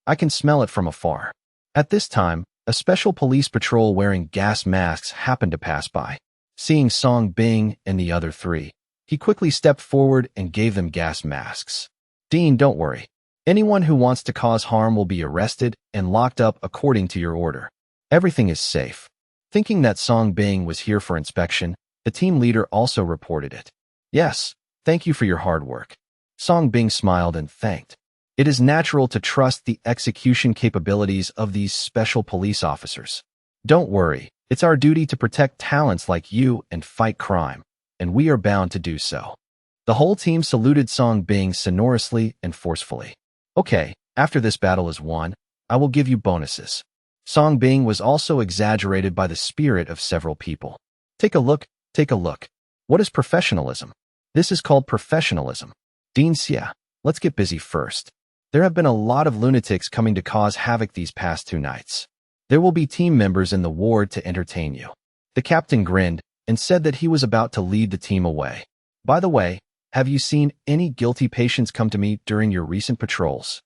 A: I can smell it from afar. At this time, a special police patrol wearing gas masks happened to pass by. Seeing Song Bing and the other three, he quickly stepped forward and gave them gas masks. Dean, don't worry. Anyone who wants to cause harm will be arrested and locked up according to your order. Everything is safe. Thinking that Song Bing was here for inspection, the team leader also reported it. Yes, thank you for your hard work. Song Bing smiled and thanked. It is natural to trust the execution capabilities of these special police officers. Don't worry, it's our duty to protect talents like you and fight crime, and we are bound to do so. The whole team saluted Song Bing sonorously and forcefully. Okay, after this battle is won, I will give you bonuses. Song Bing was also exaggerated by the spirit of several people. Take a look, take a look. What is professionalism? This is called professionalism. Dean Xia, let's get busy first. There have been a lot of lunatics coming to cause havoc these past 2 nights. There will be team members in the ward to entertain you. The captain grinned and said that he was about to lead the team away. By the way, have you seen any guilty patients come to me during your recent patrols?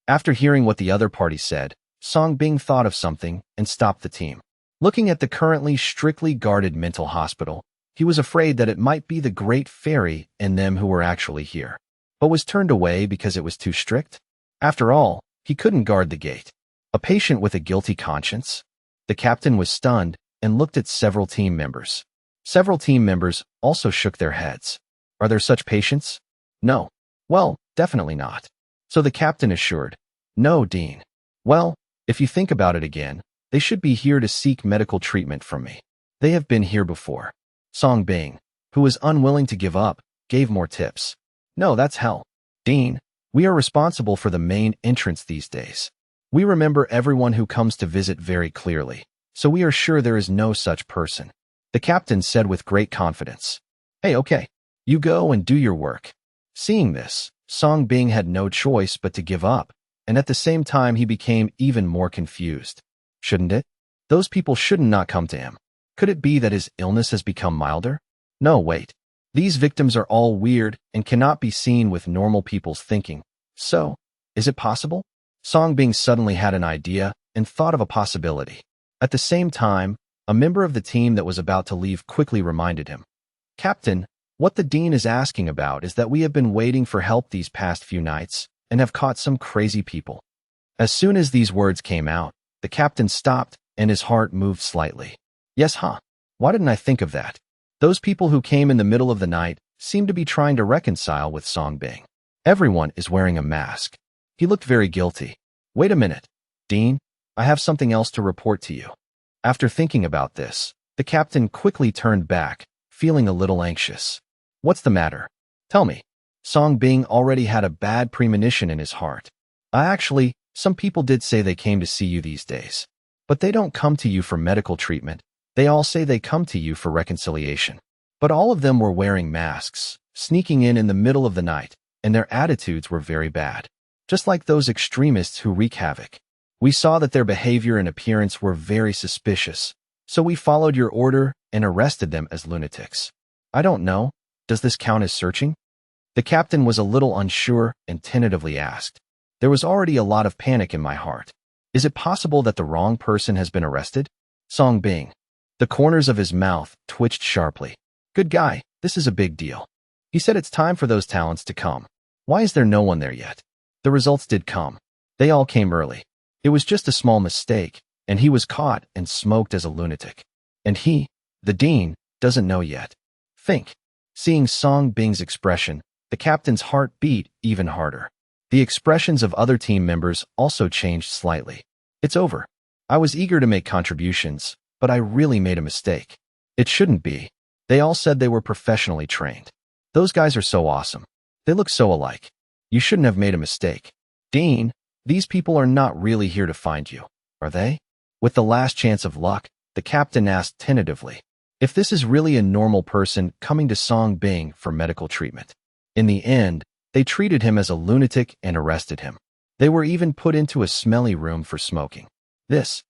A: After hearing what the other party said, Song Bing thought of something and stopped the team. Looking at the currently strictly guarded mental hospital, he was afraid that it might be the Great Fairy and them who were actually here, but was turned away because it was too strict. After all, he couldn't guard the gate. A patient with a guilty conscience? The captain was stunned and looked at several team members. Several team members also shook their heads. Are there such patients? No, Well, definitely not. So the captain assured, no, Dean. Well, if you think about it again, they should be here to seek medical treatment from me. They have been here before. Song Bing, who was unwilling to give up, gave more tips. No, that's hell. Dean, we are responsible for the main entrance these days. We remember everyone who comes to visit very clearly, so we are sure there is no such person. The captain said with great confidence. Hey, okay. You go and do your work. Seeing this, Song Bing had no choice but to give up, and at the same time he became even more confused. Shouldn't it? Those people shouldn't not come to him. Could it be that his illness has become milder? No, wait. These victims are all weird and cannot be seen with normal people's thinking. So, is it possible? Song Bing suddenly had an idea and thought of a possibility. At the same time, a member of the team that was about to leave quickly reminded him. Captain, what the dean is asking about is that we have been waiting for help these past few nights and have caught some crazy people. As soon as these words came out, the captain stopped and his heart moved slightly. Yes, huh? Why didn't I think of that? Those people who came in the middle of the night seemed to be trying to reconcile with Song Bing. Everyone is wearing a mask. He looked very guilty. Wait a minute. Dean, I have something else to report to you. After thinking about this, the captain quickly turned back, feeling a little anxious. What's the matter? Tell me. Song Bing already had a bad premonition in his heart. Some people did say they came to see you these days. But they don't come to you for medical treatment. They all say they come to you for reconciliation. But all of them were wearing masks, sneaking in the middle of the night, and their attitudes were very bad. Just like those extremists who wreak havoc. We saw that their behavior and appearance were very suspicious, so we followed your order and arrested them as lunatics. I don't know. Does this count as searching? The captain was a little unsure and tentatively asked. There was already a lot of panic in my heart. Is it possible that the wrong person has been arrested? Song Bing. The corners of his mouth twitched sharply. Good guy, this is a big deal. He said it's time for those talents to come. Why is there no one there yet? The results did come. They all came early. It was just a small mistake, and he was caught and smoked as a lunatic. And he, the dean, doesn't know yet. Think. Seeing Song Bing's expression, the captain's heart beat even harder. The expressions of other team members also changed slightly. It's over. I was eager to make contributions, but I really made a mistake. It shouldn't be. They all said they were professionally trained. Those guys are so awesome. They look so alike. You shouldn't have made a mistake. Dean, these people are not really here to find you, are they? With the last chance of luck, the captain asked tentatively if this is really a normal person coming to Song Bing for medical treatment. In the end, they treated him as a lunatic and arrested him. They were even put into a smelly room for smoking. This.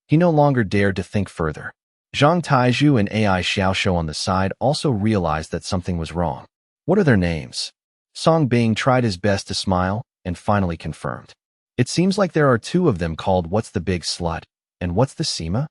A: He no longer dared to think further. Zhang Taizhu and AI Xiaoshou on the side also realized that something was wrong. What are their names? Song Bing tried his best to smile and finally confirmed. It seems like there are two of them called What's the Big Slut and What's the Sema?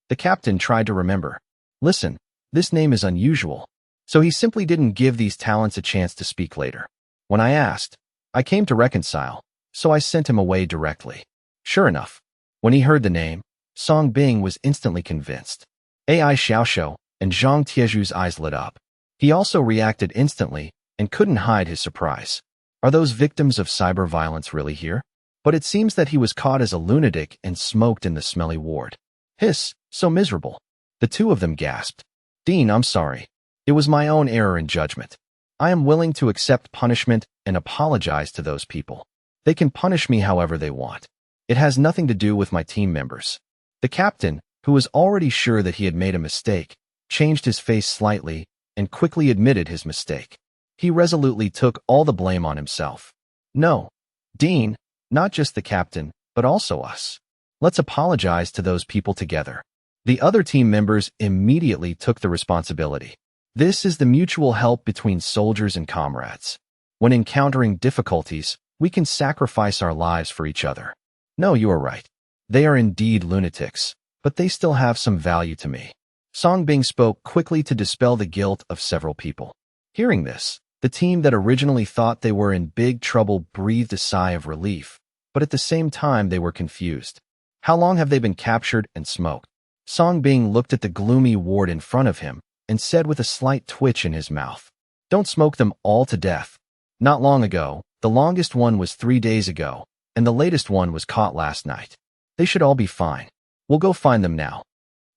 A: The captain tried to remember. Listen, this name is unusual. So he simply didn't give these talents a chance to speak later. When I asked, I came to reconcile, so I sent him away directly. Sure enough, when he heard the name, Song Bing was instantly convinced. AI Xiaoshou and Zhang Tieju's eyes lit up. He also reacted instantly and couldn't hide his surprise. Are those victims of cyber violence really here? But it seems that he was caught as a lunatic and smoked in the smelly ward. Hiss, so miserable. The two of them gasped. Dean, I'm sorry. It was my own error in judgment. I am willing to accept punishment and apologize to those people. They can punish me however they want. It has nothing to do with my team members. The captain, who was already sure that he had made a mistake, changed his face slightly and quickly admitted his mistake. He resolutely took all the blame on himself. No, Dean, not just the captain, but also us. Let's apologize to those people together. The other team members immediately took the responsibility. This is the mutual help between soldiers and comrades. When encountering difficulties, we can sacrifice our lives for each other. No, you are right. They are indeed lunatics, but they still have some value to me. Song Bing spoke quickly to dispel the guilt of several people. Hearing this, the team that originally thought they were in big trouble breathed a sigh of relief, but at the same time they were confused. How long have they been captured and smoked? Song Bing looked at the gloomy ward in front of him and said with a slight twitch in his mouth, Don't smoke them all to death. Not long ago, the longest one was 3 days ago, and the latest one was caught last night. They should all be fine. We'll go find them now.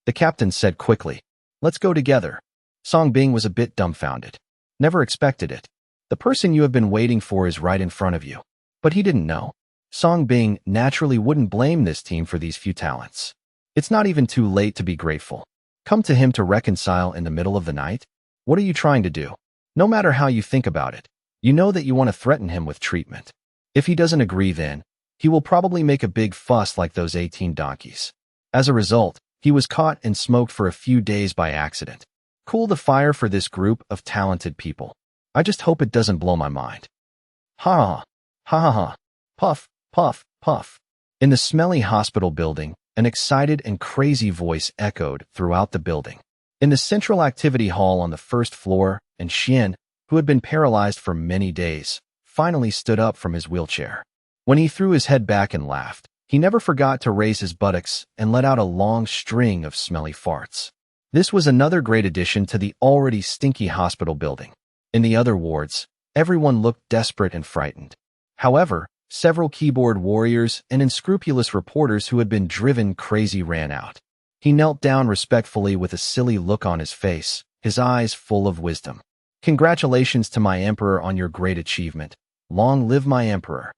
A: The captain said quickly. Let's go together. Song Bing was a bit dumbfounded. Never expected it. The person you have been waiting for is right in front of you. But he didn't know. Song Bing naturally wouldn't blame this team for these few talents. It's not even too late to be grateful. Come to him to reconcile in the middle of the night? What are you trying to do? No matter how you think about it, you know that you want to threaten him with treatment. If he doesn't agree then, he will probably make a big fuss like those 18 donkeys. As a result, he was caught and smoked for a few days by accident. Cool the fire for this group of talented people. I just hope it doesn't blow my mind. Ha ha ha ha. Puff, puff, puff. In the smelly hospital building, an excited and crazy voice echoed throughout the building. In the central activity hall on the first floor, and Xian, who had been paralyzed for many days, finally stood up from his wheelchair. When he threw his head back and laughed, he never forgot to raise his buttocks and let out a long string of smelly farts. This was another great addition to the already stinky hospital building. In the other wards, everyone looked desperate and frightened. However, several keyboard warriors and unscrupulous reporters who had been driven crazy ran out. He knelt down respectfully with a silly look on his face, his eyes full of wisdom. Congratulations to my emperor on your great achievement. Long live my emperor.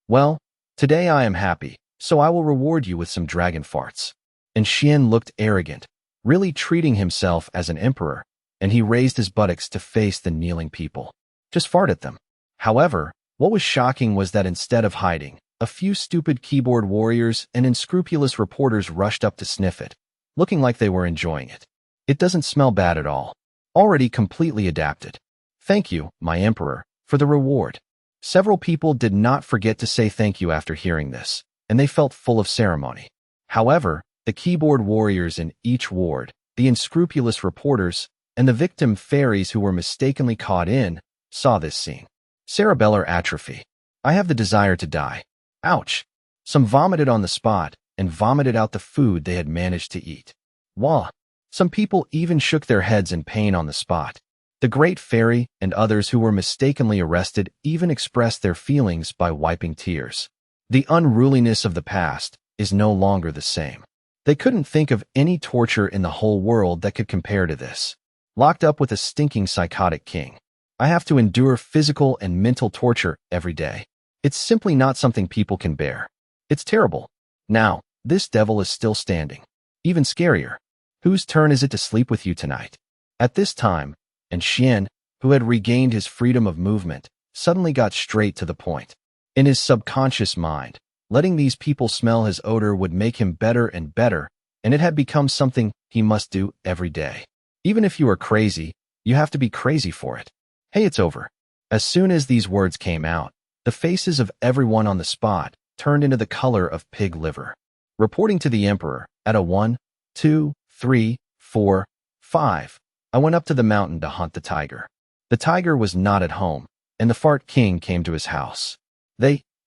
A: Well, today I am happy, so I will reward you with some dragon farts. And Xian looked arrogant, really treating himself as an emperor, and he raised his buttocks to face the kneeling people. Just fart at them. However, what was shocking was that instead of hiding, a few stupid keyboard warriors and unscrupulous reporters rushed up to sniff it, looking like they were enjoying it. It doesn't smell bad at all. Already completely adapted. Thank you, my emperor, for the reward. Several people did not forget to say thank you after hearing this, and they felt full of ceremony. However, the keyboard warriors in each ward, the unscrupulous reporters, and the victim fairies who were mistakenly caught in, saw this scene. Cerebellar atrophy. I have the desire to die. Ouch. Some vomited on the spot and vomited out the food they had managed to eat. Wah. Some people even shook their heads in pain on the spot. The great fairy and others who were mistakenly arrested even expressed their feelings by wiping tears. The unruliness of the past is no longer the same. They couldn't think of any torture in the whole world that could compare to this. Locked up with a stinking psychotic king. I have to endure physical and mental torture every day. It's simply not something people can bear. It's terrible. Now, this devil is still standing. Even scarier. Whose turn is it to sleep with you tonight? At this time, and Xian, who had regained his freedom of movement, suddenly got straight to the point. In his subconscious mind, letting these people smell his odor would make him better and better, and it had become something he must do every day. Even if you are crazy, you have to be crazy for it. Hey, it's over. As soon as these words came out, the faces of everyone on the spot turned into the color of pig liver. Reporting to the emperor, at a 1, 2, 3, 4, 5, I went up to the mountain to hunt the tiger. The tiger was not at home, and the fart king came to his house.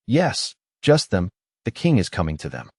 A: Yes, just them, the king is coming to them.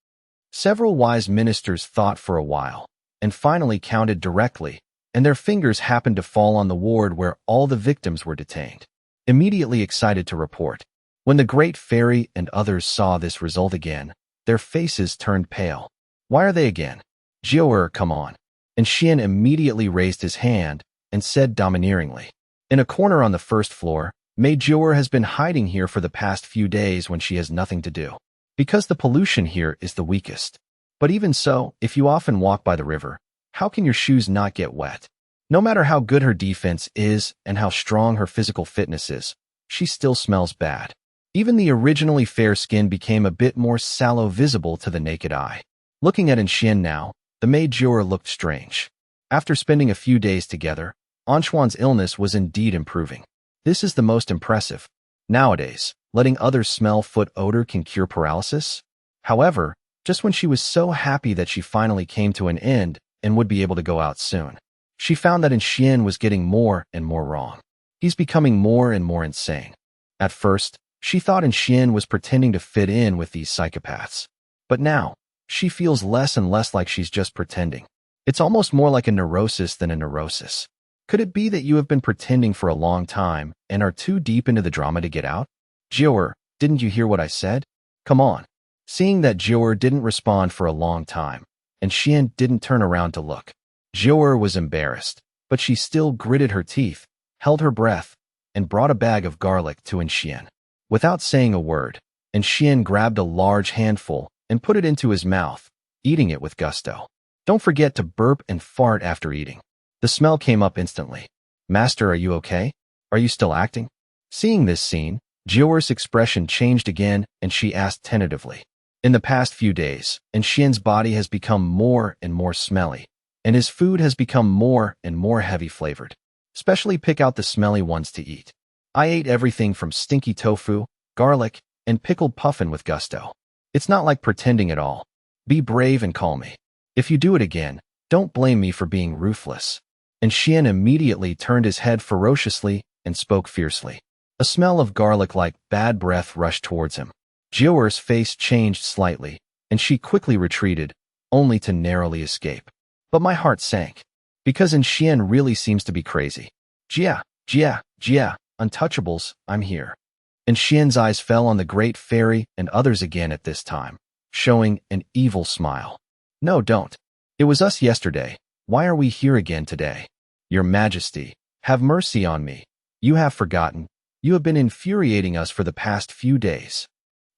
A: Several wise ministers thought for a while, and finally counted directly, and their fingers happened to fall on the ward where all the victims were detained. Immediately excited to report. When the great fairy and others saw this result again, their faces turned pale. Why are they again? Jiuer, come on. And Xian immediately raised his hand and said domineeringly. In a corner on the first floor, Mei Jiuer has been hiding here for the past few days when she has nothing to do. Because the pollution here is the weakest. But even so, if you often walk by the river, how can your shoes not get wet? No matter how good her defense is and how strong her physical fitness is, she still smells bad. Even the originally fair skin became a bit more sallow visible to the naked eye. Looking at Xian now, the Mei Jiuer looked strange. After spending a few days together, Anquan's illness was indeed improving. This is the most impressive. Nowadays, letting others smell foot odor can cure paralysis? However, just when she was so happy that she finally came to an end and would be able to go out soon, she found that Xian was getting more and more wrong. He's becoming more and more insane. At first, she thought Xian was pretending to fit in with these psychopaths. But now, she feels less and less like she's just pretending. It's almost more like a neurosis than a neurosis. Could it be that you have been pretending for a long time and are too deep into the drama to get out? Jior, didn't you hear what I said? Come on. Seeing that Jior didn't respond for a long time, and Xian didn't turn around to look, Jior was embarrassed, but she still gritted her teeth, held her breath, and brought a bag of garlic to Xian. Without saying a word, Xian grabbed a large handful and put it into his mouth, eating it with gusto. Don't forget to burp and fart after eating. The smell came up instantly. Master, are you okay? Are you still acting? Seeing this scene, Jior's expression changed again and she asked tentatively. In the past few days, Xian's body has become more and more smelly, and his food has become more and more heavy flavored. Especially pick out the smelly ones to eat. I ate everything from stinky tofu, garlic, and pickled puffin with gusto. It's not like pretending at all. Be brave and call me. If you do it again, don't blame me for being ruthless. And Xian immediately turned his head ferociously and spoke fiercely. A smell of garlic like bad breath rushed towards him. Jior's face changed slightly, and she quickly retreated, only to narrowly escape. But my heart sank, because Xian really seems to be crazy. Jia, untouchables, I'm here. And Xian's eyes fell on the great fairy and others again at this time, showing an evil smile. No, don't. It was us yesterday. Why are we here again today? Your Majesty, have mercy on me. You have forgotten. You have been infuriating us for the past few days.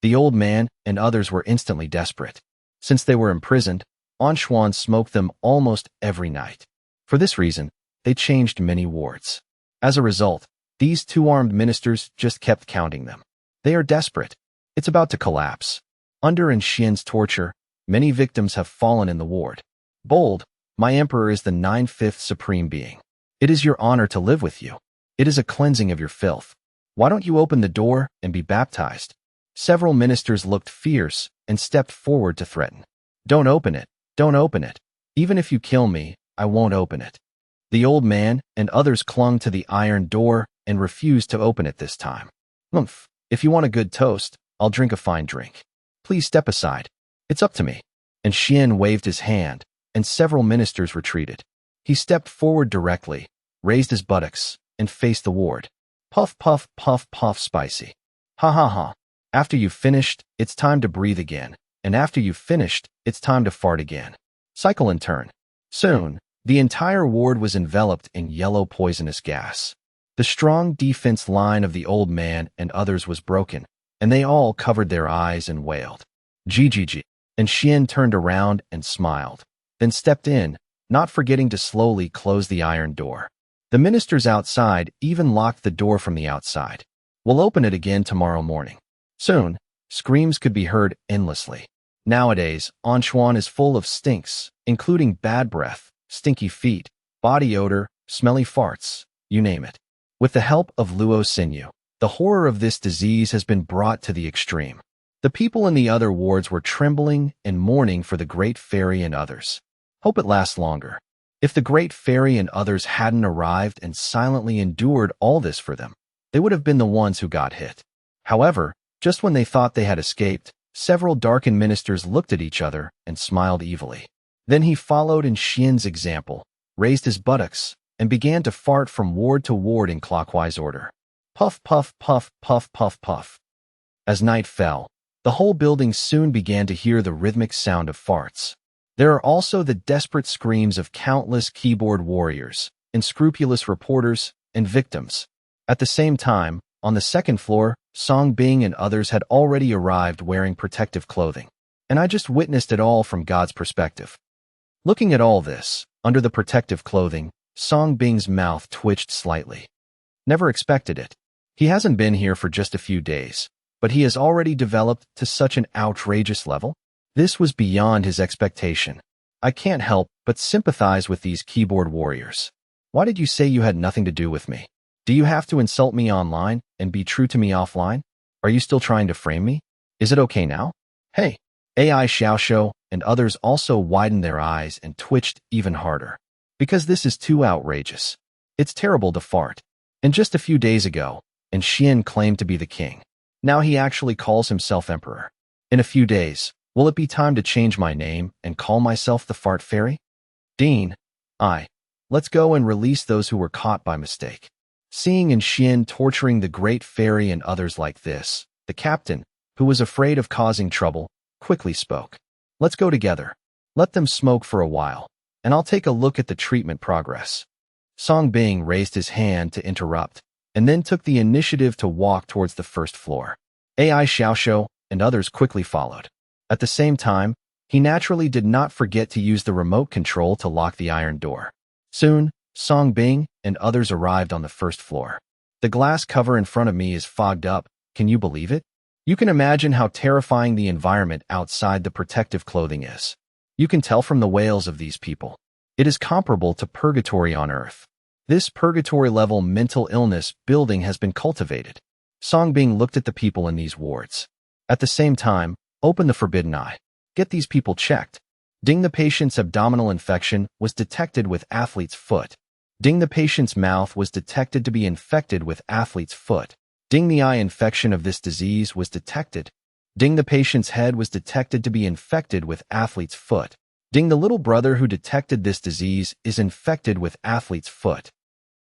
A: The old man and others were instantly desperate. Since they were imprisoned, Anshuan smoked them almost every night. For this reason, they changed many wards. As a result, these two armed ministers just kept counting them. They are desperate. It's about to collapse. Under Xian's torture, many victims have fallen in the ward. Bold, my emperor is the 9/5 supreme being. It is your honor to live with you. It is a cleansing of your filth. Why don't you open the door and be baptized? Several ministers looked fierce and stepped forward to threaten. Don't open it. Don't open it. Even if you kill me, I won't open it. The old man and others clung to the iron door and refused to open it this time. Oomph. If you want a good toast, I'll drink a fine drink. Please step aside. It's up to me. And Xian waved his hand, and several ministers retreated. He stepped forward directly, raised his buttocks, and faced the ward. Puff, puff, puff, puff, spicy. Ha ha ha. After you've finished, it's time to breathe again, and after you've finished, it's time to fart again. Cycle in turn. Soon, the entire ward was enveloped in yellow poisonous gas. The strong defense line of the old man and others was broken, and they all covered their eyes and wailed. GGG. And Xian turned around and smiled, then stepped in, not forgetting to slowly close the iron door. The ministers outside even locked the door from the outside. We'll open it again tomorrow morning. Soon, screams could be heard endlessly. Nowadays, Anshuan is full of stinks, including bad breath, stinky feet, body odor, smelly farts, you name it. With the help of Luo Sinew, the horror of this disease has been brought to the extreme. The people in the other wards were trembling and mourning for the great fairy and others. Hope it lasts longer. If the great fairy and others hadn't arrived and silently endured all this for them, they would have been the ones who got hit. However, just when they thought they had escaped, several darkened ministers looked at each other and smiled evilly. Then he followed in Xian's example, raised his buttocks, and began to fart from ward to ward in clockwise order. Puff, puff, puff, puff, puff, puff. As night fell, the whole building soon began to hear the rhythmic sound of farts. There are also the desperate screams of countless keyboard warriors, unscrupulous reporters, and victims. At the same time, on the second floor, Song Bing and others had already arrived wearing protective clothing. And I just witnessed it all from God's perspective. Looking at all this, under the protective clothing, Song Bing's mouth twitched slightly. Never expected it. He hasn't been here for just a few days, but he has already developed to such an outrageous level. This was beyond his expectation. I can't help but sympathize with these keyboard warriors. Why did you say you had nothing to do with me? Do you have to insult me online and be true to me offline? Are you still trying to frame me? Is it okay now? Hey, AI Xiaoshou and others also widened their eyes and twitched even harder. Because this is too outrageous. It's terrible to fart. And just a few days ago, Xian claimed to be the king. Now he actually calls himself emperor. In a few days, will it be time to change my name and call myself the Fart Fairy? Dean, Let's go and release those who were caught by mistake. Seeing Xin torturing the great fairy and others like this, the captain, who was afraid of causing trouble, quickly spoke. Let's go together. Let them smoke for a while, and I'll take a look at the treatment progress. Song Bing raised his hand to interrupt, and then took the initiative to walk towards the first floor. AI Xiaoxiu and others quickly followed. At the same time, he naturally did not forget to use the remote control to lock the iron door. Soon, Song Bing and others arrived on the first floor. The glass cover in front of me is fogged up. Can you believe it? You can imagine how terrifying the environment outside the protective clothing is. You can tell from the wails of these people. It is comparable to purgatory on Earth. This purgatory-level mental illness building has been cultivated. Song Bing looked at the people in these wards. At the same time, open the forbidden eye. Get these people checked. Ding, the patient's abdominal infection was detected with athlete's foot. Ding, the patient's mouth was detected to be infected with athlete's foot. Ding, the eye infection of this disease was detected. Ding, the patient's head was detected to be infected with athlete's foot. Ding, the little brother who detected this disease is infected with athlete's foot.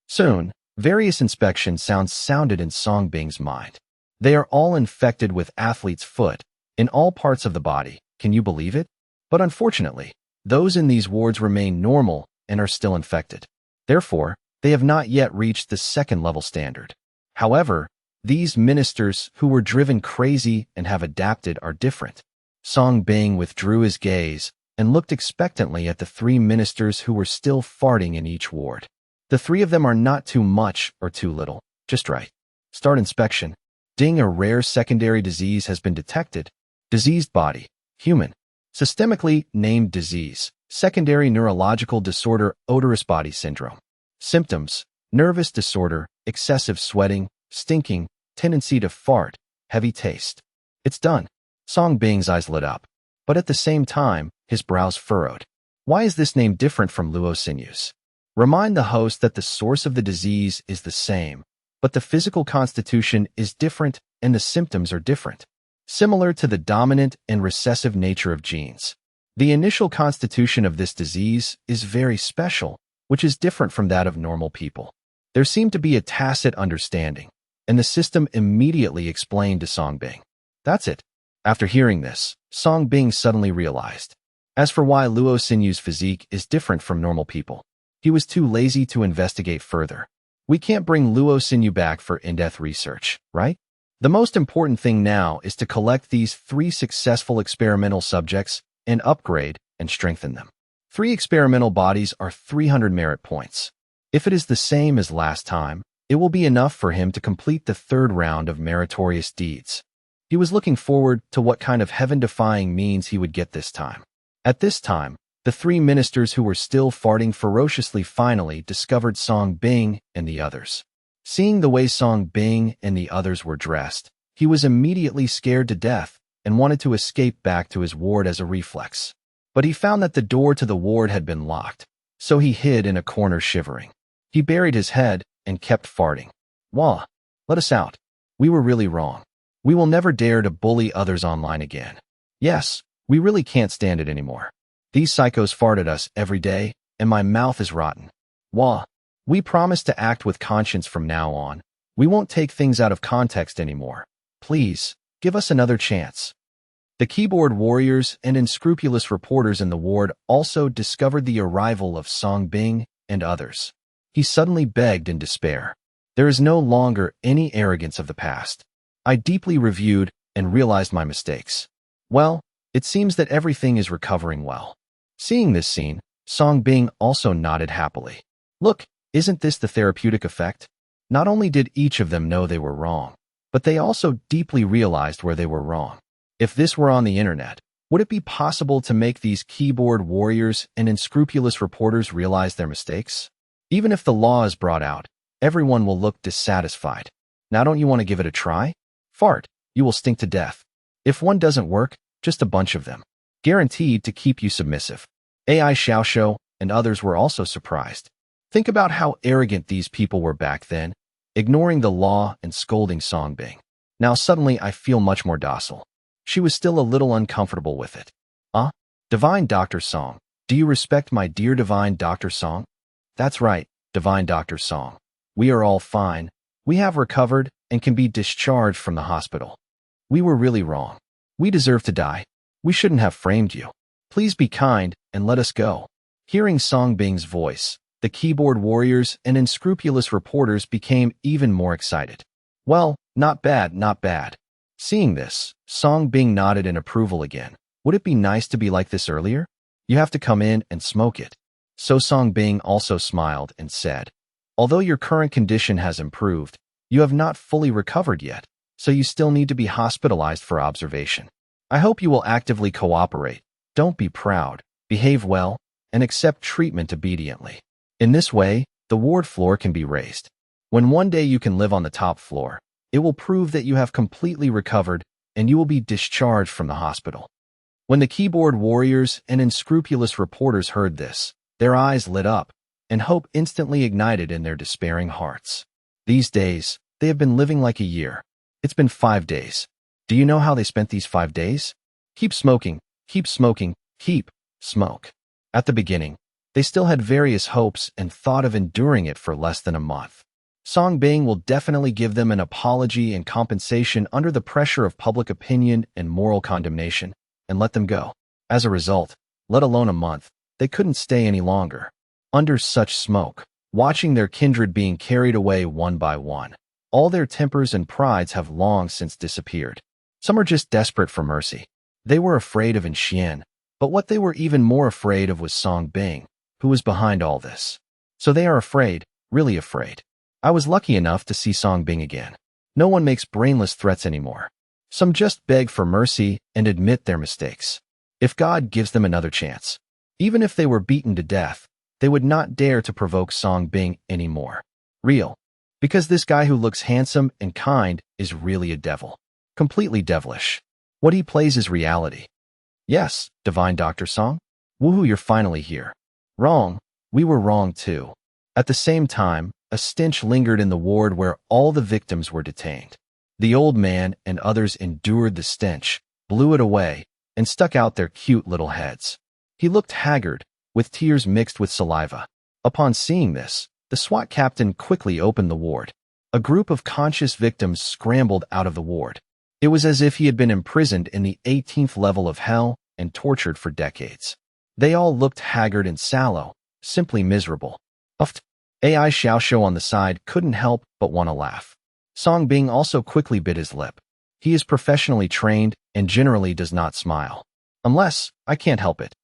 A: Soon, various inspection sounds sounded in Song Bing's mind. They are all infected with athlete's foot, in all parts of the body. Can you believe it? But unfortunately, those in these wards remain normal and are still infected. Therefore, they have not yet reached the second-level standard. However, these ministers who were driven crazy and have adapted are different. Song Bing withdrew his gaze and looked expectantly at the three ministers who were still farting in each ward. The three of them are not too much or too little, just right. Start inspection. Ding, a rare secondary disease has been detected. Diseased body, human. Systemically named disease, secondary neurological disorder, odorous body syndrome. Symptoms, nervous disorder, excessive sweating, stinking, tendency to fart, heavy taste. It's done. Song Bing's eyes lit up, but at the same time, his brows furrowed. Why is this name different from Luo Sinews? Remind the host that the source of the disease is the same, but the physical constitution is different and the symptoms are different. Similar to the dominant and recessive nature of genes. The initial constitution of this disease is very special, which is different from that of normal people. There seemed to be a tacit understanding, and the system immediately explained to Song Bing. That's it. After hearing this, Song Bing suddenly realized. As for why Luo Sinyu's physique is different from normal people, he was too lazy to investigate further. We can't bring Luo Sinyu back for in-depth research, right? The most important thing now is to collect these 3 successful experimental subjects and upgrade and strengthen them. 3 experimental bodies are 300 merit points. If it is the same as last time, it will be enough for him to complete the 3rd round of meritorious deeds. He was looking forward to what kind of heaven-defying means he would get this time. At this time, the 3 ministers who were still farting ferociously finally discovered Song Bing and the others. Seeing the way Song Bing and the others were dressed, he was immediately scared to death and wanted to escape back to his ward as a reflex. But he found that the door to the ward had been locked, so he hid in a corner shivering. He buried his head and kept farting. Wah! Let us out. We were really wrong. We will never dare to bully others online again. Yes, we really can't stand it anymore. These psychos fart at us every day, and my mouth is rotten. Wah! We promise to act with conscience from now on. We won't take things out of context anymore. Please, give us another chance. The keyboard warriors and unscrupulous reporters in the ward also discovered the arrival of Song Bing and others. He suddenly begged in despair. There is no longer any arrogance of the past. I deeply reviewed and realized my mistakes. Well, it seems that everything is recovering well. Seeing this scene, Song Bing also nodded happily. Look, isn't this the therapeutic effect? Not only did each of them know they were wrong, but they also deeply realized where they were wrong. If this were on the internet, would it be possible to make these keyboard warriors and unscrupulous reporters realize their mistakes? Even if the law is brought out, everyone will look dissatisfied. Now don't you want to give it a try? Fart, you will stink to death. If one doesn't work, just a bunch of them. Guaranteed to keep you submissive. AI Xiaoxiu and others were also surprised. Think about how arrogant these people were back then, ignoring the law and scolding Song Bing. Now suddenly I feel much more docile. She was still a little uncomfortable with it. Divine Dr. Song, do you respect my dear divine Dr. Song? That's right, Divine Dr. Song. We are all fine. We have recovered and can be discharged from the hospital. We were really wrong. We deserve to die. We shouldn't have framed you. Please be kind and let us go. Hearing Song Bing's voice, the keyboard warriors and unscrupulous reporters became even more excited. Well, not bad, not bad. Seeing this, Song Bing nodded in approval again. Would it be nice to be like this earlier? You have to come in and smoke it. So Song Bing also smiled and said, although your current condition has improved, you have not fully recovered yet, so you still need to be hospitalized for observation. I hope you will actively cooperate. Don't be proud, behave well, and accept treatment obediently. In this way, the ward floor can be raised. When one day you can live on the top floor, it will prove that you have completely recovered and you will be discharged from the hospital. When the keyboard warriors and unscrupulous reporters heard this, their eyes lit up, and hope instantly ignited in their despairing hearts. These days, they have been living like a year. It's been 5 days. Do you know how they spent these 5 days? Keep smoking, keep smoking, keep smoke. At the beginning, they still had various hopes and thought of enduring it for less than a month. Song Bing will definitely give them an apology and compensation under the pressure of public opinion and moral condemnation, and let them go. As a result, let alone a month, they couldn't stay any longer. Under such smoke, watching their kindred being carried away one by one, all their tempers and prides have long since disappeared. Some are just desperate for mercy. They were afraid of Xian, but what they were even more afraid of was Song Bing, who was behind all this. So they are afraid, really afraid. I was lucky enough to see Song Bing again. No one makes brainless threats anymore. Some just beg for mercy and admit their mistakes. If God gives them another chance, even if they were beaten to death, they would not dare to provoke Song Bing anymore. Real. Because this guy who looks handsome and kind is really a devil. Completely devilish. What he plays is reality. Yes, Divine Dr. Song. Woohoo, you're finally here. Wrong. We were wrong too. At the same time, a stench lingered in the ward where all the victims were detained. The old man and others endured the stench, blew it away, and stuck out their cute little heads. He looked haggard, with tears mixed with saliva. Upon seeing this, the SWAT captain quickly opened the ward. A group of conscious victims scrambled out of the ward. It was as if he had been imprisoned in the 18th level of hell and tortured for decades. They all looked haggard and sallow, simply miserable. Uffed. AI Xiaoxiao on the side couldn't help but want to laugh. Song Bing also quickly bit his lip. He is professionally trained and generally does not smile. Unless, I can't help it.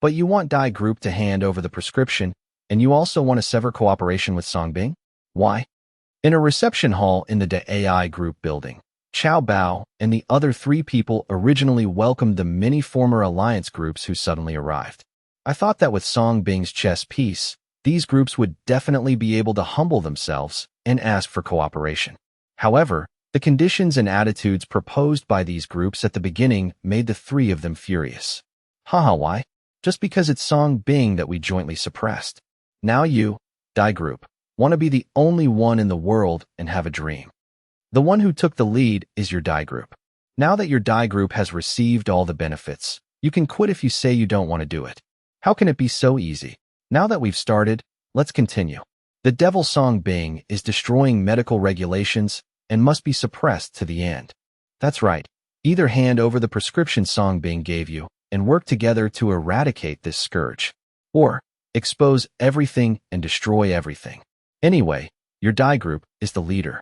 A: But you want Dai Group to hand over the prescription, and you also want to sever cooperation with Song Bing? Why? In a reception hall in the AI Group building, Chao Bao and the other 3 people originally welcomed the many former alliance groups who suddenly arrived. I thought that with Song Bing's chess piece, these groups would definitely be able to humble themselves and ask for cooperation. However, the conditions and attitudes proposed by these groups at the beginning made the 3 of them furious. Haha, why? Just because it's Song Bing that we jointly suppressed. Now you, Dai Group, want to be the only one in the world and have a dream. The one who took the lead is your Dai Group. Now that your Dai Group has received all the benefits, you can quit if you say you don't want to do it. How can it be so easy? Now that we've started, let's continue. The devil Song Bing is destroying medical regulations and must be suppressed to the end. That's right. Either hand over the prescription Song Bing gave you and work together to eradicate this scourge, or expose everything and destroy everything. Anyway, your Dai Group is the leader.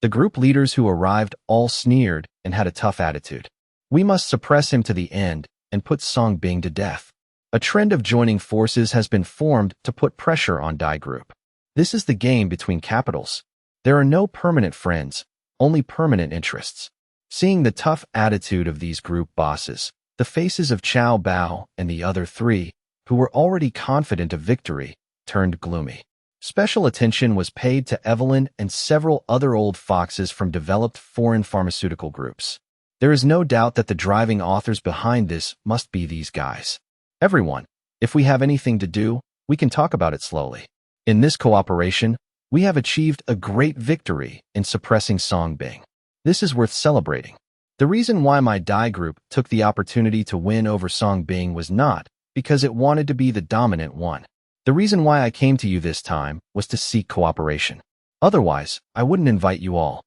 A: The group leaders who arrived all sneered and had a tough attitude. We must suppress him to the end and put Song Bing to death. A trend of joining forces has been formed to put pressure on Dai Group. This is the game between capitals. There are no permanent friends, only permanent interests. Seeing the tough attitude of these group bosses, the faces of Chao Bao and the other 3, who were already confident of victory, turned gloomy. Special attention was paid to Evelyn and several other old foxes from developed foreign pharmaceutical groups. There is no doubt that the driving authors behind this must be these guys. Everyone, if we have anything to do, we can talk about it slowly. In this cooperation, we have achieved a great victory in suppressing Song Bing. This is worth celebrating. The reason why my Dai Group took the opportunity to win over Song Bing was not because it wanted to be the dominant one. The reason why I came to you this time was to seek cooperation. Otherwise, I wouldn't invite you all.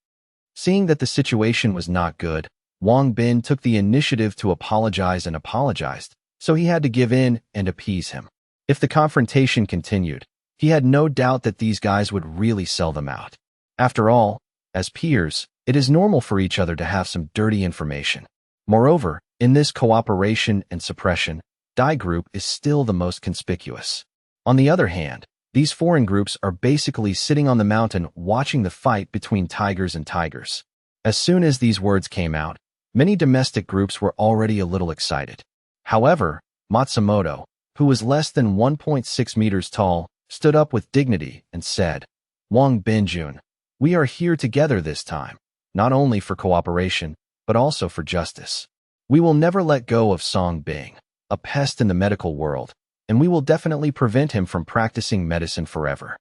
A: Seeing that the situation was not good, Wang Bin took the initiative to apologize and apologized, so he had to give in and appease him. If the confrontation continued, he had no doubt that these guys would really sell them out. After all, as peers, it is normal for each other to have some dirty information. Moreover, in this cooperation and suppression, Dai group is still the most conspicuous. On the other hand, these foreign groups are basically sitting on the mountain watching the fight between tigers and tigers. As soon as these words came out, many domestic groups were already a little excited. However, Matsumoto, who was less than 1.6 meters tall, stood up with dignity and said, "Wang Binjun, we are here together this time, not only for cooperation, but also for justice. We will never let go of Song Bing, a pest in the medical world, and we will definitely prevent him from practicing medicine forever."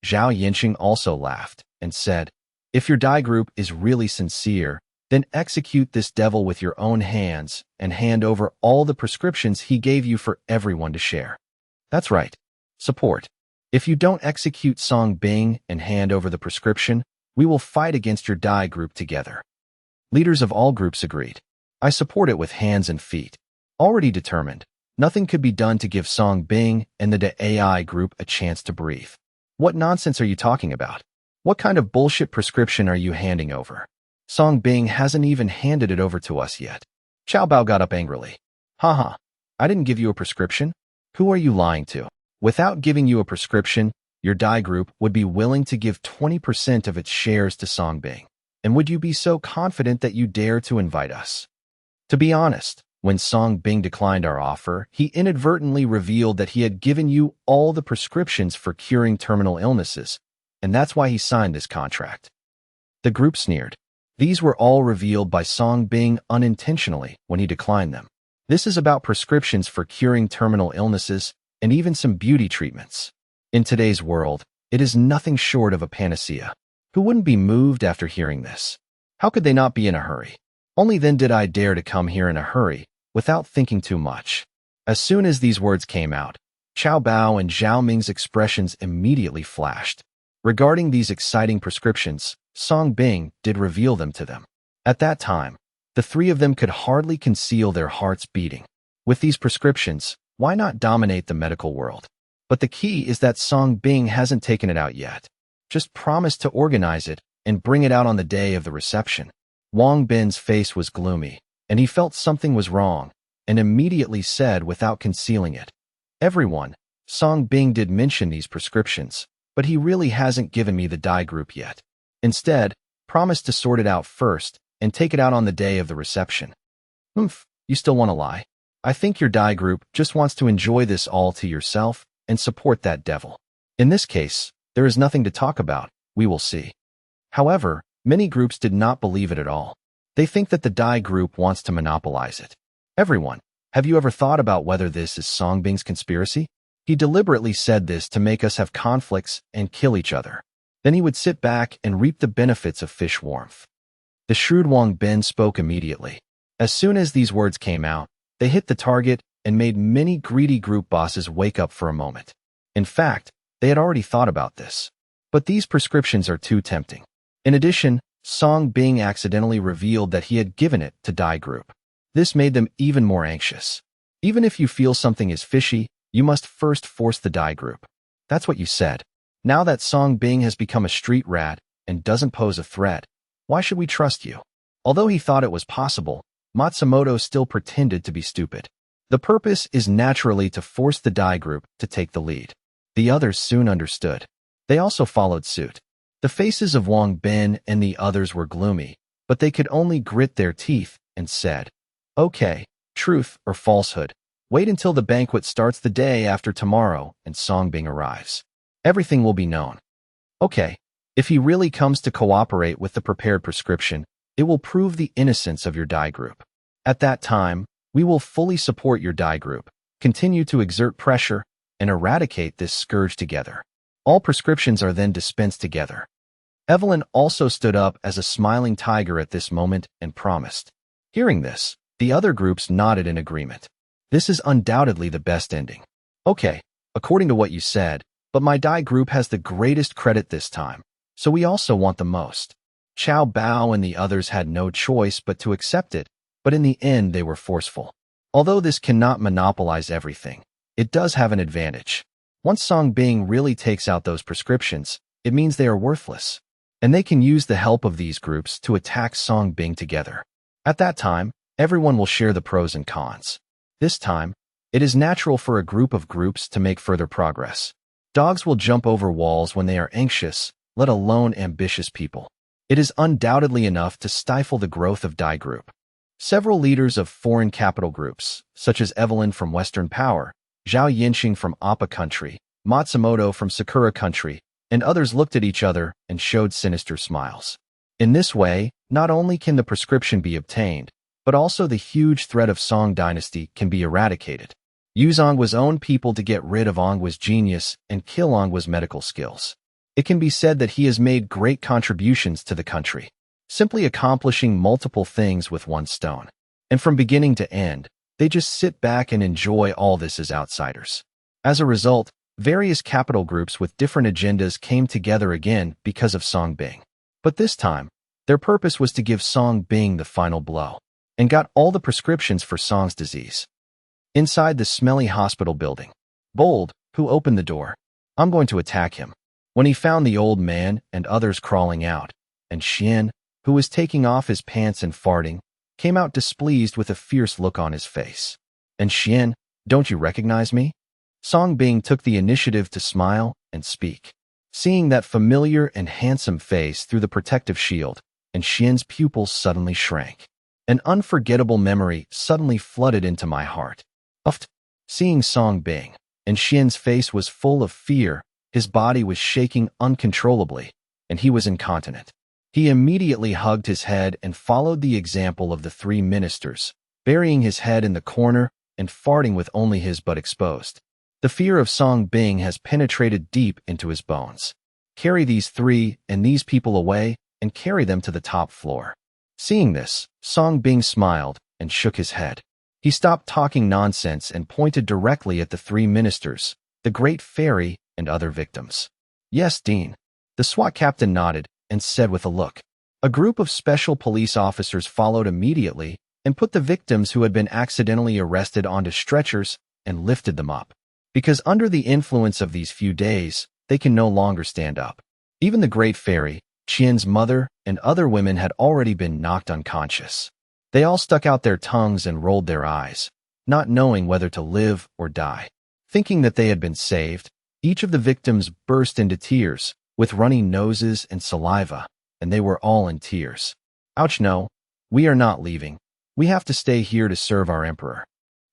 A: Zhao Yinxing also laughed and said, "If your Dai group is really sincere, then execute this devil with your own hands and hand over all the prescriptions he gave you for everyone to share." That's right. Support. If you don't execute Song Bing and hand over the prescription, we will fight against your Dai group together. Leaders of all groups agreed. I support it with hands and feet. Already determined, nothing could be done to give Song Bing and the AI group a chance to breathe. What nonsense are you talking about? What kind of bullshit prescription are you handing over? Song Bing hasn't even handed it over to us yet. Chao Bao got up angrily. Haha, I didn't give you a prescription? Who are you lying to? Without giving you a prescription, your Dai group would be willing to give 20% of its shares to Song Bing. And would you be so confident that you dare to invite us? To be honest, when Song Bing declined our offer, he inadvertently revealed that he had given you all the prescriptions for curing terminal illnesses, and that's why he signed this contract. The group sneered. These were all revealed by Song Bing unintentionally when he declined them. This is about prescriptions for curing terminal illnesses and even some beauty treatments. In today's world, it is nothing short of a panacea. Who wouldn't be moved after hearing this? How could they not be in a hurry? Only then did I dare to come here in a hurry, without thinking too much. As soon as these words came out, Chao Bao and Zhao Ming's expressions immediately flashed. Regarding these exciting prescriptions, Song Bing did reveal them to them. At that time, the three of them could hardly conceal their hearts beating. With these prescriptions, why not dominate the medical world? But the key is that Song Bing hasn't taken it out yet. Just promise to organize it and bring it out on the day of the reception. Wang Bin's face was gloomy, and he felt something was wrong, and immediately said without concealing it, "Everyone, Song Bing did mention these prescriptions, but he really hasn't given me the Dai group yet. Instead, promise to sort it out first and take it out on the day of the reception." You still want to lie? I think your Dai group just wants to enjoy this all to yourself and support that devil. In this case, there is nothing to talk about, we will see. However, many groups did not believe it at all. They think that the Dai group wants to monopolize it. Everyone, have you ever thought about whether this is Song Bing's conspiracy? He deliberately said this to make us have conflicts and kill each other. Then he would sit back and reap the benefits of fish warmth. The shrewd Wang Bin spoke immediately. As soon as these words came out, they hit the target and made many greedy group bosses wake up for a moment. In fact, they had already thought about this. But these prescriptions are too tempting. In addition, Song Bing accidentally revealed that he had given it to Dai group. This made them even more anxious. Even if you feel something is fishy, you must first force the Dai group. That's what you said. Now that Song Bing has become a street rat and doesn't pose a threat, why should we trust you? Although he thought it was possible, Matsumoto still pretended to be stupid. The purpose is naturally to force the Dai group to take the lead. The others soon understood. They also followed suit. The faces of Wang Bin and the others were gloomy, but they could only grit their teeth and said, "Okay, truth or falsehood. Wait until the banquet starts the day after tomorrow and Song Bing arrives. Everything will be known." Okay, if he really comes to cooperate with the prepared prescription, it will prove the innocence of your Dai group. At that time, we will fully support your Dai group, continue to exert pressure, and eradicate this scourge together. All prescriptions are then dispensed together. Evelyn also stood up as a smiling tiger at this moment and promised. Hearing this, the other groups nodded in agreement. This is undoubtedly the best ending. Okay, according to what you said, but my Dai group has the greatest credit this time, so we also want the most. Xiao Bao and the others had no choice but to accept it, but in the end they were forceful. Although this cannot monopolize everything, it does have an advantage. Once Song Bing really takes out those prescriptions, it means they are worthless, and they can use the help of these groups to attack Song Bing together. At that time, everyone will share the pros and cons. This time, it is natural for a group of groups to make further progress. Dogs will jump over walls when they are anxious, let alone ambitious people. It is undoubtedly enough to stifle the growth of Dai Group. Several leaders of foreign capital groups, such as Evelyn from Western Power, Zhao Yinxing from Appa Country, Matsumoto from Sakura Country, and others looked at each other and showed sinister smiles. In this way, not only can the prescription be obtained, but also the huge threat of Song Dynasty can be eradicated. Use Ongwa's own people to get rid of Ongwa's genius and kill Ongwa's medical skills. It can be said that he has made great contributions to the country, simply accomplishing multiple things with one stone. And from beginning to end, they just sit back and enjoy all this as outsiders. As a result, various capital groups with different agendas came together again because of Song Bing. But this time, their purpose was to give Song Bing the final blow, and got all the prescriptions for Song's disease. Inside the smelly hospital building, Bold, who opened the door, I'm going to attack him. When he found the old man and others crawling out, and Xian, who was taking off his pants and farting, came out displeased with a fierce look on his face. And Xian, don't you recognize me? Song Bing took the initiative to smile and speak. Seeing that familiar and handsome face through the protective shield, and Xian's pupils suddenly shrank. An unforgettable memory suddenly flooded into my heart. Seeing Song Bing, and Xian's face was full of fear, his body was shaking uncontrollably, and he was incontinent. He immediately hugged his head and followed the example of the three ministers, burying his head in the corner and farting with only his butt exposed. The fear of Song Bing has penetrated deep into his bones. Carry these three and these people away and carry them to the top floor. Seeing this, Song Bing smiled and shook his head. He stopped talking nonsense and pointed directly at the three ministers, the Great Fairy, and other victims. Yes, Dean. The SWAT captain nodded and said with a look. A group of special police officers followed immediately and put the victims who had been accidentally arrested onto stretchers and lifted them up. Because under the influence of these few days, they can no longer stand up. Even the Great Fairy, Qian's mother, and other women had already been knocked unconscious. They all stuck out their tongues and rolled their eyes, not knowing whether to live or die. Thinking that they had been saved, each of the victims burst into tears, with running noses and saliva, and they were all in tears. Ouch, no, we are not leaving. We have to stay here to serve our emperor.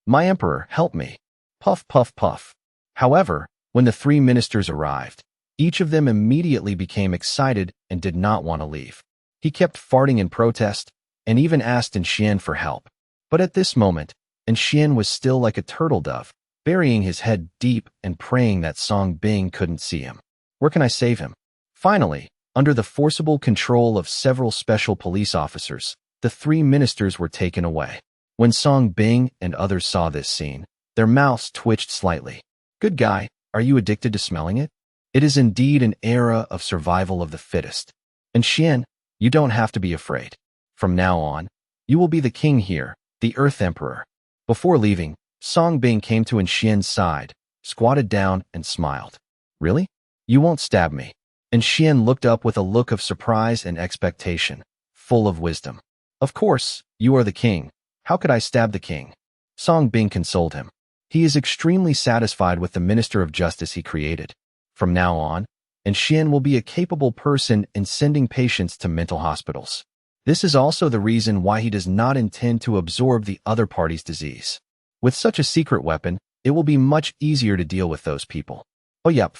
A: My emperor, help me. Puff, puff, puff. However, when the three ministers arrived, each of them immediately became excited and did not want to leave. He kept farting in protest, and even asked Xian for help. But at this moment, Xian was still like a turtle dove, burying his head deep and praying that Song Bing couldn't see him. Where can I save him? Finally, under the forcible control of several special police officers, the three ministers were taken away. When Song Bing and others saw this scene, their mouths twitched slightly. Good guy, are you addicted to smelling it? It is indeed an era of survival of the fittest. And Xian, you don't have to be afraid. From now on, you will be the king here, the Earth Emperor. Before leaving, Song Bing came to Xian's side, squatted down, and smiled. Really? You won't stab me. And Xian looked up with a look of surprise and expectation, full of wisdom. Of course, you are the king. How could I stab the king? Song Bing consoled him. He is extremely satisfied with the Minister of Justice he created. From now on, Xian will be a capable person in sending patients to mental hospitals. This is also the reason why he does not intend to absorb the other party's disease. With such a secret weapon, it will be much easier to deal with those people. Oh yep.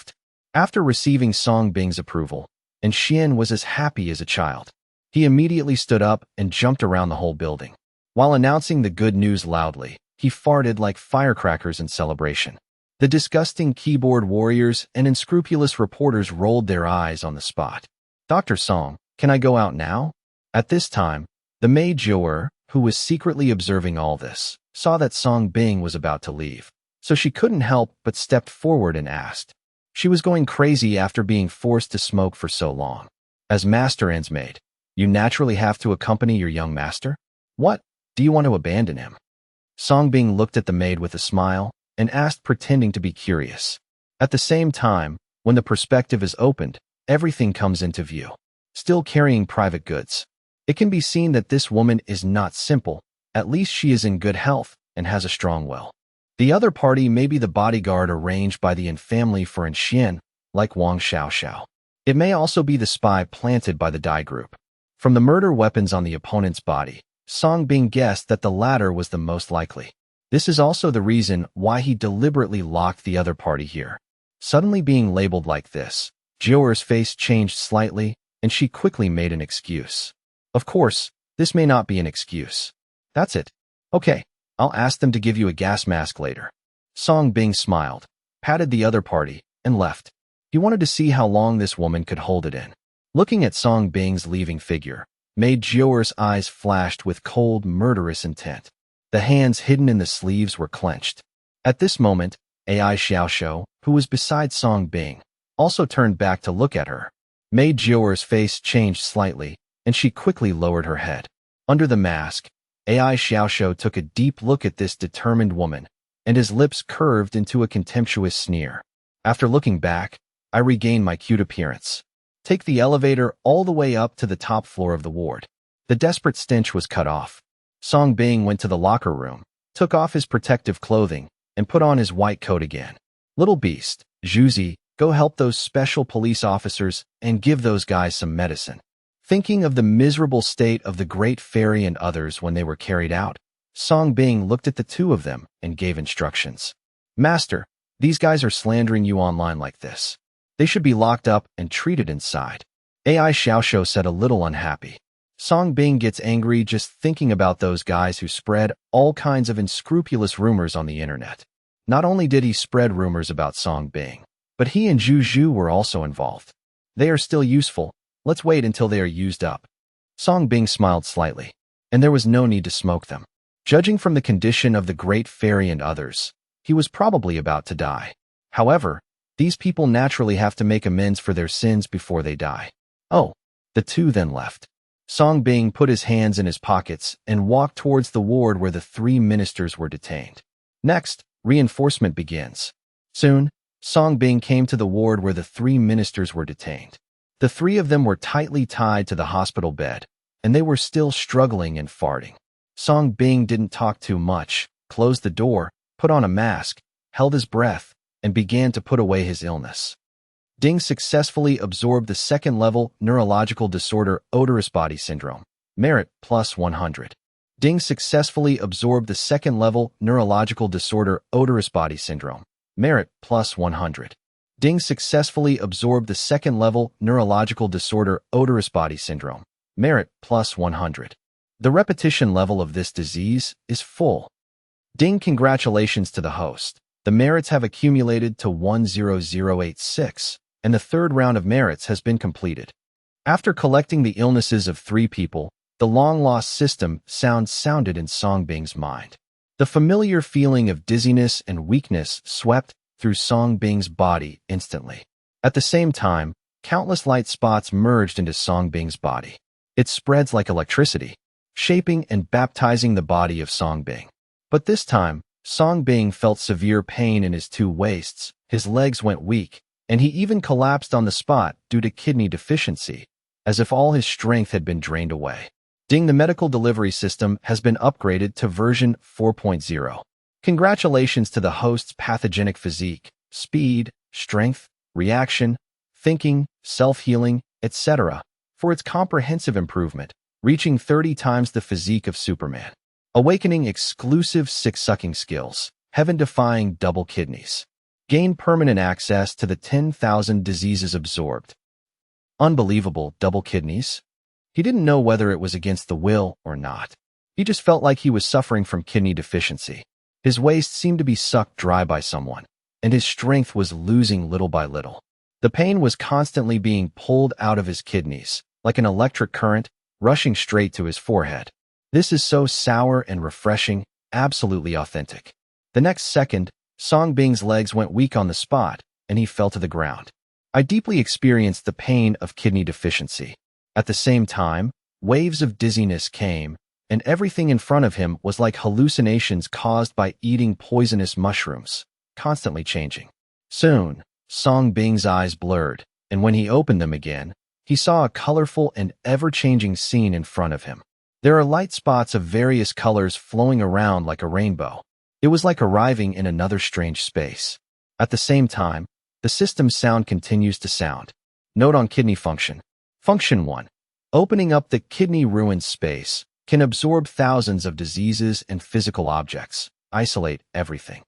A: After receiving Song Bing's approval, Xian was as happy as a child. He immediately stood up and jumped around the whole building. While announcing the good news loudly, he farted like firecrackers in celebration. The disgusting keyboard warriors and unscrupulous reporters rolled their eyes on the spot. Dr. Song, can I go out now? At this time, the maid Joer, who was secretly observing all this, saw that Song Bing was about to leave. so she couldn't help but stepped forward and asked. She was going crazy after being forced to smoke for so long. As master ends maid, you naturally have to accompany your young master? What? Do you want to abandon him? Songbing looked at the maid with a smile and asked, pretending to be curious. At the same time, when the perspective is opened, everything comes into view. Still carrying private goods. It can be seen that this woman is not simple, at least she is in good health and has a strong will. The other party may be the bodyguard arranged by the Yin family for Yin Xian, like Wang Xiaoxiao. It may also be the spy planted by the Dai group. From the murder weapons on the opponent's body, Songbing guessed that the latter was the most likely. This is also the reason why he deliberately locked the other party here. Suddenly being labeled like this, Jiaoer's face changed slightly, and she quickly made an excuse. Of course, this may not be an excuse. That's it. Okay, I'll ask them to give you a gas mask later. Songbing smiled, patted the other party, and left. He wanted to see how long this woman could hold it in. Looking at Songbing's leaving figure, made Jiaoer's eyes flashed with cold, murderous intent. The hands hidden in the sleeves were clenched. At this moment, Ai Xiaoxiao, who was beside Songbing, also turned back to look at her. Made Jiaoer's face change slightly, and she quickly lowered her head. Under the mask, Ai Xiaoxiao took a deep look at this determined woman, and his lips curved into a contemptuous sneer. After looking back, I regained my cute appearance. Take the elevator all the way up to the top floor of the ward. The desperate stench was cut off. Songbing went to the locker room, took off his protective clothing, and put on his white coat again. Little beast, Zhuzi, go help those special police officers and give those guys some medicine. Thinking of the miserable state of the Great Fairy and others when they were carried out, Songbing looked at the two of them and gave instructions. Master, these guys are slandering you online like this. They should be locked up and treated inside. Ai Xiaoxiao said, a little unhappy. Songbing gets angry just thinking about those guys who spread all kinds of unscrupulous rumors on the internet. Not only did he spread rumors about Songbing, but he and Zhu Zhu were also involved. They are still useful. Let's wait until they are used up. Songbing smiled slightly, and there was no need to smoke them. Judging from the condition of the Great Fairy and others, he was probably about to die. However, these people naturally have to make amends for their sins before they die. Oh, the two then left. Songbing put his hands in his pockets and walked towards the ward where the three ministers were detained. Next, reinforcement begins. Soon, Songbing came to the ward where the three ministers were detained. The three of them were tightly tied to the hospital bed, and they were still struggling and farting. Songbing didn't talk too much, closed the door, put on a mask, held his breath, and began to put away his illness. Ding successfully absorbed the second-level neurological disorder odorous body syndrome. Merit plus 100. Ding successfully absorbed the second-level neurological disorder odorous body syndrome. Merit plus 100. Ding successfully absorbed the second-level neurological disorder odorous body syndrome. Merit plus 100. The repetition level of this disease is full. Ding, congratulations to the host. The merits have accumulated to 10086, and the third round of merits has been completed. After collecting the illnesses of three people, the long-lost system sounded in Songbing's mind. The familiar feeling of dizziness and weakness swept through Songbing's body instantly. At the same time, countless light spots merged into Songbing's body. It spreads like electricity, shaping and baptizing the body of Songbing. But this time, Songbing felt severe pain in his two waists, his legs went weak, and he even collapsed on the spot due to kidney deficiency, as if all his strength had been drained away. Ding, the medical delivery system has been upgraded to version 4.0. Congratulations to the host's pathogenic physique, speed, strength, reaction, thinking, self-healing, etc., for its comprehensive improvement, reaching 30 times the physique of Superman. Awakening exclusive sick-sucking skills, heaven-defying double kidneys. Gain permanent access to the 10,000 diseases absorbed. Unbelievable double kidneys? He didn't know whether it was against the will or not. He just felt like he was suffering from kidney deficiency. His waist seemed to be sucked dry by someone, and his strength was losing little by little. The pain was constantly being pulled out of his kidneys, like an electric current, rushing straight to his forehead. This is so sour and refreshing, absolutely authentic. The next second, Song Bing's legs went weak on the spot, and he fell to the ground. I deeply experienced the pain of kidney deficiency. At the same time, waves of dizziness came, and everything in front of him was like hallucinations caused by eating poisonous mushrooms, constantly changing. Soon, Song Bing's eyes blurred, and when he opened them again, he saw a colorful and ever-changing scene in front of him. There are light spots of various colors flowing around like a rainbow. It was like arriving in another strange space. At the same time, the system's sound continues to sound. Note on kidney function. Function 1. Opening up the kidney ruined space can absorb thousands of diseases and physical objects, isolate everything.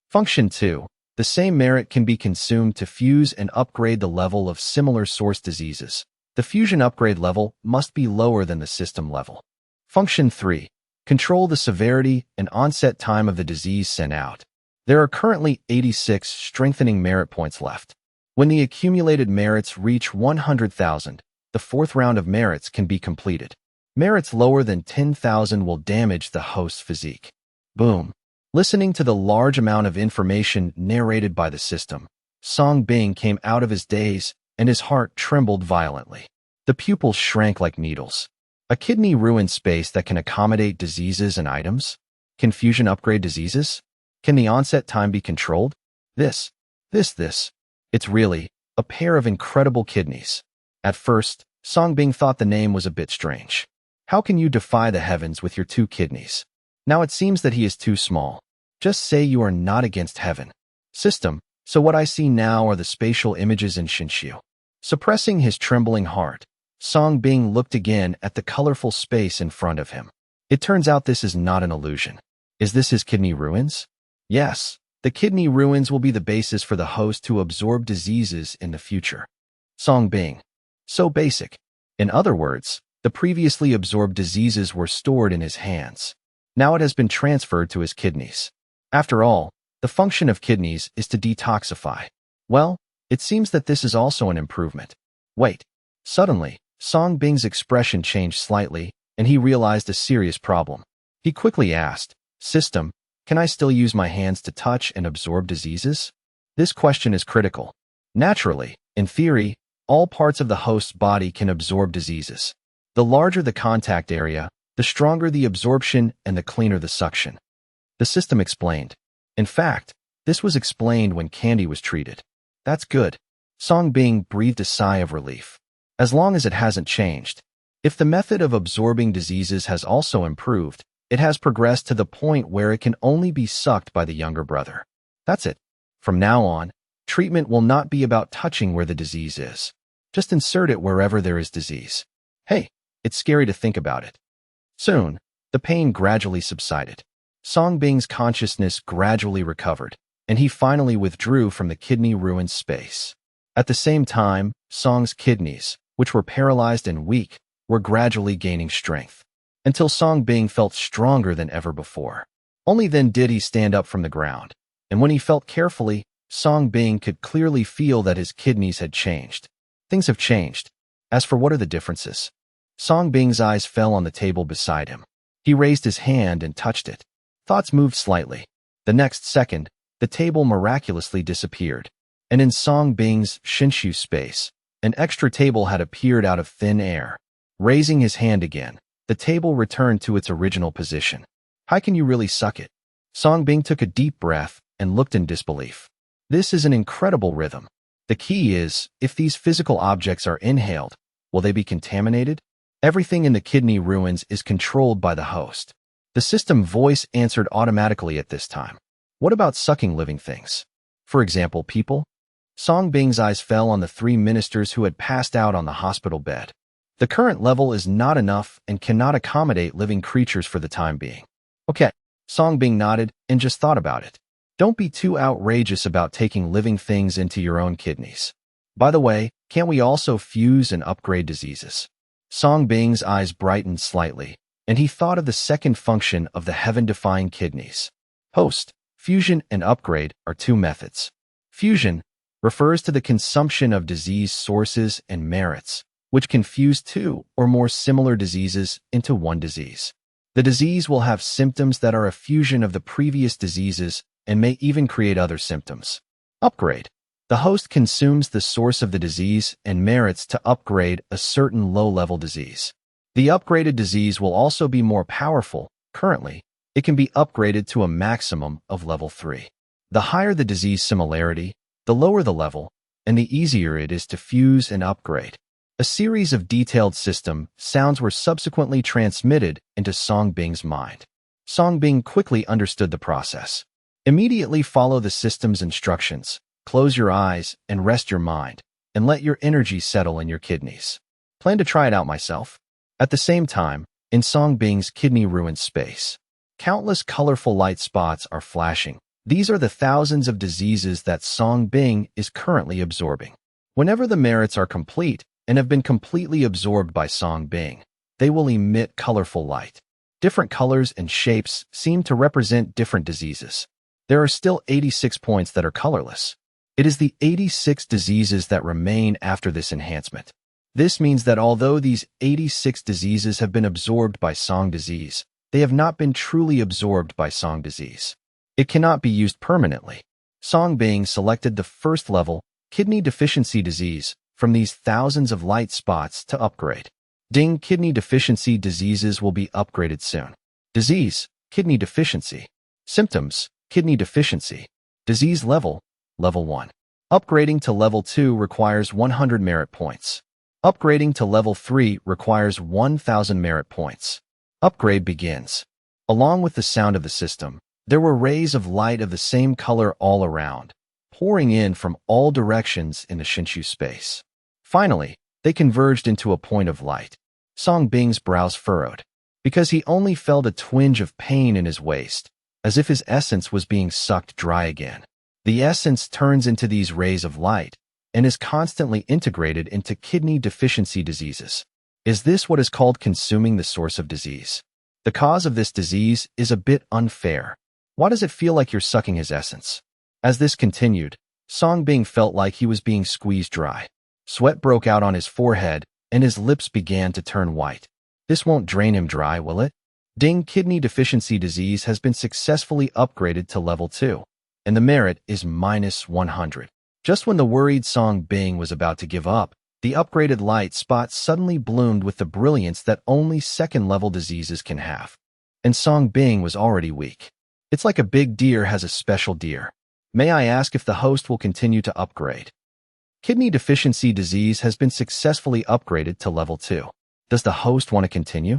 A: Function 2. The same merit can be consumed to fuse and upgrade the level of similar source diseases. The fusion upgrade level must be lower than the system level. Function 3. Control the severity and onset time of the disease sent out. There are currently 86 strengthening merit points left. When the accumulated merits reach 100,000, the fourth round of merits can be completed. Merits lower than 10,000 will damage the host's physique. Boom. Listening to the large amount of information narrated by the system, Song Bing came out of his daze, and his heart trembled violently. The pupils shrank like needles. A kidney ruined space that can accommodate diseases and items? Can fusion upgrade diseases? Can the onset time be controlled? This. It's really a pair of incredible kidneys. At first, Song Bing thought the name was a bit strange. How can you defy the heavens with your 2 kidneys? Now it seems that he is too small. Just say you are not against heaven. System, so what I see now are the spatial images in Shinshu. Suppressing his trembling heart, Song Bing looked again at the colorful space in front of him. It turns out this is not an illusion. Is this his kidney ruins? Yes, the kidney ruins will be the basis for the host to absorb diseases in the future. Song Bing. So basic. In other words, the previously absorbed diseases were stored in his hands. Now it has been transferred to his kidneys. After all, the function of kidneys is to detoxify. Well, it seems that this is also an improvement. Wait. Suddenly, Song Bing's expression changed slightly, and he realized a serious problem. He quickly asked, System, can I still use my hands to touch and absorb diseases? This question is critical. Naturally, in theory, all parts of the host's body can absorb diseases. The larger the contact area, the stronger the absorption and the cleaner the suction. The system explained. In fact, this was explained when Candy was treated. That's good. Song Bing breathed a sigh of relief. As long as it hasn't changed. If the method of absorbing diseases has also improved, it has progressed to the point where it can only be sucked by the younger brother. That's it. From now on, treatment will not be about touching where the disease is. Just insert it wherever there is disease. Hey, it's scary to think about it. Soon, the pain gradually subsided. Song Bing's consciousness gradually recovered, and he finally withdrew from the kidney-ruined space. At the same time, Song's kidneys, which were paralyzed and weak, were gradually gaining strength, until Song Bing felt stronger than ever before. Only then did he stand up from the ground, and when he felt carefully, Song Bing could clearly feel that his kidneys had changed. Things have changed. As for what are the differences? Song Bing's eyes fell on the table beside him. He raised his hand and touched it. Thoughts moved slightly. The next second, the table miraculously disappeared, and in Song Bing's Shinshu space, an extra table had appeared out of thin air. Raising his hand again, the table returned to its original position. How can you really suck it? Song Bing took a deep breath and looked in disbelief. This is an incredible rhythm. The key is, if these physical objects are inhaled, will they be contaminated? Everything in the kidney ruins is controlled by the host. The system voice answered automatically at this time. What about sucking living things? For example, people? Song Bing's eyes fell on the 3 ministers who had passed out on the hospital bed. The current level is not enough and cannot accommodate living creatures for the time being. Okay, Song Bing nodded and just thought about it. Don't be too outrageous about taking living things into your own kidneys. By the way, can't we also fuse and upgrade diseases? Song Bing's eyes brightened slightly, and he thought of the second function of the heaven-defying kidneys. Host, fusion, and upgrade are 2 methods. Fusion refers to the consumption of disease sources and merits, which can fuse 2 or more similar diseases into one disease. The disease will have symptoms that are a fusion of the previous diseases and may even create other symptoms. Upgrade. The host consumes the source of the disease and merits to upgrade a certain low-level disease. The upgraded disease will also be more powerful. Currently, it can be upgraded to a maximum of level 3. The higher the disease similarity, the lower the level, and the easier it is to fuse and upgrade. A series of detailed system sounds were subsequently transmitted into Song Bing's mind. Song Bing quickly understood the process. Immediately follow the system's instructions. Close your eyes and rest your mind, and let your energy settle in your kidneys. Plan to try it out myself. At the same time, in Song Bing's kidney-ruined space, countless colorful light spots are flashing. These are the thousands of diseases that Song Bing is currently absorbing. Whenever the merits are complete and have been completely absorbed by Song Bing, they will emit colorful light. Different colors and shapes seem to represent different diseases. There are still 86 points that are colorless. It is the 86 diseases that remain after this enhancement. This means that although these 86 diseases have been absorbed by Song disease, they have not been truly absorbed by Song disease. It cannot be used permanently. Song Bing selected the first level, kidney deficiency disease, from these thousands of light spots to upgrade. Ding, kidney deficiency diseases will be upgraded soon. Disease, kidney deficiency. Symptoms, kidney deficiency. Disease level, level 1. Upgrading to level 2 requires 100 merit points. Upgrading to level 3 requires 1,000 merit points. Upgrade begins. Along with the sound of the system, there were rays of light of the same color all around, pouring in from all directions in the Shinshu space. Finally, they converged into a point of light. Song Bing's brows furrowed, because he only felt a twinge of pain in his waist, as if his essence was being sucked dry again. The essence turns into these rays of light and is constantly integrated into kidney deficiency diseases. Is this what is called consuming the source of disease? The cause of this disease is a bit unfair. Why does it feel like you're sucking his essence? As this continued, Song Bing felt like he was being squeezed dry. Sweat broke out on his forehead, and his lips began to turn white. This won't drain him dry, will it? Ding, kidney deficiency disease has been successfully upgraded to level 2, and the merit is -100. Just when the worried Song Bing was about to give up, the upgraded light spot suddenly bloomed with the brilliance that only second-level diseases can have. And Song Bing was already weak. It's like a big deer has a special deer. May I ask if the host will continue to upgrade? Kidney deficiency disease has been successfully upgraded to level 2. Does the host want to continue?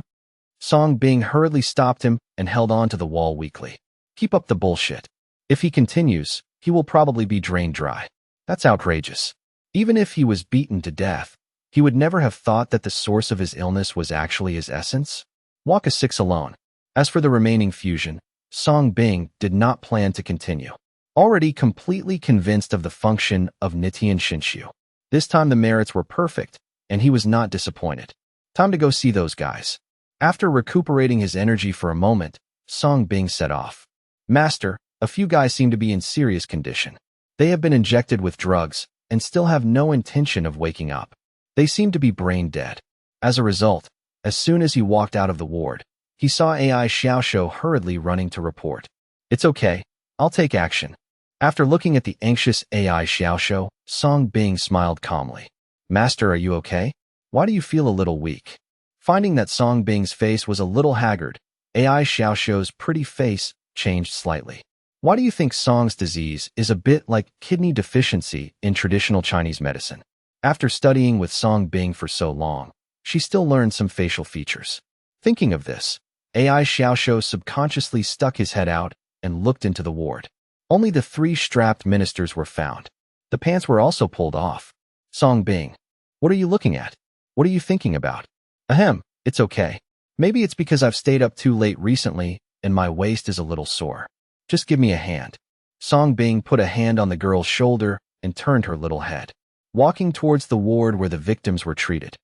A: Song Bing hurriedly stopped him and held on to the wall weakly. Keep up the bullshit. If he continues, he will probably be drained dry. That's outrageous. Even if he was beaten to death, he would never have thought that the source of his illness was actually his essence. Walk a 6 alone. As for the remaining fusion, Song Bing did not plan to continue. Already completely convinced of the function of Nitian Shinshu. This time the merits were perfect, and he was not disappointed. Time to go see those guys. After recuperating his energy for a moment, Song Bing set off. Master, a few guys seem to be in serious condition. They have been injected with drugs and still have no intention of waking up. They seem to be brain dead. As a result, as soon as he walked out of the ward, he saw AI Xiaoshu hurriedly running to report. It's okay, I'll take action. After looking at the anxious AI Xiaoshu, Song Bing smiled calmly. Master, are you okay? Why do you feel a little weak? Finding that Song Bing's face was a little haggard, AI Xiaoshu's pretty face changed slightly. Why do you think Song's disease is a bit like kidney deficiency in traditional Chinese medicine? After studying with Song Bing for so long, she still learned some facial features. Thinking of this, AI Xiaoshu subconsciously stuck his head out and looked into the ward. Only the 3 strapped ministers were found. The pants were also pulled off. Song Bing, what are you looking at? What are you thinking about? Ahem, it's okay. Maybe it's because I've stayed up too late recently and my waist is a little sore. Just give me a hand. Song Bing put a hand on the girl's shoulder and turned her little head, walking towards the ward where the victims were treated.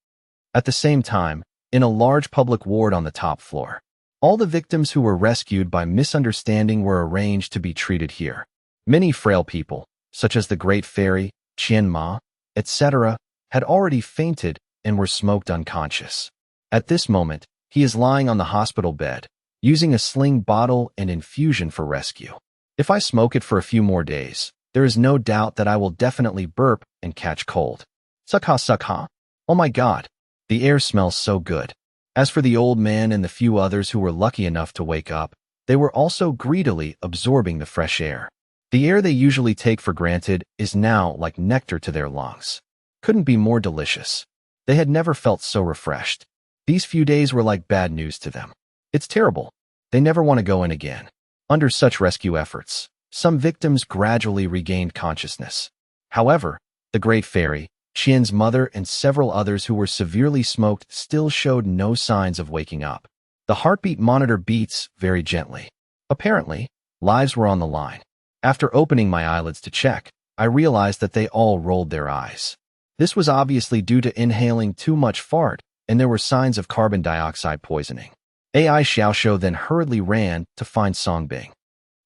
A: At the same time, in a large public ward on the top floor, all the victims who were rescued by misunderstanding were arranged to be treated here. Many frail people, such as the Great Fairy, Qian Ma, etc., had already fainted and were smoked unconscious. At this moment, he is lying on the hospital bed, using a sling bottle and infusion for rescue. If I smoke it for a few more days, there is no doubt that I will definitely burp and catch cold. Suck ha. Oh my God. The air smells so good. As for the old man and the few others who were lucky enough to wake up, they were also greedily absorbing the fresh air. The air they usually take for granted is now like nectar to their lungs. Couldn't be more delicious. They had never felt so refreshed. These few days were like bad news to them. It's terrible. They never want to go in again. Under such rescue efforts, some victims gradually regained consciousness. However, the Great Fairy, Qian's mother, and several others who were severely smoked still showed no signs of waking up. The heartbeat monitor beats very gently. Apparently, lives were on the line. After opening my eyelids to check, I realized that they all rolled their eyes. This was obviously due to inhaling too much fart, and there were signs of carbon dioxide poisoning. AI Xiaoxiu then hurriedly ran to find Songbing.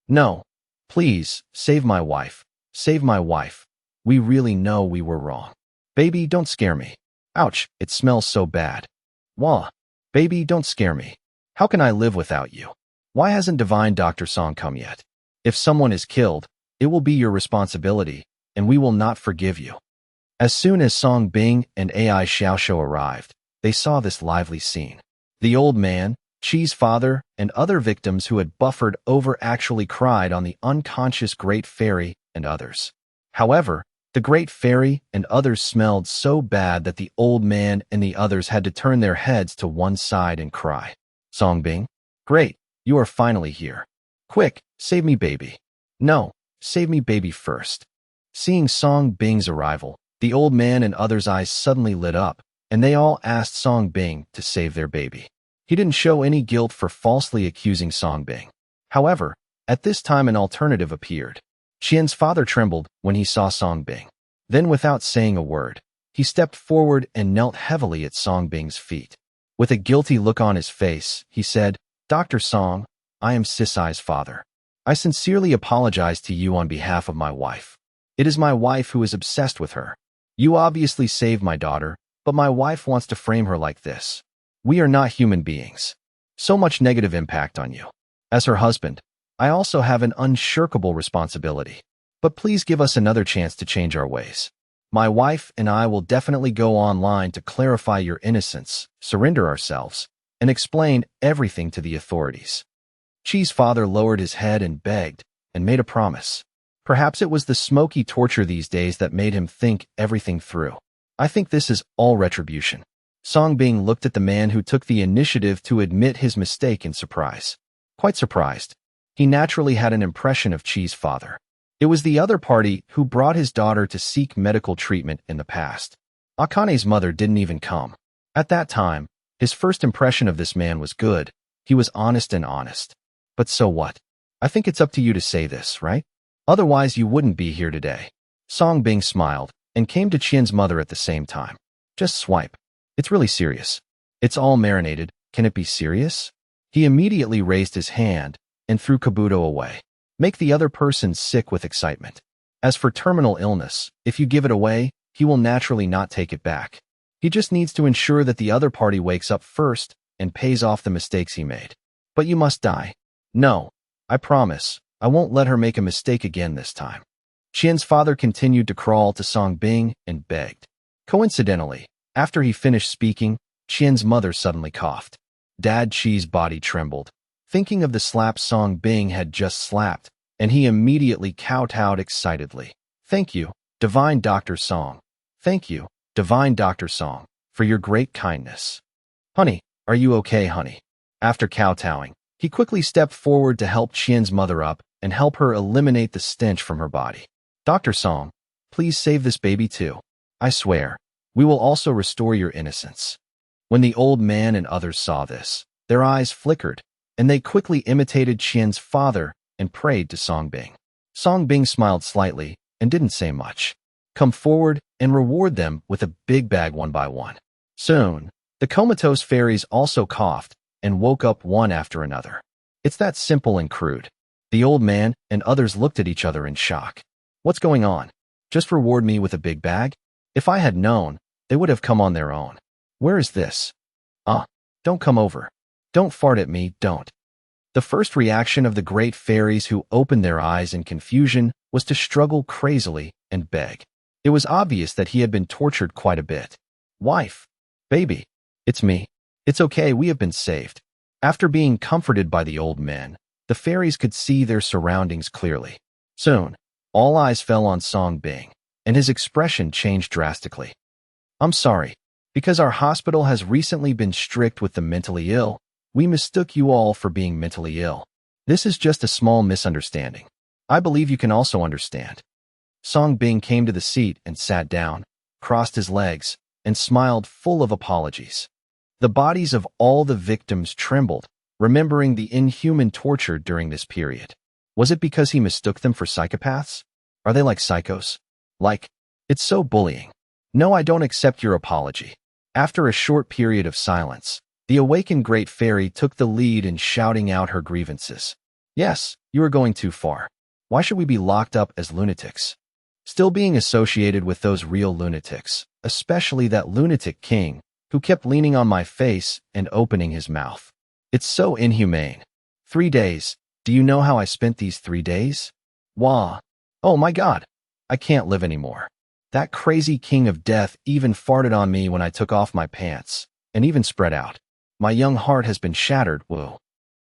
A: No, please, save my wife. Save my wife. We really know we were wrong. Baby, don't scare me. Ouch, it smells so bad. Wah. Baby, don't scare me. How can I live without you? Why hasn't Divine Dr. Song come yet? If someone is killed, it will be your responsibility, and we will not forgive you. As soon as Song Bing and AI Xiaoxiu arrived, they saw this lively scene. The old man, Qi's father, and other victims who had buffered over actually cried on the unconscious Great Fairy and others. However, the Great Fairy and others smelled so bad that the old man and the others had to turn their heads to one side and cry. Songbing, great, you are finally here. Quick, save me baby. No, save me baby first. Seeing Song Bing's arrival, the old man and others' eyes suddenly lit up, and they all asked Song Bing to save their baby. He didn't show any guilt for falsely accusing Song Bing. However, at this time an alternative appeared. Qian's father trembled when he saw Song Bing. Then without saying a word, he stepped forward and knelt heavily at Song Bing's feet. With a guilty look on his face, he said, Dr. Song, I am Sisai's father. I sincerely apologize to you on behalf of my wife. It is my wife who is obsessed with her. You obviously saved my daughter, but my wife wants to frame her like this. We are not human beings. So much negative impact on you. As her husband, I also have an unshirkable responsibility. But please give us another chance to change our ways. My wife and I will definitely go online to clarify your innocence, surrender ourselves, and explain everything to the authorities. Qi's father lowered his head and begged, and made a promise. Perhaps it was the smoky torture these days that made him think everything through. I think this is all retribution. Song Bing looked at the man who took the initiative to admit his mistake in surprise. Quite surprised. He naturally had an impression of Qi's father. It was the other party who brought his daughter to seek medical treatment in the past. Akane's mother didn't even come. At that time, his first impression of this man was good. He was honest. But so what? I think it's up to you to say this, right? Otherwise you wouldn't be here today. Song Bing smiled and came to Qian's mother at the same time. Just swipe. It's really serious. It's all marinated. Can it be serious? He immediately raised his hand and threw Kabuto away. Make the other person sick with excitement. As for terminal illness, if you give it away, he will naturally not take it back. He just needs to ensure that the other party wakes up first and pays off the mistakes he made. But you must die. No, I promise, I won't let her make a mistake again this time. Qian's father continued to crawl to Song Bing and begged. Coincidentally, after he finished speaking, Qian's mother suddenly coughed. Dad Qi's body trembled, thinking of the slap Song Bing had just slapped, and he immediately kowtowed excitedly. Thank you, Divine Dr. Song. Thank you, Divine Dr. Song, for your great kindness. Honey, are you okay, honey? After kowtowing, he quickly stepped forward to help Qian's mother up and help her eliminate the stench from her body. Dr. Song, please save this baby too. I swear, we will also restore your innocence. When the old man and others saw this, their eyes flickered, and they quickly imitated Qian's father and prayed to Song Bing. Song Bing smiled slightly and didn't say much. Come forward and reward them with a big bag one by one. Soon, the comatose fairies also coughed and woke up one after another. It's that simple and crude. The old man and others looked at each other in shock. What's going on? Just reward me with a big bag? If I had known, they would have come on their own. Where is this? Don't come over. Don't fart at me, don't. The first reaction of the great fairies who opened their eyes in confusion was to struggle crazily and beg. It was obvious that he had been tortured quite a bit. Wife, baby, it's me. It's okay, we have been saved. After being comforted by the old men, the fairies could see their surroundings clearly. Soon, all eyes fell on Song Bing, and his expression changed drastically. I'm sorry. Because our hospital has recently been strict with the mentally ill, we mistook you all for being mentally ill. This is just a small misunderstanding. I believe you can also understand. Song Bing came to the seat and sat down, crossed his legs, and smiled full of apologies. The bodies of all the victims trembled, remembering the inhuman torture during this period. Was it because he mistook them for psychopaths? Are they like psychos? It's so bullying. No, I don't accept your apology. After a short period of silence, the awakened Great Fairy took the lead in shouting out her grievances. Yes, you are going too far. Why should we be locked up as lunatics? Still being associated with those real lunatics, especially that lunatic king, who kept leaning on my face and opening his mouth. It's so inhumane. 3 days. Do you know how I spent these 3 days? Wah. Oh my God. I can't live anymore. That crazy king of death even farted on me when I took off my pants, and even spread out. My young heart has been shattered, whoa.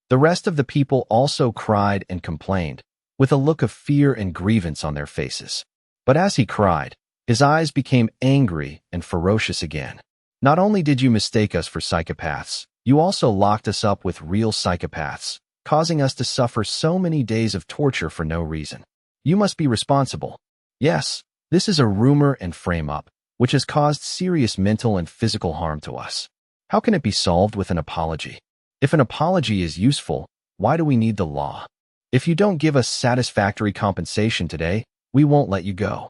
A: The rest of the people also cried and complained, with a look of fear and grievance on their faces. But as he cried, his eyes became angry and ferocious again. Not only did you mistake us for psychopaths, you also locked us up with real psychopaths, causing us to suffer so many days of torture for no reason. You must be responsible. Yes. This is a rumor and frame-up, which has caused serious mental and physical harm to us. How can it be solved with an apology? If an apology is useful, why do we need the law? If you don't give us satisfactory compensation today, we won't let you go.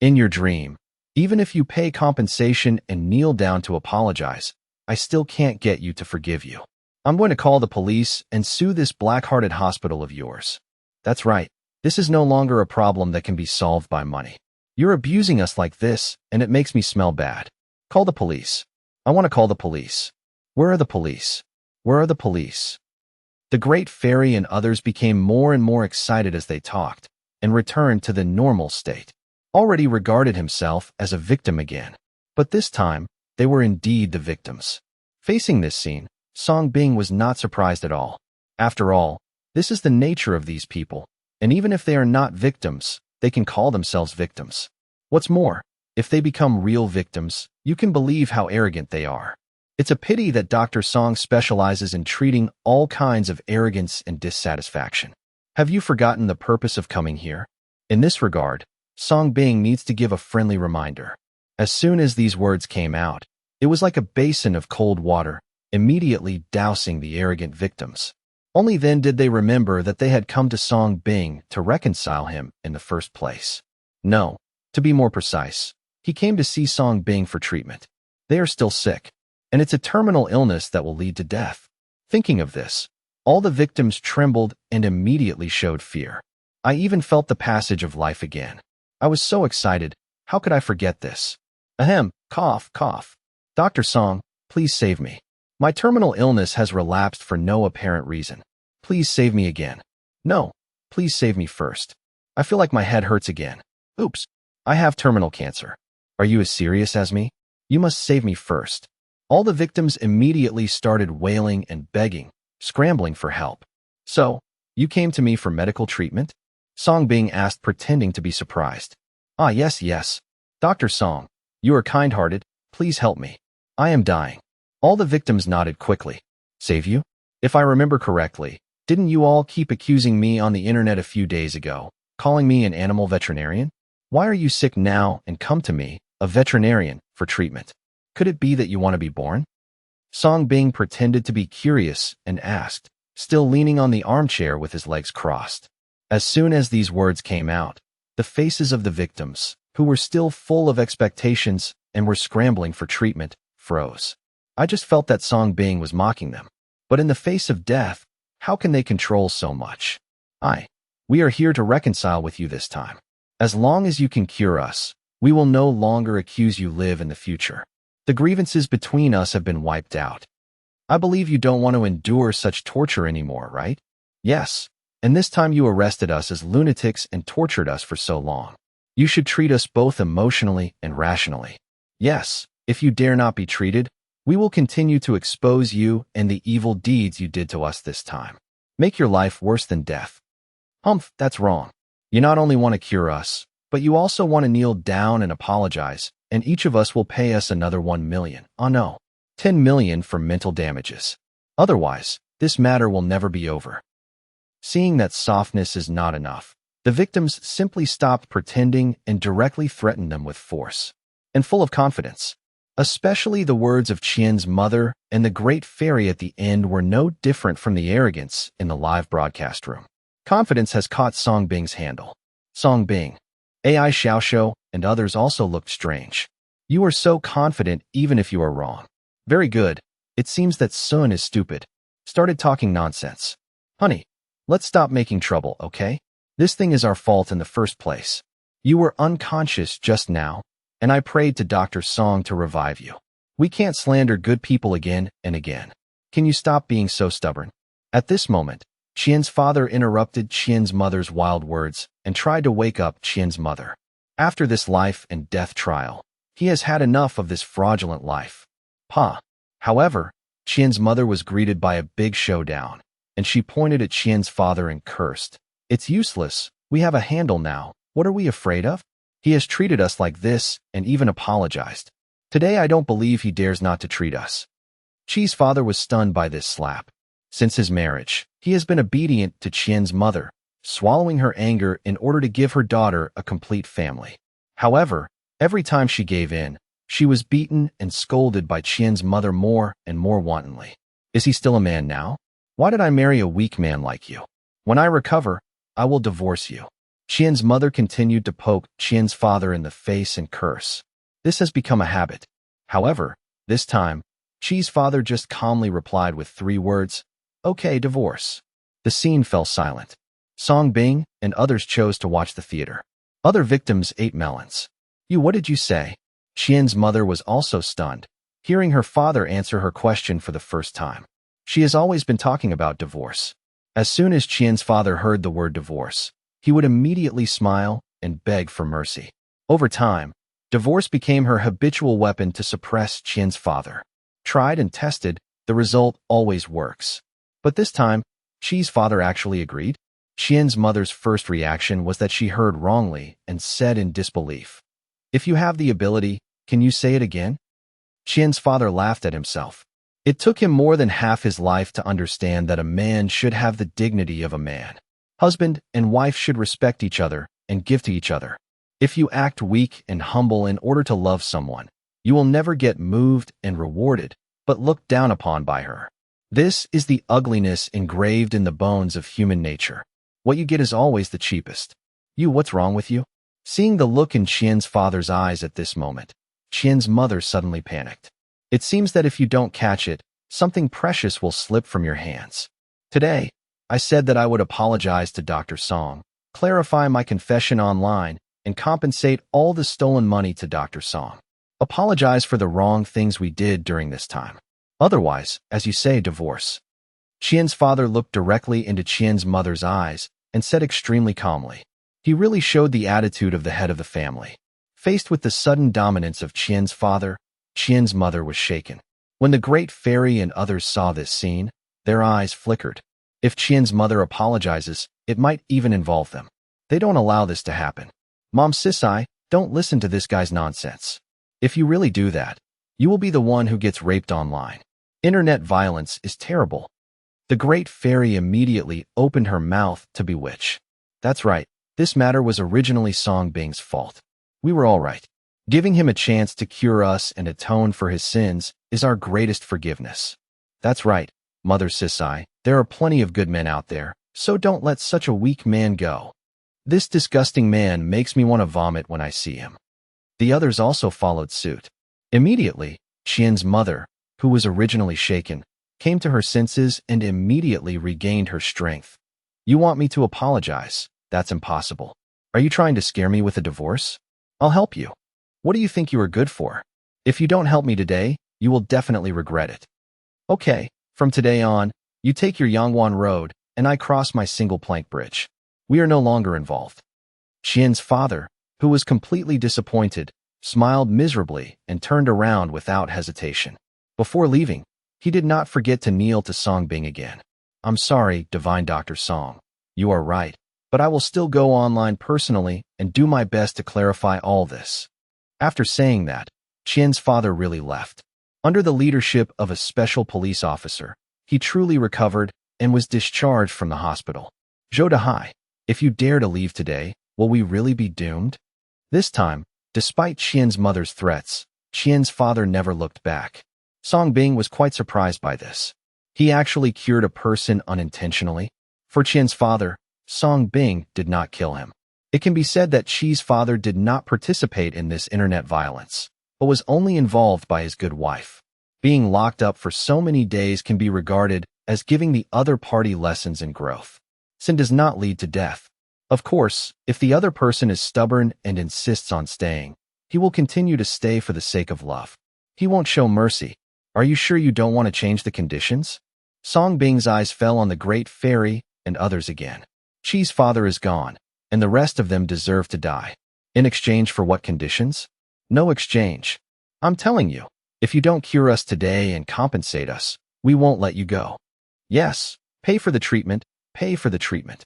A: In your dream, even if you pay compensation and kneel down to apologize, I still can't get you to forgive you. I'm going to call the police and sue this black-hearted hospital of yours. That's right. This is no longer a problem that can be solved by money. You're abusing us like this, and it makes me smell bad. Call the police. I want to call the police. Where are the police? Where are the police? The Great Fairy and others became more and more excited as they talked, and returned to the normal state. Already regarded himself as a victim again. But this time, they were indeed the victims. Facing this scene, Song Bing was not surprised at all. After all, this is the nature of these people, and even if they are not victims, they can call themselves victims. What's more, if they become real victims, you can believe how arrogant they are. It's a pity that Dr. Song specializes in treating all kinds of arrogance and dissatisfaction. Have you forgotten the purpose of coming here? In this regard, Song Bing needs to give a friendly reminder. As soon as these words came out, it was like a basin of cold water, immediately dousing the arrogant victims. Only then did they remember that they had come to Song Bing to reconcile him in the first place. No, to be more precise, he came to see Song Bing for treatment. They are still sick, and it's a terminal illness that will lead to death. Thinking of this, all the victims trembled and immediately showed fear. I even felt the passage of life again. I was so excited. How could I forget this? Ahem, cough, cough. Dr. Song, please save me. My terminal illness has relapsed for no apparent reason. Please save me again. No, please save me first. I feel like my head hurts again. Oops, I have terminal cancer. Are you as serious as me? You must save me first. All the victims immediately started wailing and begging, scrambling for help. So, you came to me for medical treatment? Song Bing asked, pretending to be surprised. Ah, yes. Dr. Song, you are kind-hearted. Please help me. I am dying. All the victims nodded quickly. Save you? If I remember correctly, didn't you all keep accusing me on the internet a few days ago, calling me an animal veterinarian? Why are you sick now and come to me, a veterinarian, for treatment? Could it be that you want to be born? Song Bing pretended to be curious and asked, still leaning on the armchair with his legs crossed. As soon as these words came out, the faces of the victims, who were still full of expectations and were scrambling for treatment, froze. I just felt that Song Bing was mocking them. But in the face of death, how can they control so much? We are here to reconcile with you this time. As long as you can cure us, we will no longer accuse you live in the future. The grievances between us have been wiped out. I believe you don't want to endure such torture anymore, right? Yes, and this time you arrested us as lunatics and tortured us for so long. You should treat us both emotionally and rationally. Yes, if you dare not be treated, we will continue to expose you and the evil deeds you did to us this time. Make your life worse than death. Humph, that's wrong. You not only want to cure us, but you also want to kneel down and apologize, and each of us will pay us another 1 million. Oh no, 10 million for mental damages. Otherwise, this matter will never be over. Seeing that softness is not enough, the victims simply stopped pretending and directly threatened them with force. And full of confidence. Especially the words of Qian's mother and the great fairy at the end were no different from the arrogance in the live broadcast room. Confidence has caught Song Bing's handle. Song Bing, AI Xiaoxiu, and others also looked strange. You are so confident even if you are wrong. Very good. It seems that Sun is stupid. Started talking nonsense. Honey, let's stop making trouble, okay? This thing is our fault in the first place. You were unconscious just now, and I prayed to Dr. Song to revive you. We can't slander good people again and again. Can you stop being so stubborn? At this moment, Qian's father interrupted Qian's mother's wild words and tried to wake up Qian's mother. After this life and death trial, he has had enough of this fraudulent life. Pa. However, Qian's mother was greeted by a big showdown, and she pointed at Qian's father and cursed. It's useless. We have a handle now. What are we afraid of? He has treated us like this and even apologized. Today I don't believe he dares not to treat us. Qi's father was stunned by this slap. Since his marriage, he has been obedient to Qian's mother, swallowing her anger in order to give her daughter a complete family. However, every time she gave in, she was beaten and scolded by Qian's mother more and more wantonly. Is he still a man now? Why did I marry a weak man like you? When I recover, I will divorce you. Qian's mother continued to poke Qian's father in the face and curse. This has become a habit. However, this time, Qi's father just calmly replied with 3 words, "Okay, divorce." The scene fell silent. Song Bing and others chose to watch the theater. Other victims ate melons. What did you say? Qian's mother was also stunned, hearing her father answer her question for the first time. She has always been talking about divorce. As soon as Qian's father heard the word divorce, he would immediately smile and beg for mercy. Over time, divorce became her habitual weapon to suppress Qian's father. Tried and tested, the result always works. But this time, Qi's father actually agreed. Qian's mother's first reaction was that she heard wrongly and said in disbelief, "If you have the ability, can you say it again?" Qian's father laughed at himself. It took him more than half his life to understand that a man should have the dignity of a man. Husband and wife should respect each other and give to each other. If you act weak and humble in order to love someone, you will never get moved and rewarded, but looked down upon by her. This is the ugliness engraved in the bones of human nature. What you get is always the cheapest. What's wrong with you? Seeing the look in Qian's father's eyes at this moment, Qian's mother suddenly panicked. It seems that if you don't catch it, something precious will slip from your hands. Today, I said that I would apologize to Dr. Song, clarify my confession online, and compensate all the stolen money to Dr. Song. Apologize for the wrong things we did during this time. Otherwise, as you say, divorce. Qian's father looked directly into Qian's mother's eyes and said extremely calmly. He really showed the attitude of the head of the family. Faced with the sudden dominance of Qian's father, Qian's mother was shaken. When the great fairy and others saw this scene, their eyes flickered. If Qian's mother apologizes, it might even involve them. They don't allow this to happen. Mom Sisai, don't listen to this guy's nonsense. If you really do that, you will be the one who gets raped online. Internet violence is terrible. The great fairy immediately opened her mouth to bewitch. That's right, this matter was originally Song Bing's fault. We were all right. Giving him a chance to cure us and atone for his sins is our greatest forgiveness. That's right, Mother Sisai, there are plenty of good men out there, so don't let such a weak man go. This disgusting man makes me want to vomit when I see him. The others also followed suit. Immediately, Qian's mother, who was originally shaken, came to her senses and immediately regained her strength. You want me to apologize? That's impossible. Are you trying to scare me with a divorce? I'll help you. What do you think you are good for? If you don't help me today, you will definitely regret it. Okay, from today on, you take your Yangwan Road, and I cross my single plank bridge. We are no longer involved. Qian's father, who was completely disappointed, smiled miserably and turned around without hesitation. Before leaving, he did not forget to kneel to Song Bing again. I'm sorry, Divine Dr. Song. You are right, but I will still go online personally and do my best to clarify all this. After saying that, Qian's father really left. Under the leadership of a special police officer, he truly recovered and was discharged from the hospital. Zhou Dahai, if you dare to leave today, will we really be doomed? This time, despite Qian's mother's threats, Qian's father never looked back. Song Bing was quite surprised by this. He actually cured a person unintentionally. For Qian's father, Song Bing did not kill him. It can be said that Qi's father did not participate in this internet violence, but was only involved by his good wife. Being locked up for so many days can be regarded as giving the other party lessons in growth. Sin does not lead to death. Of course, if the other person is stubborn and insists on staying, he will continue to stay for the sake of love. He won't show mercy. Are you sure you don't want to change the conditions? Song Bing's eyes fell on the great fairy and others again. Qi's father is gone, and the rest of them deserve to die. In exchange for what conditions? No exchange. I'm telling you, if you don't cure us today and compensate us, we won't let you go. Yes, pay for the treatment, pay for the treatment.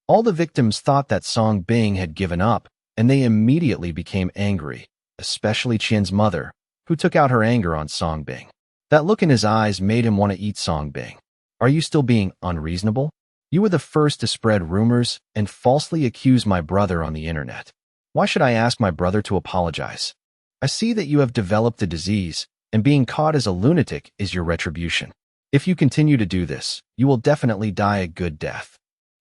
A: All the victims thought that Song Bing had given up, and they immediately became angry, especially Qian's mother, who took out her anger on Song Bing. That look in his eyes made him want to eat Song Bing. Are you still being unreasonable? You were the first to spread rumors and falsely accuse my brother on the internet. Why should I ask my brother to apologize? I see that you have developed a disease, and being caught as a lunatic is your retribution. If you continue to do this, you will definitely die a good death.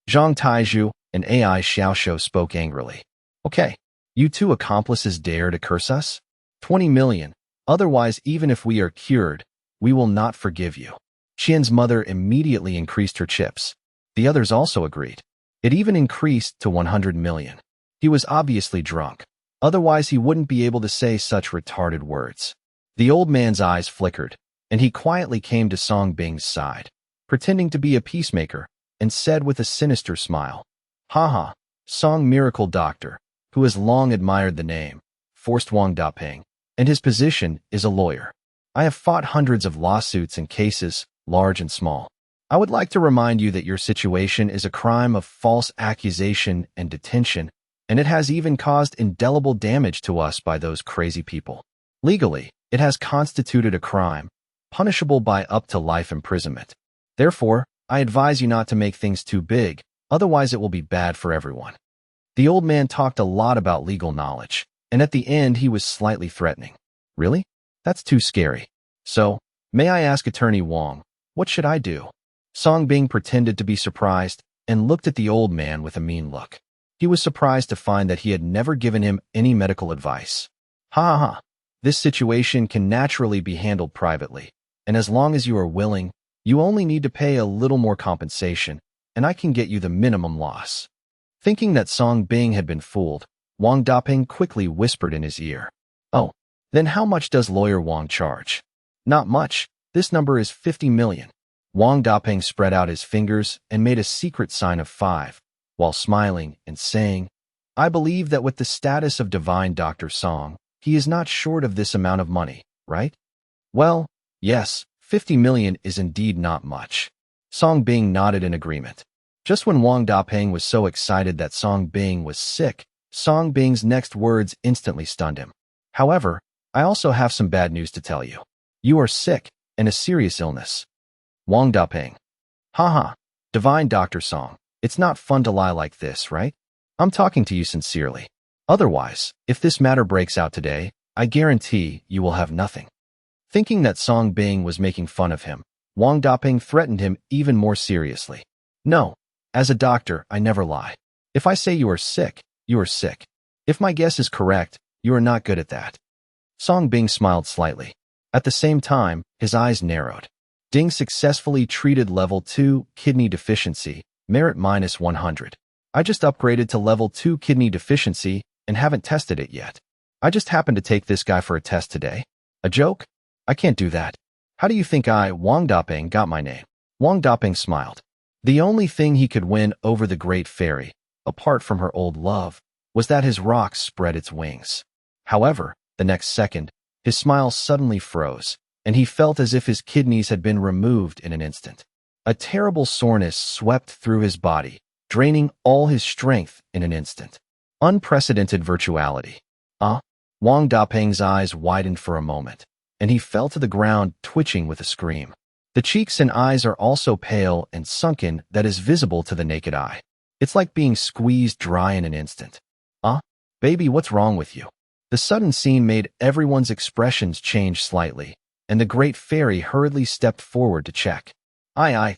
A: Zhang Taizhu and AI Xiaoshou spoke angrily. Okay, you two accomplices dare to curse us? 20 million. Otherwise, even if we are cured, we will not forgive you. Qian's mother immediately increased her chips. The others also agreed. It even increased to 100 million. He was obviously drunk. Otherwise, he wouldn't be able to say such retarded words. The old man's eyes flickered, and he quietly came to Song Bing's side, pretending to be a peacemaker, and said with a sinister smile, Haha, Song Miracle Doctor, who has long admired the name, forced Wang Daping, and his position is a lawyer. I have fought hundreds of lawsuits and cases, large and small. I would like to remind you that your situation is a crime of false accusation and detention, and it has even caused indelible damage to us by those crazy people. Legally, it has constituted a crime, punishable by up to life imprisonment. Therefore, I advise you not to make things too big, otherwise it will be bad for everyone. The old man talked a lot about legal knowledge, and at the end he was slightly threatening. Really? That's too scary. So, may I ask Attorney Wang, what should I do? Song Bing pretended to be surprised and looked at the old man with a mean look. He was surprised to find that he had never given him any medical advice. Ha ha ha. This situation can naturally be handled privately, and as long as you are willing, you only need to pay a little more compensation, and I can get you the minimum loss. Thinking that Song Bing had been fooled, Wang Daping quickly whispered in his ear. Oh, then how much does lawyer Wang charge? Not much. This number is 50 million. Wang Daping spread out his fingers and made a secret sign of 5, while smiling and saying, I believe that with the status of Divine Dr. Song, he is not short of this amount of money, right? Well, yes, 50 million is indeed not much. Song Bing nodded in agreement. Just when Wang Daping was so excited that Song Bing was sick, Song Bing's next words instantly stunned him. However, I also have some bad news to tell you. You are sick, and a serious illness. Wang Daping. Haha, Divine Dr. Song, it's not fun to lie like this, right? I'm talking to you sincerely. Otherwise, if this matter breaks out today, I guarantee you will have nothing. Thinking that Song Bing was making fun of him, Wang Daping threatened him even more seriously. No, as a doctor, I never lie. If I say you are sick, you are sick. If my guess is correct, you are not good at that. Song Bing smiled slightly. At the same time, his eyes narrowed. Ding successfully treated level 2 kidney deficiency, merit -100. I just upgraded to level 2 kidney deficiency and haven't tested it yet. I just happened to take this guy for a test today. A joke? I can't do that. How do you think I, Wang Daping, got my name? Wang Daping smiled. The only thing he could win over the great fairy, apart from her old love, was that his rock spread its wings. However, the next second, his smile suddenly froze, and he felt as if his kidneys had been removed in an instant. A terrible soreness swept through his body, draining all his strength in an instant. Unprecedented virtuality. Wang Dapeng's eyes widened for a moment, and he fell to the ground, twitching with a scream. The cheeks and eyes are also pale and sunken that is visible to the naked eye. It's like being squeezed dry in an instant. Baby, what's wrong with you? The sudden scene made everyone's expressions change slightly, and the great fairy hurriedly stepped forward to check.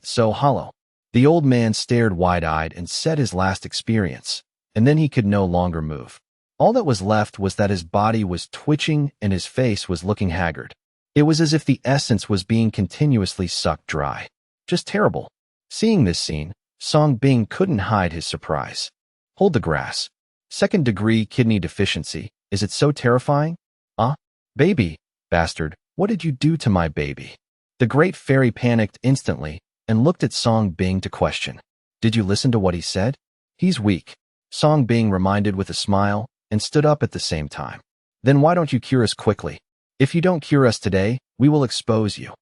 A: So hollow. The old man stared wide-eyed and said his last experience, and then he could no longer move. All that was left was that his body was twitching and his face was looking haggard. It was as if the essence was being continuously sucked dry. Just terrible. Seeing this scene, Song Bing couldn't hide his surprise. Hold the grass. Second-degree kidney deficiency. Is it so terrifying? Baby, bastard, what did you do to my baby? The great fairy panicked instantly and looked at Song Bing to question. Did you listen to what he said? He's weak. Song Bing reminded with a smile and stood up at the same time. Then why don't you cure us quickly? If you don't cure us today, we will expose you.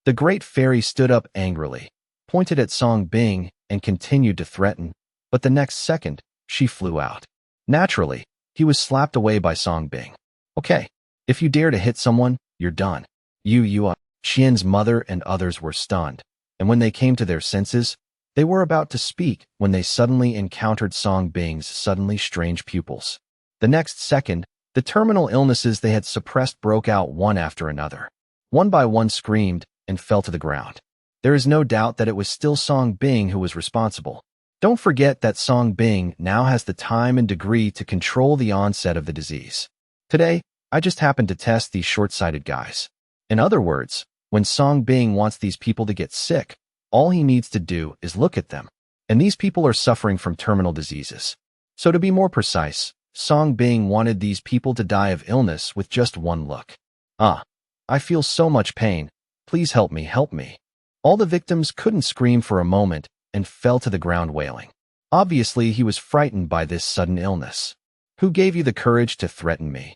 A: The great fairy stood up angrily, pointed at Song Bing, and continued to threaten, but the next second, she flew out. Naturally, he was slapped away by Song Bing. Okay, if you dare to hit someone, you're done. Qian's mother and others were stunned, and when they came to their senses, they were about to speak when they suddenly encountered Song Bing's suddenly strange pupils. The next second, the terminal illnesses they had suppressed broke out one after another. One by one screamed and fell to the ground. There is no doubt that it was still Song Bing who was responsible. Don't forget that Song Bing now has the time and degree to control the onset of the disease. Today, I just happened to test these short-sighted guys. In other words, when Song Bing wants these people to get sick, all he needs to do is look at them. And these people are suffering from terminal diseases. So to be more precise, Song Bing wanted these people to die of illness with just one look. I feel so much pain. Please help me, help me. All the victims couldn't scream for a moment and fell to the ground wailing. Obviously, he was frightened by this sudden illness. Who gave you the courage to threaten me?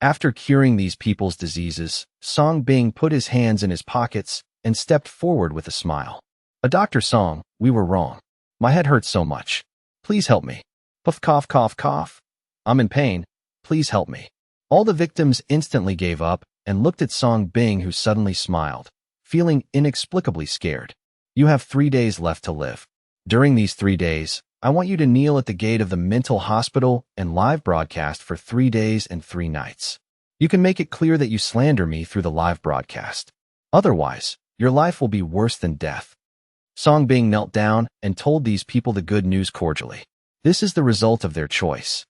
A: After curing these people's diseases, Song Bing put his hands in his pockets and stepped forward with a smile. Dr. Song, we were wrong. My head hurts so much. Please help me. Puff, cough, cough, cough. I'm in pain. Please help me. All the victims instantly gave up and looked at Song Bing, who suddenly smiled, feeling inexplicably scared. You have 3 days left to live. During these 3 days, I want you to kneel at the gate of the mental hospital and live broadcast for 3 days and 3 nights. You can make it clear that you slander me through the live broadcast. Otherwise, your life will be worse than death. Song Bing knelt down and told these people the good news cordially. This is the result of their choice.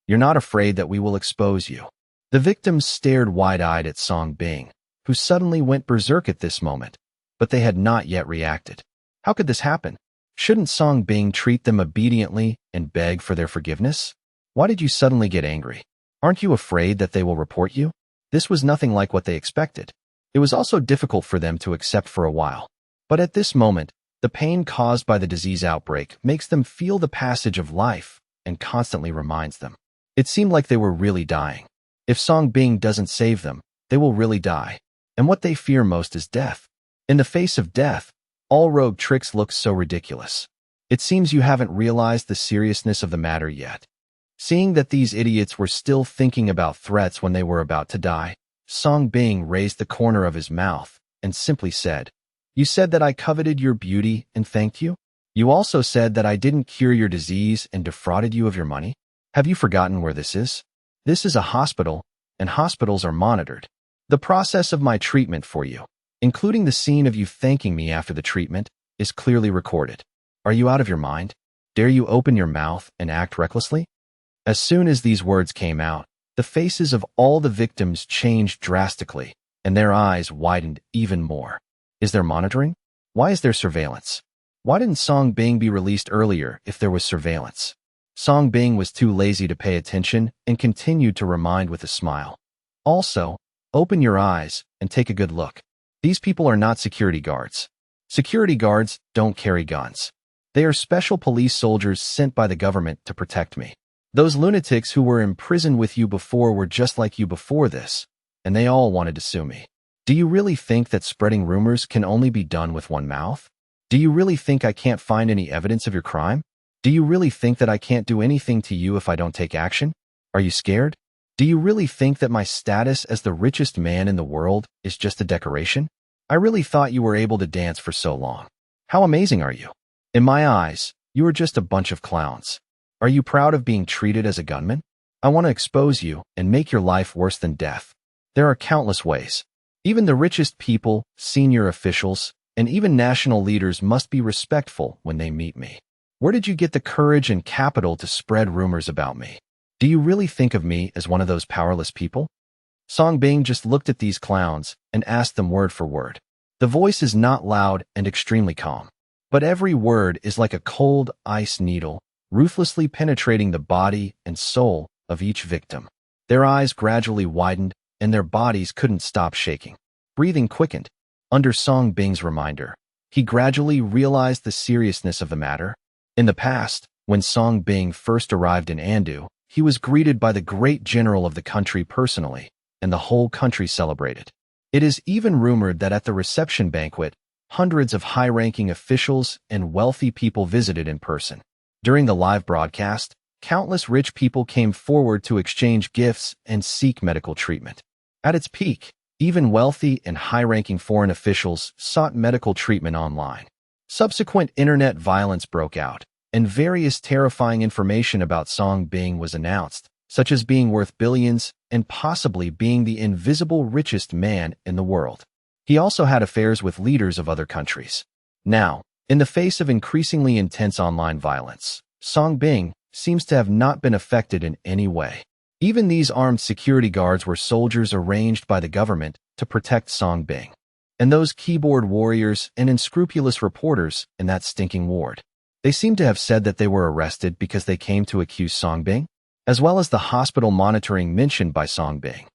A: You're not afraid that we will expose you. The victims stared wide-eyed at Song Bing, who suddenly went berserk at this moment, but they had not yet reacted. How could this happen? Shouldn't Song Bing treat them obediently and beg for their forgiveness? Why did you suddenly get angry? Aren't you afraid that they will report you? This was nothing like what they expected. It was also difficult for them to accept for a while. But at this moment, the pain caused by the disease outbreak makes them feel the passage of life and constantly reminds them. It seemed like they were really dying. If Song Bing doesn't save them, they will really die. And what they fear most is death. In the face of death, all rogue tricks look so ridiculous. It seems you haven't realized the seriousness of the matter yet. Seeing that these idiots were still thinking about threats when they were about to die, Song Bing raised the corner of his mouth and simply said, You said that I coveted your beauty and thanked you? You also said that I didn't cure your disease and defrauded you of your money? Have you forgotten where this is? This is a hospital, and hospitals are monitored. The process of my treatment for you, including the scene of you thanking me after the treatment, is clearly recorded. Are you out of your mind? Dare you open your mouth and act recklessly? As soon as these words came out, the faces of all the victims changed drastically, and their eyes widened even more. Is there monitoring? Why is there surveillance? Why didn't Song Bing be released earlier if there was surveillance? Song Bing was too lazy to pay attention and continued to remind with a smile. Also, open your eyes and take a good look. These people are not security guards. Security guards don't carry guns. They are special police soldiers sent by the government to protect me. Those lunatics who were imprisoned with you before were just like you before this, and they all wanted to sue me. Do you really think that spreading rumors can only be done with one mouth? Do you really think I can't find any evidence of your crime? Do you really think that I can't do anything to you if I don't take action? Are you scared? Do you really think that my status as the richest man in the world is just a decoration? I really thought you were able to dance for so long. How amazing are you? In my eyes, you are just a bunch of clowns. Are you proud of being treated as a gunman? I want to expose you and make your life worse than death. There are countless ways. Even the richest people, senior officials, and even national leaders must be respectful when they meet me. Where did you get the courage and capital to spread rumors about me? Do you really think of me as one of those powerless people? Song Bing just looked at these clowns and asked them word for word. The voice is not loud and extremely calm, but every word is like a cold ice needle, ruthlessly penetrating the body and soul of each victim. Their eyes gradually widened, and their bodies couldn't stop shaking. Breathing quickened. Under Song Bing's reminder, he gradually realized the seriousness of the matter. In the past, when Song Bing first arrived in Andu, he was greeted by the great general of the country personally, and the whole country celebrated. It is even rumored that at the reception banquet, hundreds of high-ranking officials and wealthy people visited in person. During the live broadcast, countless rich people came forward to exchange gifts and seek medical treatment. At its peak, even wealthy and high-ranking foreign officials sought medical treatment online. Subsequent internet violence broke out, and various terrifying information about Song Bing was announced, such as being worth billions and possibly being the invisible richest man in the world. He also had affairs with leaders of other countries. Now, in the face of increasingly intense online violence, Song Bing seems to have not been affected in any way. Even these armed security guards were soldiers arranged by the government to protect Song Bing. And those keyboard warriors and unscrupulous reporters in that stinking ward. They seem to have said that they were arrested because they came to accuse Song Bing, as well as the hospital monitoring mentioned by Song Bing.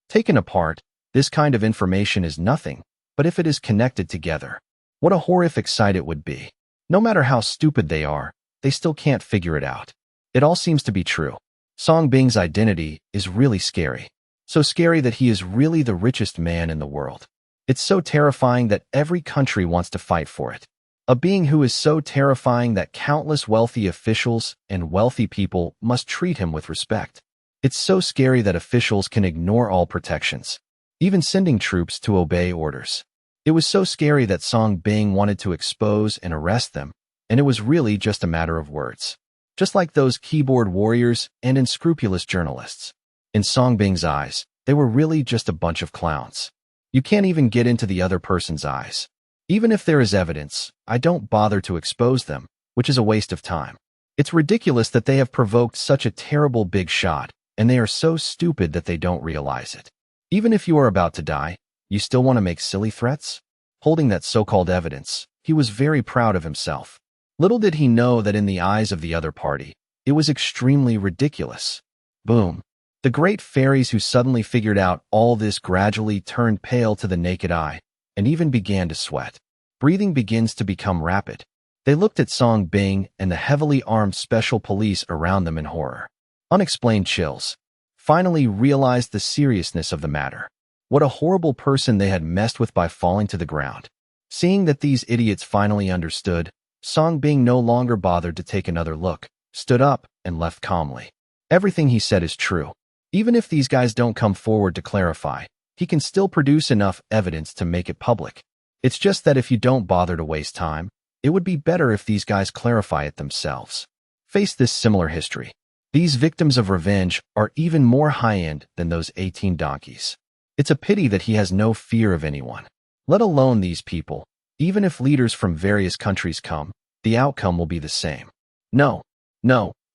A: Taken apart, this kind of information is nothing, but if it is connected together, what a horrific sight it would be. No matter how stupid they are, they still can't figure it out. It all seems to be true. Song Bing's identity is really scary. So scary that he is really the richest man in the world. It's so terrifying that every country wants to fight for it. A being who is so terrifying that countless wealthy officials and wealthy people must treat him with respect. It's so scary that officials can ignore all protections, even sending troops to obey orders. It was so scary that Song Bing wanted to expose and arrest them, and it was really just a matter of words. Just like those keyboard warriors and unscrupulous journalists. In Song Bing's eyes, they were really just a bunch of clowns. You can't even get into the other person's eyes. Even if there is evidence, I don't bother to expose them, which is a waste of time. It's ridiculous that they have provoked such a terrible big shot, and they are so stupid that they don't realize it. Even if you are about to die, you still want to make silly threats? Holding that so-called evidence, he was very proud of himself. Little did he know that in the eyes of the other party, it was extremely ridiculous. Boom. The great fairies who suddenly figured out all this gradually turned pale to the naked eye, and even began to sweat. Breathing begins to become rapid. They looked at Song Bing and the heavily armed special police around them in horror. Unexplained chills. Finally realized the seriousness of the matter. What a horrible person they had messed with by falling to the ground. Seeing that these idiots finally understood, Song Bing no longer bothered to take another look, stood up, and left calmly. Everything he said is true. Even if these guys don't come forward to clarify, he can still produce enough evidence to make it public. It's just that if you don't bother to waste time, it would be better if these guys clarify it themselves. Face this similar history. These victims of revenge are even more high-end than those 18 donkeys. It's a pity that he has no fear of anyone, let alone these people. Even if leaders from various countries come, the outcome will be the same. No,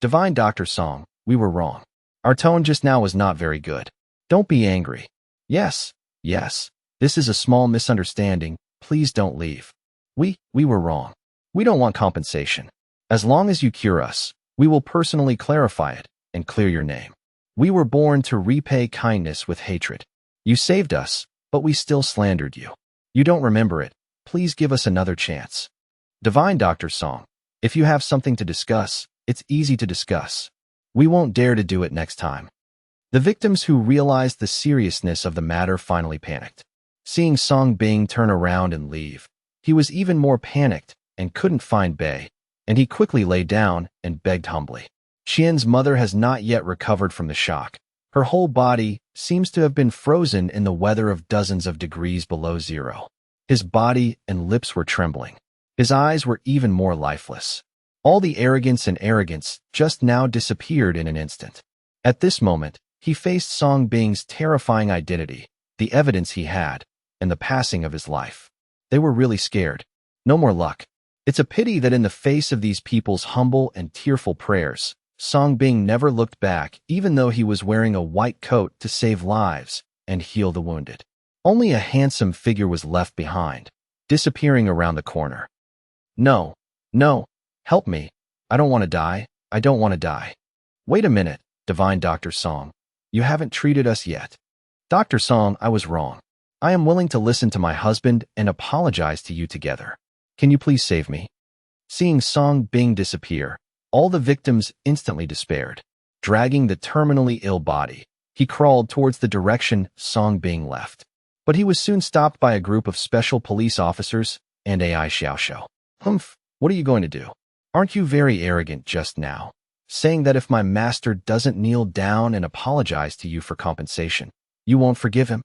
A: Divine Dr. Song, we were wrong. Our tone just now was not very good. Don't be angry. Yes, this is a small misunderstanding. Please don't leave. We were wrong. We don't want compensation. As long as you cure us, we will personally clarify it and clear your name. We were born to repay kindness with hatred. You saved us, but we still slandered you. You don't remember it, Please give us another chance. Divine Dr. Song, if you have something to discuss, it's easy to discuss. We won't dare to do it next time. The victims who realized the seriousness of the matter finally panicked. Seeing Song Bing turn around and leave, he was even more panicked and couldn't find Bei, and he quickly lay down and begged humbly. Qian's mother has not yet recovered from the shock. Her whole body seems to have been frozen in the weather of dozens of degrees below zero. His body and lips were trembling. His eyes were even more lifeless. All the arrogance just now disappeared in an instant. At this moment, he faced Song Bing's terrifying identity, the evidence he had, and the passing of his life. They were really scared. No more luck. It's a pity that in the face of these people's humble and tearful prayers, Song Bing never looked back, even though he was wearing a white coat to save lives and heal the wounded. Only a handsome figure was left behind, disappearing around the corner. No, no, help me. I don't want to die. I don't want to die. Wait a minute, Divine Dr. Song. You haven't treated us yet. Dr. Song, I was wrong. I am willing to listen to my husband and apologize to you together. Can you please save me? Seeing Song Bing disappear, all the victims instantly despaired. Dragging the terminally ill body, he crawled towards the direction Song Bing left. But he was soon stopped by a group of special police officers and AI Xiaoxiao. Humph, what are you going to do? Aren't you very arrogant just now, saying that if my master doesn't kneel down and apologize to you for compensation, you won't forgive him?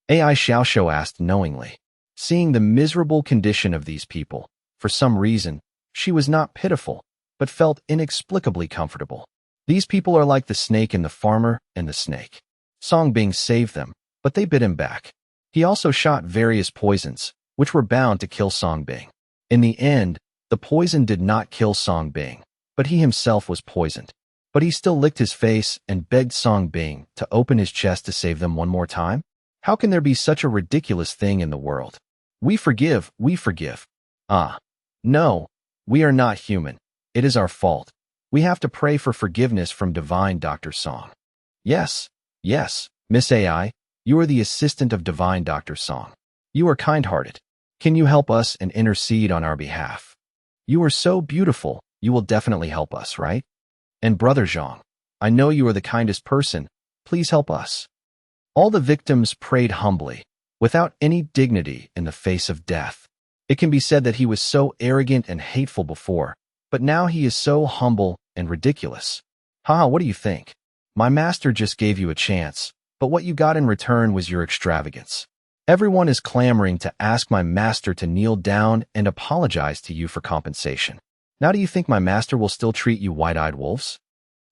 A: AI Xiaoxiao asked knowingly. Seeing the miserable condition of these people, for some reason, she was not pitiful, but felt inexplicably comfortable. These people are like the snake and the farmer and the snake. Song Bing saved them, but they bit him back. He also shot various poisons, which were bound to kill Song Bing. In the end, the poison did not kill Song Bing, but he himself was poisoned. But he still licked his face and begged Song Bing to open his chest to save them one more time. How can there be such a ridiculous thing in the world? We forgive, we forgive. Ah, no, we are not human. It is our fault. We have to pray for forgiveness from Divine Dr. Song. Yes, yes, Miss AI, you are the assistant of Divine Dr. Song. You are kind-hearted. Can you help us and intercede on our behalf? You are so beautiful, you will definitely help us, right? And Brother Zhang, I know you are the kindest person. Please help us. All the victims prayed humbly, without any dignity in the face of death. It can be said that he was so arrogant and hateful before, but now he is so humble and ridiculous. Haha, what do you think? My master just gave you a chance, but what you got in return was your extravagance. Everyone is clamoring to ask my master to kneel down and apologize to you for compensation. Now do you think my master will still treat you white-eyed wolves?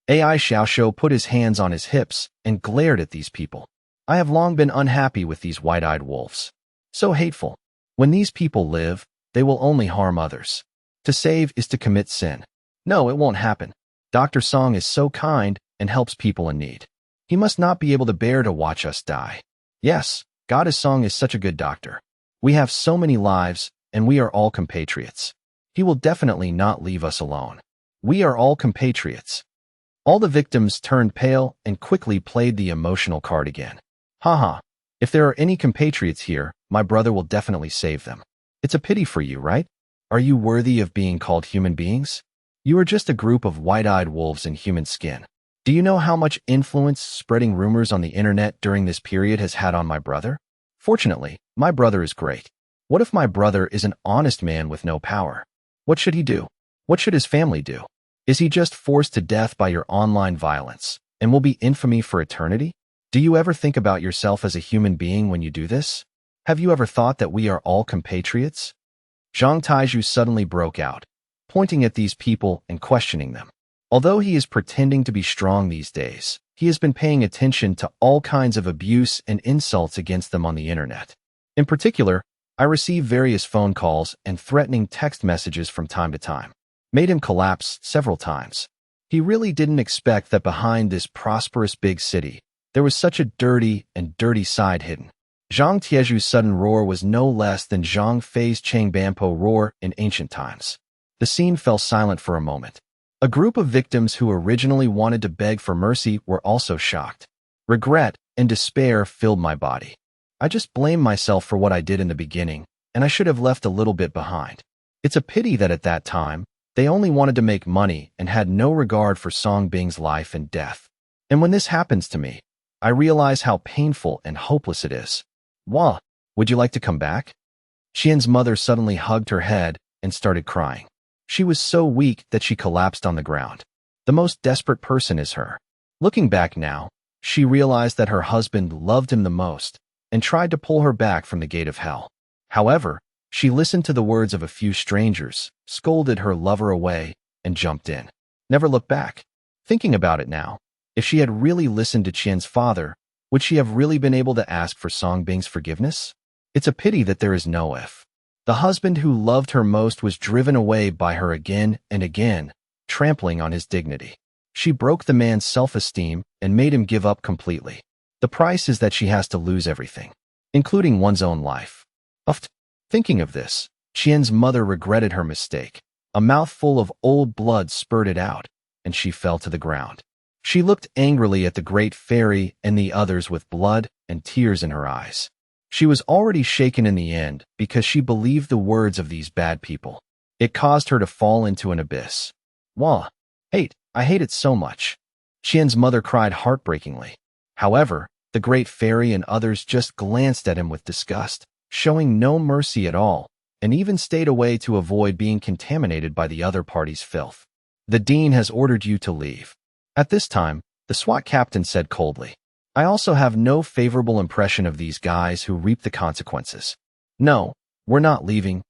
A: AI Xiaoxiao put his hands on his hips and glared at these people. I have long been unhappy with these white-eyed wolves. So hateful. When these people live, they will only harm others. To save is to commit sin. No, it won't happen. Dr. Song is so kind and helps people in need. He must not be able to bear to watch us die. Yes, Goddess Song is such a good doctor. We have so many lives, and we are all compatriots. He will definitely not leave us alone. We are all compatriots. All the victims turned pale and quickly played the emotional card again. Haha, if there are any compatriots here, my brother will definitely save them. It's a pity for you, right? Are you worthy of being called human beings? You are just a group of white-eyed wolves in human skin. Do you know how much influence spreading rumors on the internet during this period has had on my brother? Fortunately, my brother is great. What if my brother is an honest man with no power? What should he do? What should his family do? Is he just forced to death by your online violence and will be infamy for eternity? Do you ever think about yourself as a human being when you do this? Have you ever thought that we are all compatriots? Zhang Taizhu suddenly broke out, pointing at these people and questioning them. Although he is pretending to be strong these days, he has been paying attention to all kinds of abuse and insults against them on the internet. In particular, I receive various phone calls and threatening text messages from time to time. Made him collapse several times. He really didn't expect that behind this prosperous big city, there was such a dirty side hidden. Zhang Tieju's sudden roar was no less than Zhang Fei's Changbampo roar in ancient times. The scene fell silent for a moment. A group of victims who originally wanted to beg for mercy were also shocked. Regret and despair filled my body. I just blamed myself for what I did in the beginning, and I should have left a little bit behind. It's a pity that at that time, they only wanted to make money and had no regard for Song Bing's life and death. And when this happens to me, I realize how painful and hopeless it is. Wah, would you like to come back? Qian's mother suddenly hugged her head and started crying. She was so weak that she collapsed on the ground. The most desperate person is her. Looking back now, she realized that her husband loved him the most and tried to pull her back from the gate of hell. However, she listened to the words of a few strangers, scolded her lover away, and jumped in. Never looked back. Thinking about it now, if she had really listened to Qian's father, would she have really been able to ask for Song Bing's forgiveness? It's a pity that there is no if. The husband who loved her most was driven away by her again and again, trampling on his dignity. She broke the man's self-esteem and made him give up completely. The price is that she has to lose everything, including one's own life. Thinking of this, Qian's mother regretted her mistake. A mouthful of old blood spurted out, and she fell to the ground. She looked angrily at the great fairy and the others with blood and tears in her eyes. She was already shaken in the end because she believed the words of these bad people. It caused her to fall into an abyss. Wah! I hate it so much. Qian's mother cried heartbreakingly. However, the great fairy and others just glanced at him with disgust, showing no mercy at all, and even stayed away to avoid being contaminated by the other party's filth. The dean has ordered you to leave. At this time, the SWAT captain said coldly, I also have no favorable impression of these guys who reap the consequences. No, we're not leaving.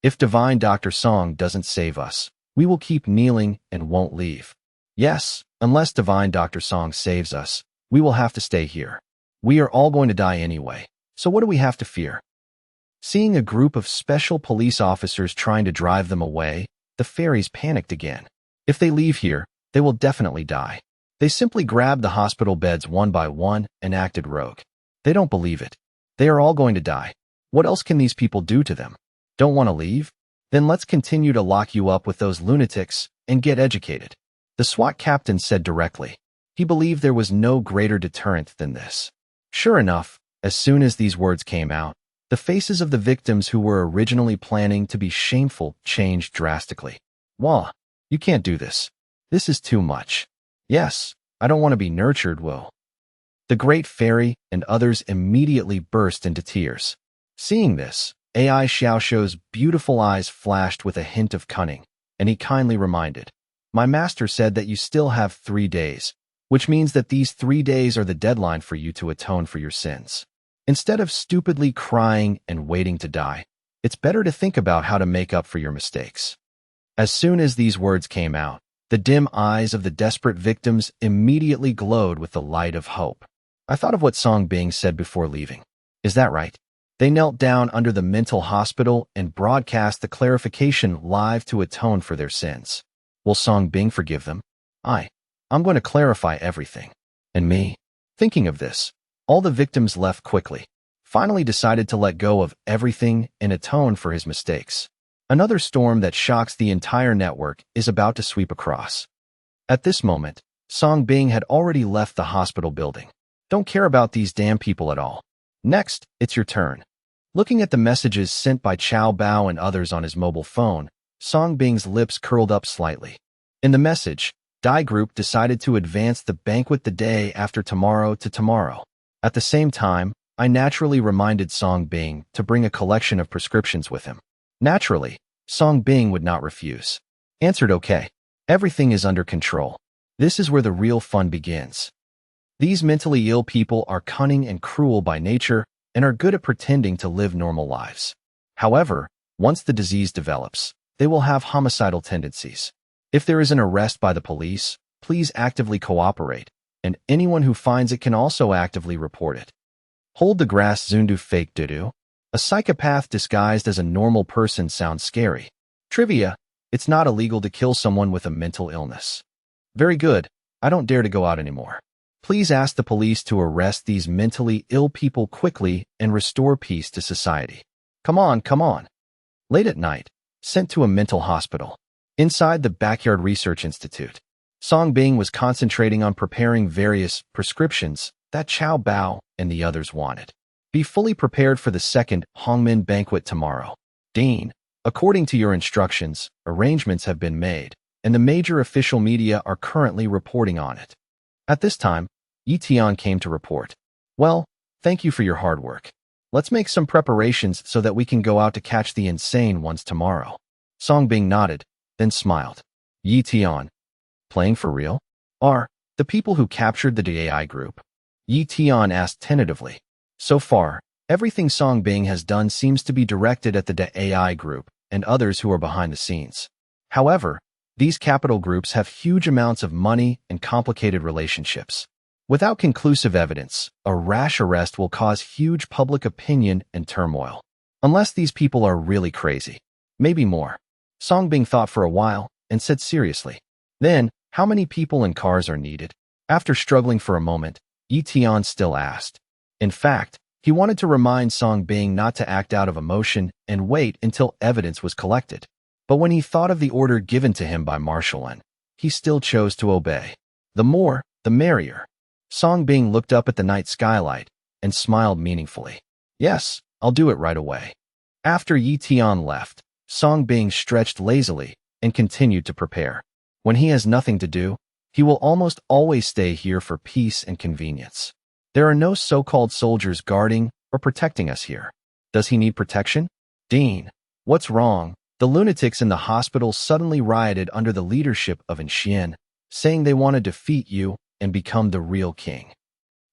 A: If Divine Dr. Song doesn't save us, we will keep kneeling and won't leave. Yes, unless Divine Dr. Song saves us, we will have to stay here. We are all going to die anyway, so what do we have to fear? Seeing a group of special police officers trying to drive them away, the fairies panicked again. If they leave here, they will definitely die. They simply grabbed the hospital beds one by one and acted rogue. They don't believe it. They are all going to die. What else can these people do to them? Don't want to leave? Then let's continue to lock you up with those lunatics and get educated. The SWAT captain said directly. He believed there was no greater deterrent than this. Sure enough, as soon as these words came out, the faces of the victims who were originally planning to be shameful changed drastically. Wah, you can't do this. This is too much. Yes, I don't want to be nurtured, Will. The great fairy and others immediately burst into tears. Seeing this, AI Xiaoshuo's beautiful eyes flashed with a hint of cunning, and he kindly reminded, My master said that you still have 3 days, which means that these 3 days are the deadline for you to atone for your sins. Instead of stupidly crying and waiting to die, it's better to think about how to make up for your mistakes. As soon as these words came out, the dim eyes of the desperate victims immediately glowed with the light of hope. I thought of what Song Bing said before leaving. Is that right? They knelt down under the mental hospital and broadcast the clarification live to atone for their sins. Will Song Bing forgive them? I'm going to clarify everything. And me? Thinking of this, all the victims left quickly, finally decided to let go of everything and atone for his mistakes. Another storm that shocks the entire network is about to sweep across. At this moment, Song Bing had already left the hospital building. Don't care about these damn people at all. Next, it's your turn. Looking at the messages sent by Chao Bao and others on his mobile phone, Song Bing's lips curled up slightly. In the message, Dai Group decided to advance the banquet the day after tomorrow to tomorrow. At the same time, I naturally reminded Song Bing to bring a collection of prescriptions with him. Naturally, Song Bing would not refuse. Answered okay. Everything is under control. This is where the real fun begins. These mentally ill people are cunning and cruel by nature and are good at pretending to live normal lives. However, once the disease develops, they will have homicidal tendencies. If there is an arrest by the police, please actively cooperate, and anyone who finds it can also actively report it. Hold the grass Zundu fake dudu. A psychopath disguised as a normal person sounds scary. Trivia: it's not illegal to kill someone with a mental illness. Very good, I don't dare to go out anymore. Please ask the police to arrest these mentally ill people quickly and restore peace to society. Come on. Late at night, sent to a mental hospital. Inside the Backyard Research Institute, Song Bing was concentrating on preparing various prescriptions that Chao Bao and the others wanted. Be fully prepared for the second Hongmin banquet tomorrow. Dean, according to your instructions, arrangements have been made, and the major official media are currently reporting on it. At this time, Yi Tian came to report. Well, thank you for your hard work. Let's make some preparations so that we can go out to catch the insane ones tomorrow. Song Bing nodded, then smiled. Yi Tian, playing for real? Are the people who captured the AI group? Yi Tian asked tentatively. So far, everything Song Bing has done seems to be directed at the AI group and others who are behind the scenes. However, these capital groups have huge amounts of money and complicated relationships. Without conclusive evidence, a rash arrest will cause huge public opinion and turmoil. Unless these people are really crazy. Maybe more. Song Bing thought for a while and said seriously. Then, how many people and cars are needed? After struggling for a moment, Yi Tian still asked. In fact, he wanted to remind Song Bing not to act out of emotion and wait until evidence was collected. But when he thought of the order given to him by Marshal N, he still chose to obey. The more, the merrier. Song Bing looked up at the night skylight and smiled meaningfully. Yes, I'll do it right away. After Yi Tian left, Song Bing stretched lazily and continued to prepare. When he has nothing to do, he will almost always stay here for peace and convenience. There are no so-called soldiers guarding or protecting us here. Does he need protection? Dean, what's wrong? The lunatics in the hospital suddenly rioted under the leadership of Xian, saying they want to defeat you and become the real king.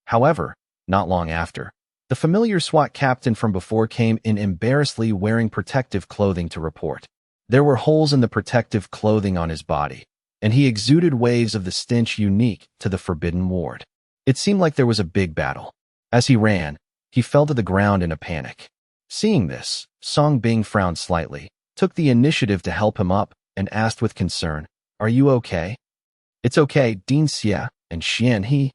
A: However, not long after, the familiar SWAT captain from before came in embarrassedly wearing protective clothing to report. There were holes in the protective clothing on his body, and he exuded waves of the stench unique to the forbidden ward. It seemed like there was a big battle. As he ran, he fell to the ground in a panic. Seeing this, Song Bing frowned slightly, took the initiative to help him up, and asked with concern, "Are you okay?" "It's okay, Dean Xia and Xian He."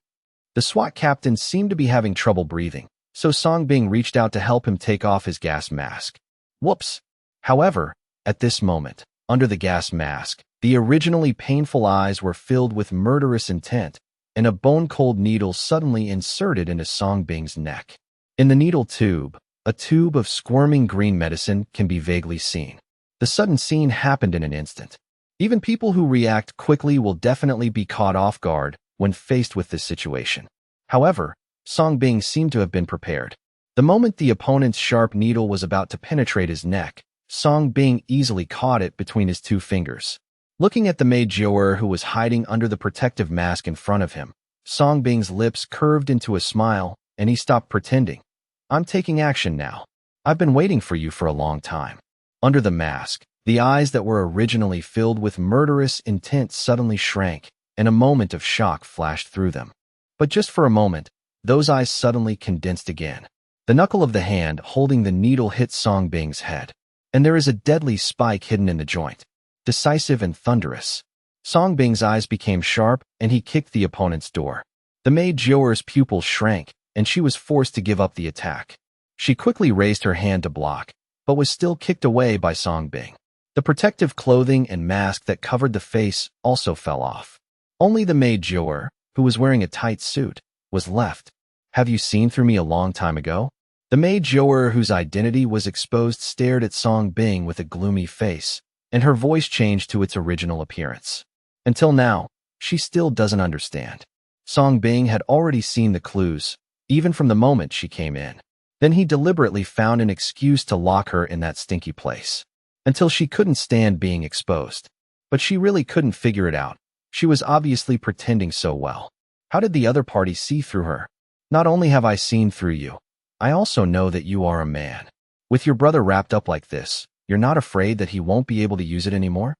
A: The SWAT captain seemed to be having trouble breathing, so Song Bing reached out to help him take off his gas mask. Whoops! However, at this moment, under the gas mask, the originally painful eyes were filled with murderous intent, and a bone-cold needle suddenly inserted into Song Bing's neck. In the needle tube, a tube of squirming green medicine can be vaguely seen. The sudden scene happened in an instant. Even people who react quickly will definitely be caught off guard when faced with this situation. However, Song Bing seemed to have been prepared. The moment the opponent's sharp needle was about to penetrate his neck, Song Bing easily caught it between his two fingers. Looking at the maid Joer who was hiding under the protective mask in front of him, Song Bing's lips curved into a smile, and he stopped pretending. "I'm taking action now. I've been waiting for you for a long time." Under the mask, the eyes that were originally filled with murderous intent suddenly shrank, and a moment of shock flashed through them. But just for a moment, those eyes suddenly condensed again. The knuckle of the hand holding the needle hit Song Bing's head, and there is a deadly spike hidden in the joint. Decisive and thunderous. Song Bing's eyes became sharp, and he kicked the opponent's door. The maid Joer's pupils shrank, and she was forced to give up the attack. She quickly raised her hand to block, but was still kicked away by Song Bing. The protective clothing and mask that covered the face also fell off. Only the maid Joer, who was wearing a tight suit, was left. "Have you seen through me a long time ago?" The maid Joer, whose identity was exposed, stared at Song Bing with a gloomy face, and her voice changed to its original appearance. Until now, she still doesn't understand. Song Bing had already seen the clues, even from the moment she came in. Then he deliberately found an excuse to lock her in that stinky place, until she couldn't stand being exposed. But she really couldn't figure it out. She was obviously pretending so well. How did the other party see through her? "Not only have I seen through you, I also know that you are a man. With your brother wrapped up like this, you're not afraid that he won't be able to use it anymore?"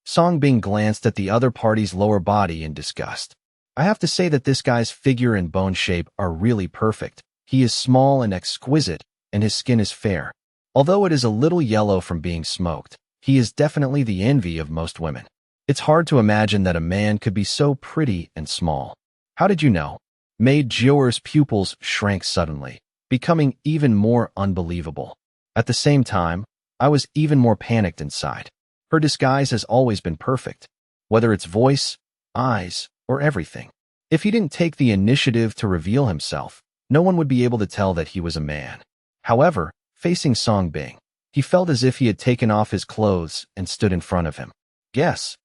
A: Song Bing glanced at the other party's lower body in disgust. "I have to say that this guy's figure and bone shape are really perfect. He is small and exquisite, and his skin is fair. Although it is a little yellow from being smoked, he is definitely the envy of most women. It's hard to imagine that a man could be so pretty and small." "How did you know?" Maid Joer's pupils shrank suddenly, becoming even more unbelievable. At the same time, I was even more panicked inside. Her disguise has always been perfect, whether it's voice, eyes, or everything. If he didn't take the initiative to reveal himself, No one would be able to tell that he was a man. However, facing Song Bing, he felt as if he had taken off his clothes and stood in front of him. Yes.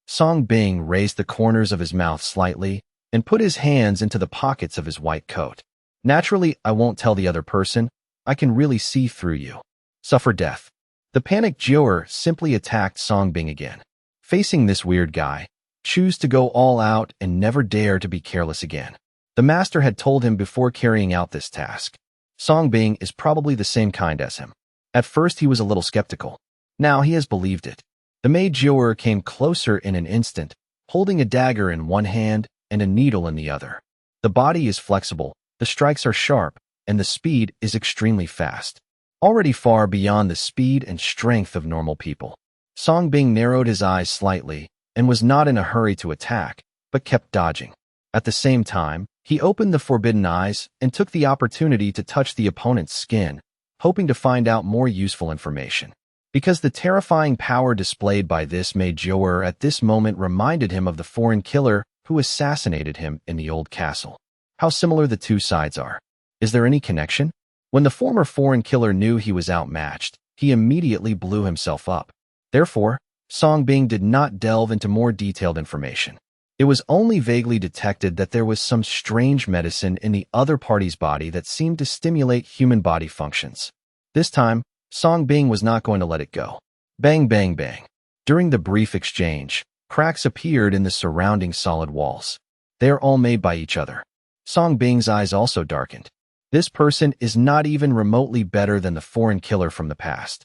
A: Song Bing raised the corners of his mouth slightly and put his hands into the pockets of his white coat. Naturally, I won't tell the other person. I can really see through you. Suffer death. The panicked Jiuer simply attacked Song Bing again. Facing this weird guy, choose to go all out and never dare to be careless again. The master had told him before carrying out this task. Song Bing is probably the same kind as him. At first he was a little skeptical. Now he has believed it. The maid Jiuer came closer in an instant, holding a dagger in one hand and a needle in the other. The body is flexible, the strikes are sharp, and the speed is extremely fast. Already far beyond the speed and strength of normal people. Song Bing narrowed his eyes slightly and was not in a hurry to attack, but kept dodging. At the same time, he opened the forbidden eyes and took the opportunity to touch the opponent's skin, hoping to find out more useful information. Because the terrifying power displayed by this maid Jiuer at this moment reminded him of the foreign killer who assassinated him in the old castle. How similar the two sides are. Is there any connection? When the former foreign killer knew he was outmatched, he immediately blew himself up. Therefore, Song Bing did not delve into more detailed information. It was only vaguely detected that there was some strange medicine in the other party's body that seemed to stimulate human body functions. This time, Song Bing was not going to let it go. Bang, bang, bang. During the brief exchange, cracks appeared in the surrounding solid walls. They are all made by each other. Song Bing's eyes also darkened. This person is not even remotely better than the foreign killer from the past.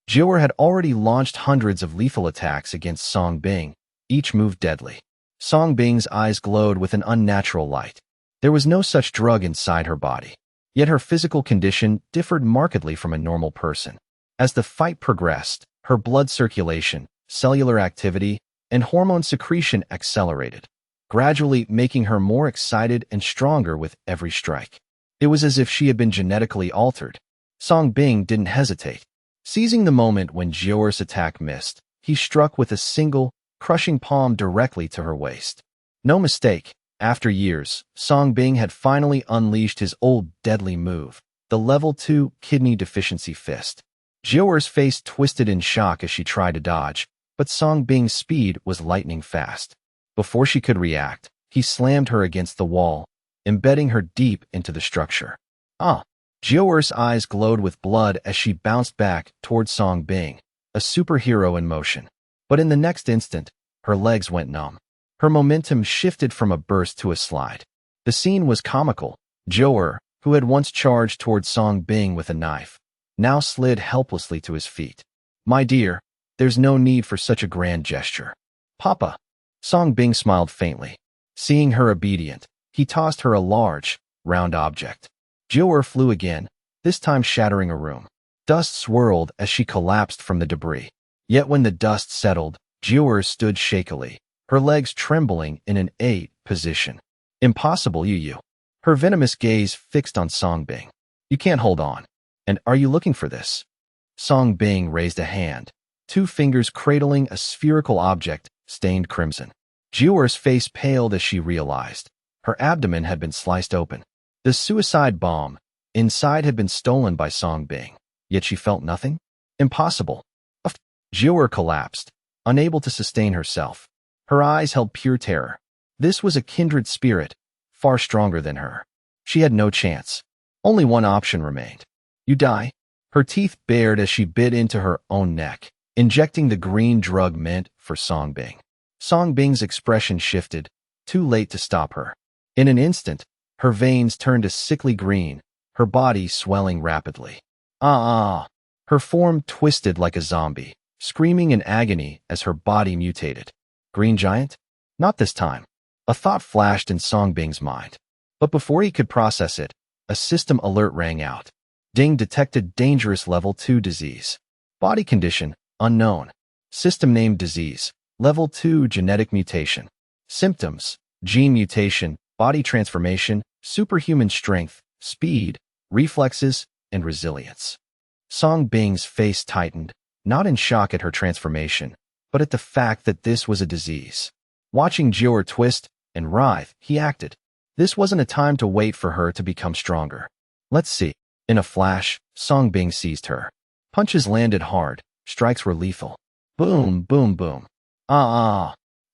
A: Jiuer had already launched hundreds of lethal attacks against Song Bing, each move deadly. Song Bing's eyes glowed with an unnatural light. There was no such drug inside her body. Yet her physical condition differed markedly from a normal person. As the fight progressed, her blood circulation, cellular activity, and hormone secretion accelerated, gradually making her more excited and stronger with every strike. It was as if she had been genetically altered. Song Bing didn't hesitate. Seizing the moment when Jiuer's attack missed, he struck with a single, crushing palm directly to her waist. No mistake. After years, Song Bing had finally unleashed his old deadly move, the level 2 kidney deficiency fist. Jiuer's face twisted in shock as she tried to dodge, but Song Bing's speed was lightning fast. Before she could react, he slammed her against the wall, embedding her deep into the structure. Jiuer's eyes glowed with blood as she bounced back toward Song Bing, a superhero in motion. But in the next instant, her legs went numb. Her momentum shifted from a burst to a slide. The scene was comical. Jiuer, who had once charged toward Song Bing with a knife, now slid helplessly to his feet. "My dear, there's no need for such a grand gesture." "Papa." Song Bing smiled faintly. Seeing her obedient, he tossed her a large, round object. Jiuer flew again, this time shattering a room. Dust swirled as she collapsed from the debris. Yet when the dust settled, Jiuer stood shakily, her legs trembling in an 8 position. "Impossible, you." Her venomous gaze fixed on Song Bing. "You can't hold on. And are you looking for this?" Song Bing raised a hand, 2 fingers cradling a spherical object stained crimson. Jiuer's face paled as she realized. Her abdomen had been sliced open. The suicide bomb inside had been stolen by Song Bing, yet she felt nothing? Impossible. Jiuer collapsed, unable to sustain herself. Her eyes held pure terror. This was a kindred spirit, far stronger than her. She had no chance. Only one option remained. "You die." Her teeth bared as she bit into her own neck, injecting the green drug meant for Song Bing. Song Bing's expression shifted, too late to stop her. In an instant, her veins turned a sickly green, her body swelling rapidly. Her form twisted like a zombie, screaming in agony as her body mutated. Green Giant? Not this time. A thought flashed in Song Bing's mind. But before he could process it, a system alert rang out. Ding detected dangerous level 2 disease. Body condition, unknown. System name disease, level 2 genetic mutation. Symptoms, gene mutation, body transformation, superhuman strength, speed, reflexes, and resilience. Song Bing's face tightened, not in shock at her transformation, but at the fact that this was a disease. Watching Jiuer twist and writhe, he acted. This wasn't a time to wait for her to become stronger. Let's see. In a flash, Song Bing seized her. Punches landed hard. Strikes were lethal. Boom, boom, boom.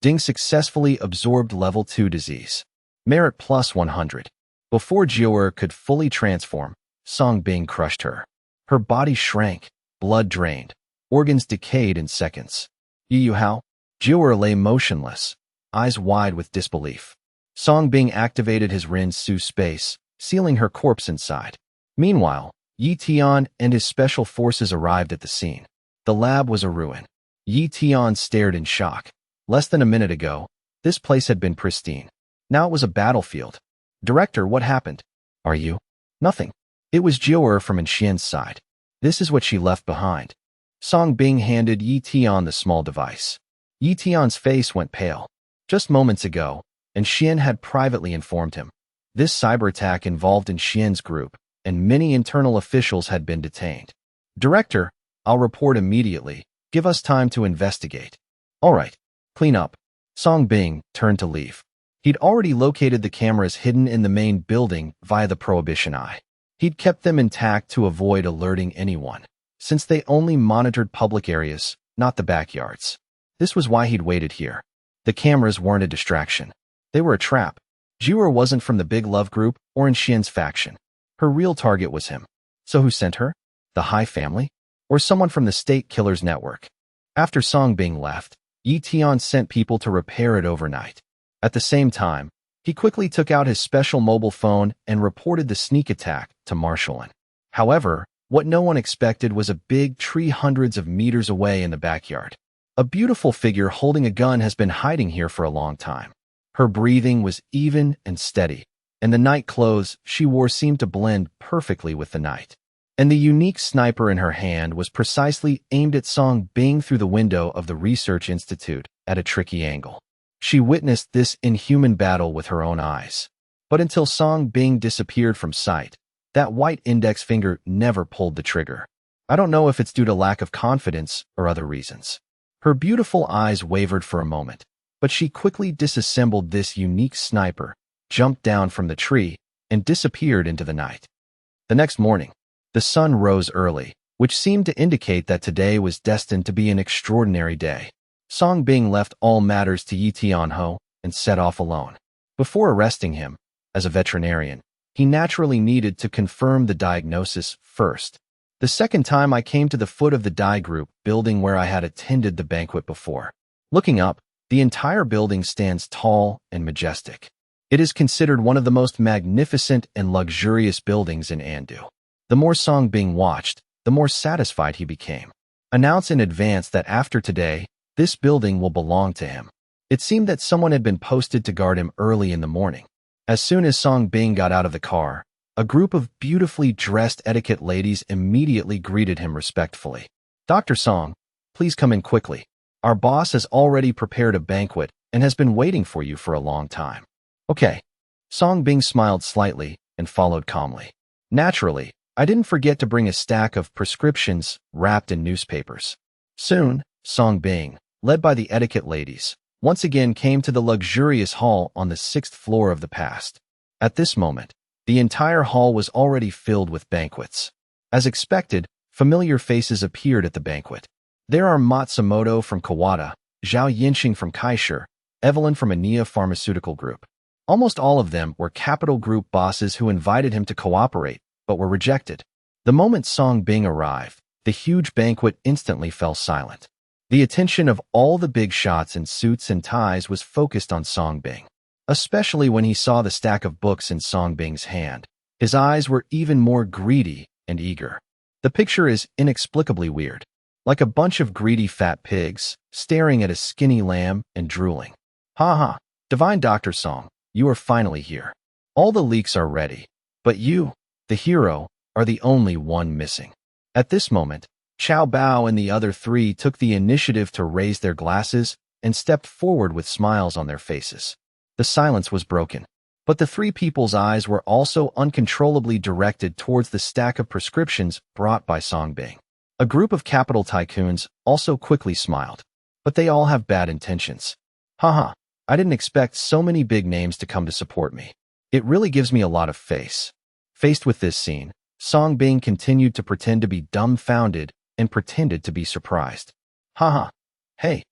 A: Ding successfully absorbed level 2 disease. Merit plus 100. Before Jiu'er could fully transform, Song Bing crushed her. Her body shrank, blood drained, organs decayed in seconds. Yu Hao? Jiu'er lay motionless, eyes wide with disbelief. Song Bing activated his Rin Su space, sealing her corpse inside. Meanwhile, Yi Tian and his special forces arrived at the scene. The lab was a ruin. Yi Tian stared in shock. Less than a minute ago, this place had been pristine. Now it was a battlefield. Director, what happened? Are you? Nothing. It was Jiu'er from Xian's side. This is what she left behind. Song Bing handed Yi Tian the small device. Yi Tian's face went pale. Just moments ago, and Xian had privately informed him. This cyber attack involved in Xian's group, and many internal officials had been detained. Director, I'll report immediately. Give us time to investigate. All right. Clean up. Song Bing turned to leave. He'd already located the cameras hidden in the main building via the Prohibition Eye. He'd kept them intact to avoid alerting anyone, since they only monitored public areas, not the backyards. This was why he'd waited here. The cameras weren't a distraction. They were a trap. Jiu'er wasn't from the Big Love Group or in Xian's faction. Her real target was him. So who sent her? The Hai family? Or someone from the State Killers Network? After Song Bing left, Yi Tian sent people to repair it overnight. At the same time, he quickly took out his special mobile phone and reported the sneak attack to Marshallin. However, what no one expected was a big tree hundreds of meters away in the backyard. A beautiful figure holding a gun has been hiding here for a long time. Her breathing was even and steady, and the night clothes she wore seemed to blend perfectly with the night. And the unique sniper in her hand was precisely aimed at Song Bing through the window of the research institute at a tricky angle. She witnessed this inhuman battle with her own eyes. But until Song Bing disappeared from sight, that white index finger never pulled the trigger. I don't know if it's due to lack of confidence or other reasons. Her beautiful eyes wavered for a moment, but she quickly disassembled this unique sniper, jumped down from the tree, and disappeared into the night. The next morning, the sun rose early, which seemed to indicate that today was destined to be an extraordinary day. Song Bing left all matters to Yi Tianho and set off alone. Before arresting him, as a veterinarian, he naturally needed to confirm the diagnosis first. The second time I came to the foot of the Dai Group building where I had attended the banquet before. Looking up, the entire building stands tall and majestic. It is considered one of the most magnificent and luxurious buildings in Andu. The more Song Bing watched, the more satisfied he became. Announce in advance that after today, this building will belong to him. It seemed that someone had been posted to guard him early in the morning. As soon as Song Bing got out of the car, a group of beautifully dressed etiquette ladies immediately greeted him respectfully. Dr. Song, please come in quickly. Our boss has already prepared a banquet and has been waiting for you for a long time. Okay. Song Bing smiled slightly and followed calmly. Naturally, I didn't forget to bring a stack of prescriptions wrapped in newspapers. Soon, Song Bing, led by the etiquette ladies, once again came to the luxurious hall on the 6th floor of the past. At this moment, the entire hall was already filled with banquets. As expected, familiar faces appeared at the banquet. There are Matsumoto from Kawada, Zhao Yinxing from Kaisher, Evelyn from Ania Pharmaceutical Group. Almost all of them were Capital Group bosses who invited him to cooperate, but were rejected. The moment Song Bing arrived, the huge banquet instantly fell silent. The attention of all the big shots in suits and ties was focused on Song Bing, especially when he saw the stack of books in Song Bing's hand. His eyes were even more greedy and eager. The picture is inexplicably weird, like a bunch of greedy fat pigs staring at a skinny lamb and drooling. Ha ha, Divine Dr. Song, you are finally here. All the leaks are ready, but you, the hero, are the only one missing. At this moment, Qiao Bao and the other three took the initiative to raise their glasses and stepped forward with smiles on their faces. The silence was broken, but the three people's eyes were also uncontrollably directed towards the stack of prescriptions brought by Song Bing. A group of capital tycoons also quickly smiled, but they all have bad intentions. Haha, I didn't expect so many big names to come to support me. It really gives me a lot of face. Faced with this scene, Song Bing continued to pretend to be dumbfounded and pretended to be surprised. Haha. Hey,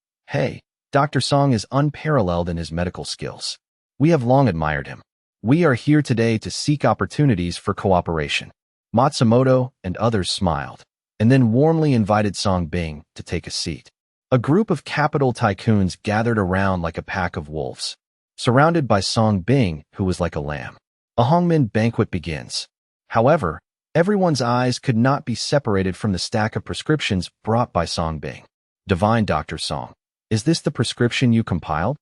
A: Dr. Song is unparalleled in his medical skills. We have long admired him. We are here today to seek opportunities for cooperation. Matsumoto and others smiled, and then warmly invited Song Bing to take a seat. A group of capital tycoons gathered around like a pack of wolves, surrounded by Song Bing, who was like a lamb. A Hongmen banquet begins. However, everyone's eyes could not be separated from the stack of prescriptions brought by Song Bing. Divine Dr. Song, is this the prescription you compiled?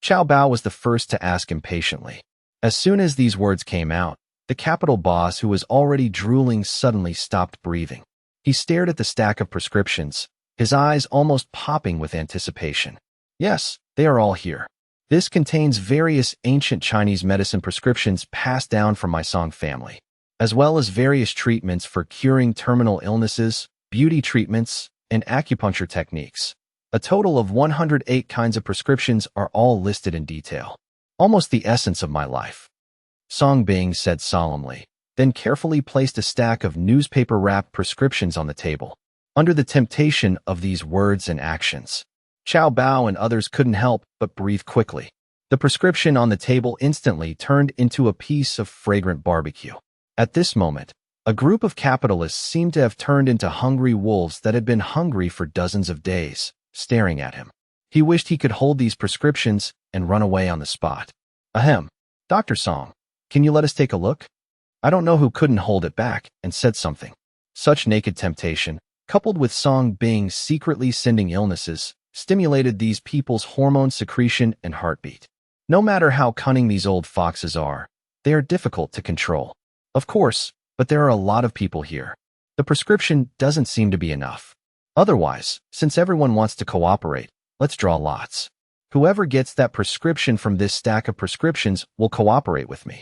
A: Xiao Bao was the first to ask impatiently. As soon as these words came out, the capital boss, who was already drooling, suddenly stopped breathing. He stared at the stack of prescriptions, his eyes almost popping with anticipation. Yes, they are all here. This contains various ancient Chinese medicine prescriptions passed down from my Song family, as well as various treatments for curing terminal illnesses, beauty treatments, and acupuncture techniques. A total of 108 kinds of prescriptions are all listed in detail. Almost the essence of my life. Song Bing said solemnly, then carefully placed a stack of newspaper-wrapped prescriptions on the table. Under the temptation of these words and actions, Xiao Bao and others couldn't help but breathe quickly. The prescription on the table instantly turned into a piece of fragrant barbecue. At this moment, a group of capitalists seemed to have turned into hungry wolves that had been hungry for dozens of days, staring at him. He wished he could hold these prescriptions and run away on the spot. Ahem. Dr. Song, can you let us take a look? I don't know who couldn't hold it back and said something. Such naked temptation, coupled with Song Bing secretly sending illnesses, stimulated these people's hormone secretion and heartbeat. No matter how cunning these old foxes are, they are difficult to control. Of course, but there are a lot of people here. The prescription doesn't seem to be enough. Otherwise, since everyone wants to cooperate, let's draw lots. Whoever gets that prescription from this stack of prescriptions will cooperate with me.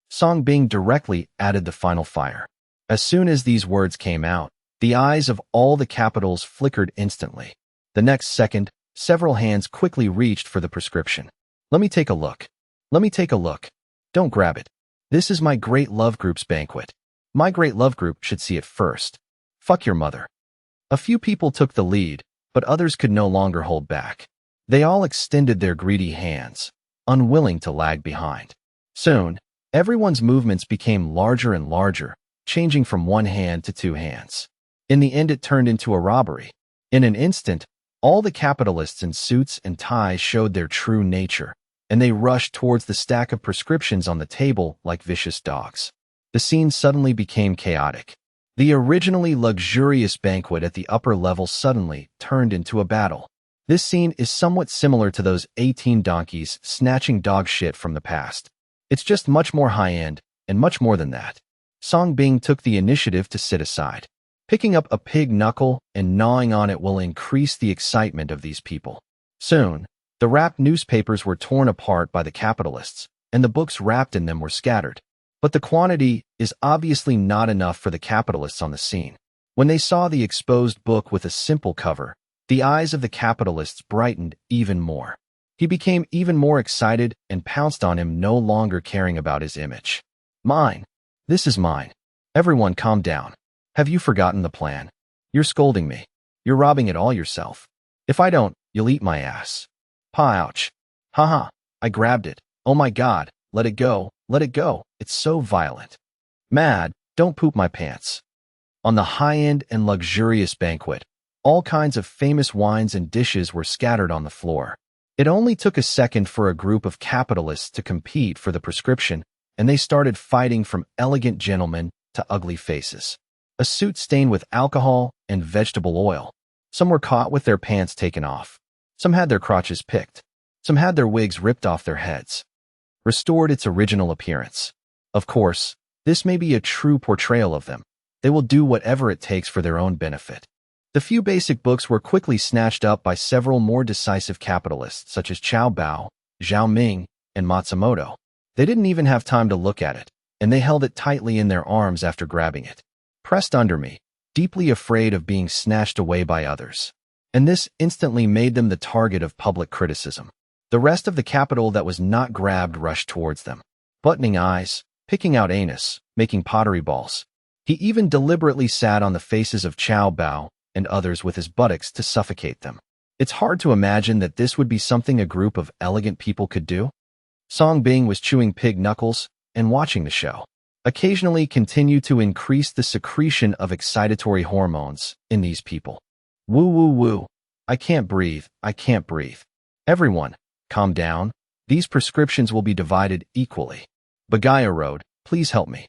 A: Song Bing directly added the final fire. As soon as these words came out, the eyes of all the capitals flickered instantly. The next second, several hands quickly reached for the prescription. Let me take a look. Let me take a look. Don't grab it. This is my Great Love Group's banquet. My Great Love Group should see it first. Fuck your mother. A few people took the lead, but others could no longer hold back. They all extended their greedy hands, unwilling to lag behind. Soon, everyone's movements became larger and larger, changing from one hand to two hands. In the end, it turned into a robbery. In an instant, all the capitalists in suits and ties showed their true nature, and they rushed towards the stack of prescriptions on the table like vicious dogs. The scene suddenly became chaotic. The originally luxurious banquet at the upper level suddenly turned into a battle. This scene is somewhat similar to those 18 donkeys snatching dog shit from the past. It's just much more high-end, and much more than that. Song Bing took the initiative to sit aside. Picking up a pig knuckle and gnawing on it will increase the excitement of these people. Soon, the wrapped newspapers were torn apart by the capitalists, and the books wrapped in them were scattered. But the quantity is obviously not enough for the capitalists on the scene. When they saw the exposed book with a simple cover, the eyes of the capitalists brightened even more. He became even more excited and pounced on him, no longer caring about his image. Mine. This is mine. Everyone calm down. Have you forgotten the plan? You're scolding me. You're robbing it all yourself. If I don't, you'll eat my ass. Ouch. Haha. I grabbed it. Oh my god. Let it go. Let it go. It's so violent. Mad. Don't poop my pants. On the high-end and luxurious banquet, all kinds of famous wines and dishes were scattered on the floor. It only took a second for a group of capitalists to compete for the prescription, and they started fighting from elegant gentlemen to ugly faces. A suit stained with alcohol and vegetable oil. Some were caught with their pants taken off. Some had their crotches picked. Some had their wigs ripped off their heads. Restored its original appearance. Of course, this may be a true portrayal of them. They will do whatever it takes for their own benefit. The few basic books were quickly snatched up by several more decisive capitalists such as Xiao Bao, Zhao Ming, and Matsumoto. They didn't even have time to look at it, and they held it tightly in their arms after grabbing it. Pressed under me, deeply afraid of being snatched away by others. And this instantly made them the target of public criticism. The rest of the capital that was not grabbed rushed towards them. buttoning eyes, picking out anus, making pottery balls. He even deliberately sat on the faces of Chow Bao and others with his buttocks to suffocate them. It's hard to imagine that this would be something a group of elegant people could do. Song Bing was chewing pig knuckles and watching the show. Occasionally continue to increase the secretion of excitatory hormones in these people. Woo woo woo. I can't breathe. I can't breathe. Everyone, calm down. These prescriptions will be divided equally. Bagaya Road, please help me.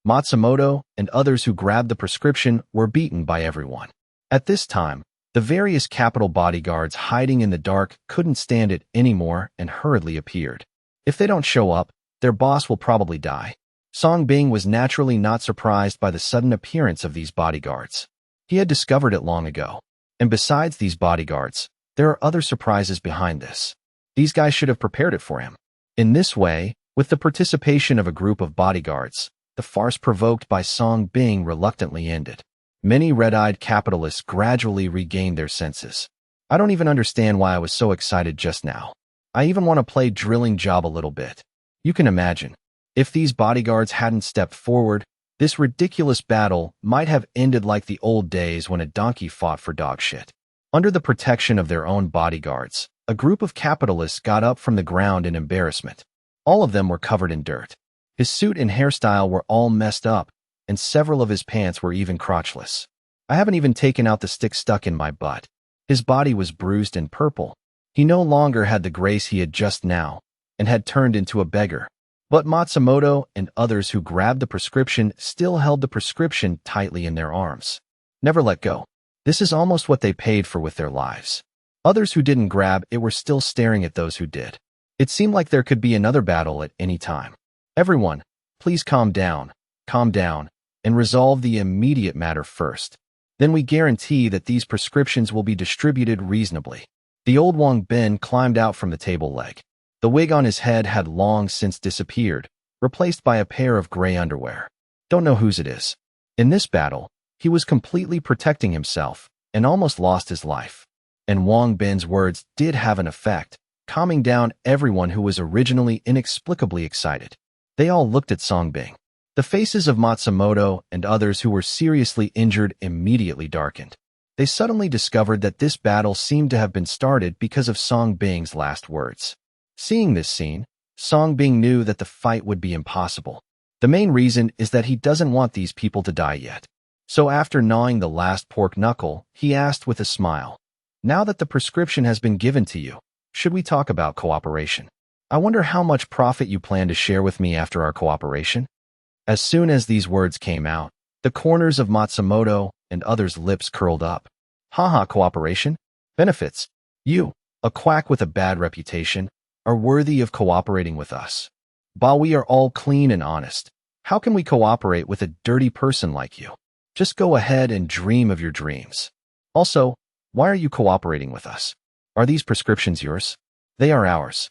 A: Matsumoto and others who grabbed the prescription were beaten by everyone. At this time, the various capital bodyguards hiding in the dark couldn't stand it anymore and hurriedly appeared. If they don't show up, their boss will probably die. Song Bing was naturally not surprised by the sudden appearance of these bodyguards. He had discovered it long ago. And besides these bodyguards, there are other surprises behind this. These guys should have prepared it for him. In this way, with the participation of a group of bodyguards, the farce provoked by Song Bing reluctantly ended. Many red-eyed capitalists gradually regained their senses. I don't even understand why I was so excited just now. I even want to play drilling job a little bit. You can imagine. If these bodyguards hadn't stepped forward, this ridiculous battle might have ended like the old days when a donkey fought for dog shit. Under the protection of their own bodyguards, a group of capitalists got up from the ground in embarrassment. All of them were covered in dirt. His suit and hairstyle were all messed up, and several of his pants were even crotchless. I haven't even taken out the stick stuck in my butt. His body was bruised and purple. He no longer had the grace he had just now, and had turned into a beggar. But Matsumoto and others who grabbed the prescription still held the prescription tightly in their arms. Never let go. This is almost what they paid for with their lives. Others who didn't grab it were still staring at those who did. It seemed like there could be another battle at any time. Everyone, please calm down, and resolve the immediate matter first. Then we guarantee that these prescriptions will be distributed reasonably. The old Wang Bin climbed out from the table leg. The wig on his head had long since disappeared, replaced by a pair of gray underwear. Don't know whose it is. In this battle, he was completely protecting himself and almost lost his life. And Wang Bin's words did have an effect, calming down everyone who was originally inexplicably excited. They all looked at Song Bing. The faces of Matsumoto and others who were seriously injured immediately darkened. They suddenly discovered that this battle seemed to have been started because of Song Bing's last words. Seeing this scene, Song Bing knew that the fight would be impossible. The main reason is that he doesn't want these people to die yet. So after gnawing the last pork knuckle, he asked with a smile, "Now that the prescription has been given to you, should we talk about cooperation? I wonder how much profit you plan to share with me after our cooperation?" As soon as these words came out, the corners of Matsumoto and others' lips curled up. Haha, cooperation? Benefits? You, a quack with a bad reputation, are worthy of cooperating with us. While we are all clean and honest, how can we cooperate with a dirty person like you? Just go ahead and dream of your dreams. Also, why are you cooperating with us? Are these prescriptions yours? They are ours.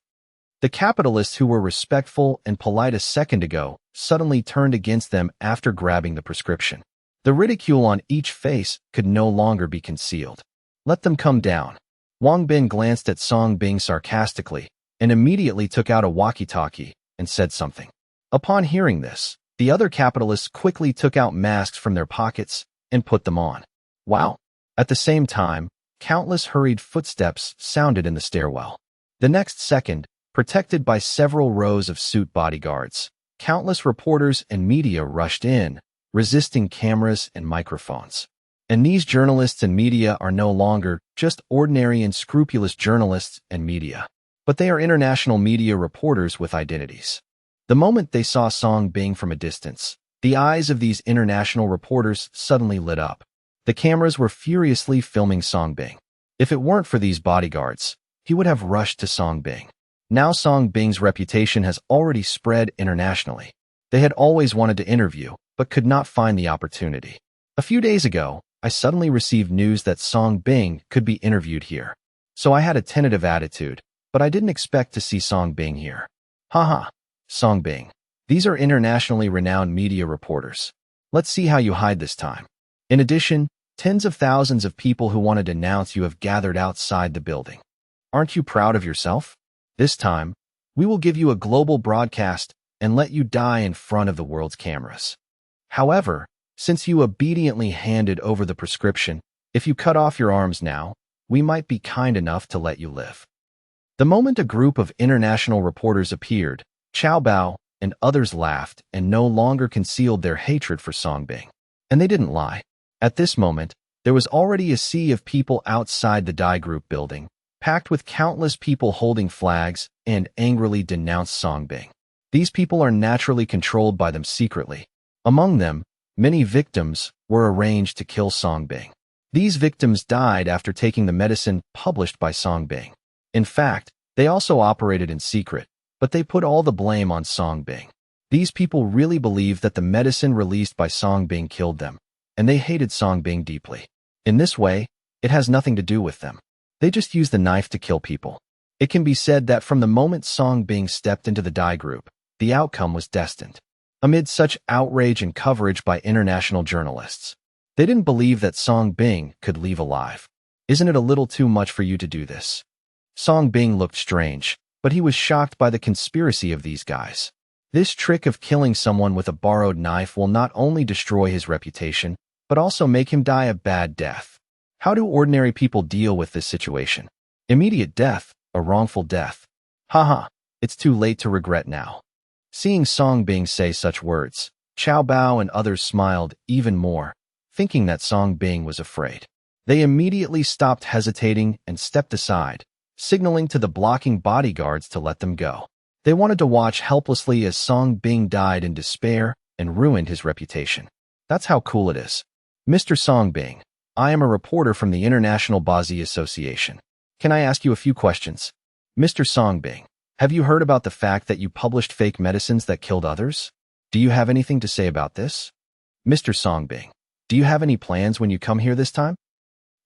A: The capitalists who were respectful and polite a second ago suddenly turned against them after grabbing the prescription. The ridicule on each face could no longer be concealed. Let them come down. Wang Bin glanced at Song Bing sarcastically and immediately took out a walkie-talkie and said something. Upon hearing this, the other capitalists quickly took out masks from their pockets and put them on. Wow! At the same time, countless hurried footsteps sounded in the stairwell. The next second, protected by several rows of suit bodyguards, countless reporters and media rushed in, resisting cameras and microphones. And these journalists and media are no longer just ordinary and scrupulous journalists and media, but they are international media reporters with identities. The moment they saw Song Bing from a distance, the eyes of these international reporters suddenly lit up. The cameras were furiously filming Song Bing. If it weren't for these bodyguards, he would have rushed to Song Bing. Now Song Bing's reputation has already spread internationally. They had always wanted to interview, but could not find the opportunity. A few days ago, I suddenly received news that Song Bing could be interviewed here. So I had a tentative attitude, but I didn't expect to see Song Bing here. Haha, Song Bing. These are internationally renowned media reporters. Let's see how you hide this time. In addition, tens of thousands of people who want to denounce you have gathered outside the building. Aren't you proud of yourself? This time, we will give you a global broadcast and let you die in front of the world's cameras. However, since you obediently handed over the prescription, if you cut off your arms now, we might be kind enough to let you live." The moment a group of international reporters appeared, Xiao Bao and others laughed and no longer concealed their hatred for Songbing. And they didn't lie. At this moment, there was already a sea of people outside the Dai Group building, packed with countless people holding flags and angrily denounced Songbing. These people are naturally controlled by them secretly. Among them, many victims were arranged to kill Songbing. These victims died after taking the medicine published by Songbing. In fact, they also operated in secret, but they put all the blame on Songbing. These people really believed that the medicine released by Songbing killed them, and they hated Songbing deeply. In this way, it has nothing to do with them. They just use the knife to kill people. It can be said that from the moment Songbing stepped into the Dai Group, the outcome was destined. Amid such outrage and coverage by international journalists, they didn't believe that Songbing could leave alive. "Isn't it a little too much for you to do this?" Songbing looked strange, but he was shocked by the conspiracy of these guys. This trick of killing someone with a borrowed knife will not only destroy his reputation, but also make him die a bad death. How do ordinary people deal with this situation? Immediate death, a wrongful death. Haha, it's too late to regret now. Seeing Songbing say such words, Xiao Bao and others smiled even more, thinking that Songbing was afraid. They immediately stopped hesitating and stepped aside, signaling to the blocking bodyguards to let them go. They wanted to watch helplessly as Songbing died in despair and ruined his reputation. That's how cool it is. "Mr. Songbing, I am a reporter from the International Bazi Association. Can I ask you a few questions?" "Mr. Songbing, have you heard about the fact that you published fake medicines that killed others? Do you have anything to say about this?" "Mr. Songbing, do you have any plans when you come here this time?"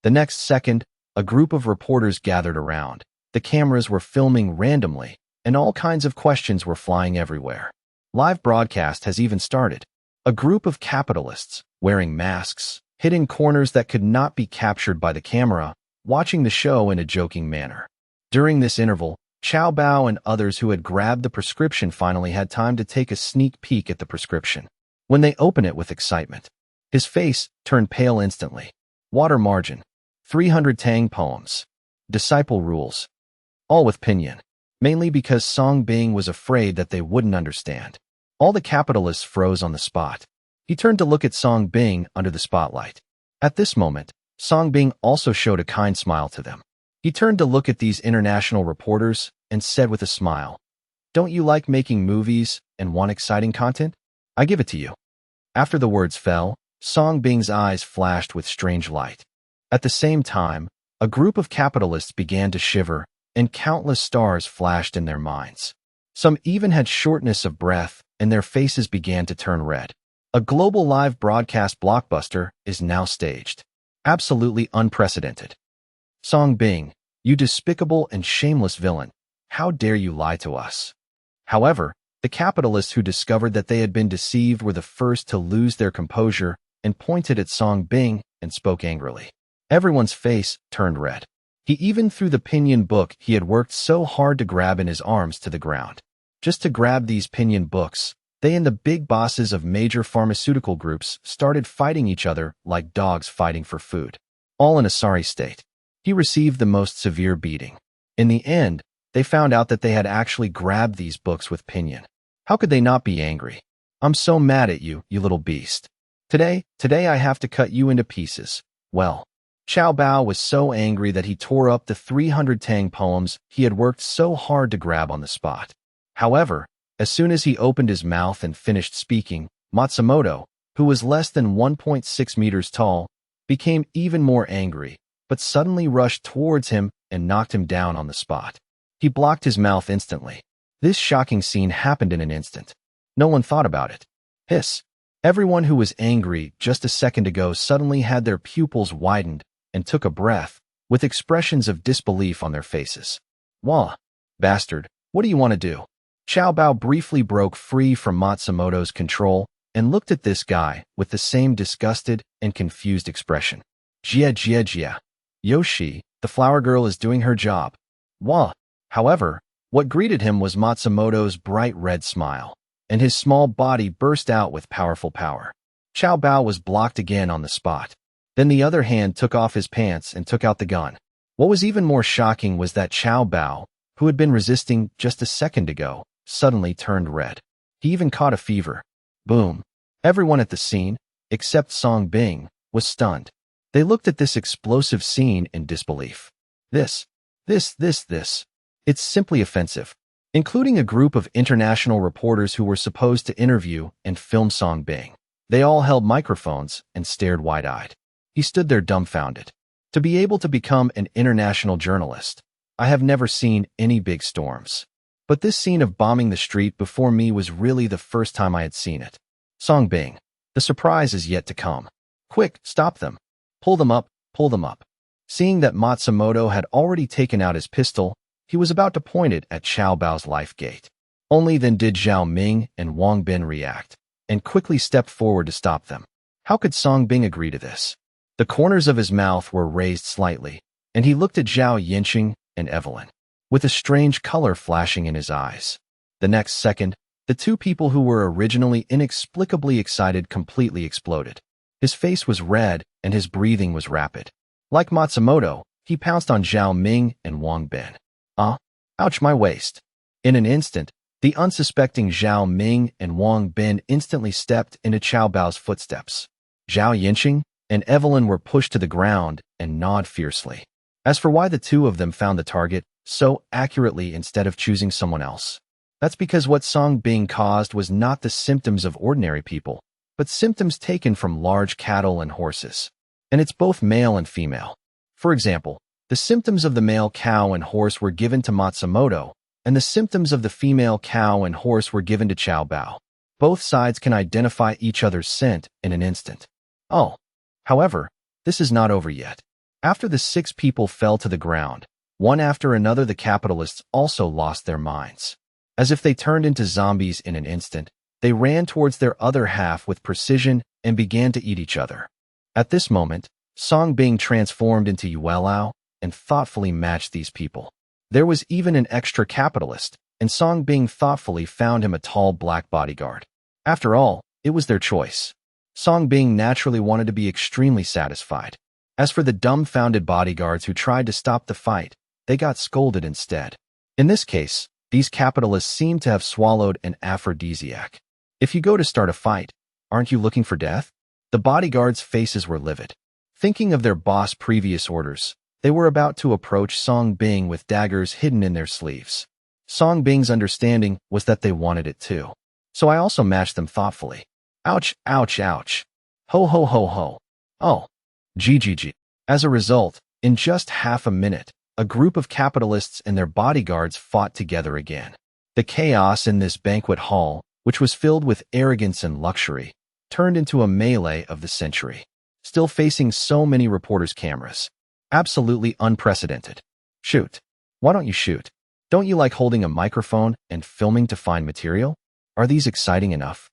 A: The next second, a group of reporters gathered around. The cameras were filming randomly, and all kinds of questions were flying everywhere. Live broadcast has even started. A group of capitalists, wearing masks, hid in corners that could not be captured by the camera, watching the show in a joking manner. During this interval, Xiao Bao and others who had grabbed the prescription finally had time to take a sneak peek at the prescription. When they opened it with excitement, his face turned pale instantly. Water margin. 300 Tang poems. Disciple rules. All with pinyin. Mainly because Songbing was afraid that they wouldn't understand. All the capitalists froze on the spot. He turned to look at Songbing under the spotlight. At this moment, Songbing also showed a kind smile to them. He turned to look at these international reporters and said with a smile, "Don't you like making movies and want exciting content? I give it to you." After the words fell, Songbing's eyes flashed with strange light. At the same time, a group of capitalists began to shiver, and countless stars flashed in their minds. Some even had shortness of breath, and their faces began to turn red. A global live broadcast blockbuster is now staged. Absolutely unprecedented. "Songbing, you despicable and shameless villain, how dare you lie to us?" However, the capitalists who discovered that they had been deceived were the first to lose their composure and pointed at Songbing and spoke angrily. Everyone's face turned red. He even threw the pinyin book he had worked so hard to grab in his arms to the ground. Just to grab these pinyin books, they and the big bosses of major pharmaceutical groups started fighting each other like dogs fighting for food. All in a sorry state. He received the most severe beating. In the end, they found out that they had actually grabbed these books with pinyin. How could they not be angry? "I'm so mad at you, you little beast. Today I have to cut you into pieces." Well, Xiao Bao was so angry that he tore up the 300 Tang poems he had worked so hard to grab on the spot. However, as soon as he opened his mouth and finished speaking, Matsumoto, who was less than 1.6 meters tall, became even more angry, but suddenly rushed towards him and knocked him down on the spot. He blocked his mouth instantly. This shocking scene happened in an instant. No one thought about it. Hiss. Everyone who was angry just a second ago suddenly had their pupils widened and took a breath, with expressions of disbelief on their faces. "Wah, bastard, what do you want to do?" Xiao Bao briefly broke free from Matsumoto's control and looked at this guy with the same disgusted and confused expression. Jia. Yoshi, the flower girl is doing her job. Wah. However, what greeted him was Matsumoto's bright red smile. and his small body burst out with powerful power. Xiao Bao was blocked again on the spot. Then the other hand took off his pants and took out the gun. What was even more shocking was that Xiao Bao, who had been resisting just a second ago, suddenly turned red. He even caught a fever. Boom. Everyone at the scene, except Song Bing, was stunned. They looked at this explosive scene in disbelief. This. It's simply offensive. Including a group of international reporters who were supposed to interview and film Song Bing. They all held microphones and stared wide-eyed. He stood there dumbfounded. To be able to become an international journalist, I have never seen any big storms. But this scene of bombing the street before me was really the first time I had seen it. Song Bing, the surprise is yet to come. Quick, stop them. Pull them up, pull them up. Seeing that Matsumoto had already taken out his pistol, he was about to point it at Xiao Bao's life gate. Only then did Zhao Ming and Wang Bin react, and quickly stepped forward to stop them. How could Song Bing agree to this? The corners of his mouth were raised slightly, and he looked at Zhao Yinqing and Evelyn, with a strange color flashing in his eyes. The next second, the two people who were originally inexplicably excited completely exploded. His face was red, and his breathing was rapid. Like Matsumoto, he pounced on Zhao Ming and Wang Bin. Ouch, my waist. In an instant, the unsuspecting Zhao Ming and Wang Bin instantly stepped into Xiao Bao's footsteps. Zhao Yinqing and Evelyn were pushed to the ground and gnawed fiercely. As for why the two of them found the target so accurately instead of choosing someone else, that's because what Song Bing caused was not the symptoms of ordinary people, but symptoms taken from large cattle and horses. And it's both male and female. For example, the symptoms of the male cow and horse were given to Matsumoto, and the symptoms of the female cow and horse were given to Xiao Bao. Both sides can identify each other's scent in an instant. However, this is not over yet. After the 6 people fell to the ground, one after another the capitalists also lost their minds. As if they turned into zombies in an instant, they ran towards their other half with precision and began to eat each other. At this moment, Song Bing transformed into Yuelao and thoughtfully matched these people. There was even an extra capitalist, and Song Bing thoughtfully found him a tall black bodyguard. After all, it was their choice. Song Bing naturally wanted to be extremely satisfied. As for the dumbfounded bodyguards who tried to stop the fight, they got scolded instead. In this case, these capitalists seem to have swallowed an aphrodisiac. If you go to start a fight, aren't you looking for death? The bodyguards' faces were livid. Thinking of their boss' previous orders, they were about to approach Song Bing with daggers hidden in their sleeves. Song Bing's understanding was that they wanted it too. So I also matched them thoughtfully. Ouch, ouch, ouch. Ho ho ho ho. Oh. GGG. As a result, in just half a minute, a group of capitalists and their bodyguards fought together again. The chaos in this banquet hall, which was filled with arrogance and luxury, turned into a melee of the century. Still facing so many reporters' cameras. Absolutely unprecedented. Shoot. Why don't you shoot? Don't you like holding a microphone and filming to find material? Are these exciting enough?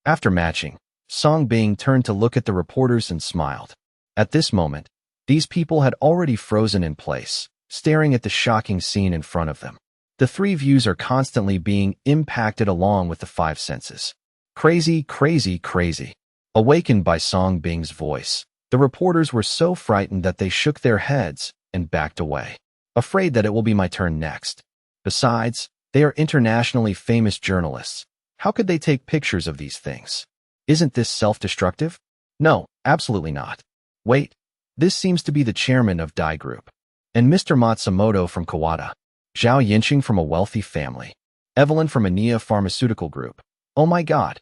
A: After matching, Song Bing turned to look at the reporters and smiled. At this moment, these people had already frozen in place, staring at the shocking scene in front of them. The 3 views are constantly being impacted along with the 5 senses. Crazy, crazy, crazy. Awakened by Song Bing's voice, the reporters were so frightened that they shook their heads and backed away, afraid that it will be my turn next. Besides, they are internationally famous journalists. How could they take pictures of these things? Isn't this self-destructive? No, absolutely not. Wait, this seems to be the chairman of Dai Group. And Mr. Matsumoto from Kawada. Zhao Yinqing from a wealthy family. Evelyn from Manhua Pharmaceutical Group. Oh my God.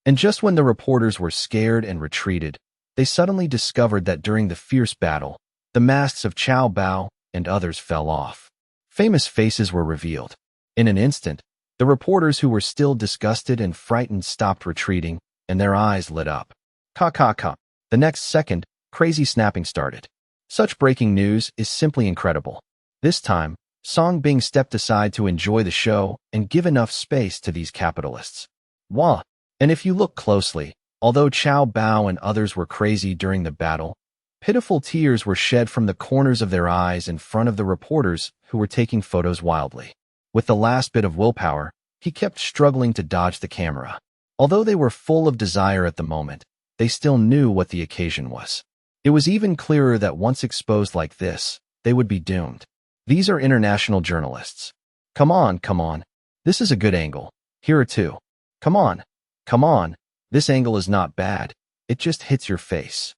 A: And just when the reporters were scared and retreated, they suddenly discovered that during the fierce battle, the masks of Xiao Bao and others fell off. Famous faces were revealed. In an instant, the reporters who were still disgusted and frightened stopped retreating, and their eyes lit up. Ka. The next second, crazy snapping started. Such breaking news is simply incredible. This time, Song Bing stepped aside to enjoy the show and give enough space to these capitalists. Wah! And if you look closely, although Xiao Bao and others were crazy during the battle, pitiful tears were shed from the corners of their eyes in front of the reporters who were taking photos wildly. With the last bit of willpower, He kept struggling to dodge the camera. Although they were full of desire at the moment, they still knew what the occasion was. It was even clearer that once exposed like this, they would be doomed. These are international journalists. Come on, come on. This is a good angle. Here are two. Come on. Come on. This angle is not bad. It just hits your face.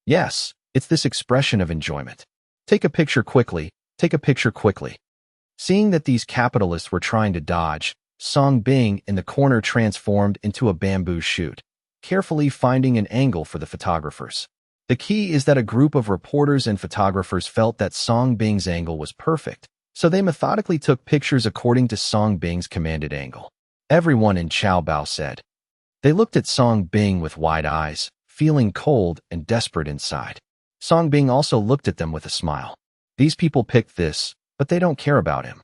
A: Yes, it's this expression of enjoyment. Take a picture quickly. Take a picture quickly. Seeing that these capitalists were trying to dodge, Song Bing in the corner transformed into a bamboo shoot, carefully finding an angle for the photographers. The key is that a group of reporters and photographers felt that Song Bing's angle was perfect, so they methodically took pictures according to Song Bing's commanded angle. Everyone in Chao Bao said. They looked at Song Bing with wide eyes, feeling cold and desperate inside. Song Bing also looked at them with a smile. These people picked this, but they don't care about him.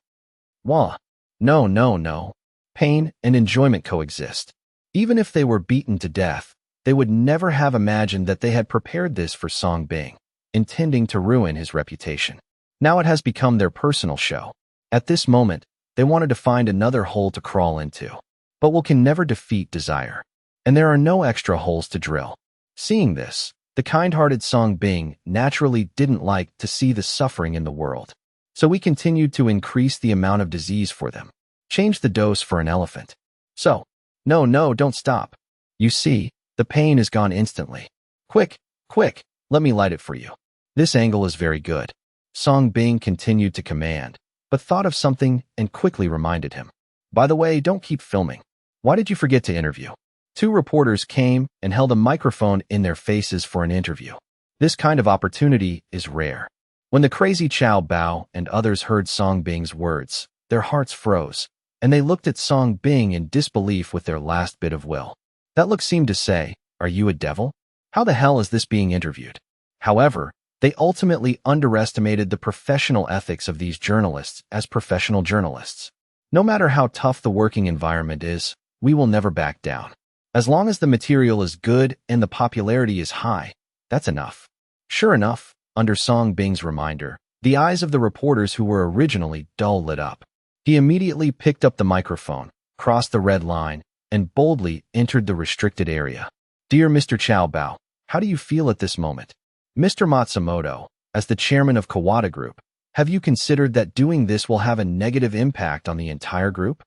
A: Wah. No, no, no. Pain and enjoyment coexist. Even if they were beaten to death, they would never have imagined that they had prepared this for Song Bing, intending to ruin his reputation. Now it has become their personal show. At this moment, they wanted to find another hole to crawl into. But we can never defeat desire. And there are no extra holes to drill. Seeing this, the kind-hearted Song Bing naturally didn't like to see the suffering in the world. So we continued to increase the amount of disease for them. Change the dose for an elephant. So, no, don't stop. You see, the pain is gone instantly. Quick, quick, let me light it for you. This angle is very good. Song Bing continued to command, but thought of something and quickly reminded him. By the way, don't keep filming. Why did you forget to interview? Two reporters came and held a microphone in their faces for an interview. This kind of opportunity is rare. When the crazy Chao Bao and others heard Song Bing's words, their hearts froze, and they looked at Song Bing in disbelief with their last bit of will. That look seemed to say, "Are you a devil? How the hell is this being interviewed?" However, they ultimately underestimated the professional ethics of these journalists as professional journalists. No matter how tough the working environment is, we will never back down. As long as the material is good and the popularity is high, that's enough. Sure enough, under Song Bing's reminder, the eyes of the reporters who were originally dull lit up. He immediately picked up the microphone, crossed the red line, and boldly entered the restricted area. Dear Mr. Chao Bao, how do you feel at this moment? Mr. Matsumoto, as the chairman of Kawada Group, have you considered that doing this will have a negative impact on the entire group?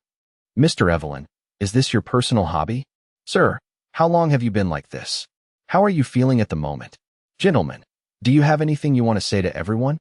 A: Mr. Evelyn, is this your personal hobby? Sir, how long have you been like this? How are you feeling at the moment? Gentlemen, do you have anything you want to say to everyone?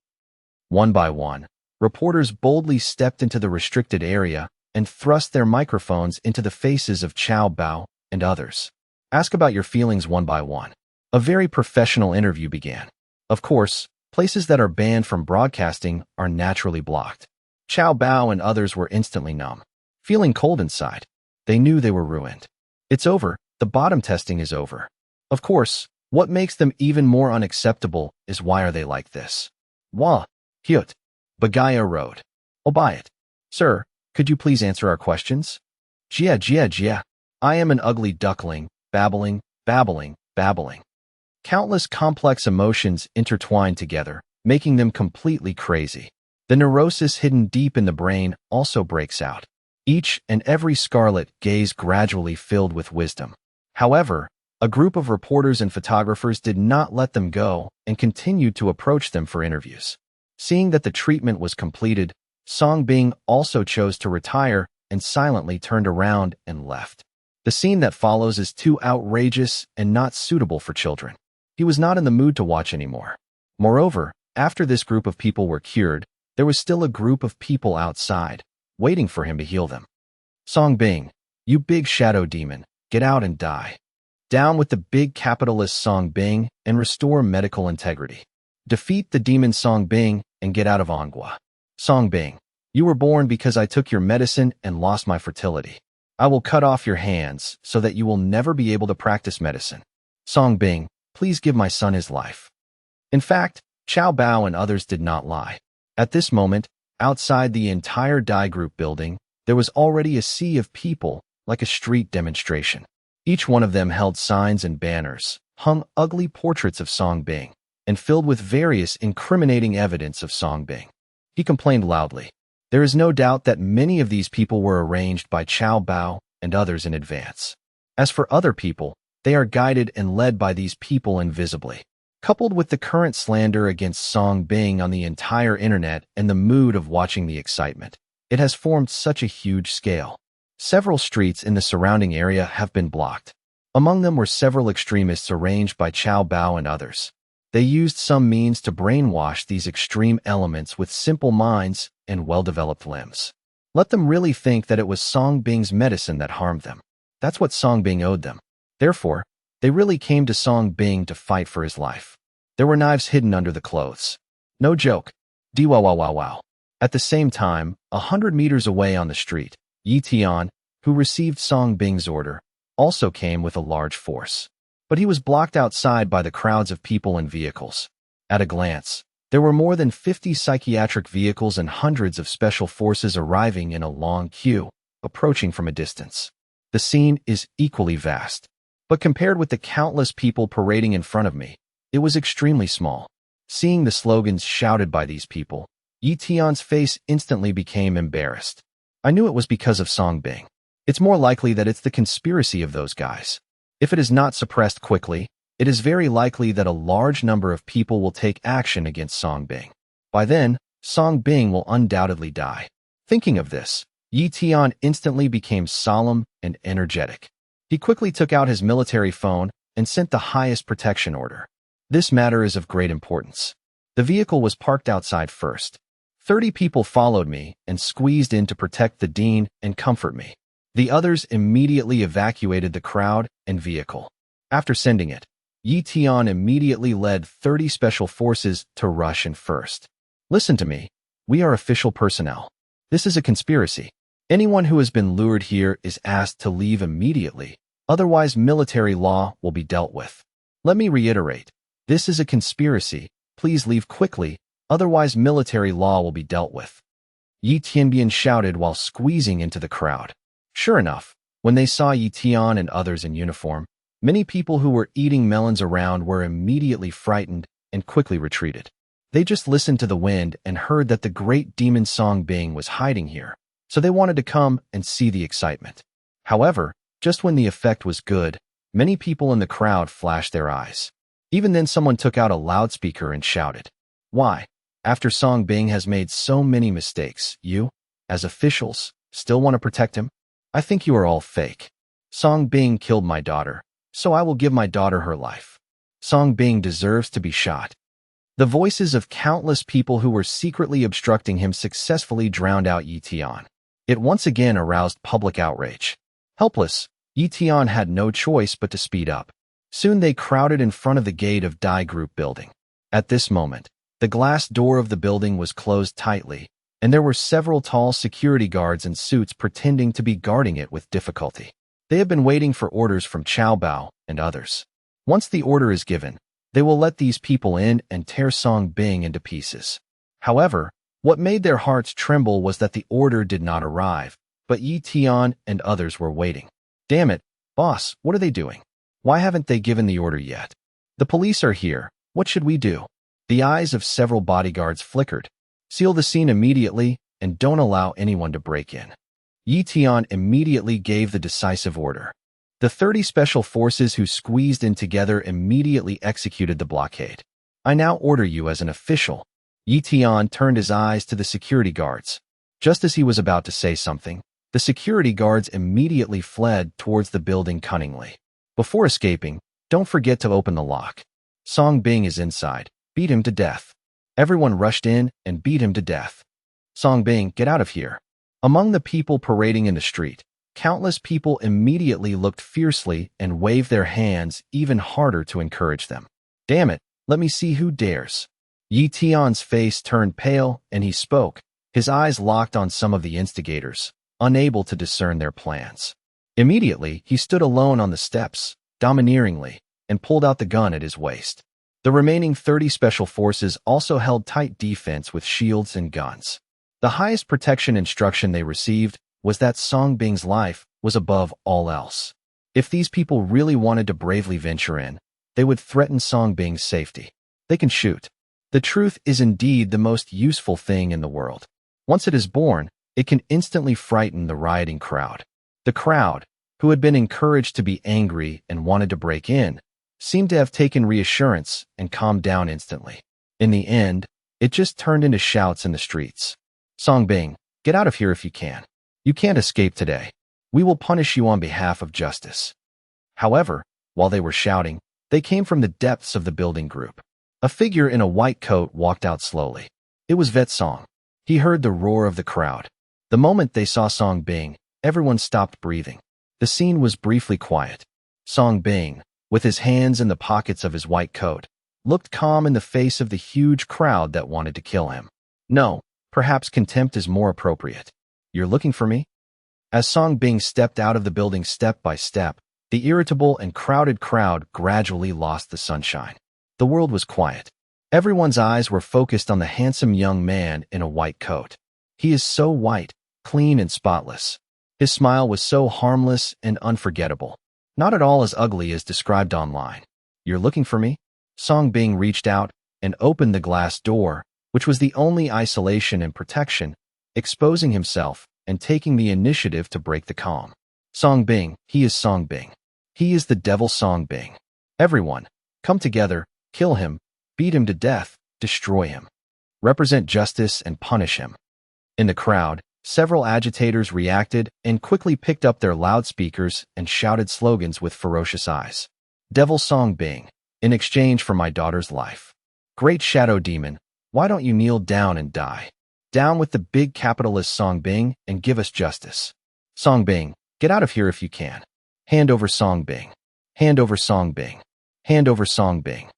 A: One by one, reporters boldly stepped into the restricted area and thrust their microphones into the faces of Chao Bao and others. Ask about your feelings one by one. A very professional interview began. Of course, places that are banned from broadcasting are naturally blocked. Chao Bao and others were instantly numb, feeling cold inside. They knew they were ruined. It's over. The bottom testing is over. Of course, what makes them even more unacceptable is why are they like this? Wah, hyut, Bagaya Road. I'll buy it. Sir, could you please answer our questions? Jia. I am an ugly duckling, babbling. Countless complex emotions intertwine together, making them completely crazy. The neurosis hidden deep in the brain also breaks out. Each and every scarlet gaze gradually filled with wisdom. However, a group of reporters and photographers did not let them go and continued to approach them for interviews. Seeing that the treatment was completed, Song Bing also chose to retire and silently turned around and left. The scene that follows is too outrageous and not suitable for children. He was not in the mood to watch anymore. Moreover, after this group of people were cured, there was still a group of people outside, waiting for him to heal them. Song Bing, you big shadow demon, get out and die. Down with the big capitalist Song Bing and restore medical integrity. Defeat the demon Song Bing and get out of Anghua. Song Bing, you were born because I took your medicine and lost my fertility. I will cut off your hands so that you will never be able to practice medicine. Song Bing, please give my son his life. In fact, Chao Bao and others did not lie. At this moment, outside the entire Dai Group building, there was already a sea of people, like a street demonstration. Each one of them held signs and banners, hung ugly portraits of Song Bing, and filled with various incriminating evidence of Song Bing. He complained loudly. There is no doubt that many of these people were arranged by Qiao Bao and others in advance. As for other people, they are guided and led by these people invisibly. Coupled with the current slander against Song Bing on the entire internet and the mood of watching the excitement, it has formed such a huge scale. Several streets in the surrounding area have been blocked. Among them were several extremists arranged by Qiao Bao and others. They used some means to brainwash these extreme elements with simple minds and well-developed limbs. Let them really think that it was Song Bing's medicine that harmed them. That's what Song Bing owed them. Therefore, they really came to Song Bing to fight for his life. There were knives hidden under the clothes. No joke. Wow. At the same time, 100 meters away on the street, Yi Tian, who received Song Bing's order, also came with a large force. But he was blocked outside by the crowds of people and vehicles. At a glance, there were more than 50 psychiatric vehicles and hundreds of special forces arriving in a long queue, approaching from a distance. The scene is equally vast. But compared with the countless people parading in front of me, it was extremely small. Seeing the slogans shouted by these people, Yi Tian's face instantly became embarrassed. I knew it was because of Song Bing. It's more likely that it's the conspiracy of those guys. If it is not suppressed quickly, it is very likely that a large number of people will take action against Song Bing. By then, Song Bing will undoubtedly die. Thinking of this, Yi Tian instantly became solemn and energetic. He quickly took out his military phone and sent the highest protection order. This matter is of great importance. The vehicle was parked outside first. 30 people followed me and squeezed in to protect the dean and comfort me. The others immediately evacuated the crowd and vehicle. After sending it, Yi Tian immediately led 30 special forces to rush in first. Listen to me. We are official personnel. This is a conspiracy. Anyone who has been lured here is asked to leave immediately, otherwise military law will be dealt with. Let me reiterate. This is a conspiracy. Please leave quickly, otherwise military law will be dealt with. Yi Tianbian shouted while squeezing into the crowd. Sure enough, when they saw Yi Tian and others in uniform, many people who were eating melons around were immediately frightened and quickly retreated. They just listened to the wind and heard that the great demon Song Bing was hiding here, so they wanted to come and see the excitement. However, just when the effect was good, many people in the crowd flashed their eyes. Even then someone took out a loudspeaker and shouted, "Why, after Song Bing has made so many mistakes, you, as officials, still want to protect him? I think you are all fake. Song Bing killed my daughter, so I will give my daughter her life. Song Bing deserves to be shot." The voices of countless people who were secretly obstructing him successfully drowned out Yi Tian. It once again aroused public outrage. Helpless, Yi Tian had no choice but to speed up. Soon they crowded in front of the gate of Dai Group building. At this moment, the glass door of the building was closed tightly, and there were several tall security guards in suits pretending to be guarding it with difficulty. They have been waiting for orders from Qiao Bao and others. Once the order is given, they will let these people in and tear Song Bing into pieces. However, what made their hearts tremble was that the order did not arrive, but Yi Tian and others were waiting. Damn it, boss, what are they doing? Why haven't they given the order yet? The police are here. What should we do? The eyes of several bodyguards flickered. Seal the scene immediately and don't allow anyone to break in. Yi Tian immediately gave the decisive order. The 30 special forces who squeezed in together immediately executed the blockade. I now order you as an official. Yi Tian turned his eyes to the security guards. Just as he was about to say something, the security guards immediately fled towards the building cunningly. Before escaping, don't forget to open the lock. Song Bing is inside. Beat him to death. Everyone rushed in and beat him to death. Song Bing, get out of here. Among the people parading in the street, countless people immediately looked fiercely and waved their hands even harder to encourage them. Damn it, let me see who dares. Yi Tian's face turned pale and he spoke, his eyes locked on some of the instigators, unable to discern their plans. Immediately, he stood alone on the steps, domineeringly, and pulled out the gun at his waist. The remaining 30 special forces also held tight defense with shields and guns. The highest protection instruction they received was that Song Bing's life was above all else. If these people really wanted to bravely venture in, they would threaten Song Bing's safety. They can shoot. The truth is indeed the most useful thing in the world. Once it is born, it can instantly frighten the rioting crowd. The crowd, who had been encouraged to be angry and wanted to break in, seemed to have taken reassurance and calmed down instantly. In the end, it just turned into shouts in the streets. Songbing, get out of here if you can. You can't escape today. We will punish you on behalf of justice. However, while they were shouting, they came from the depths of the building group. A figure in a white coat walked out slowly. It was Vet Song. He heard the roar of the crowd. The moment they saw Song Bing, everyone stopped breathing. The scene was briefly quiet. Song Bing, with his hands in the pockets of his white coat, looked calm in the face of the huge crowd that wanted to kill him. No, perhaps contempt is more appropriate. You're looking for me? As Song Bing stepped out of the building step by step, the irritable and crowded crowd gradually lost the sunshine. The world was quiet. Everyone's eyes were focused on the handsome young man in a white coat. He is so white, clean and spotless. His smile was so harmless and unforgettable. Not at all as ugly as described online. You're looking for me? Song Bing reached out and opened the glass door, which was the only isolation and protection, exposing himself and taking the initiative to break the calm. Song Bing, he is Song Bing. He is the devil Song Bing. Everyone, come together, kill him, beat him to death, destroy him. Represent justice and punish him. In the crowd, several agitators reacted and quickly picked up their loudspeakers and shouted slogans with ferocious eyes. Devil Song Bing, in exchange for my daughter's life. Great Shadow Demon, why don't you kneel down and die? Down with the big capitalist Song Bing and give us justice. Song Bing, get out of here if you can. Hand over Song Bing. Hand over Song Bing. Hand over Song Bing.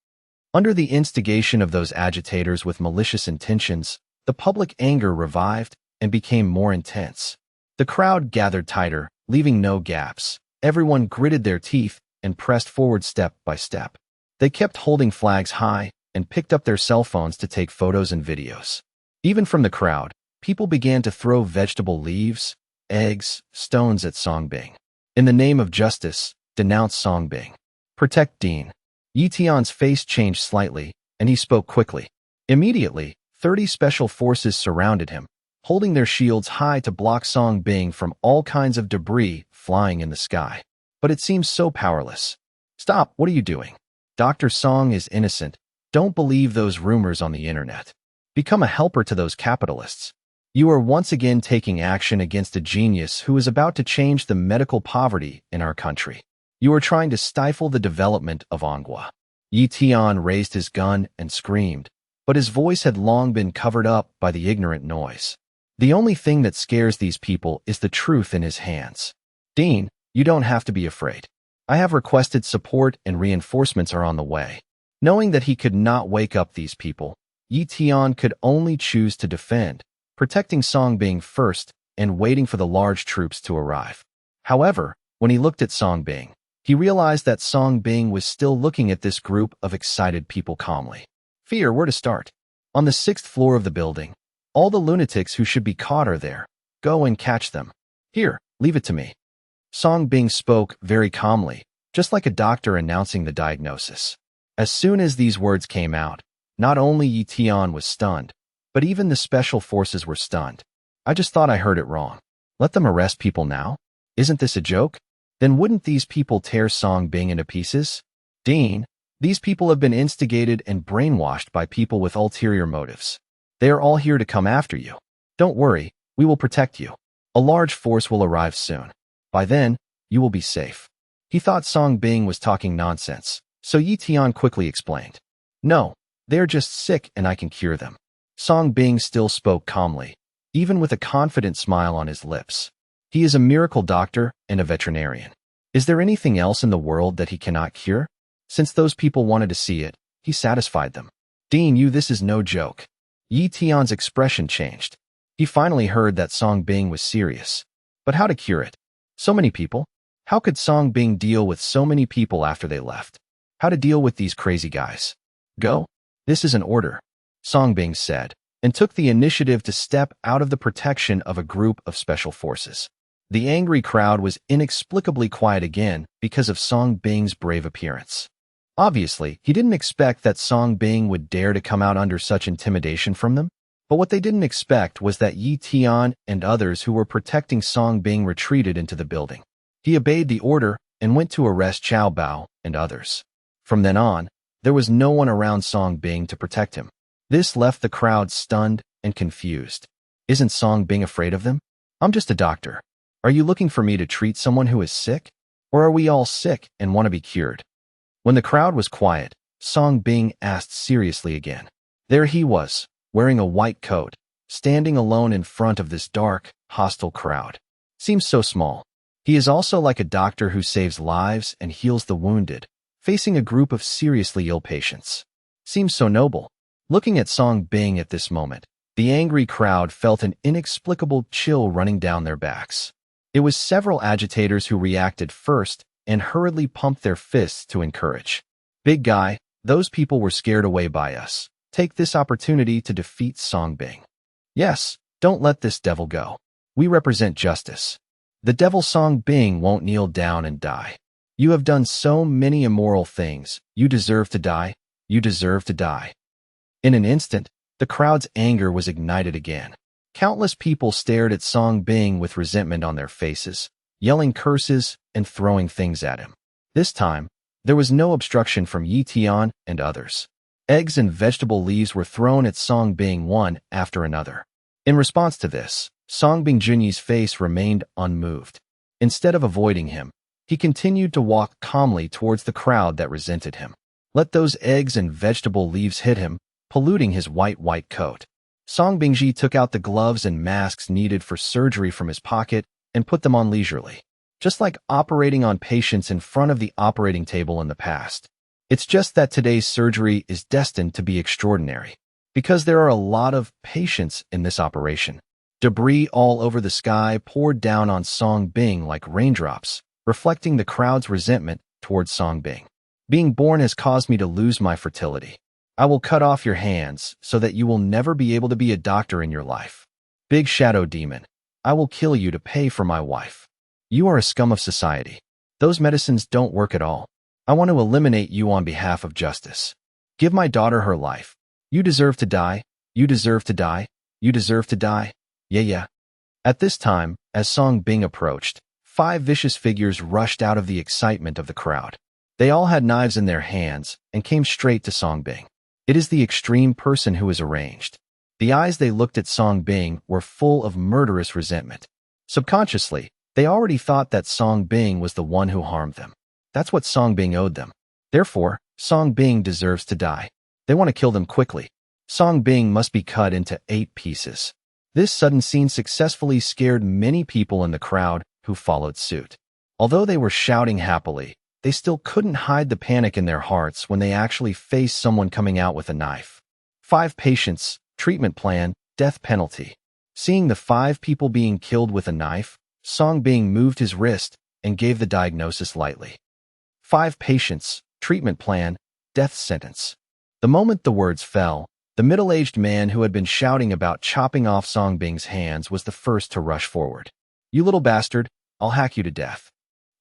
A: Under the instigation of those agitators with malicious intentions, the public anger revived and became more intense. The crowd gathered tighter, leaving no gaps. Everyone gritted their teeth and pressed forward step by step. They kept holding flags high and picked up their cell phones to take photos and videos. Even from the crowd, people began to throw vegetable leaves, eggs, stones at Song Bing. In the name of justice, denounce Song Bing. Protect Dean. Yi Tian's face changed slightly, and he spoke quickly. Immediately, 30 special forces surrounded him, holding their shields high to block Song Bing from all kinds of debris flying in the sky. But it seems so powerless. Stop, what are you doing? Dr. Song is innocent. Don't believe those rumors on the internet. Become a helper to those capitalists. You are once again taking action against a genius who is about to change the medical poverty in our country. You are trying to stifle the development of Manhua. Yi Tian raised his gun and screamed, but his voice had long been covered up by the ignorant noise. The only thing that scares these people is the truth in his hands. Dean, you don't have to be afraid. I have requested support and reinforcements are on the way. Knowing that he could not wake up these people, Yi Tian could only choose to defend, protecting Song Bing first and waiting for the large troops to arrive. However, when he looked at Song Bing, he realized that Song Bing was still looking at this group of excited people calmly. Fear, where to start? On the 6th floor of the building. All the lunatics who should be caught are there. Go and catch them. Here, leave it to me. Song Bing spoke very calmly, just like a doctor announcing the diagnosis. As soon as these words came out, not only Yi Tian was stunned, but even the special forces were stunned. I just thought I heard it wrong. Let them arrest people now? Isn't this a joke? Then wouldn't these people tear Song Bing into pieces? Dean, these people have been instigated and brainwashed by people with ulterior motives. They are all here to come after you. Don't worry, we will protect you. A large force will arrive soon. By then, you will be safe. He thought Song Bing was talking nonsense, so Yi Tian quickly explained. No, they are just sick and I can cure them. Song Bing still spoke calmly, even with a confident smile on his lips. He is a miracle doctor and a veterinarian. Is there anything else in the world that he cannot cure? Since those people wanted to see it, he satisfied them. Dean, this is no joke. Yi Tian's expression changed. He finally heard that Song Bing was serious. But how to cure it? So many people? How could Song Bing deal with so many people after they left? How to deal with these crazy guys? Go. This is an order, Song Bing said, and took the initiative to step out of the protection of a group of special forces. The angry crowd was inexplicably quiet again because of Song Bing's brave appearance. Obviously, he didn't expect that Song Bing would dare to come out under such intimidation from them, But what they didn't expect was that Yi Tian and others who were protecting Song Bing retreated into the building. He obeyed the order and went to arrest Qiao Bao and others. From then on, there was no one around Song Bing to protect him. This left the crowd stunned and confused. Isn't Song Bing afraid of them? I'm just a doctor. Are you looking for me to treat someone who is sick? Or are we all sick and want to be cured? When the crowd was quiet, Song Bing asked seriously again. There he was, wearing a white coat, standing alone in front of this dark, hostile crowd. Seems so small. He is also like a doctor who saves lives and heals the wounded, facing a group of seriously ill patients. Seems so noble. Looking at Song Bing at this moment, the angry crowd felt an inexplicable chill running down their backs. It was several agitators who reacted first and hurriedly pumped their fists to encourage. Big guy, those people were scared away by us. Take this opportunity to defeat Song Bing. Yes, don't let this devil go. We represent justice. The devil Song Bing won't kneel down and die. You have done so many immoral things. You deserve to die. You deserve to die. In an instant, the crowd's anger was ignited again. Countless people stared at Song Bing with resentment on their faces, yelling curses and throwing things at him. This time, there was no obstruction from Yi Tian and others. Eggs and vegetable leaves were thrown at Song Bing one after another. In response to this, Song Bing Junyi's face remained unmoved. Instead of avoiding him, he continued to walk calmly towards the crowd that resented him. Let those eggs and vegetable leaves hit him, polluting his white coat. Song Bingji took out the gloves and masks needed for surgery from his pocket and put them on leisurely, just like operating on patients in front of the operating table in the past. It's just that today's surgery is destined to be extraordinary, because there are a lot of patients in this operation. Debris all over the sky poured down on Song Bing like raindrops, reflecting the crowd's resentment towards Song Bing. Being born has caused me to lose my fertility. I will cut off your hands so that you will never be able to be a doctor in your life. Big shadow demon, I will kill you to pay for my wife. You are a scum of society. Those medicines don't work at all. I want to eliminate you on behalf of justice. Give my daughter her life. You deserve to die. You deserve to die. You deserve to die. Yeah. At this time, as Song Bing approached, 5 vicious figures rushed out of the excitement of the crowd. They all had knives in their hands and came straight to Song Bing. It is the extreme person who is arranged. The eyes they looked at Song Bing were full of murderous resentment. Subconsciously, they already thought that Song Bing was the one who harmed them. That's what Song Bing owed them. Therefore, Song Bing deserves to die. They want to kill them quickly. Song Bing must be cut into 8 pieces. This sudden scene successfully scared many people in the crowd who followed suit. Although they were shouting happily, they still couldn't hide the panic in their hearts when they actually faced someone coming out with a knife. 5 patients, treatment plan, death penalty. Seeing the 5 people being killed with a knife, Song Bing moved his wrist and gave the diagnosis lightly. 5 patients, treatment plan, death sentence. The moment the words fell, the middle-aged man who had been shouting about chopping off Song Bing's hands was the first to rush forward. You little bastard, I'll hack you to death.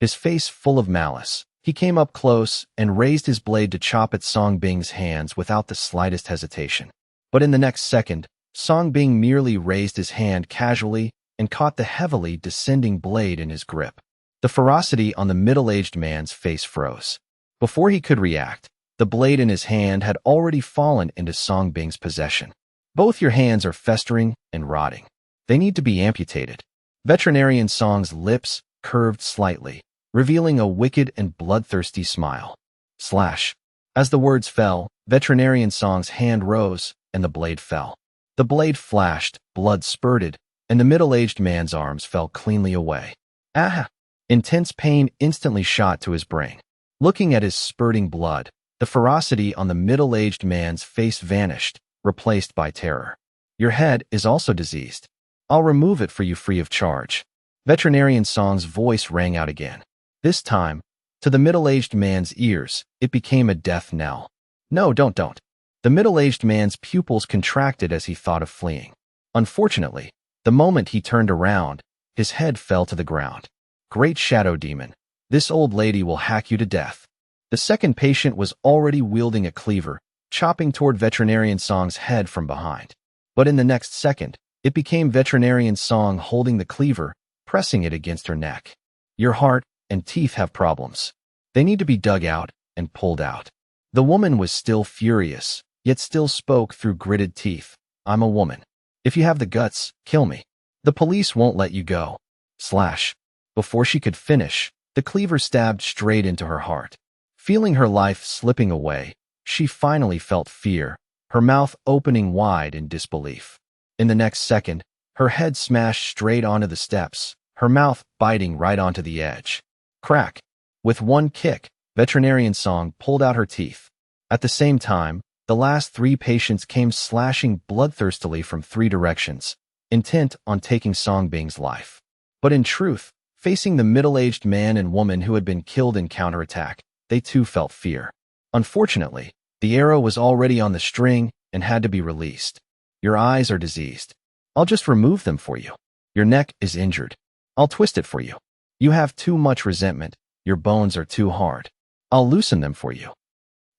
A: His face full of malice, he came up close and raised his blade to chop at Song Bing's hands without the slightest hesitation. But in the next second, Song Bing merely raised his hand casually and caught the heavily descending blade in his grip. The ferocity on the middle-aged man's face froze. Before he could react, the blade in his hand had already fallen into Song Bing's possession. Both your hands are festering and rotting. They need to be amputated. Veterinarian Song's lips curved slightly, revealing a wicked and bloodthirsty smile. Slash. As the words fell, Veterinarian Song's hand rose, and the blade fell. The blade flashed, blood spurted, and the middle-aged man's arms fell cleanly away. Ah! Intense pain instantly shot to his brain. Looking at his spurting blood, the ferocity on the middle-aged man's face vanished, replaced by terror. Your head is also diseased. I'll remove it for you free of charge. Veterinarian Song's voice rang out again. This time, to the middle-aged man's ears, it became a death knell. No, don't. The middle-aged man's pupils contracted as he thought of fleeing. Unfortunately, the moment he turned around, his head fell to the ground. Great shadow demon, this old lady will hack you to death. The second patient was already wielding a cleaver, chopping toward Veterinarian Song's head from behind. But in the next second, it became veterinarian Song holding the cleaver, pressing it against her neck. Your heart and teeth have problems. They need to be dug out and pulled out. The woman was still furious, yet still spoke through gritted teeth. I'm a woman. If you have the guts, kill me. The police won't let you go. Slash. Before she could finish, the cleaver stabbed straight into her heart. Feeling her life slipping away, she finally felt fear, her mouth opening wide in disbelief. In the next second, her head smashed straight onto the steps, her mouth biting right onto the edge. Crack. With one kick, veterinarian Song pulled out her teeth. At the same time, the last 3 patients came slashing bloodthirstily from 3 directions, intent on taking Song Bing's life. But in truth, facing the middle-aged man and woman who had been killed in counterattack, they too felt fear. Unfortunately, the arrow was already on the string and had to be released. Your eyes are diseased. I'll just remove them for you. Your neck is injured. I'll twist it for you. You have too much resentment. Your bones are too hard. I'll loosen them for you.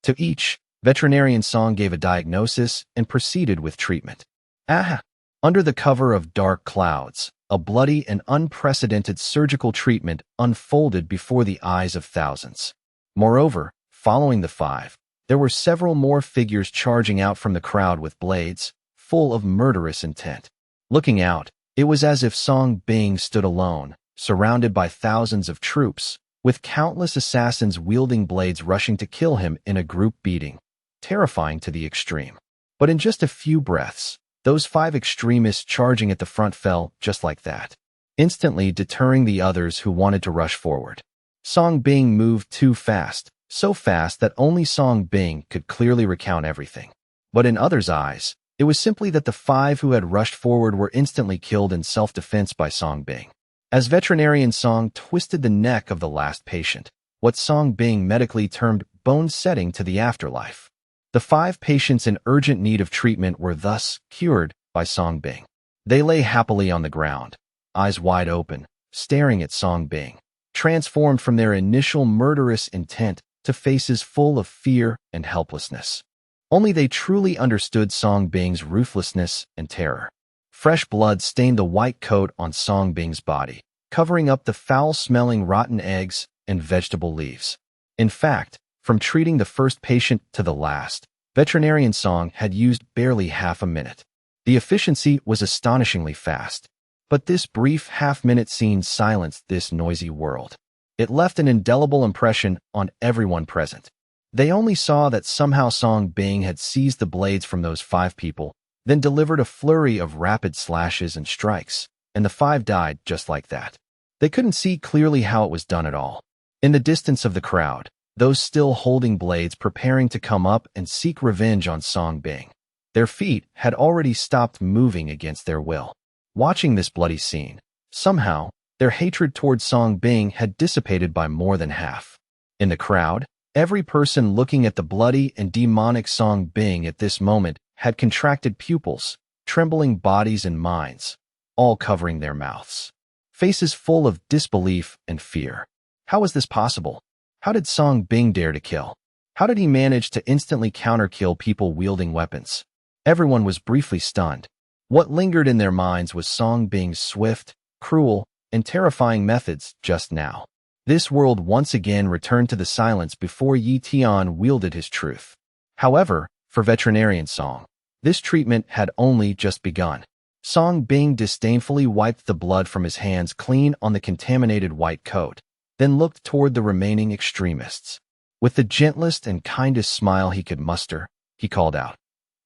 A: To each, veterinarian Song gave a diagnosis and proceeded with treatment. Under the cover of dark clouds, a bloody and unprecedented surgical treatment unfolded before the eyes of thousands. Moreover, following the 5, there were several more figures charging out from the crowd with blades, full of murderous intent. Looking out, it was as if Song Bing stood alone, surrounded by thousands of troops, with countless assassins wielding blades rushing to kill him in a group beating, terrifying to the extreme. But in just a few breaths, those 5 extremists charging at the front fell just like that, instantly deterring the others who wanted to rush forward. Song Bing moved too fast, so fast that only Song Bing could clearly recount everything. But in others' eyes, it was simply that the 5 who had rushed forward were instantly killed in self-defense by Song Bing. As veterinarian Song twisted the neck of the last patient, what Song Bing medically termed bone setting to the afterlife. The 5 patients in urgent need of treatment were thus cured by Song Bing. They lay happily on the ground, eyes wide open, staring at Song Bing, transformed from their initial murderous intent to faces full of fear and helplessness. Only they truly understood Song Bing's ruthlessness and terror. Fresh blood stained the white coat on Song Bing's body, covering up the foul-smelling rotten eggs and vegetable leaves. In fact, from treating the first patient to the last, veterinarian Song had used barely half a minute. The efficiency was astonishingly fast. But this brief half-minute scene silenced this noisy world. It left an indelible impression on everyone present. They only saw that somehow Song Bing had seized the blades from those 5 people, then delivered a flurry of rapid slashes and strikes, and the 5 died just like that. They couldn't see clearly how it was done at all. In the distance of the crowd, those still holding blades preparing to come up and seek revenge on Song Bing. Their feet had already stopped moving against their will. Watching this bloody scene, somehow, their hatred toward Song Bing had dissipated by more than half. In the crowd, every person looking at the bloody and demonic Song Bing at this moment had contracted pupils, trembling bodies and minds, all covering their mouths. Faces full of disbelief and fear. How was this possible? How did Song Bing dare to kill? How did he manage to instantly counter-kill people wielding weapons? Everyone was briefly stunned. What lingered in their minds was Song Bing's swift, cruel, and terrifying methods just now. This world once again returned to the silence before Yi Tian wielded his truth. However, for veterinarian Song, this treatment had only just begun. Song Bing disdainfully wiped the blood from his hands clean on the contaminated white coat, then looked toward the remaining extremists. With the gentlest and kindest smile he could muster, he called out,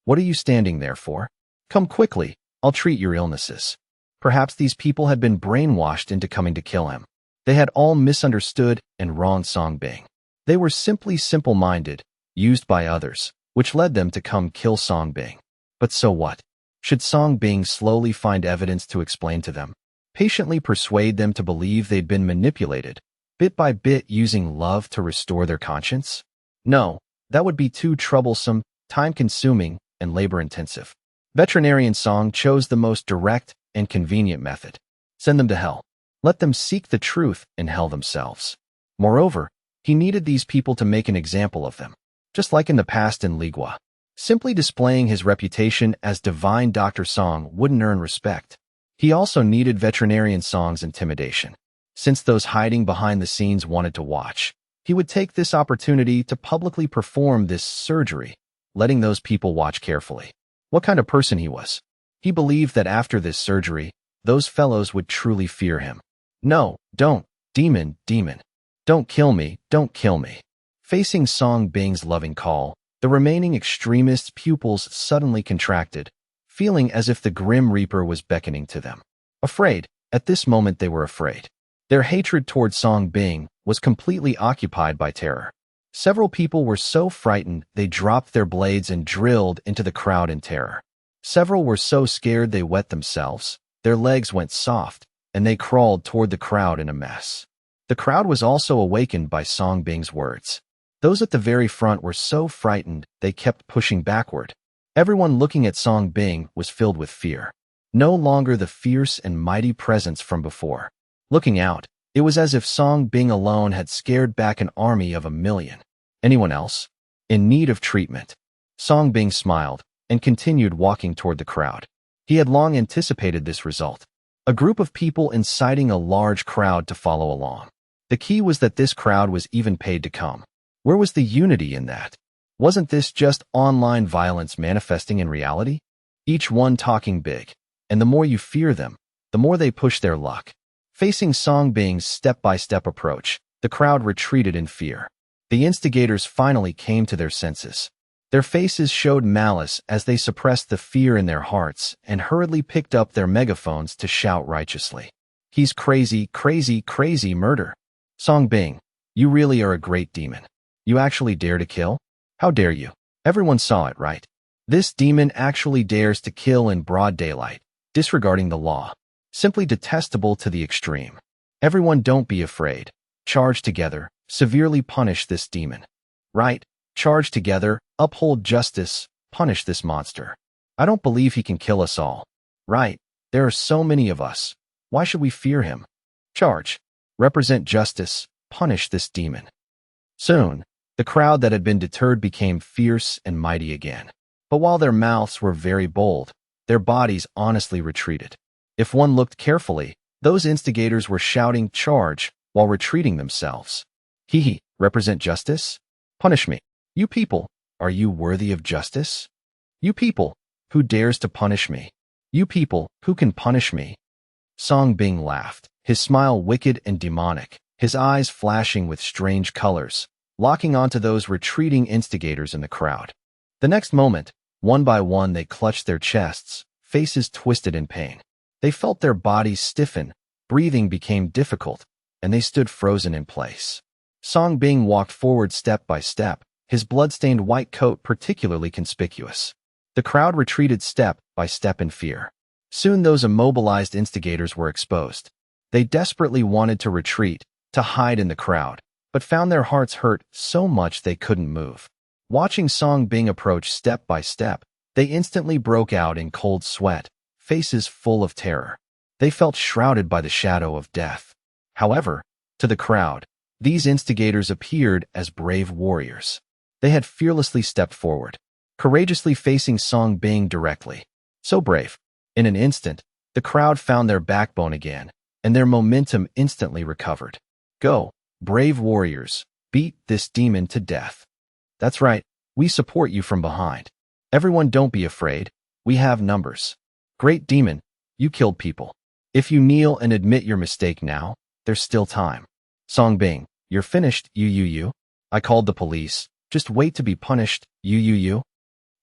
A: "What are you standing there for? Come quickly, I'll treat your illnesses." Perhaps these people had been brainwashed into coming to kill him. They had all misunderstood and wronged Song Bing. They were simply simple-minded, used by others, which led them to come kill Song Bing. But so what? Should Song Bing slowly find evidence to explain to them, patiently persuade them to believe they'd been manipulated, bit by bit using love to restore their conscience? No, that would be too troublesome, time-consuming, and labor-intensive. Veterinarian Song chose the most direct and convenient method. Send them to hell. Let them seek the truth in hell themselves. Moreover, he needed these people to make an example of them, just like in the past in Ligua. Simply displaying his reputation as divine Dr. Song wouldn't earn respect. He also needed veterinarian Song's intimidation. Since those hiding behind the scenes wanted to watch, he would take this opportunity to publicly perform this surgery, letting those people watch carefully. What kind of person he was? He believed that after this surgery, those fellows would truly fear him. No, don't, demon, demon. Don't kill me, don't kill me. Facing Song Bing's loving call, the remaining extremists' pupils suddenly contracted, feeling as if the Grim Reaper was beckoning to them. Afraid, at this moment they were afraid. Their hatred toward Song Bing was completely occupied by terror. Several people were so frightened they dropped their blades and drilled into the crowd in terror. Several were so scared they wet themselves, their legs went soft, and they crawled toward the crowd in a mess. The crowd was also awakened by Song Bing's words. Those at the very front were so frightened they kept pushing backward. Everyone looking at Song Bing was filled with fear. No longer the fierce and mighty presence from before. Looking out, it was as if Song Bing alone had scared back an army of 1,000,000. Anyone else? In need of treatment. Song Bing smiled and continued walking toward the crowd. He had long anticipated this result. A group of people inciting a large crowd to follow along. The key was that this crowd was even paid to come. Where was the unity in that? Wasn't this just online violence manifesting in reality? Each one talking big. And the more you fear them, the more they push their luck. Facing Song Bing's step-by-step approach, the crowd retreated in fear. The instigators finally came to their senses. Their faces showed malice as they suppressed the fear in their hearts and hurriedly picked up their megaphones to shout righteously. He's crazy, crazy, crazy murder. Song Bing, you really are a great demon. You actually dare to kill? How dare you? Everyone saw it, right? This demon actually dares to kill in broad daylight, disregarding the law. Simply detestable to the extreme. Everyone don't be afraid. Charge together, severely punish this demon. Right? Charge together, uphold justice, punish this monster. I don't believe he can kill us all. Right? There are so many of us. Why should we fear him? Charge. Represent justice, punish this demon. Soon, the crowd that had been deterred became fierce and mighty again. But while their mouths were very bold, their bodies honestly retreated. If one looked carefully, those instigators were shouting charge while retreating themselves. Hee, represent justice? Punish me. You people, are you worthy of justice? You people, who dares to punish me? You people, who can punish me? Song Bing laughed, his smile wicked and demonic, his eyes flashing with strange colors, locking onto those retreating instigators in the crowd. The next moment, one by one they clutched their chests, faces twisted in pain. They felt their bodies stiffen, breathing became difficult, and they stood frozen in place. Song Bing walked forward step by step, his blood-stained white coat particularly conspicuous. The crowd retreated step by step in fear. Soon those immobilized instigators were exposed. They desperately wanted to retreat, to hide in the crowd, but found their hearts hurt so much they couldn't move. Watching Song Bing approach step by step, they instantly broke out in cold sweat, faces full of terror. They felt shrouded by the shadow of death. However, to the crowd, these instigators appeared as brave warriors. They had fearlessly stepped forward, courageously facing Song Bing directly. So brave. In an instant, the crowd found their backbone again, and their momentum instantly recovered. Go, brave warriors, beat this demon to death. That's right, we support you from behind. Everyone don't be afraid, we have numbers. Great demon, you killed people. If you kneel and admit your mistake now, there's still time. Song Bing, you're finished, you. I called the police, just wait to be punished, you.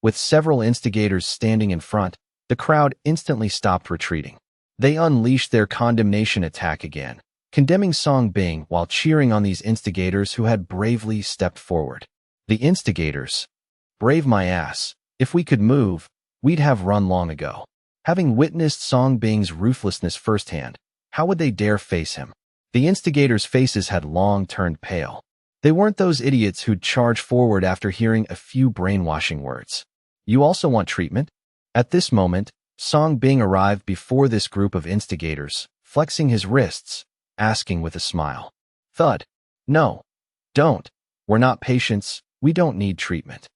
A: With several instigators standing in front, the crowd instantly stopped retreating. They unleashed their condemnation attack again, condemning Song Bing while cheering on these instigators who had bravely stepped forward. The instigators. Brave my ass. If we could move, we'd have run long ago. Having witnessed Song Bing's ruthlessness firsthand, how would they dare face him? The instigators' faces had long turned pale. They weren't those idiots who'd charge forward after hearing a few brainwashing words. You also want treatment? At this moment, Song Bing arrived before this group of instigators, flexing his wrists, asking with a smile. Thud. No. Don't. We're not patients, we don't need treatment.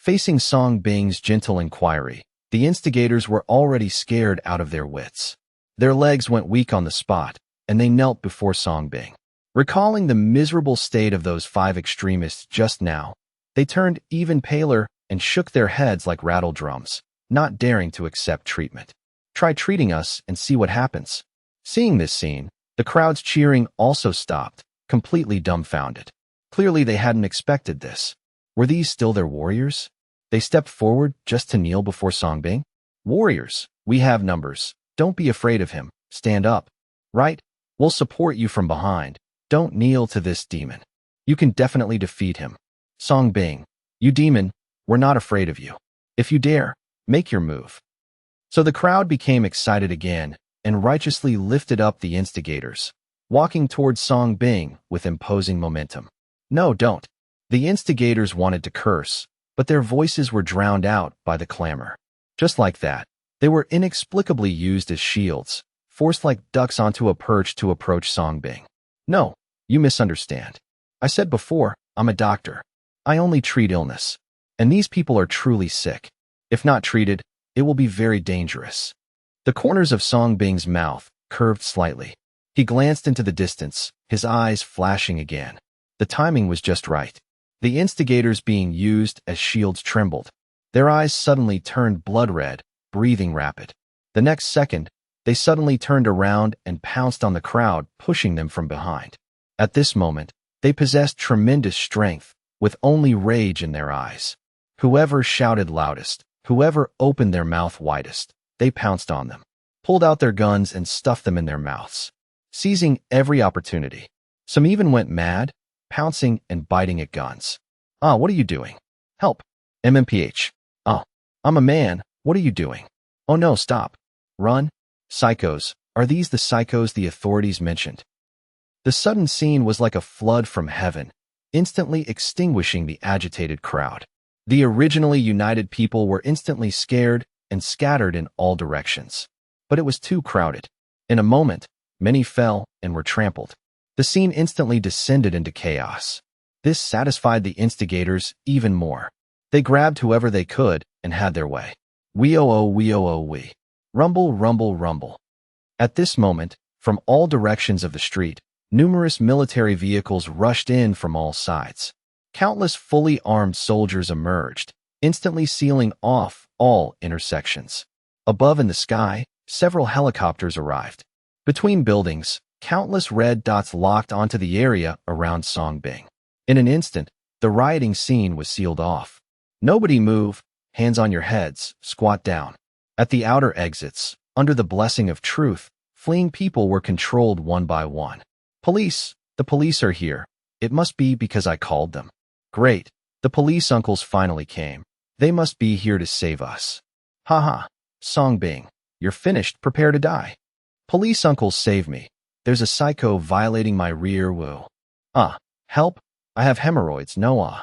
A: Facing Song Bing's gentle inquiry, the instigators were already scared out of their wits. Their legs went weak on the spot, and they knelt before Song Bing. Recalling the miserable state of those 5 extremists just now, they turned even paler and shook their heads like rattle drums, not daring to accept treatment. Try treating us and see what happens. Seeing this scene, the crowd's cheering also stopped, completely dumbfounded. Clearly they hadn't expected this. Were these still their warriors? They stepped forward just to kneel before Song Bing. Warriors, we have numbers. Don't be afraid of him. Stand up. Right? We'll support you from behind. Don't kneel to this demon. You can definitely defeat him. Song Bing, you demon, we're not afraid of you. If you dare, make your move. So the crowd became excited again and righteously lifted up the instigators, walking towards Song Bing with imposing momentum. No, don't. The instigators wanted to curse, but their voices were drowned out by the clamor. Just like that, they were inexplicably used as shields, forced like ducks onto a perch to approach Song Bing. No, you misunderstand. I said before, I'm a doctor. I only treat illness. And these people are truly sick. If not treated, it will be very dangerous. The corners of Song Bing's mouth curved slightly. He glanced into the distance, his eyes flashing again. The timing was just right. The instigators being used as shields trembled. Their eyes suddenly turned blood red, breathing rapid. The next second, they suddenly turned around and pounced on the crowd, pushing them from behind. At this moment, they possessed tremendous strength, with only rage in their eyes. Whoever shouted loudest, whoever opened their mouth widest, they pounced on them, pulled out their guns and stuffed them in their mouths, seizing every opportunity. Some even went mad, pouncing and biting at guns. Ah, what are you doing? Help. MMPH. Ah, I'm a man. What are you doing? Oh no, stop. Run. Psychos. Are these the psychos the authorities mentioned? The sudden scene was like a flood from heaven, instantly extinguishing the agitated crowd. The originally united people were instantly scared and scattered in all directions. But it was too crowded. In a moment, many fell and were trampled. The scene instantly descended into chaos. This satisfied the instigators even more. They grabbed whoever they could and had their way. We. Rumble, rumble, rumble. At this moment, from all directions of the street, numerous military vehicles rushed in from all sides. Countless fully armed soldiers emerged, instantly sealing off all intersections. Above in the sky, several helicopters arrived. Between buildings, countless red dots locked onto the area around Song Bing. In an instant, the rioting scene was sealed off. Nobody move, hands on your heads, squat down. At the outer exits, under the blessing of truth, fleeing people were controlled one by one. Police, the police are here. It must be because I called them. Great, the police uncles finally came. They must be here to save us. Haha, Song Bing, you're finished, prepare to die. Police uncles save me. There's a psycho violating my rear woo. Help, I have hemorrhoids, no.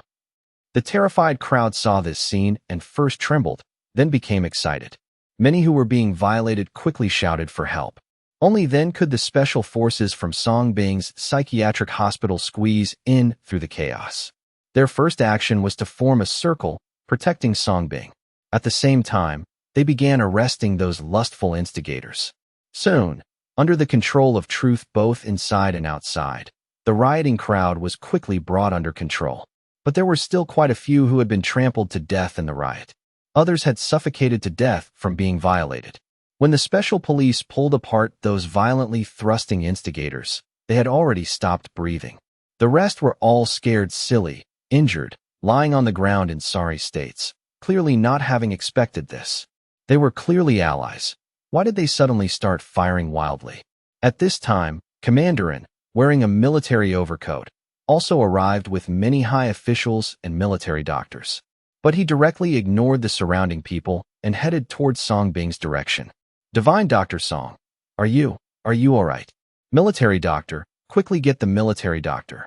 A: The terrified crowd saw this scene and first trembled, then became excited. Many who were being violated quickly shouted for help. Only then could the special forces from Song Bing's psychiatric hospital squeeze in through the chaos. Their first action was to form a circle, protecting Song Bing. At the same time, they began arresting those lustful instigators. Soon, under the control of truth both inside and outside, the rioting crowd was quickly brought under control. But there were still quite a few who had been trampled to death in the riot. Others had suffocated to death from being violated. When the special police pulled apart those violently thrusting instigators, they had already stopped breathing. The rest were all scared silly, injured, lying on the ground in sorry states, clearly not having expected this. They were clearly allies. Why did they suddenly start firing wildly? At this time, Commanderin, wearing a military overcoat, also arrived with many high officials and military doctors. But he directly ignored the surrounding people and headed towards Song Bing's direction. Divine Dr. Song, are you all right? Military doctor, quickly get the military doctor.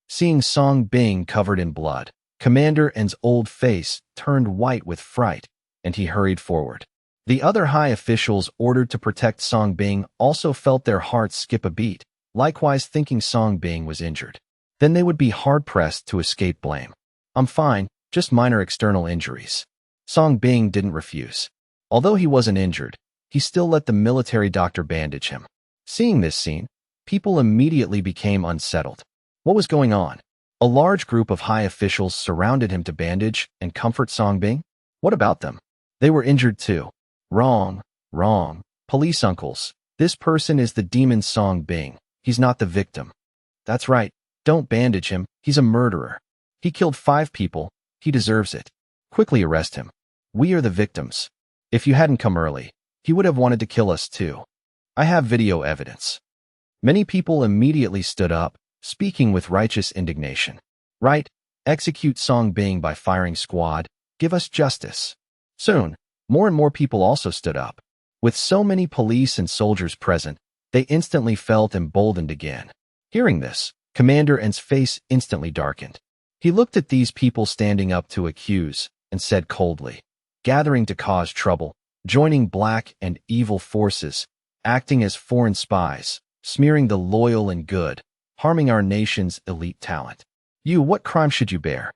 A: Seeing Song Bing covered in blood, Commander N's old face turned white with fright, and he hurried forward. The other high officials ordered to protect Song Bing also felt their hearts skip a beat, likewise thinking Song Bing was injured. Then they would be hard-pressed to escape blame. I'm fine, just minor external injuries. Song Bing didn't refuse. Although he wasn't injured, he still let the military doctor bandage him. Seeing this scene, people immediately became unsettled. What was going on? A large group of high officials surrounded him to bandage and comfort Song Bing. What about them? They were injured too. Wrong, wrong. Police uncles, this person is the demon Song Bing. He's not the victim. That's right. Don't bandage him. He's a murderer. He killed 5 people. He deserves it. Quickly arrest him. We are the victims. If you hadn't come early, he would have wanted to kill us too. I have video evidence. Many people immediately stood up, speaking with righteous indignation. Right, execute Song Bing by firing squad. Give us justice. Soon, more and more people also stood up. With so many police and soldiers present, they instantly felt emboldened again. Hearing this, Commander N's face instantly darkened. He looked at these people standing up to accuse and said coldly, gathering to cause trouble, joining black and evil forces, acting as foreign spies, smearing the loyal and good, harming our nation's elite talent. What crime should you bear?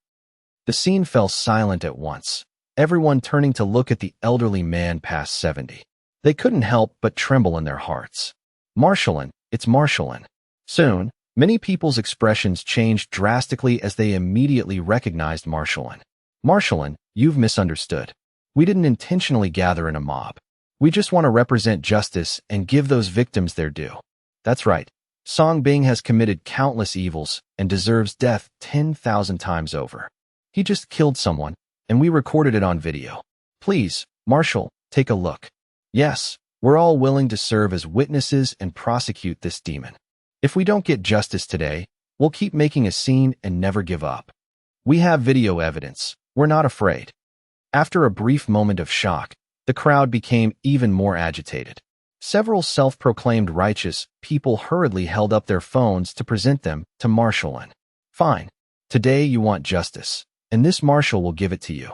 A: The scene fell silent at once, everyone turning to look at the elderly man past 70. They couldn't help but tremble in their hearts. Marshallin, it's Marshallin. Soon, many people's expressions changed drastically as they immediately recognized Marshallin. Marshallin, you've misunderstood. We didn't intentionally gather in a mob. We just want to represent justice and give those victims their due. That's right. Song Bing has committed countless evils and deserves death 10,000 times over. He just killed someone, and we recorded it on video. Please, Marshall, take a look. Yes, we're all willing to serve as witnesses and prosecute this demon. If we don't get justice today, we'll keep making a scene and never give up. We have video evidence. We're not afraid. After a brief moment of shock, the crowd became even more agitated. Several self-proclaimed righteous people hurriedly held up their phones to present them to Marshallin. Fine. Today you want justice, and this Marshall will give it to you.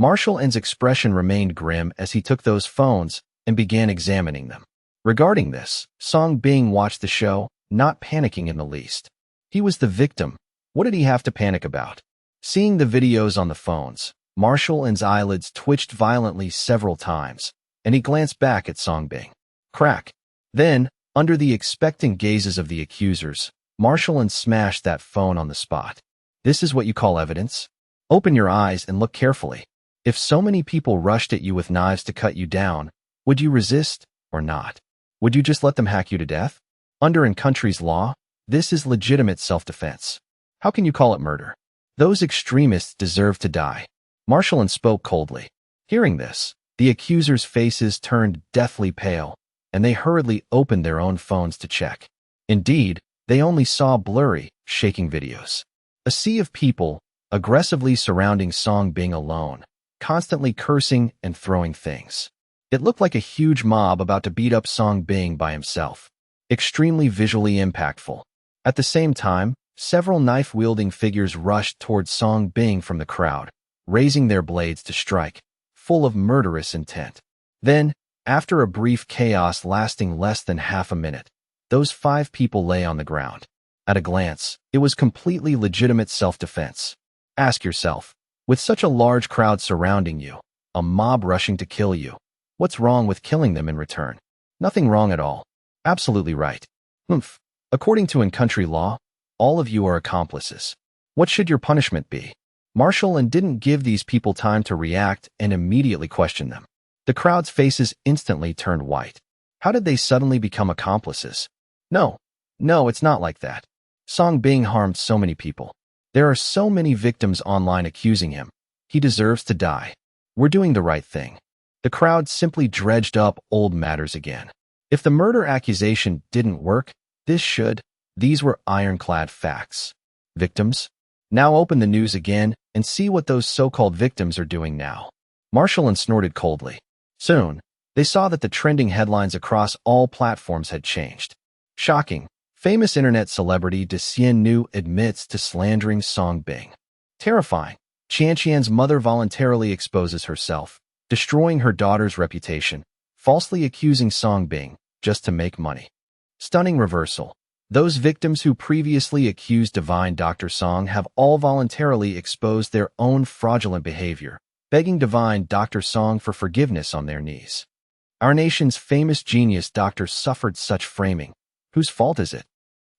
A: Marshallin's expression remained grim as he took those phones and began examining them. Regarding this, Song Bing watched the show, not panicking in the least. He was the victim. What did he have to panic about? Seeing the videos on the phones, Marshallin's eyelids twitched violently several times, and he glanced back at Song Bing. Crack. Then, under the expectant gazes of the accusers, Marshallin smashed that phone on the spot. This is what you call evidence? Open your eyes and look carefully. If so many people rushed at you with knives to cut you down, would you resist or not? Would you just let them hack you to death? Under in country's law, this is legitimate self-defense. How can you call it murder? Those extremists deserve to die. Marshallin spoke coldly. Hearing this, the accusers' faces turned deathly pale, and they hurriedly opened their own phones to check. Indeed, they only saw blurry, shaking videos. A sea of people, aggressively surrounding Song Bing alone, constantly cursing and throwing things. It looked like a huge mob about to beat up Song Bing by himself. Extremely visually impactful. At the same time, several knife-wielding figures rushed towards Song Bing from the crowd, raising their blades to strike, full of murderous intent. Then, after a brief chaos lasting less than half a minute, those 5 people lay on the ground. At a glance, it was completely legitimate self-defense. Ask yourself, with such a large crowd surrounding you, a mob rushing to kill you, what's wrong with killing them in return? Nothing wrong at all. Absolutely right. According to in-country law, all of you are accomplices. What should your punishment be? Marshallin didn't give these people time to react and immediately question them. The crowd's faces instantly turned white. How did they suddenly become accomplices? No, it's not like that. Song Bing harmed so many people. There are so many victims online accusing him. He deserves to die. We're doing the right thing. The crowd simply dredged up old matters again. If the murder accusation didn't work, this should. These were ironclad facts. Victims? Now open the news again and see what those so-called victims are doing now. Marshallin snorted coldly. Soon, they saw that the trending headlines across all platforms had changed. Shocking. Famous internet celebrity Desian Nu admits to slandering Song Bing. Terrifying. Qianqian's mother voluntarily exposes herself, destroying her daughter's reputation, falsely accusing Song Bing just to make money. Stunning reversal. Those victims who previously accused Divine Dr. Song have all voluntarily exposed their own fraudulent behavior, begging Divine Dr. Song for forgiveness on their knees. Our nation's famous genius doctor suffered such framing. Whose fault is it?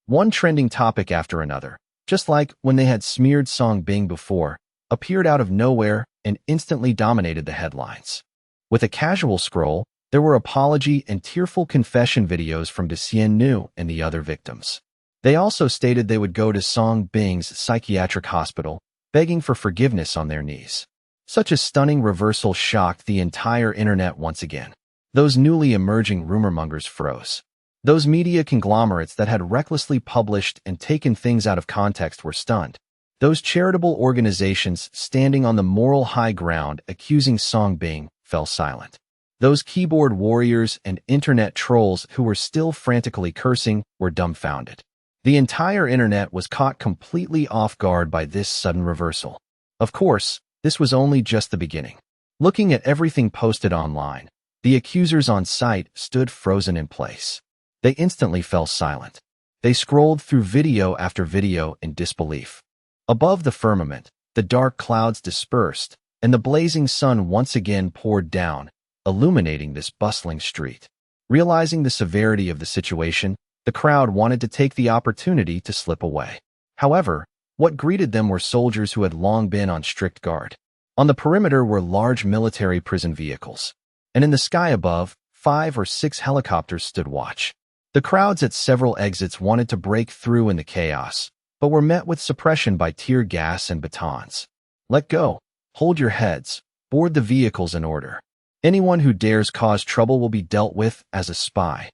A: One trending topic after another, just like when they had smeared Song Bing before, appeared out of nowhere and instantly dominated the headlines. With a casual scroll, there were apology and tearful confession videos from Desian Nu and the other victims. They also stated they would go to Song Bing's psychiatric hospital, begging for forgiveness on their knees. Such a stunning reversal shocked the entire internet once again. Those newly emerging rumormongers froze. Those media conglomerates that had recklessly published and taken things out of context were stunned. Those charitable organizations standing on the moral high ground accusing Song Bing fell silent. Those keyboard warriors and internet trolls who were still frantically cursing were dumbfounded. The entire internet was caught completely off guard by this sudden reversal. Of course, this was only just the beginning. Looking at everything posted online, the accusers on site stood frozen in place. They instantly fell silent. They scrolled through video after video in disbelief. Above the firmament, the dark clouds dispersed, and the blazing sun once again poured down, illuminating this bustling street. Realizing the severity of the situation, the crowd wanted to take the opportunity to slip away. However, what greeted them were soldiers who had long been on strict guard. On the perimeter were large military prison vehicles, and in the sky above, 5 or 6 helicopters stood watch. The crowds at several exits wanted to break through in the chaos, but were met with suppression by tear gas and batons. Let go. Hold your heads. Board the vehicles in order. Anyone who dares cause trouble will be dealt with as a spy.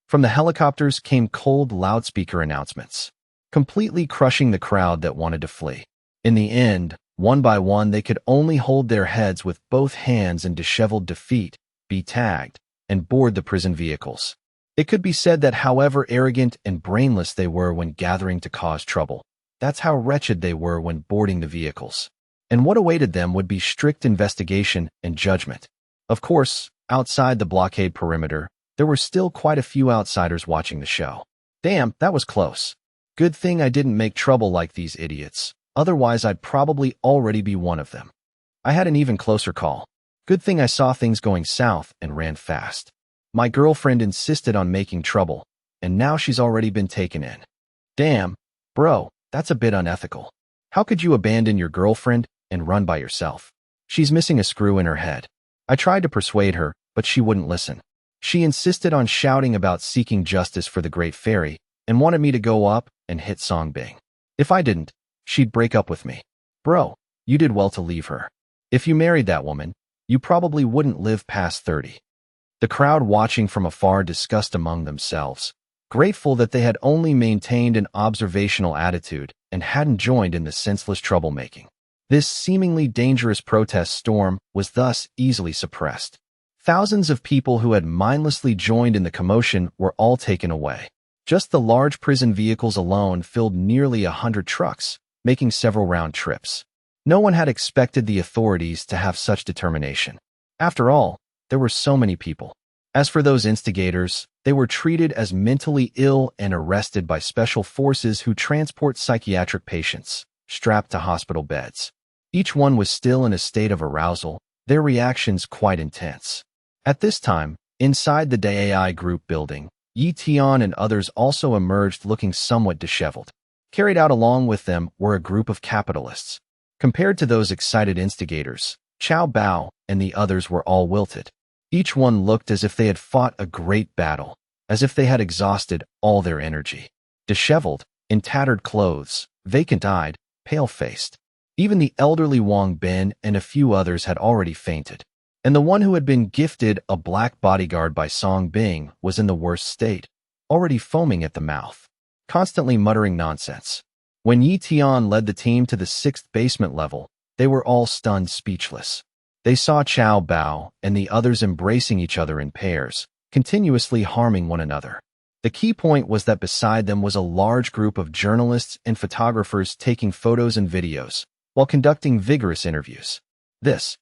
A: From the helicopters came cold loudspeaker announcements, completely crushing the crowd that wanted to flee. In the end, one by one they could only hold their heads with both hands in disheveled defeat, be tagged, and board the prison vehicles. It could be said that however arrogant and brainless they were when gathering to cause trouble, that's how wretched they were when boarding the vehicles. And what awaited them would be strict investigation and judgment. Of course, outside the blockade perimeter, there were still quite a few outsiders watching the show. Damn, that was close. Good thing I didn't make trouble like these idiots, otherwise I'd probably already be one of them. I had an even closer call. Good thing I saw things going south and ran fast. My girlfriend insisted on making trouble, and now she's already been taken in. Damn, bro, that's a bit unethical. How could you abandon your girlfriend and run by yourself? She's missing a screw in her head. I tried to persuade her, but she wouldn't listen. She insisted on shouting about seeking justice for the Great Fairy and wanted me to go up and hit Song Bing. If I didn't, she'd break up with me. Bro, you did well to leave her. If you married that woman, you probably wouldn't live past 30. The crowd watching from afar discussed among themselves, grateful that they had only maintained an observational attitude and hadn't joined in the senseless troublemaking. This seemingly dangerous protest storm was thus easily suppressed. Thousands of people who had mindlessly joined in the commotion were all taken away. Just the large prison vehicles alone filled nearly 100 trucks, making several round trips. No one had expected the authorities to have such determination. After all, there were so many people. As for those instigators, they were treated as mentally ill and arrested by special forces who transport psychiatric patients, strapped to hospital beds. Each one was still in a state of arousal, their reactions quite intense. At this time, inside the DAI group building, Yi Tian and others also emerged looking somewhat disheveled. Carried out along with them were a group of capitalists. Compared to those excited instigators, Chao Bao and the others were all wilted. Each one looked as if they had fought a great battle, as if they had exhausted all their energy. Disheveled, in tattered clothes, vacant-eyed, pale-faced. Even the elderly Wang Bin and a few others had already fainted. And the one who had been gifted a black bodyguard by Song Bing was in the worst state, already foaming at the mouth, constantly muttering nonsense. When Yi Tian led the team to the 6th basement level, they were all stunned speechless. They saw Chao Bao and the others embracing each other in pairs, continuously harming one another. The key point was that beside them was a large group of journalists and photographers taking photos and videos, while conducting vigorous interviews. This.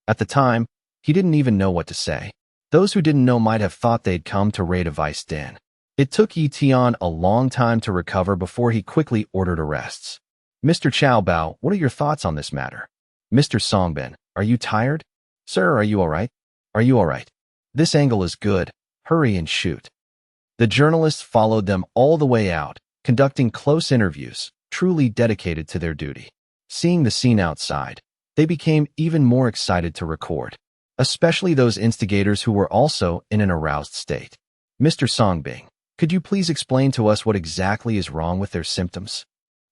A: At the time, he didn't even know what to say. Those who didn't know might have thought they'd come to raid a vice den. It took Yi Tian a long time to recover before he quickly ordered arrests. Mr. Chow Bao, what are your thoughts on this matter? Mr. Songbin, are you tired? Sir, are you all right? Are you all right? This angle is good. Hurry and shoot. The journalists followed them all the way out, conducting close interviews, truly dedicated to their duty. Seeing the scene outside, they became even more excited to record, especially those instigators who were also in an aroused state. Mr. Songbing, could you please explain to us what exactly is wrong with their symptoms?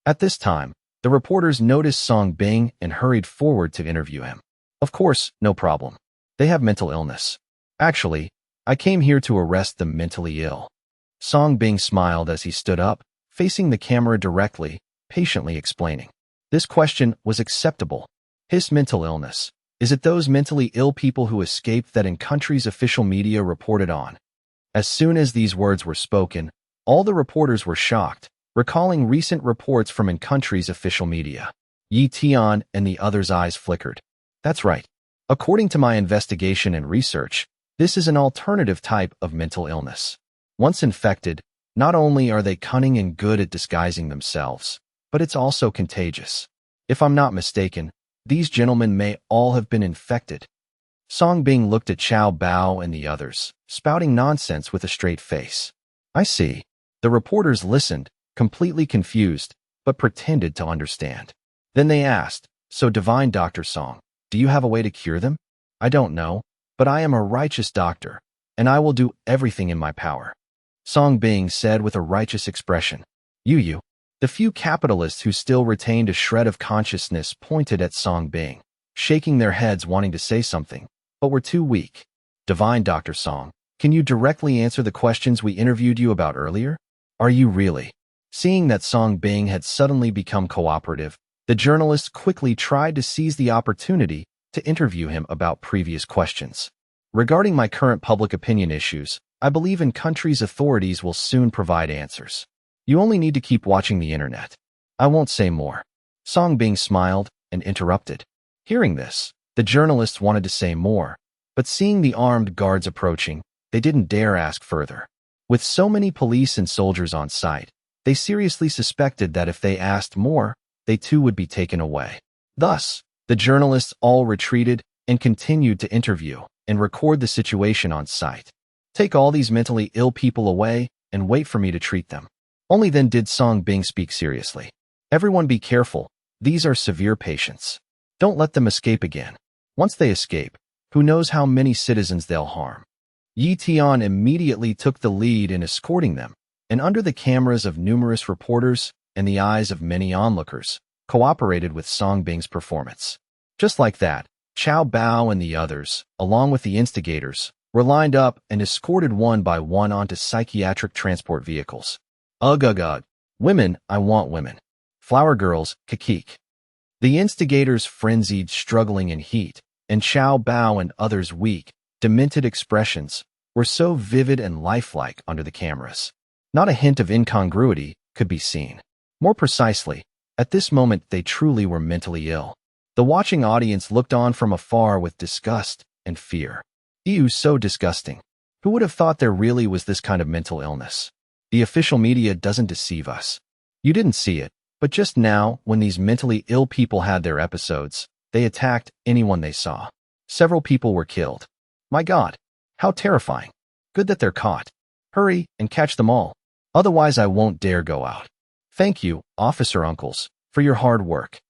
A: At this time, the reporters noticed Song Bing and hurried forward to interview him. Of course, no problem. They have mental illness. Actually, I came here to arrest the mentally ill. Song Bing smiled as he stood up, facing the camera directly, patiently explaining. This question was acceptable. His mental illness. Is it those mentally ill people who escaped that in country's official media reported on? As soon as these words were spoken, all the reporters were shocked, recalling recent reports from in country's official media. Yi Tian and the others' eyes flickered. That's right. According to my investigation and research, this is an alternative type of mental illness. Once infected, not only are they cunning and good at disguising themselves, but it's also contagious. If I'm not mistaken, these gentlemen may all have been infected. Song Bing looked at Chow Bao and the others, spouting nonsense with a straight face. I see. The reporters listened, completely confused, but pretended to understand. Then they asked, so Divine Dr. Song, do you have a way to cure them? I don't know, but I am a righteous doctor, and I will do everything in my power. Song Bing said with a righteous expression. You. The few capitalists who still retained a shred of consciousness pointed at Song Bing, shaking their heads wanting to say something, but were too weak. Divine Dr. Song, can you directly answer the questions we interviewed you about earlier? Are you really? Seeing that Song Bing had suddenly become cooperative, the journalists quickly tried to seize the opportunity to interview him about previous questions. Regarding my current public opinion issues, I believe in country's authorities will soon provide answers. You only need to keep watching the internet. I won't say more. Song Bing smiled and interrupted. Hearing this, the journalists wanted to say more, but seeing the armed guards approaching, they didn't dare ask further. With so many police and soldiers on site, they seriously suspected that if they asked more, they too would be taken away. Thus, the journalists all retreated and continued to interview and record the situation on site. Take all these mentally ill people away and wait for me to treat them. Only then did Song Bing speak seriously. Everyone be careful. These are severe patients. Don't let them escape again. Once they escape, who knows how many citizens they'll harm. Yi Tian immediately took the lead in escorting them, and under the cameras of numerous reporters and the eyes of many onlookers, cooperated with Song Bing's performance. Just like that, Chow Bao and the others, along with the instigators, were lined up and escorted one by one onto psychiatric transport vehicles. Ugh. Women, I want women. Flower girls, kikik. The instigators frenzied, struggling in heat, and Chow Bao and others' weak, demented expressions were so vivid and lifelike under the cameras. Not a hint of incongruity could be seen. More precisely, at this moment they truly were mentally ill. The watching audience looked on from afar with disgust and fear. Ew, so disgusting. Who would have thought there really was this kind of mental illness? The official media doesn't deceive us. You didn't see it, but just now, when these mentally ill people had their episodes, they attacked anyone they saw. Several people were killed. My God, how terrifying. Good that they're caught. Hurry and catch them all. Otherwise I won't dare go out. Thank you, officer uncles, for your hard work.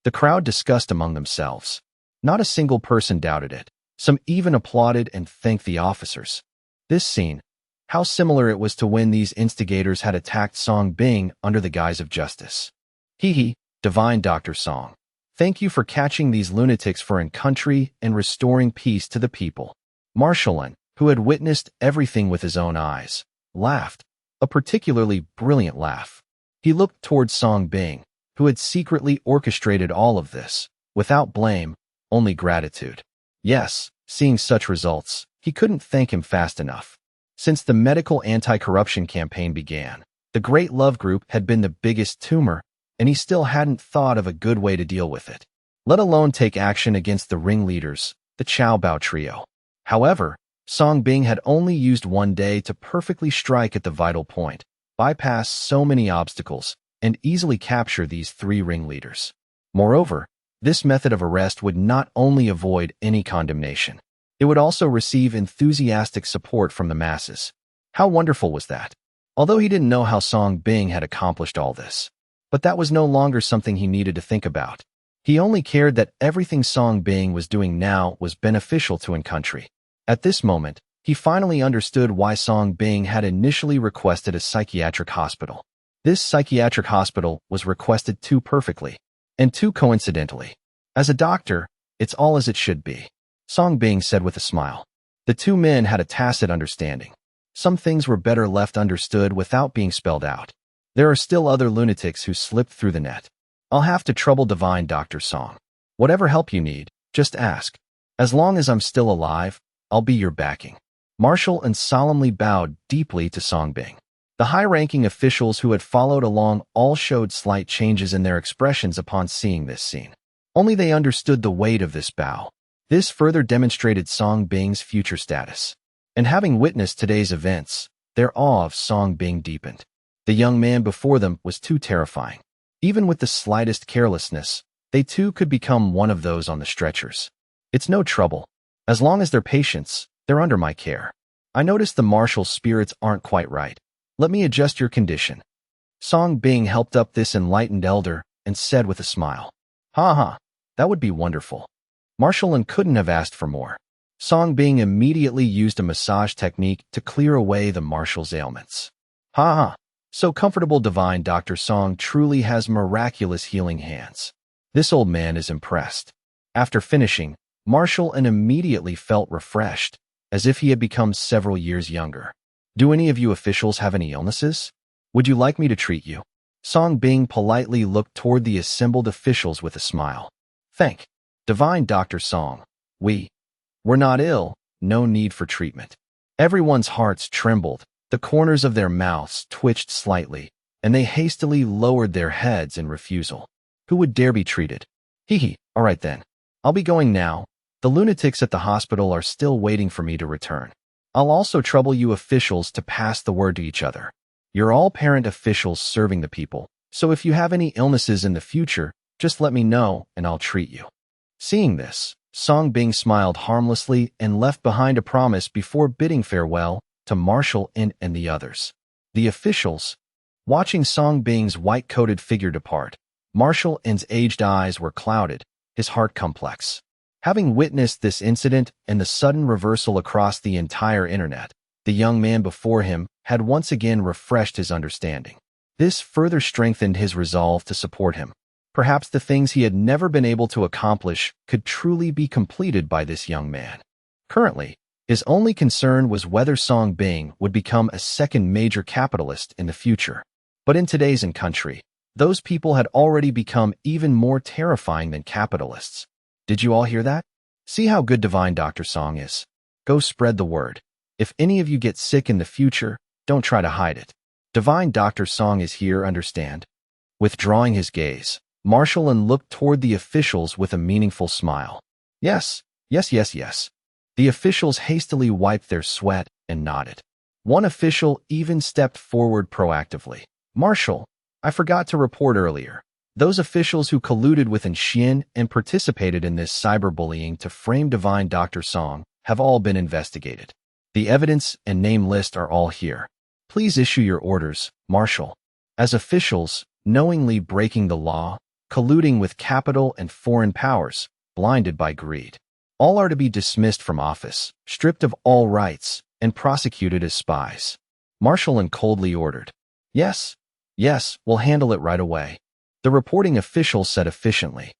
A: The crowd discussed among themselves. Not a single person doubted it. Some even applauded and thanked the officers. This scene, how similar it was to when these instigators had attacked Song Bing under the guise of justice. Hee, Divine Dr. Song. Thank you for catching these lunatics for in country and restoring peace to the people. Marshallin, who had witnessed everything with his own eyes, laughed, a particularly brilliant laugh. He looked towards Song Bing, who had secretly orchestrated all of this, without blame, only gratitude. Yes, seeing such results, he couldn't thank him fast enough. Since the medical anti-corruption campaign began, the Great Love Group had been the biggest tumor, and he still hadn't thought of a good way to deal with it, let alone take action against the ringleaders, the Chow Bao trio. However, Song Bing had only used one day to perfectly strike at the vital point, bypass so many obstacles, and easily capture these three ringleaders. Moreover, this method of arrest would not only avoid any condemnation, it would also receive enthusiastic support from the masses. How wonderful was that? Although he didn't know how Song Bing had accomplished all this, but that was no longer something he needed to think about. He only cared that everything Song Bing was doing now was beneficial to his country. At this moment, he finally understood why Song Bing had initially requested a psychiatric hospital. This psychiatric hospital was requested too perfectly, and too coincidentally. As a doctor, it's all as it should be, Song Bing said with a smile. The two men had a tacit understanding. Some things were better left understood without being spelled out. There are still other lunatics who slipped through the net. I'll have to trouble divine Dr. Song. Whatever help you need, just ask. As long as I'm still alive, I'll be your backing. Marshall and solemnly bowed deeply to Song Bing. The high-ranking officials who had followed along all showed slight changes in their expressions upon seeing this scene. Only they understood the weight of this bow. This further demonstrated Song Bing's future status. And having witnessed today's events, their awe of Song Bing deepened. The young man before them was too terrifying. Even with the slightest carelessness, they too could become one of those on the stretchers. It's no trouble. As long as they're patients, they're under my care. I notice the marshal's spirits aren't quite right. Let me adjust your condition. Song Bing helped up this enlightened elder and said with a smile. Ha ha, that would be wonderful. Marshall couldn't have asked for more. Song Bing immediately used a massage technique to clear away the marshal's ailments. Ha ha, so comfortable. Divine Dr. Song truly has miraculous healing hands. This old man is impressed. After finishing, Marshall immediately felt refreshed, as if he had become several years younger. Do any of you officials have any illnesses? Would you like me to treat you? Song Bing politely looked toward the assembled officials with a smile. Thank Divine Dr. Song. We're not ill, no need for treatment. Everyone's hearts trembled, the corners of their mouths twitched slightly, and they hastily lowered their heads in refusal. Who would dare be treated? Hee, all right then. I'll be going now. The lunatics at the hospital are still waiting for me to return. I'll also trouble you officials to pass the word to each other. You're all parent officials serving the people, so if you have any illnesses in the future, just let me know and I'll treat you. Seeing this, Song Bing smiled harmlessly and left behind a promise before bidding farewell to Marshall and the others. The officials, watching Song Bing's white-coated figure depart, Marshall's aged eyes were clouded, his heart complex. Having witnessed this incident and the sudden reversal across the entire internet, the young man before him had once again refreshed his understanding. This further strengthened his resolve to support him. Perhaps the things he had never been able to accomplish could truly be completed by this young man. Currently, his only concern was whether Song Bing would become a second major capitalist in the future. But in today's country, those people had already become even more terrifying than capitalists. Did you all hear that? See how good Divine Dr. Song is. Go spread the word. If any of you get sick in the future, don't try to hide it. Divine Dr. Song is here, understand? Withdrawing his gaze, Marshall looked toward the officials with a meaningful smile. Yes. The officials hastily wiped their sweat and nodded. One official even stepped forward proactively. Marshall, I forgot to report earlier. Those officials who colluded with Xin and participated in this cyberbullying to frame Divine Dr. Song have all been investigated. The evidence and name list are all here. Please issue your orders, Marshall. As officials, knowingly breaking the law, colluding with capital and foreign powers, blinded by greed, all are to be dismissed from office, stripped of all rights, and prosecuted as spies. Marshall coldly ordered. Yes, we'll handle it right away. The reporting official said efficiently.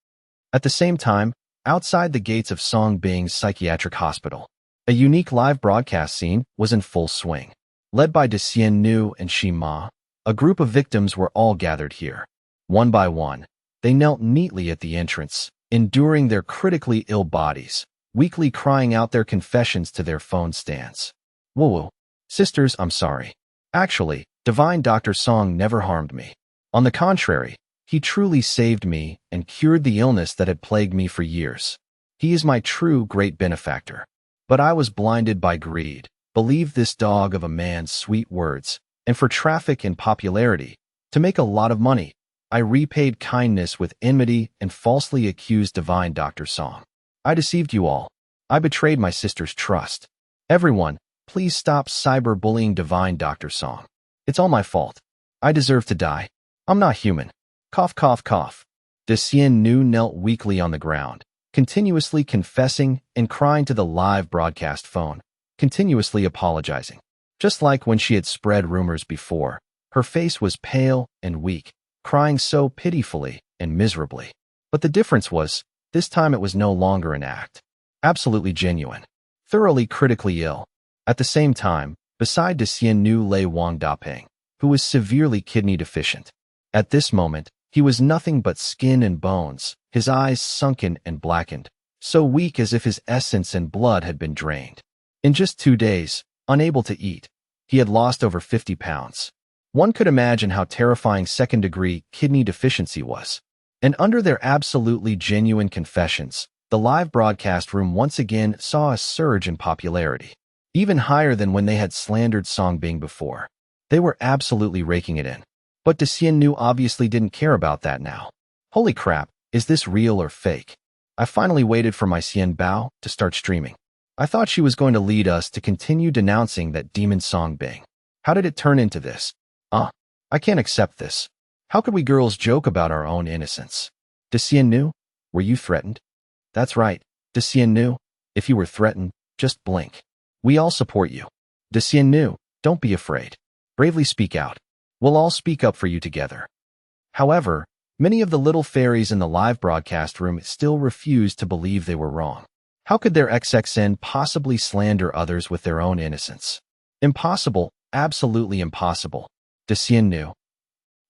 A: At the same time, outside the gates of Song Bing's psychiatric hospital, a unique live broadcast scene was in full swing. Led by Xian Nu and Shi Ma, a group of victims were all gathered here. One by one, they knelt neatly at the entrance, enduring their critically ill bodies, weakly crying out their confessions to their phone stands. Whoa, sisters, I'm sorry. Actually, Divine Dr. Song never harmed me. On the contrary, he truly saved me and cured the illness that had plagued me for years. He is my true great benefactor. But I was blinded by greed, believed this dog of a man's sweet words, and for traffic and popularity, to make a lot of money, I repaid kindness with enmity and falsely accused divine Dr. Song. I deceived you all. I betrayed my sister's trust. Everyone, please stop cyberbullying divine Dr. Song. It's all my fault. I deserve to die. I'm not human. Cough, cough, cough. De Xian Nu knelt weakly on the ground, continuously confessing and crying to the live broadcast phone, continuously apologizing. Just like when she had spread rumors before, her face was pale and weak, crying so pitifully and miserably. But the difference was, this time it was no longer an act. Absolutely genuine. Thoroughly critically ill. At the same time, beside De Xian Nu lay Wang Dapeng, who was severely kidney deficient. At this moment, he was nothing but skin and bones, his eyes sunken and blackened, so weak as if his essence and blood had been drained. In just 2 days, unable to eat, he had lost over 50 pounds. One could imagine how terrifying second-degree kidney deficiency was. And under their absolutely genuine confessions, the live broadcast room once again saw a surge in popularity, even higher than when they had slandered Song Bing before. They were absolutely raking it in. But De Xian Nu obviously didn't care about that now. Holy crap, is this real or fake? I finally waited for my Xian Bao to start streaming. I thought she was going to lead us to continue denouncing that demon Song Bing. How did it turn into this? I can't accept this. How could we girls joke about our own innocence? De Xian Nu, were you threatened? That's right, De Xian Nu. If you were threatened, just blink. We all support you. De Xian Nu, don't be afraid. Bravely speak out. We'll all speak up for you together. However, many of the little fairies in the live broadcast room still refused to believe they were wrong. How could their XXN possibly slander others with their own innocence? Impossible, absolutely impossible. De Xian Nu.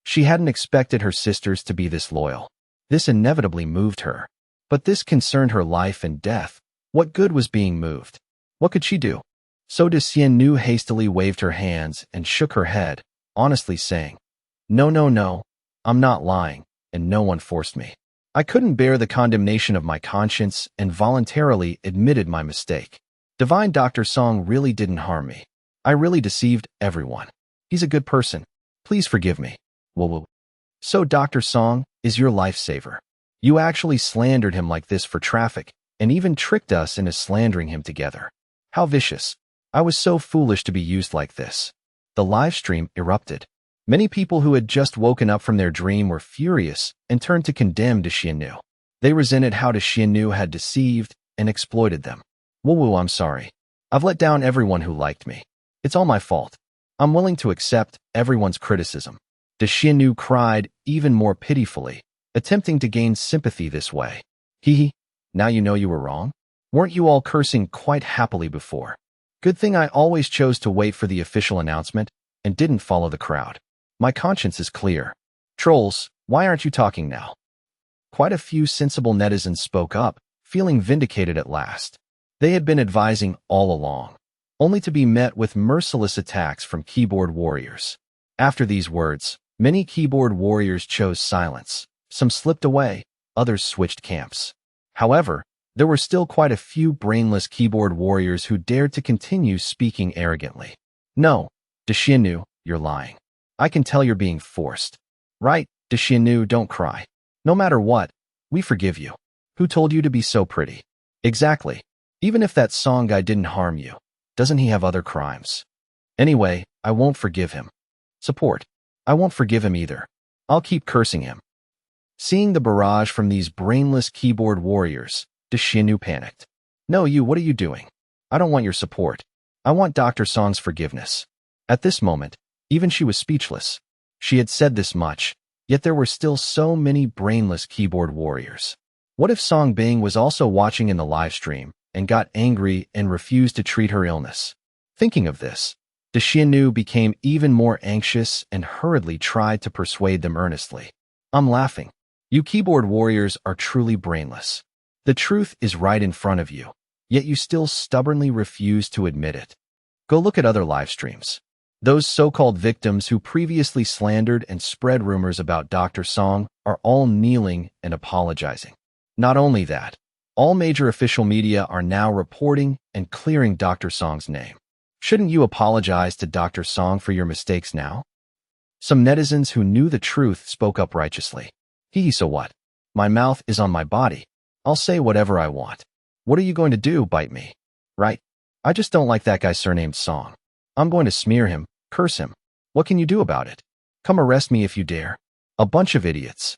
A: She hadn't expected her sisters to be this loyal. This inevitably moved her. But this concerned her life and death. What good was being moved? What could she do? So De Xian Nu hastily waved her hands and shook her head, honestly saying, No, no, no, I'm not lying, and no one forced me. I couldn't bear the condemnation of my conscience and voluntarily admitted my mistake. Divine Dr. Song really didn't harm me. I really deceived everyone. He's a good person. Please forgive me. Whoa. So Dr. Song is your lifesaver. You actually slandered him like this for traffic and even tricked us into slandering him together. How vicious. I was so foolish to be used like this. The live stream erupted. Many people who had just woken up from their dream were furious and turned to condemn De Xian Nu. They resented how De Xian Nu had deceived and exploited them. Whoa, I'm sorry. I've let down everyone who liked me. It's all my fault. I'm willing to accept everyone's criticism. De Xian Nu cried even more pitifully, attempting to gain sympathy this way. Hee, now you know you were wrong? Weren't you all cursing quite happily before? Good thing I always chose to wait for the official announcement and didn't follow the crowd. My conscience is clear. Trolls, why aren't you talking now? Quite a few sensible netizens spoke up, feeling vindicated at last. They had been advising all along, only to be met with merciless attacks from keyboard warriors. After these words, many keyboard warriors chose silence. Some slipped away, others switched camps. However, there were still quite a few brainless keyboard warriors who dared to continue speaking arrogantly. No, De Xian Nu, you're lying. I can tell you're being forced. Right, De Xian Nu, don't cry. No matter what, we forgive you. Who told you to be so pretty? Exactly. Even if that song guy didn't harm you, doesn't he have other crimes? Anyway, I won't forgive him. Support. I won't forgive him either. I'll keep cursing him. Seeing the barrage from these brainless keyboard warriors, De Xian Nu panicked. No, you, what are you doing? I don't want your support. I want Dr. Song's forgiveness. At this moment, even she was speechless. She had said this much, yet there were still so many brainless keyboard warriors. What if Song Bing was also watching in the live stream and got angry and refused to treat her illness? Thinking of this, De Xian Nu became even more anxious and hurriedly tried to persuade them earnestly. I'm laughing. You keyboard warriors are truly brainless. The truth is right in front of you, yet you still stubbornly refuse to admit it. Go look at other live streams. Those so-called victims who previously slandered and spread rumors about Dr. Song are all kneeling and apologizing. Not only that, All major official media are now reporting and clearing Dr. Song's name. Shouldn't you apologize to Dr. Song for your mistakes now? Some netizens who knew the truth spoke up righteously. So what? My mouth is on my body. I'll say whatever I want. What are you going to do, bite me? Right? I just don't like that guy surnamed Song. I'm going to smear him, curse him. What can you do about it? Come arrest me if you dare. A bunch of idiots.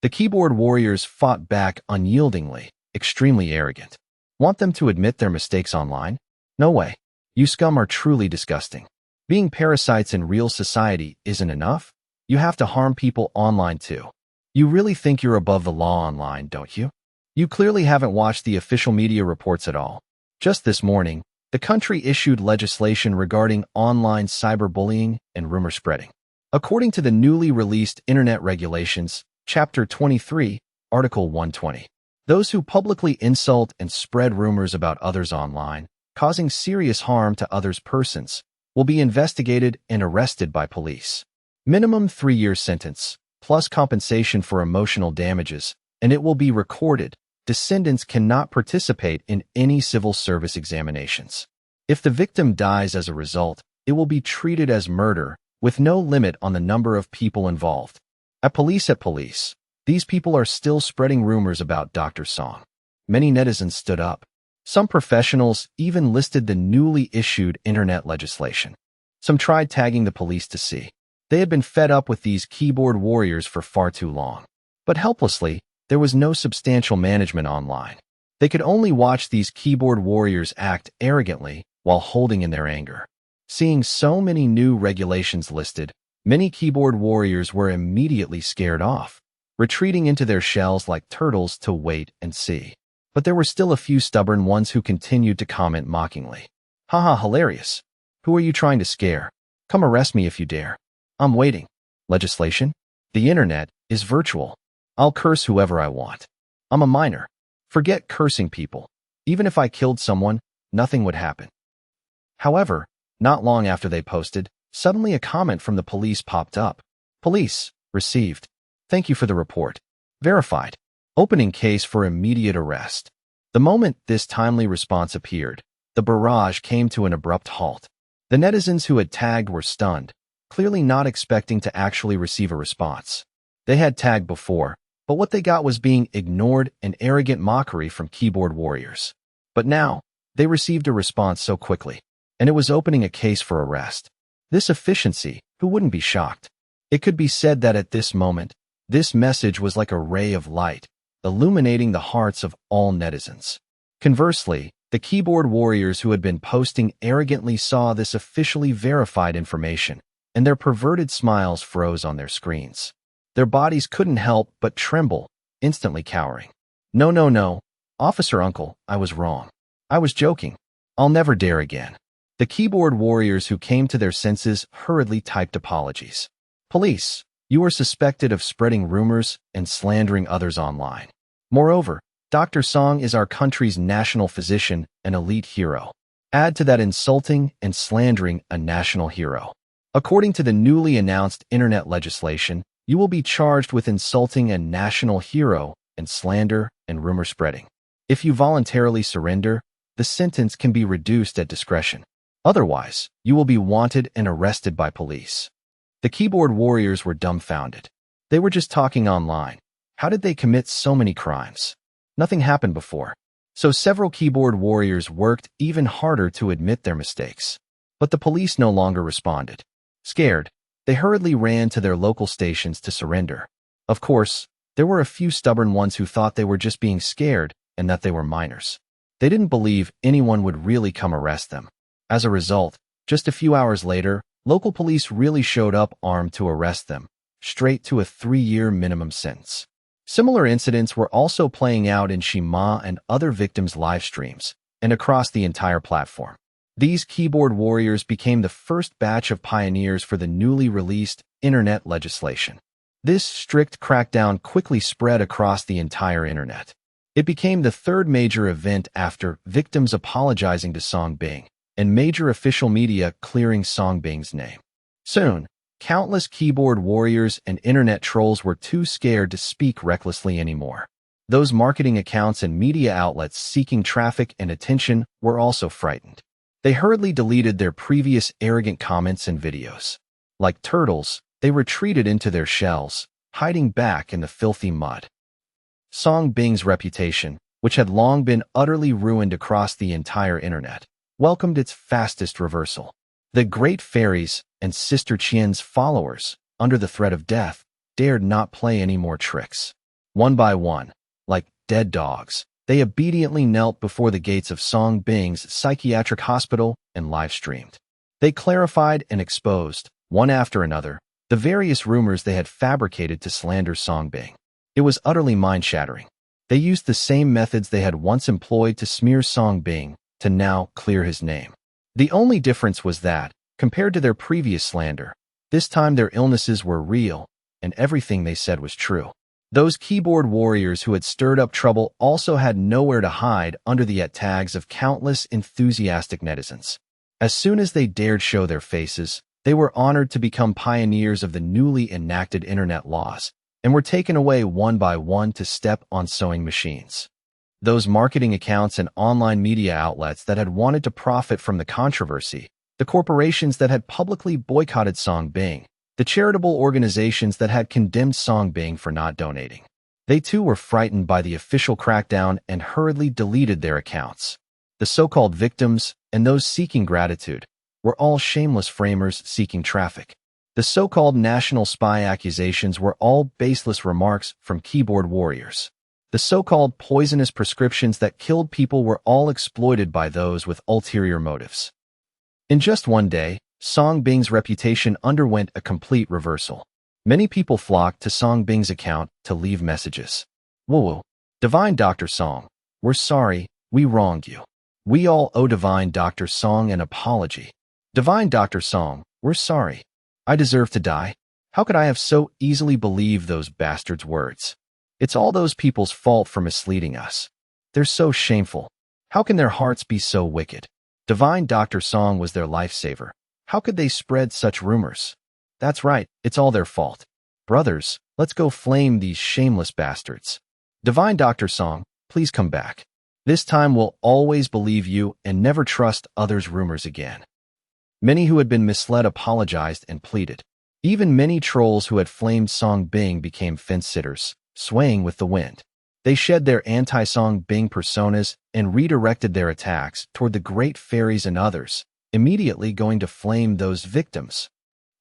A: The keyboard warriors fought back unyieldingly, extremely arrogant. Want them to admit their mistakes online? No way. You scum are truly disgusting. Being parasites in real society isn't enough. You have to harm people online too. You really think you're above the law online, don't you? You clearly haven't watched the official media reports at all. Just this morning, the country issued legislation regarding online cyberbullying and rumor spreading. According to the newly released Internet Regulations, Chapter 23, Article 120, those who publicly insult and spread rumors about others online, causing serious harm to others' persons, will be investigated and arrested by police. Minimum 3-year sentence, plus compensation for emotional damages, and it will be recorded. Descendants cannot participate in any civil service examinations. If the victim dies as a result, it will be treated as murder, with no limit on the number of people involved. At police, these people are still spreading rumors about Dr. Song. Many netizens stood up. Some professionals even listed the newly issued internet legislation. Some tried tagging the police to see. They had been fed up with these keyboard warriors for far too long. But helplessly, there was no substantial management online. They could only watch these keyboard warriors act arrogantly while holding in their anger. Seeing so many new regulations listed, many keyboard warriors were immediately scared off, retreating into their shells like turtles to wait and see. But there were still a few stubborn ones who continued to comment mockingly. Haha, hilarious. Who are you trying to scare? Come arrest me if you dare. I'm waiting. Legislation? The internet is virtual. I'll curse whoever I want. I'm a minor. Forget cursing people. Even if I killed someone, nothing would happen. However, not long after they posted, suddenly a comment from the police popped up. Police, received. Thank you for the report. Verified. Opening case for immediate arrest. The moment this timely response appeared, the barrage came to an abrupt halt. The netizens who had tagged were stunned, clearly not expecting to actually receive a response. They had tagged before, but what they got was being ignored and arrogant mockery from keyboard warriors. But now, they received a response so quickly, and it was opening a case for arrest. This efficiency, who wouldn't be shocked? It could be said that at this moment, this message was like a ray of light, illuminating the hearts of all netizens. Conversely, the keyboard warriors who had been posting arrogantly saw this officially verified information, and their perverted smiles froze on their screens. Their bodies couldn't help but tremble, instantly cowering. No. Officer Uncle, I was wrong. I was joking. I'll never dare again. The keyboard warriors who came to their senses hurriedly typed apologies. Police, you are suspected of spreading rumors and slandering others online. Moreover, Dr. Song is our country's national physician, an elite hero. Add to that insulting and slandering a national hero. According to the newly announced internet legislation, you will be charged with insulting a national hero and slander and rumor spreading. If you voluntarily surrender, the sentence can be reduced at discretion. Otherwise, you will be wanted and arrested by police. The keyboard warriors were dumbfounded. They were just talking online. How did they commit so many crimes? Nothing happened before. So several keyboard warriors worked even harder to admit their mistakes. But the police no longer responded. Scared, they hurriedly ran to their local stations to surrender. Of course, there were a few stubborn ones who thought they were just being scared and that they were minors. They didn't believe anyone would really come arrest them. As a result, just a few hours later, local police really showed up armed to arrest them, straight to a 3-year minimum sentence. Similar incidents were also playing out in Shima and other victims' live streams, and across the entire platform. These keyboard warriors became the first batch of pioneers for the newly released internet legislation. This strict crackdown quickly spread across the entire internet. It became the third major event after victims apologizing to Song Bing and major official media clearing Song Bing's name. Soon, countless keyboard warriors and internet trolls were too scared to speak recklessly anymore. Those marketing accounts and media outlets seeking traffic and attention were also frightened. They hurriedly deleted their previous arrogant comments and videos. Like turtles, they retreated into their shells, hiding back in the filthy mud. Song Bing's reputation, which had long been utterly ruined across the entire internet, welcomed its fastest reversal. The great fairies and Sister Qian's followers, under the threat of death, dared not play any more tricks. One by one, like dead dogs, they obediently knelt before the gates of Song Bing's psychiatric hospital and live-streamed. They clarified and exposed, one after another, the various rumors they had fabricated to slander Song Bing. It was utterly mind-shattering. They used the same methods they had once employed to smear Song Bing to now clear his name. The only difference was that, compared to their previous slander, this time their illnesses were real, and everything they said was true. Those keyboard warriors who had stirred up trouble also had nowhere to hide under the tags of countless enthusiastic netizens. As soon as they dared show their faces, they were honored to become pioneers of the newly enacted internet laws, and were taken away one by one to step on sewing machines. Those marketing accounts and online media outlets that had wanted to profit from the controversy, the corporations that had publicly boycotted Song Bing, the charitable organizations that had condemned Song Bing for not donating. They too were frightened by the official crackdown and hurriedly deleted their accounts. The so-called victims and those seeking gratitude were all shameless framers seeking traffic. The so-called national spy accusations were all baseless remarks from keyboard warriors. The so-called poisonous prescriptions that killed people were all exploited by those with ulterior motives. In just one day, Song Bing's reputation underwent a complete reversal. Many people flocked to Song Bing's account to leave messages. Whoa, Divine Dr. Song, we're sorry, we wronged you. We all owe Divine Dr. Song an apology. Divine Dr. Song, we're sorry. I deserve to die. How could I have so easily believed those bastards' words? It's all those people's fault for misleading us. They're so shameful. How can their hearts be so wicked? Divine Dr. Song was their lifesaver. How could they spread such rumors? That's right, it's all their fault. Brothers, let's go flame these shameless bastards. Divine Dr. Song, please come back. This time we'll always believe you and never trust others' rumors again. Many who had been misled apologized and pleaded. Even many trolls who had flamed Song Bing became fence-sitters, swaying with the wind. They shed their anti-Song Bing personas and redirected their attacks toward the great fairies and others, immediately going to flame those victims.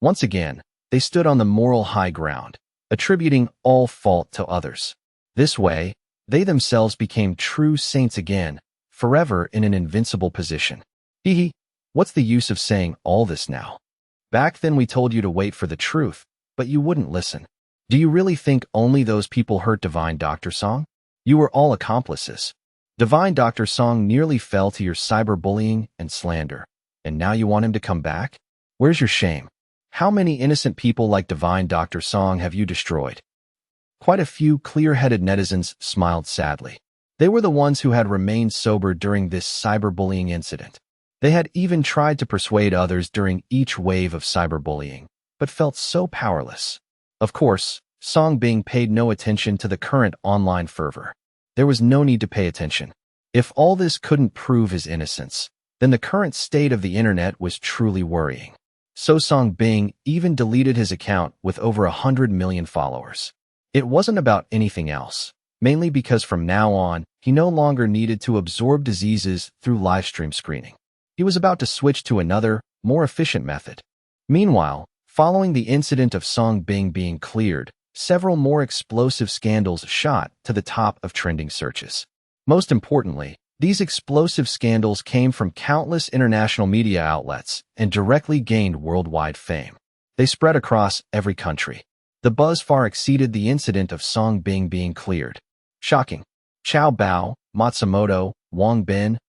A: Once again, they stood on the moral high ground, attributing all fault to others. This way, they themselves became true saints again, forever in an invincible position. Hee. What's the use of saying all this now? Back then we told you to wait for the truth, but you wouldn't listen. Do you really think only those people hurt Divine Dr. Song? You were all accomplices. Divine Dr. Song nearly fell to your cyberbullying and slander, and now you want him to come back? Where's your shame? How many innocent people like Divine Dr. Song have you destroyed? Quite a few clear-headed netizens smiled sadly. They were the ones who had remained sober during this cyberbullying incident. They had even tried to persuade others during each wave of cyberbullying, but felt so powerless. Of course, Song Bing paid no attention to the current online fervor. There was no need to pay attention. If all this couldn't prove his innocence, then the current state of the internet was truly worrying. So Song Bing even deleted his account with over 100 million followers. It wasn't about anything else, mainly because from now on, he no longer needed to absorb diseases through livestream screening. He was about to switch to another, more efficient method. Meanwhile, following the incident of Song Bing being cleared, several more explosive scandals shot to the top of trending searches. Most importantly, these explosive scandals came from countless international media outlets and directly gained worldwide fame. They spread across every country. The buzz far exceeded the incident of Song Bing being cleared. Shocking. Xiao Bao, Matsumoto, Wang Bin,